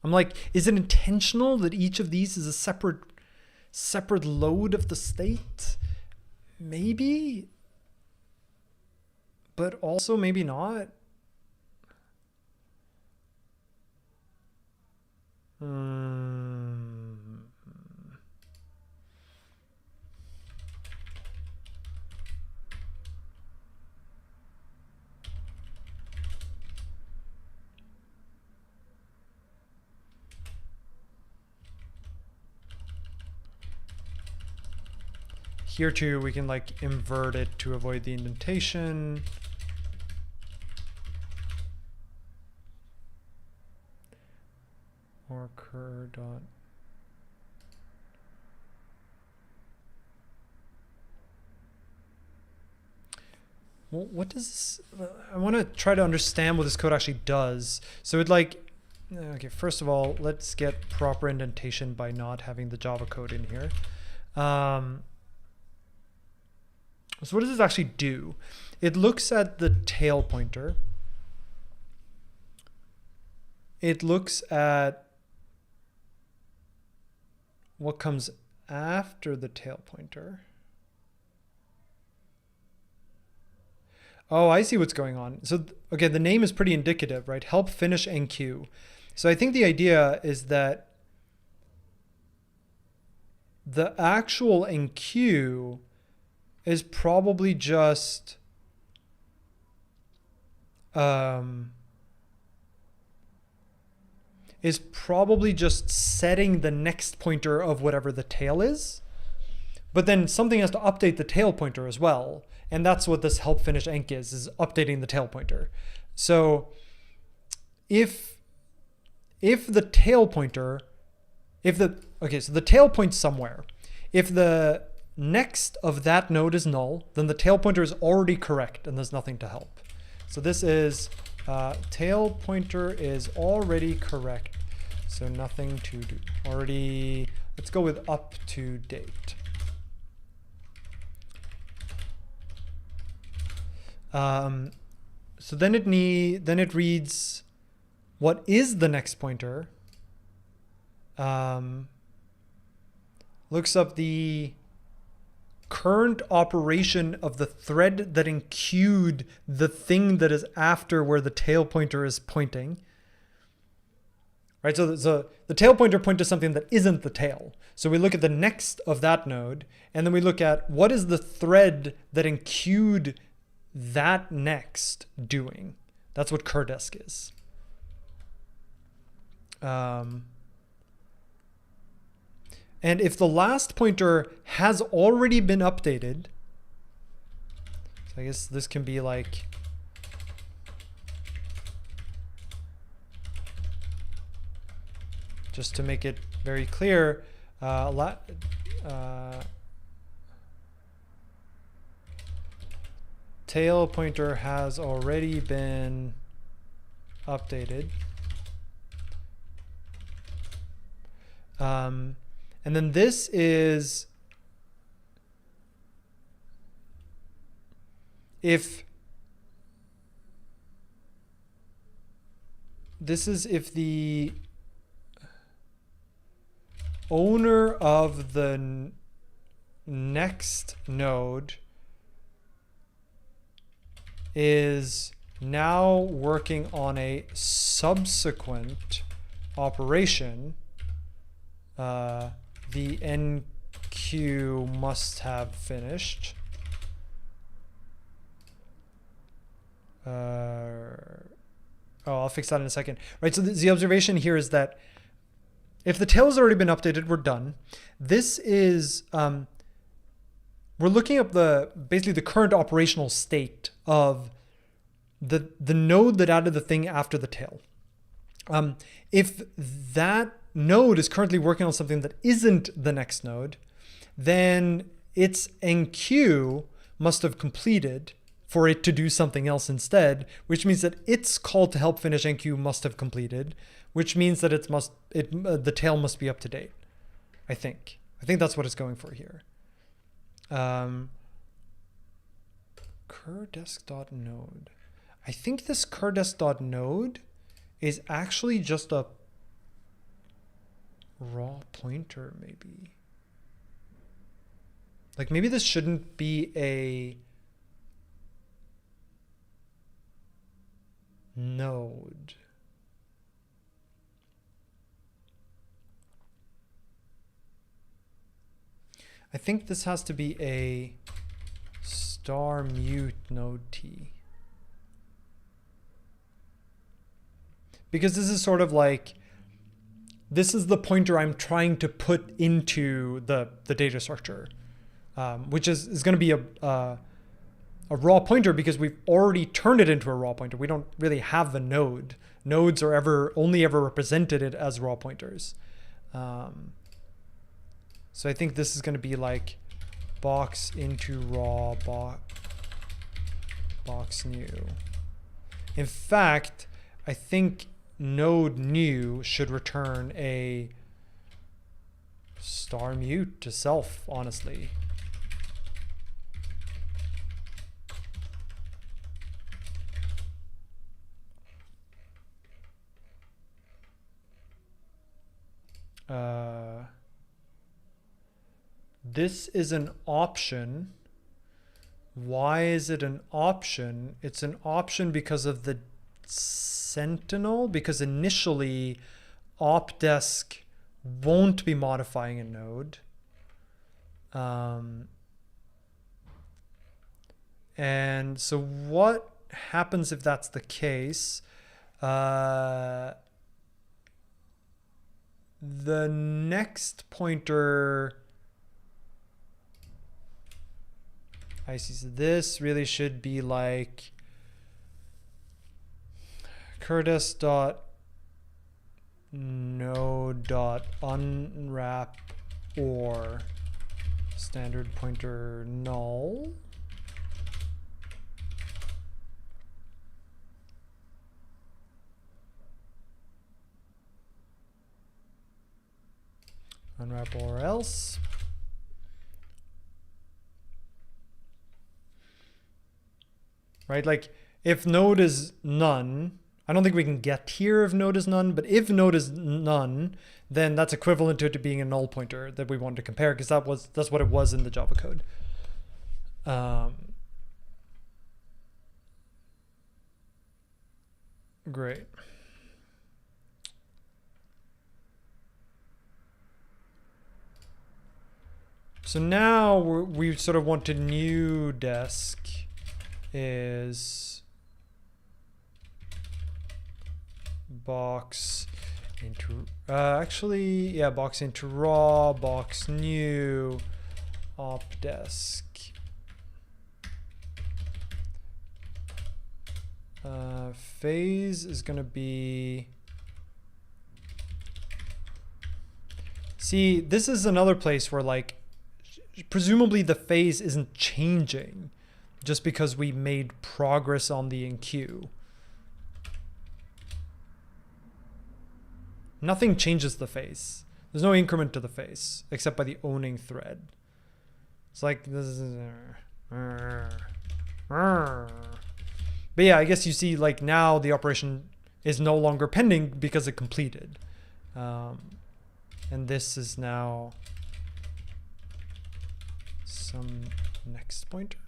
I'm like, is it intentional that each of these is a separate load of the state? Maybe, but also maybe not. Here too, we can like invert it to avoid the indentation. Or cur dot. Well, what does this, I want to try to understand what this code actually does. So it like, okay, first of all, let's get proper indentation by not having the Java code in here. So what does this actually do? It looks at the tail pointer. It looks at what comes after the tail pointer. Oh, I see what's going on. So, okay, the name is pretty indicative, right? Help finish enqueue. So I think the idea is that the actual enqueue is probably just setting the next pointer of whatever the tail is. But then something has to update the tail pointer as well. And that's what this help finish enc is updating the tail pointer. So if the tail pointer, so the tail points somewhere. If the next of that node is null, then the tail pointer is already correct and there's nothing to help. So this is tail pointer is already correct. So nothing to do. Already, let's go with up to date. So then it reads what is the next pointer, looks up the current operation of the thread that enqueued the thing that is after where the tail pointer is pointing. Right, so the tail pointer points to something that isn't the tail. So we look at the next of that node, and then we look at what is the thread that enqueued that next doing. That's what curdesk is. And if the last pointer has already been updated, so I guess this can be like just to make it very clear, tail pointer has already been updated. And then this is if the owner of the next node is now working on a subsequent operation, the enqueue must have finished. I'll fix that in a second. Right, so the observation here is that if the tail has already been updated, we're done. This is, we're looking up basically the current operational state of the node that added the thing after the tail. If that node is currently working on something that isn't the next node, then its enqueue must have completed for it to do something else instead, which means that its call to help finish enqueue must have completed, which means that the tail must be up to date. I think that's what it's going for here. curdesk.node. I think this curdesk.node is actually just a raw pointer, maybe. Like maybe this shouldn't be a node. I think this has to be a star mute node T. Because this is sort of like, this is the pointer I'm trying to put into the data structure, which is going to be a a raw pointer because we've already turned it into a raw pointer. We don't really have the node. Nodes are only ever represented it as raw pointers. So I think this is going to be like box into raw box new. In fact, I think node new should return a star mute to self, honestly. This is an option. Why is it an option? It's an option because of the Sentinel, because initially Opdesk won't be modifying a node. And so what happens if that's the case? The next pointer, I see. So this really should be like curtis.node.unwrap or standard pointer null. Unwrap or else. Right? Like if node is none, I don't think we can get here if node is none, but if node is none, then that's equivalent to it being a null pointer that we wanted to compare, because that's what it was in the Java code. Great. So now we sort of want to new desk is box into box into raw, box new, Opdesk. Phase is going to be, see, this is another place where like presumably the phase isn't changing just because we made progress on the enqueue. Nothing changes the phase. There's no increment to the phase except by the owning thread. It's like this is, but yeah, I guess you see like now the operation is no longer pending because it completed. And this is now some next pointer.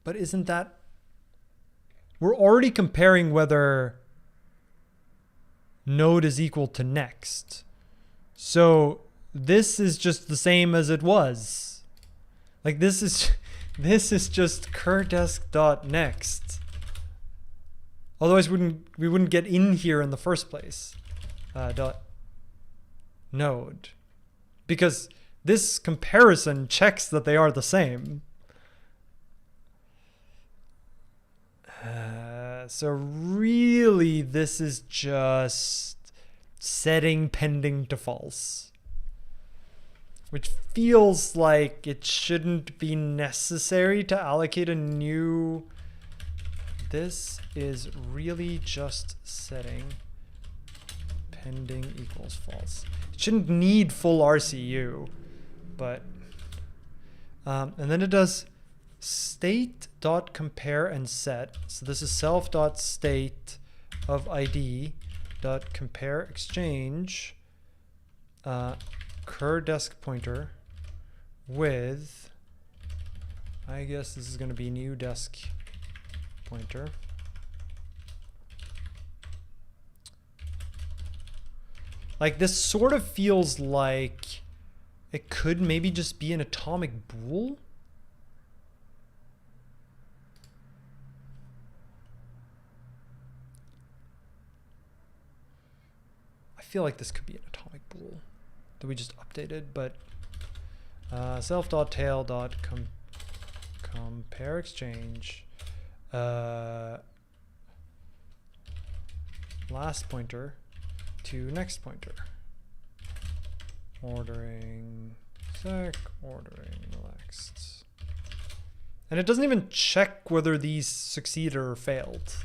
But isn't that, we're already comparing whether node is equal to next. So this is just the same as it was. Like this is just curdesk.next. Otherwise we wouldn't get in here in the first place. Dot node. Because this comparison checks that they are the same. So really this is just setting pending to false, which feels like it shouldn't be necessary to allocate a new. This is really just setting pending equals false. It shouldn't need full RCU, but and then it does state.compare and set. So this is self.state of ID dot compare exchange cur desk pointer with, I guess this is going to be new desk pointer. Like this sort of feels like it could maybe just be an atomic bool. I feel like this could be an atomic bool that we just updated, but Compare exchange last pointer to next pointer. Ordering sec, ordering next. And it doesn't even check whether these succeeded or failed,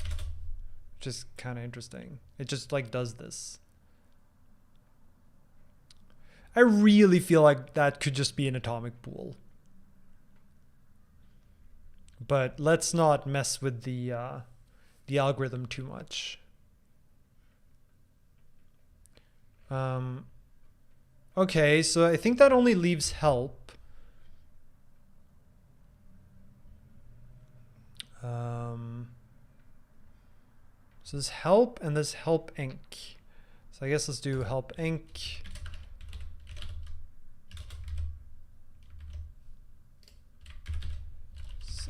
which is kind of interesting. It just like does this. I really feel like that could just be an atomic pool. But let's not mess with the algorithm too much. Okay, so I think that only leaves help. So this help and this help inc. So I guess let's do help inc.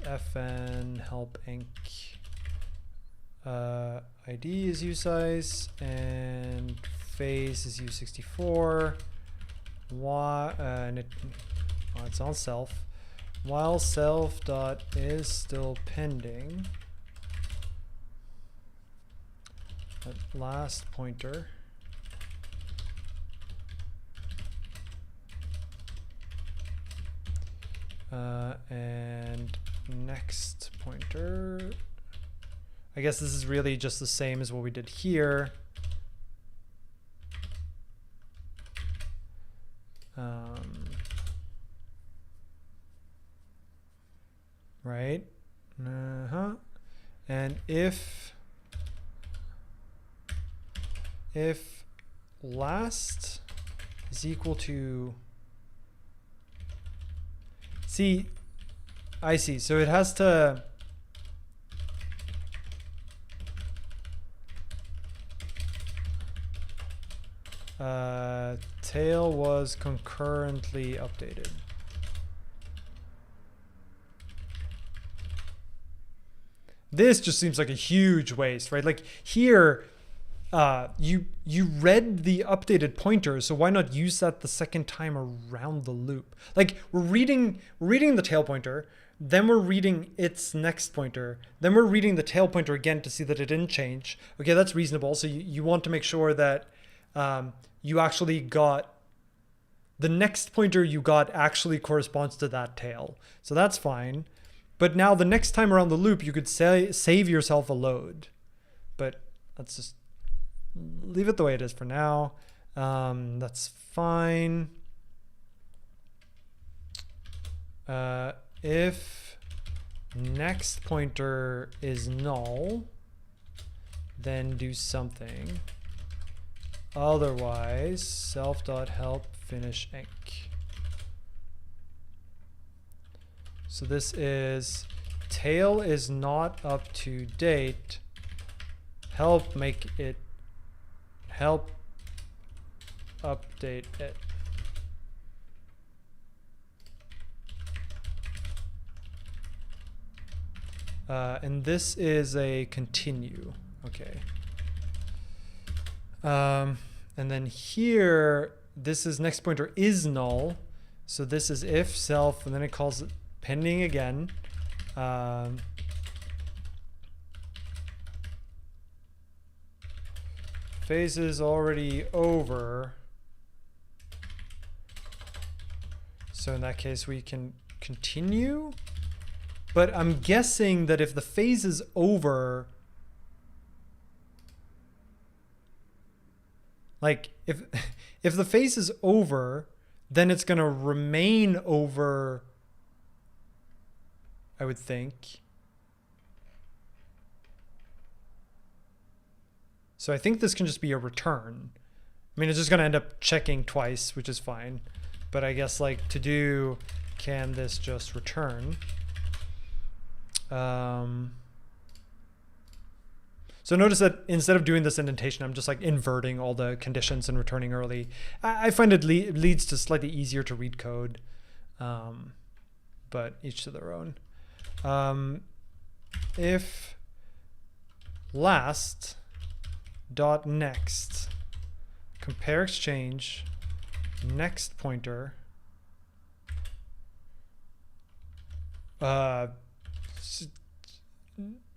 Fn help inc. ID is usize and phase is u64. And it's on self. While self dot is still pending. At last pointer. And next pointer. I guess this is really just the same as what we did here. Right? And if last is equal to, see, I see. So it has to tail was concurrently updated. This just seems like a huge waste, right? Like here, you read the updated pointer, so why not use that the second time around the loop? Like we're reading the tail pointer, then we're reading its next pointer, then we're reading the tail pointer again to see that it didn't change. Okay, that's reasonable. So you want to make sure that you actually got the next pointer you got actually corresponds to that tail. So that's fine. But now the next time around the loop, you could save yourself a load. But let's just leave it the way it is for now. That's fine. If next pointer is null, then do something. Otherwise, self.help finish inc. So this is tail is not up to date. Help make it, help update it. And this is a continue. Okay. And then here, this is next pointer is null. So this is if self, and then it calls it pending again. Phase is already over. So in that case, we can continue. But I'm guessing that if the phase is over, like if the phase is over, then it's going to remain over, I would think. So I think this can just be a return. I mean, it's just going to end up checking twice, which is fine. But I guess like to do, can this just return? So notice that instead of doing this indentation, I'm just like inverting all the conditions and returning early. I find it leads to slightly easier to read code, but each to their own. If last dot next compare exchange next pointer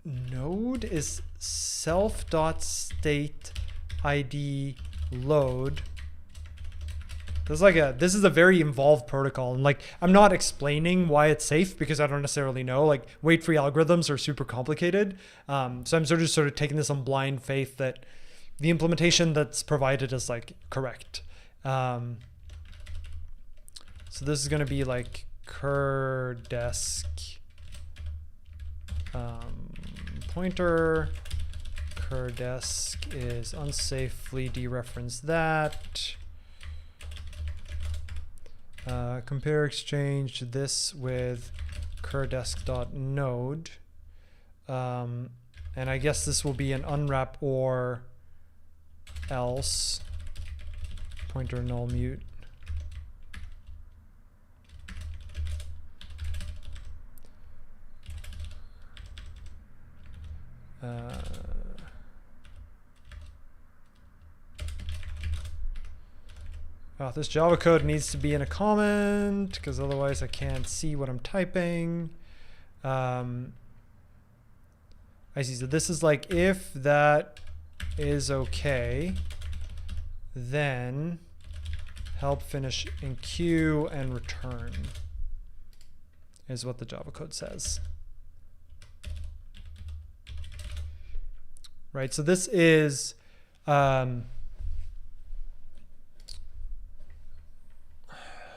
node is self.state ID load. This is a very involved protocol, and like I'm not explaining why it's safe because I don't necessarily know. Like wait-free algorithms are super complicated, so I'm sort of taking this on blind faith that the implementation that's provided is like correct. So this is going to be like curdesk pointer. Curdesk is unsafely dereference that. Compare exchange this with curdesk.node. And I guess this will be an unwrap or else pointer null mute. This Java code needs to be in a comment because otherwise I can't see what I'm typing. I see. So this is like if that is okay, then help finish in queue and return is what the Java code says. Right. So this is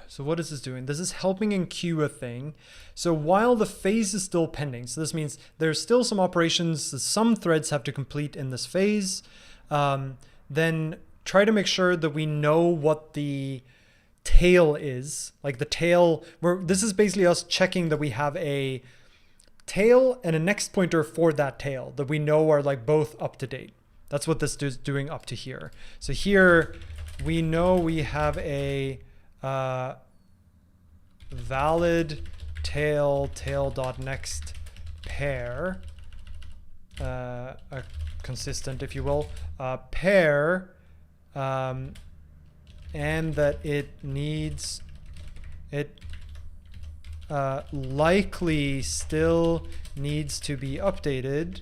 so what is this doing? This is helping enqueue a thing. So while the phase is still pending, so this means there's still some operations that some threads have to complete in this phase, then try to make sure that we know what the tail is. Like the tail, this is basically us checking that we have a tail and a next pointer for that tail that we know are like both up to date. That's what this is doing up to here. So here we know we have a valid tail.next pair, a consistent, if you will, pair, and that it needs, likely still needs to be updated.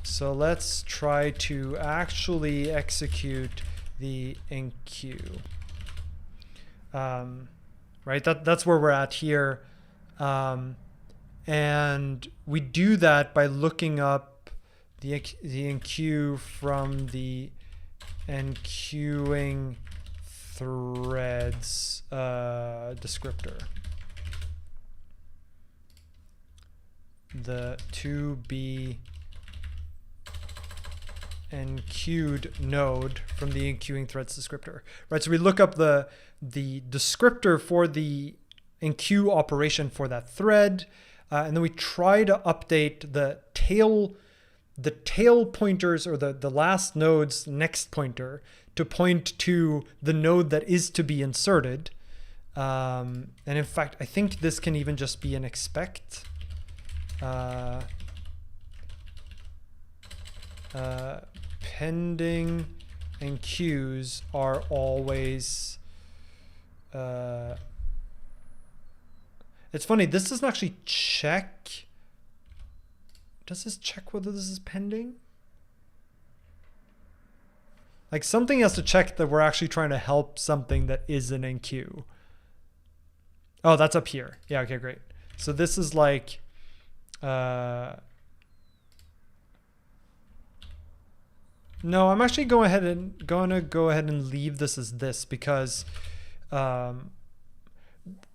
So let's try to actually execute the enqueue. Right, that's where we're at here. And we do that by looking up the enqueue from the enqueuing threads descriptor. The to be enqueued node from the enqueuing threads descriptor. Right, so we look up the descriptor for the enqueue operation for that thread, and then we try to update the tail pointers, or the last node's next pointer, to point to the node that is to be inserted. And in fact, I think this can even just be an expect. Pending enqueues are always. It's funny, this doesn't actually check. Does this check whether this is pending? Like something has to check that we're actually trying to help something that is an enqueue. Oh, that's up here. Yeah, okay, great. So this is like no, I'm actually gonna go ahead and leave this as this, because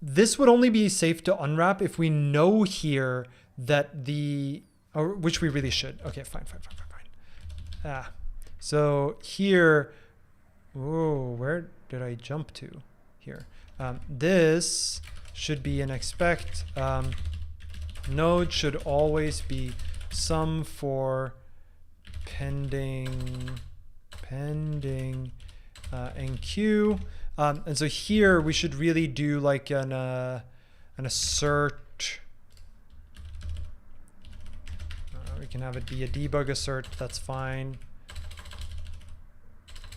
this would only be safe to unwrap if we know here that which we really should. Okay, fine. So here, where did I jump to? Here. This should be an expect. Node should always be sum for pending enqueue. And so here we should really do like an assert. We can have it be a debug assert. That's fine.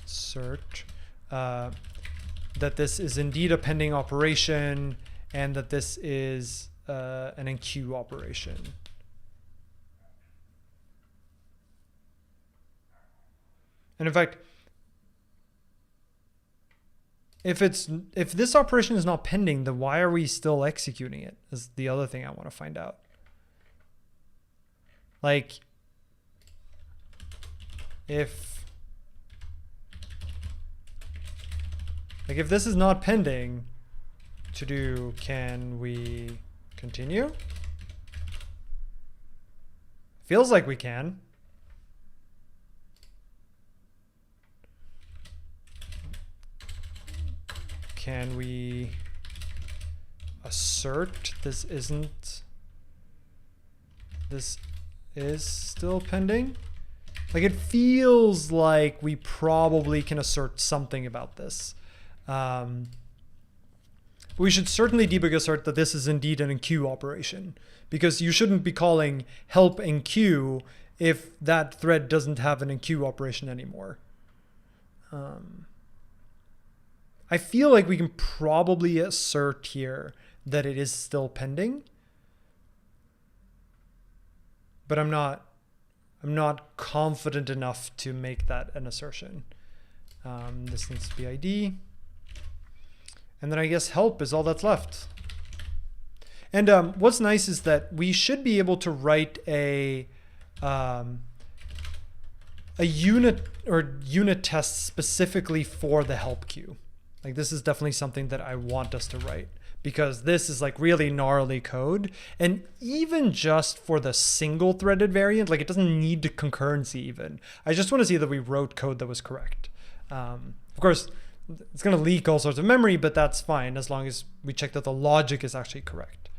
Assert that this is indeed a pending operation, and that this is an enqueue operation. And in fact, if this operation is not pending, then why are we still executing it? Is the other thing I want to find out. Like, if this is not pending, to do, can we continue? Feels like we can. Can we assert this is still pending? Like, it feels like we probably can assert something about this. We should certainly debug assert that this is indeed an enqueue operation, because you shouldn't be calling help enqueue if that thread doesn't have an enqueue operation anymore. I feel like we can probably assert here that it is still pending, but I'm not confident enough to make that an assertion. This needs to be ID. And then I guess help is all that's left. And what's nice is that we should be able to write a unit test specifically for the help queue. Like, this is definitely something that I want us to write, because this is like really gnarly code. And even just for the single threaded variant, like, it doesn't need to concurrency even. I just want to see that we wrote code that was correct. Of course, it's going to leak all sorts of memory, but that's fine as long as we check that the logic is actually correct.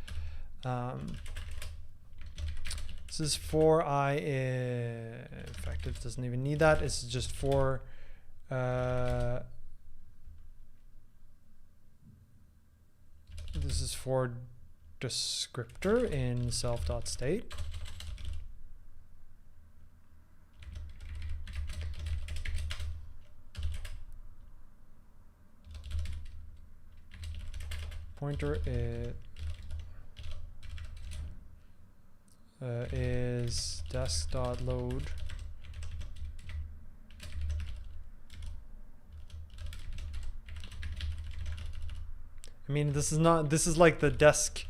This is for I. In fact, it doesn't even need that. It's just for. This is for descriptor in self.state. Pointer is desk.load. I mean, this is like the desk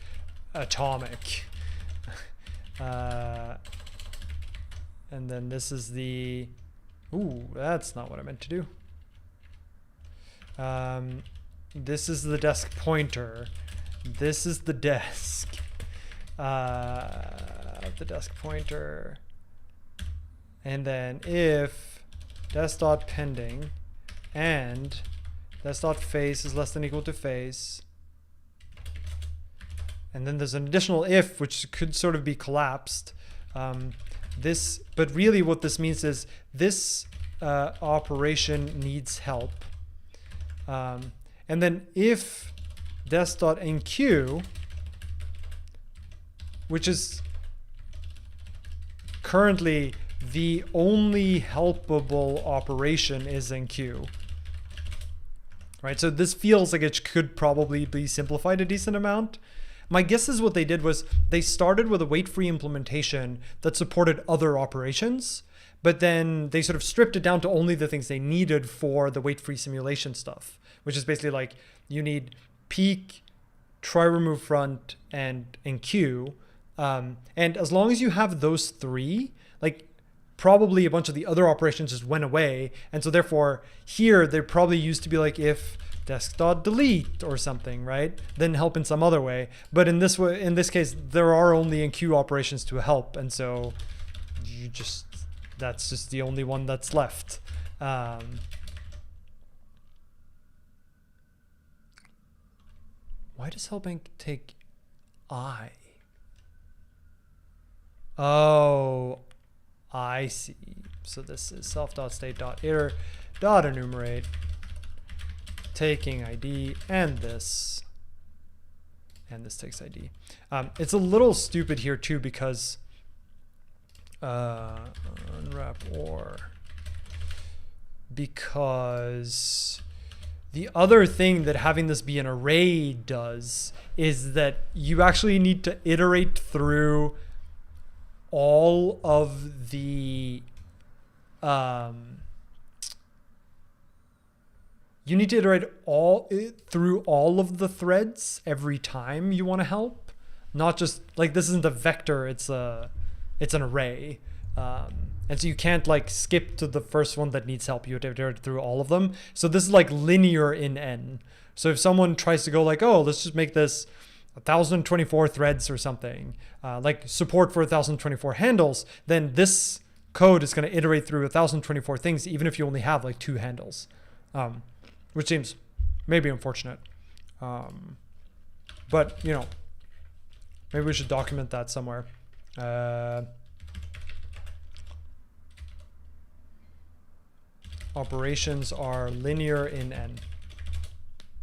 atomic. And then this is the, ooh, that's not what I meant to do. This is the desk pointer. This is the desk. The desk pointer. And then if desk.pending and desk.face is less than or equal to face. And then there's an additional if, which could sort of be collapsed. But really what this means is this operation needs help. And then if desk.enqueue, which is currently the only helpable operation, is enqueue. Right, so this feels like it could probably be simplified a decent amount. My guess is what they did was they started with a wait-free implementation that supported other operations, but then they sort of stripped it down to only the things they needed for the wait-free simulation stuff, which is basically like you need peek, try remove front, and enqueue. And as long as you have those three, like probably a bunch of the other operations just went away. And so therefore here, they probably used to be like if desk.delete or something, right? Then help in some other way. But in this case, there are only enqueue operations to help. And so that's just the only one that's left. Why does helping take I? Oh, I see. So this is self.state.iter.enumerate, taking ID, and this takes ID. It's a little stupid here too, because unwrap or, because The other thing that having this be an array does is that you actually need to iterate through all of the you need to iterate through all of the threads every time you want to help, not just like this isn't a vector, it's an array. And so you can't like skip to the first one that needs help. You have to iterate through all of them. So this is like linear in n. So if someone tries to go like, oh, let's just make this 1024 threads or something, like support for 1024 handles, then this code is going to iterate through 1024 things, even if you only have like 2 handles, which seems maybe unfortunate. But, you know, maybe we should document that somewhere. Operations are linear in n.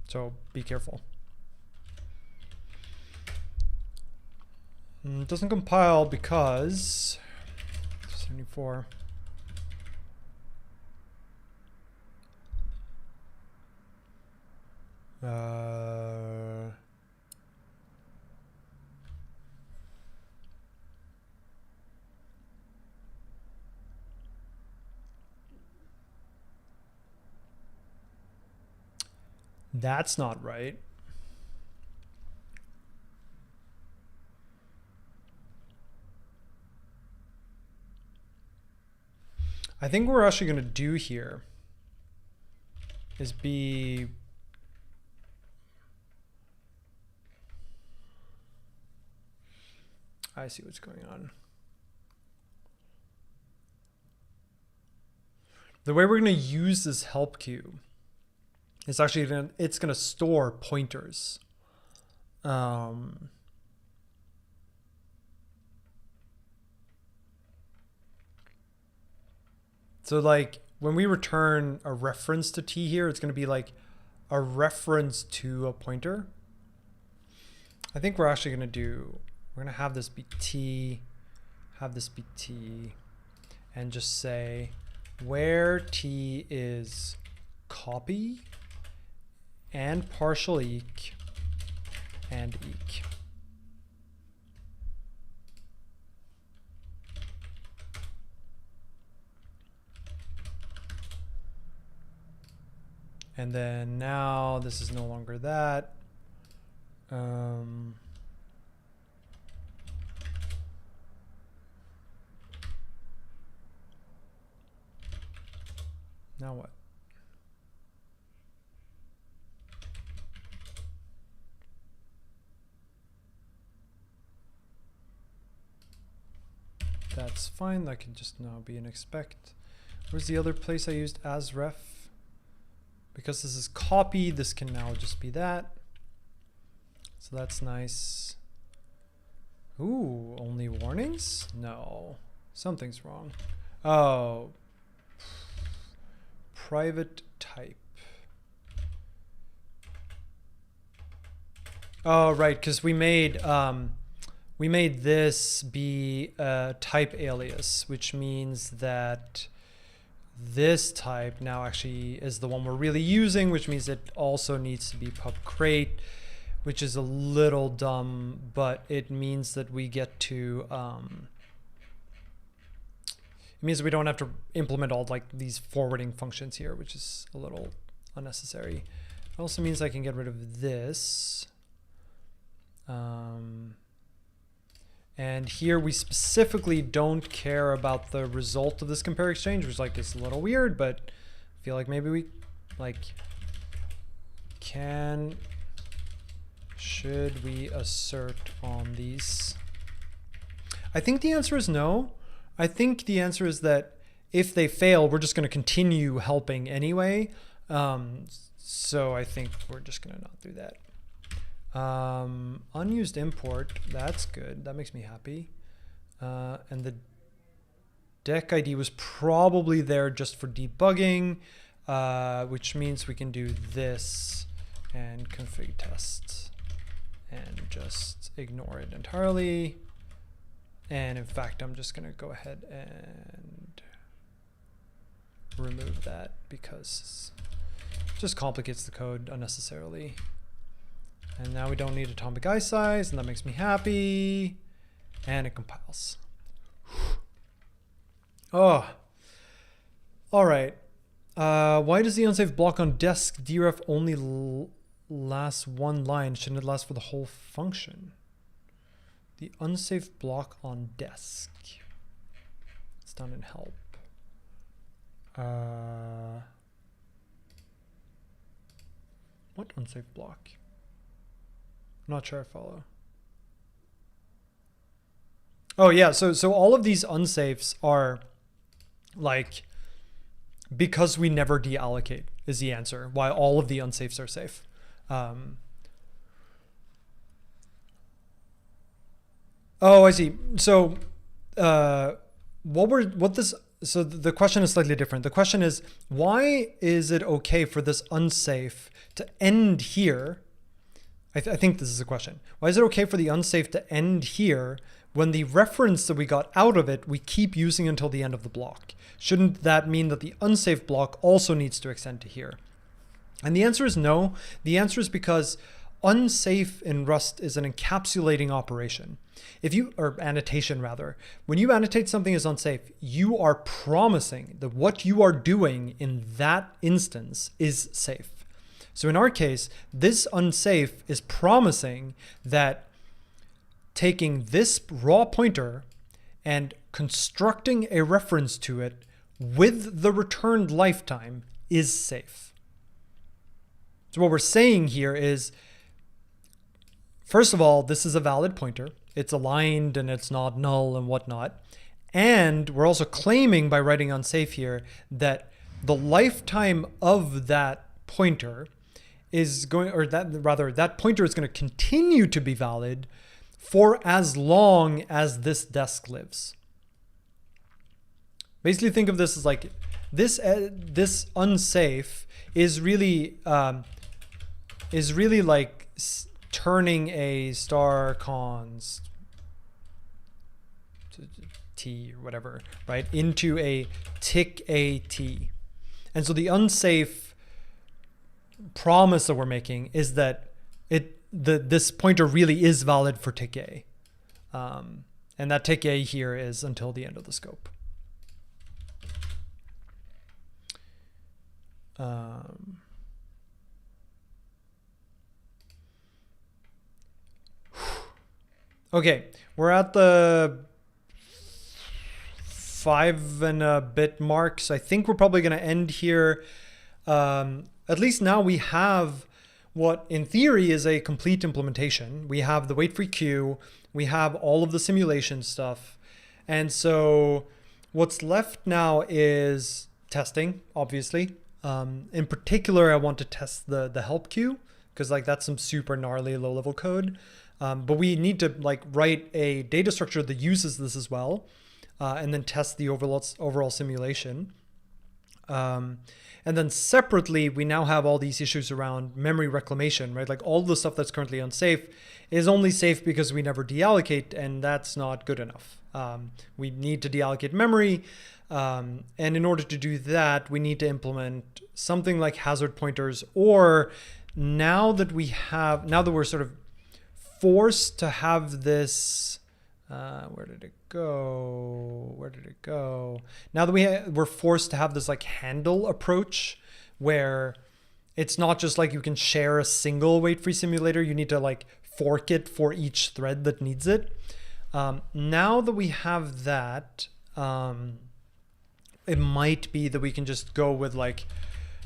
So be careful. It doesn't compile because 74. That's not right. I think what we're actually going to do here is be I see what's going on. The way we're going to use this help queue is actually going to store pointers. So like when we return a reference to t here, it's going to be like a reference to a pointer. I think we're actually going to we're going to have this be t, and just say where t is copy and partial eq and eq. And then now this is no longer that. Now what? That's fine. That can just now be an expect. Where's the other place I used as ref? Because this is copy, this can now just be that. So that's nice. Ooh, only warnings? No, something's wrong. Oh, private type. Oh, right, because we made this be a type alias, which means that this type now actually is the one we're really using, which means it also needs to be pub crate, which is a little dumb, but it means that we get to it means we don't have to implement all like these forwarding functions here, which is a little unnecessary. It also means I can get rid of this. And here we specifically don't care about the result of this compare exchange, which like is a little weird, but I feel like maybe we like should we assert on these? I think the answer is no. I think the answer is that if they fail, we're just going to continue helping anyway. So I think we're just going to not do that. Unused import, that's good. That makes me happy. And the deck ID was probably there just for debugging, which means we can do this and config test and just ignore it entirely. And in fact, I'm just going to go ahead and remove that because just complicates the code unnecessarily. And now we don't need atomic eye size, and that makes me happy. And it compiles. Oh. All right. Why does the unsafe block on desk deref only last one line? Shouldn't it last for the whole function? The unsafe block on desk. It's done in help. What unsafe block? I'm not sure I follow. Oh yeah, so all of these unsafes are like because we never deallocate is the answer why all of the unsafes are safe. Oh, I see. So so the question is slightly different. The question is, why is it okay for this unsafe to end here? I think this is a question. Why is it okay for the unsafe to end here when the reference that we got out of it, we keep using until the end of the block? Shouldn't that mean that the unsafe block also needs to extend to here? And the answer is no. The answer is because unsafe in Rust is an encapsulating operation. Or annotation rather, when you annotate something as unsafe, you are promising that what you are doing in that instance is safe. So in our case, this unsafe is promising that taking this raw pointer and constructing a reference to it with the returned lifetime is safe. So what we're saying here is, first of all, this is a valid pointer. It's aligned and it's not null and whatnot. And we're also claiming by writing unsafe here that the lifetime of that pointer is going, or that pointer is going to continue to be valid for as long as this desk lives. Basically, think of this as like this unsafe is really like turning a star cons t or whatever, right, into a tick AT. And so the unsafe promise that we're making is that this pointer really is valid for tick A. And that tick A here is until the end of the scope. Okay, we're at the 5 and a bit mark, so I think we're probably going to end here. At least now we have what in theory is a complete implementation. We have the wait-free queue, we have all of the simulation stuff, and so what's left now is testing, obviously. In particular, I want to test the help queue because like that's some super gnarly low-level code. But we need to like write a data structure that uses this as well, and then test the overall simulation. And then separately, we now have all these issues around memory reclamation, right? Like all the stuff that's currently unsafe is only safe because we never deallocate, and that's not good enough. We need to deallocate memory. And in order to do that, we need to implement something like hazard pointers, or now that we're sort of forced to have this, where did it go? Now that we're forced to have this like handle approach where it's not just like you can share a single wait-free simulator, you need to like fork it for each thread that needs it. Now that we have that, it might be that we can just go with like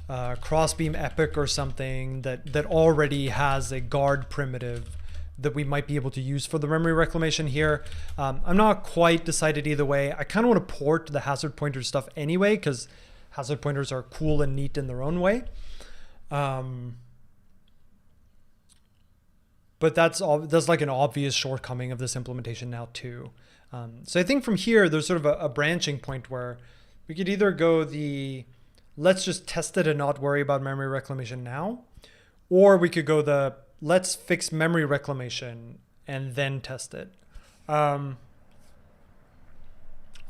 Crossbeam Epic or something that already has a guard primitive that we might be able to use for the memory reclamation here. I'm not quite decided either way. I kind of want to port the hazard pointer stuff anyway, because hazard pointers are cool and neat in their own way. But that's like an obvious shortcoming of this implementation now too. So I think from here, there's sort of a branching point where we could either go let's just test it and not worry about memory reclamation now, or we could go let's fix memory reclamation and then test it. I'll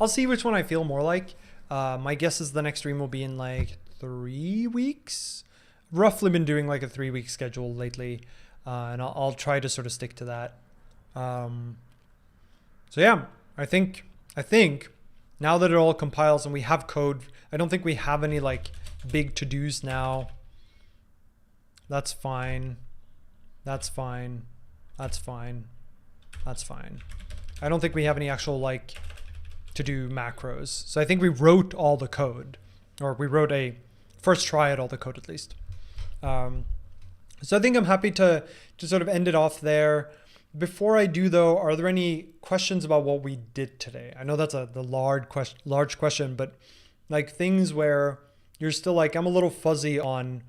see which one I feel more like. My guess is the next stream will be in like 3 weeks roughly been doing like a 3-week schedule lately, and I'll try to sort of stick to that. So yeah, I think now that it all compiles and we have code, I don't think we have any like big to-dos now. That's fine. That's fine. That's fine. That's fine. I don't think we have any actual like to-do macros. So I think we wrote all the code, or we wrote a first try at all the code at least. So I think I'm happy to sort of end it off there. Before I do though, are there any questions about what we did today? I know that's the large question, but like things where you're still like, I'm a little fuzzy on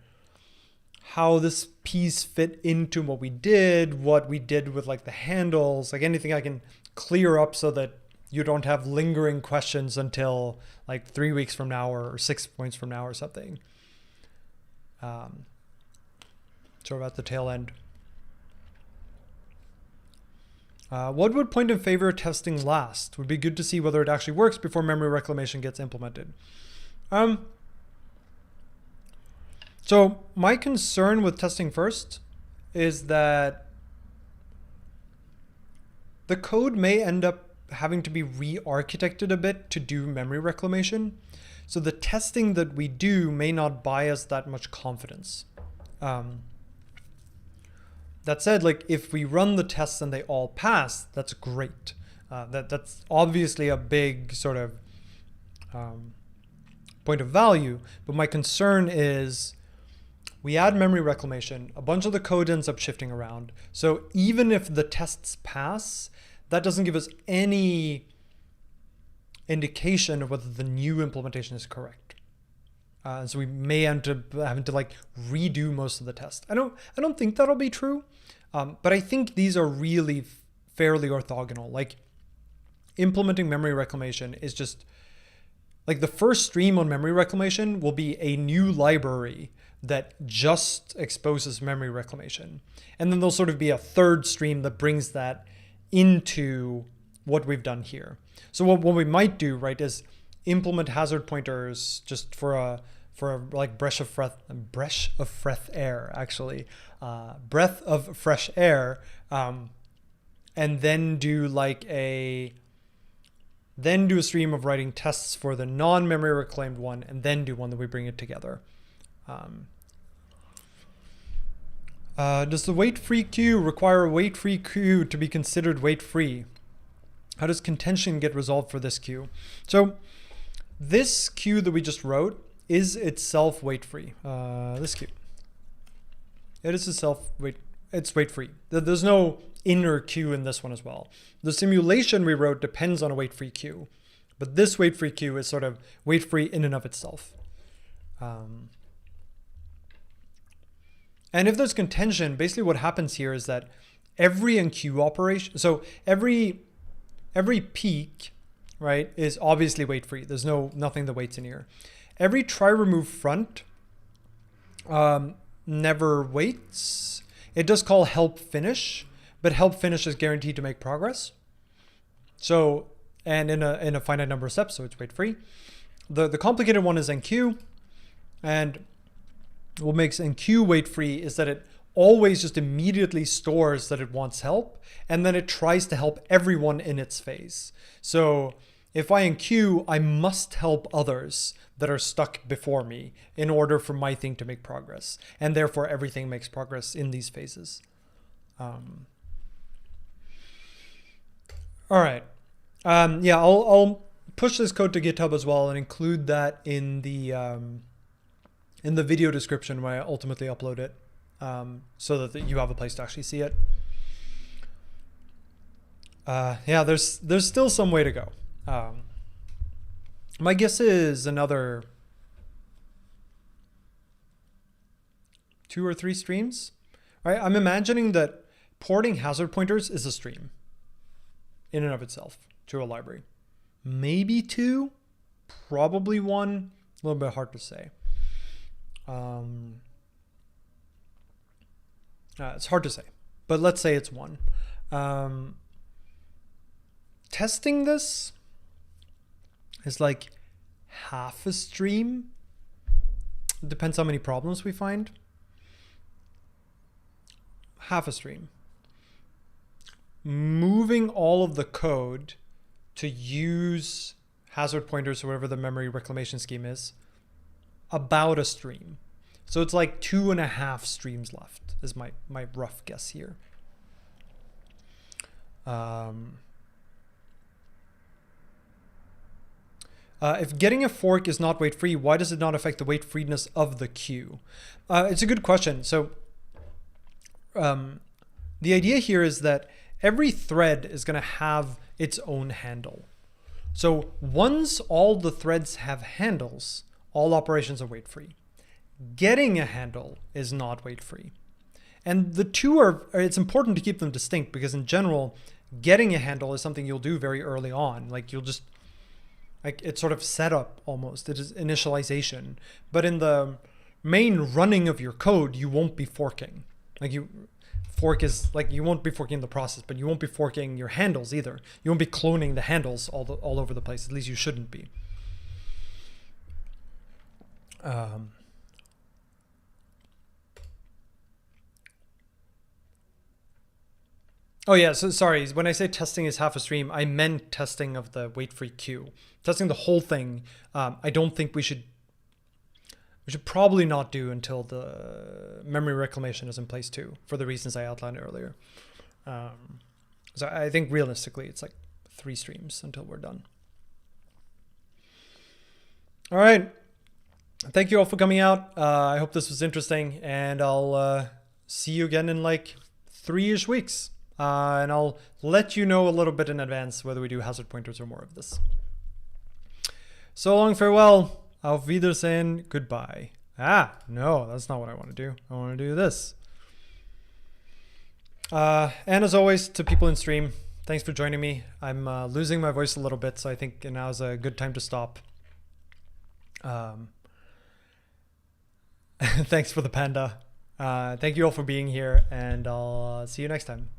how this piece fit into what we did with like the handles, like anything I can clear up so that you don't have lingering questions until like 3 weeks from now or 6 points from now or something. Sort of at the tail end. What would point in favor testing last? Would be good to see whether it actually works before memory reclamation gets implemented. So my concern with testing first is that the code may end up having to be re-architected a bit to do memory reclamation. So the testing that we do may not buy us that much confidence. That said, like if we run the tests and they all pass, that's great. That's obviously a big sort of point of value. But my concern is we add memory reclamation, a bunch of the code ends up shifting around. So even if the tests pass, that doesn't give us any indication of whether the new implementation is correct. So we may end up having to like redo most of the tests. I don't think that'll be true, but I think these are really fairly orthogonal. Like implementing memory reclamation is just like the first stream on memory reclamation will be a new library that just exposes memory reclamation. And then there'll sort of be a third stream that brings that into what we've done here. So what we might do, right, is implement hazard pointers just for a like breath of fresh air, actually, breath of fresh air, and then do a stream of writing tests for the non-memory reclaimed one, and then do one that we bring it together. Does the wait-free queue require a wait-free queue to be considered wait-free? How does contention get resolved for this queue? So this queue that we just wrote is itself wait-free. This queue. It is itself it's wait-free. There's no inner queue in this one as well. The simulation we wrote depends on a wait-free queue, but this wait-free queue is sort of wait-free in and of itself. And if there's contention, basically what happens here is that every enqueue operation, so every peak, right, is obviously wait-free. There's nothing that waits in here. Every try remove front never waits. It does call help finish, but help finish is guaranteed to make progress. So, and in a finite number of steps, so it's wait-free. The complicated one is enqueue, and what makes enqueue wait-free is that it always just immediately stores that it wants help, and then it tries to help everyone in its phase. So if I enqueue, I must help others that are stuck before me in order for my thing to make progress, and therefore everything makes progress in these phases. All right. Yeah, I'll push this code to GitHub as well and include that in the video description when I ultimately upload it, so that you have a place to actually see it. Yeah, there's still some way to go. My guess is another 2 or 3 streams. Right? I'm imagining that porting hazard pointers is a stream in and of itself to a library. Maybe 2, probably 1, a little bit hard to say. It's hard to say, but let's say it's 1. Testing this is like half a stream. It depends how many problems we find. half a stream. Moving all of the code to use hazard pointers or whatever the memory reclamation scheme is, about a stream. So it's like 2.5 streams left is my rough guess here. If getting a fork is not weight free, why does it not affect the weight freeness of the queue? It's a good question. So the idea here is that every thread is going to have its own handle. So once all the threads have handles, all operations are weight free. Getting a handle is not weight free. And the two it's important to keep them distinct, because in general, getting a handle is something you'll do very early on. Like it's sort of setup almost. It is initialization. But in the main running of your code, you won't be forking. You won't be forking the process, but you won't be forking your handles either. You won't be cloning the handles all over the place. At least you shouldn't be. Oh yeah, so sorry, when I say testing is half a stream, I meant testing of the weight-free queue. Testing the whole thing, I don't think we should probably not do until the memory reclamation is in place too, for the reasons I outlined earlier. So I think realistically, it's like 3 streams until we're done. All right. Thank you all for coming out. I hope this was interesting, and I'll see you again in like 3-ish weeks. And I'll let you know a little bit in advance whether we do hazard pointers or more of this. So long, farewell. Auf Wiedersehen. Goodbye. No, that's not what I want to do. I want to do this. And as always, to people in stream, thanks for joining me. I'm losing my voice a little bit, so I think now is a good time to stop. Thanks for the panda. Thank you all for being here, and I'll see you next time.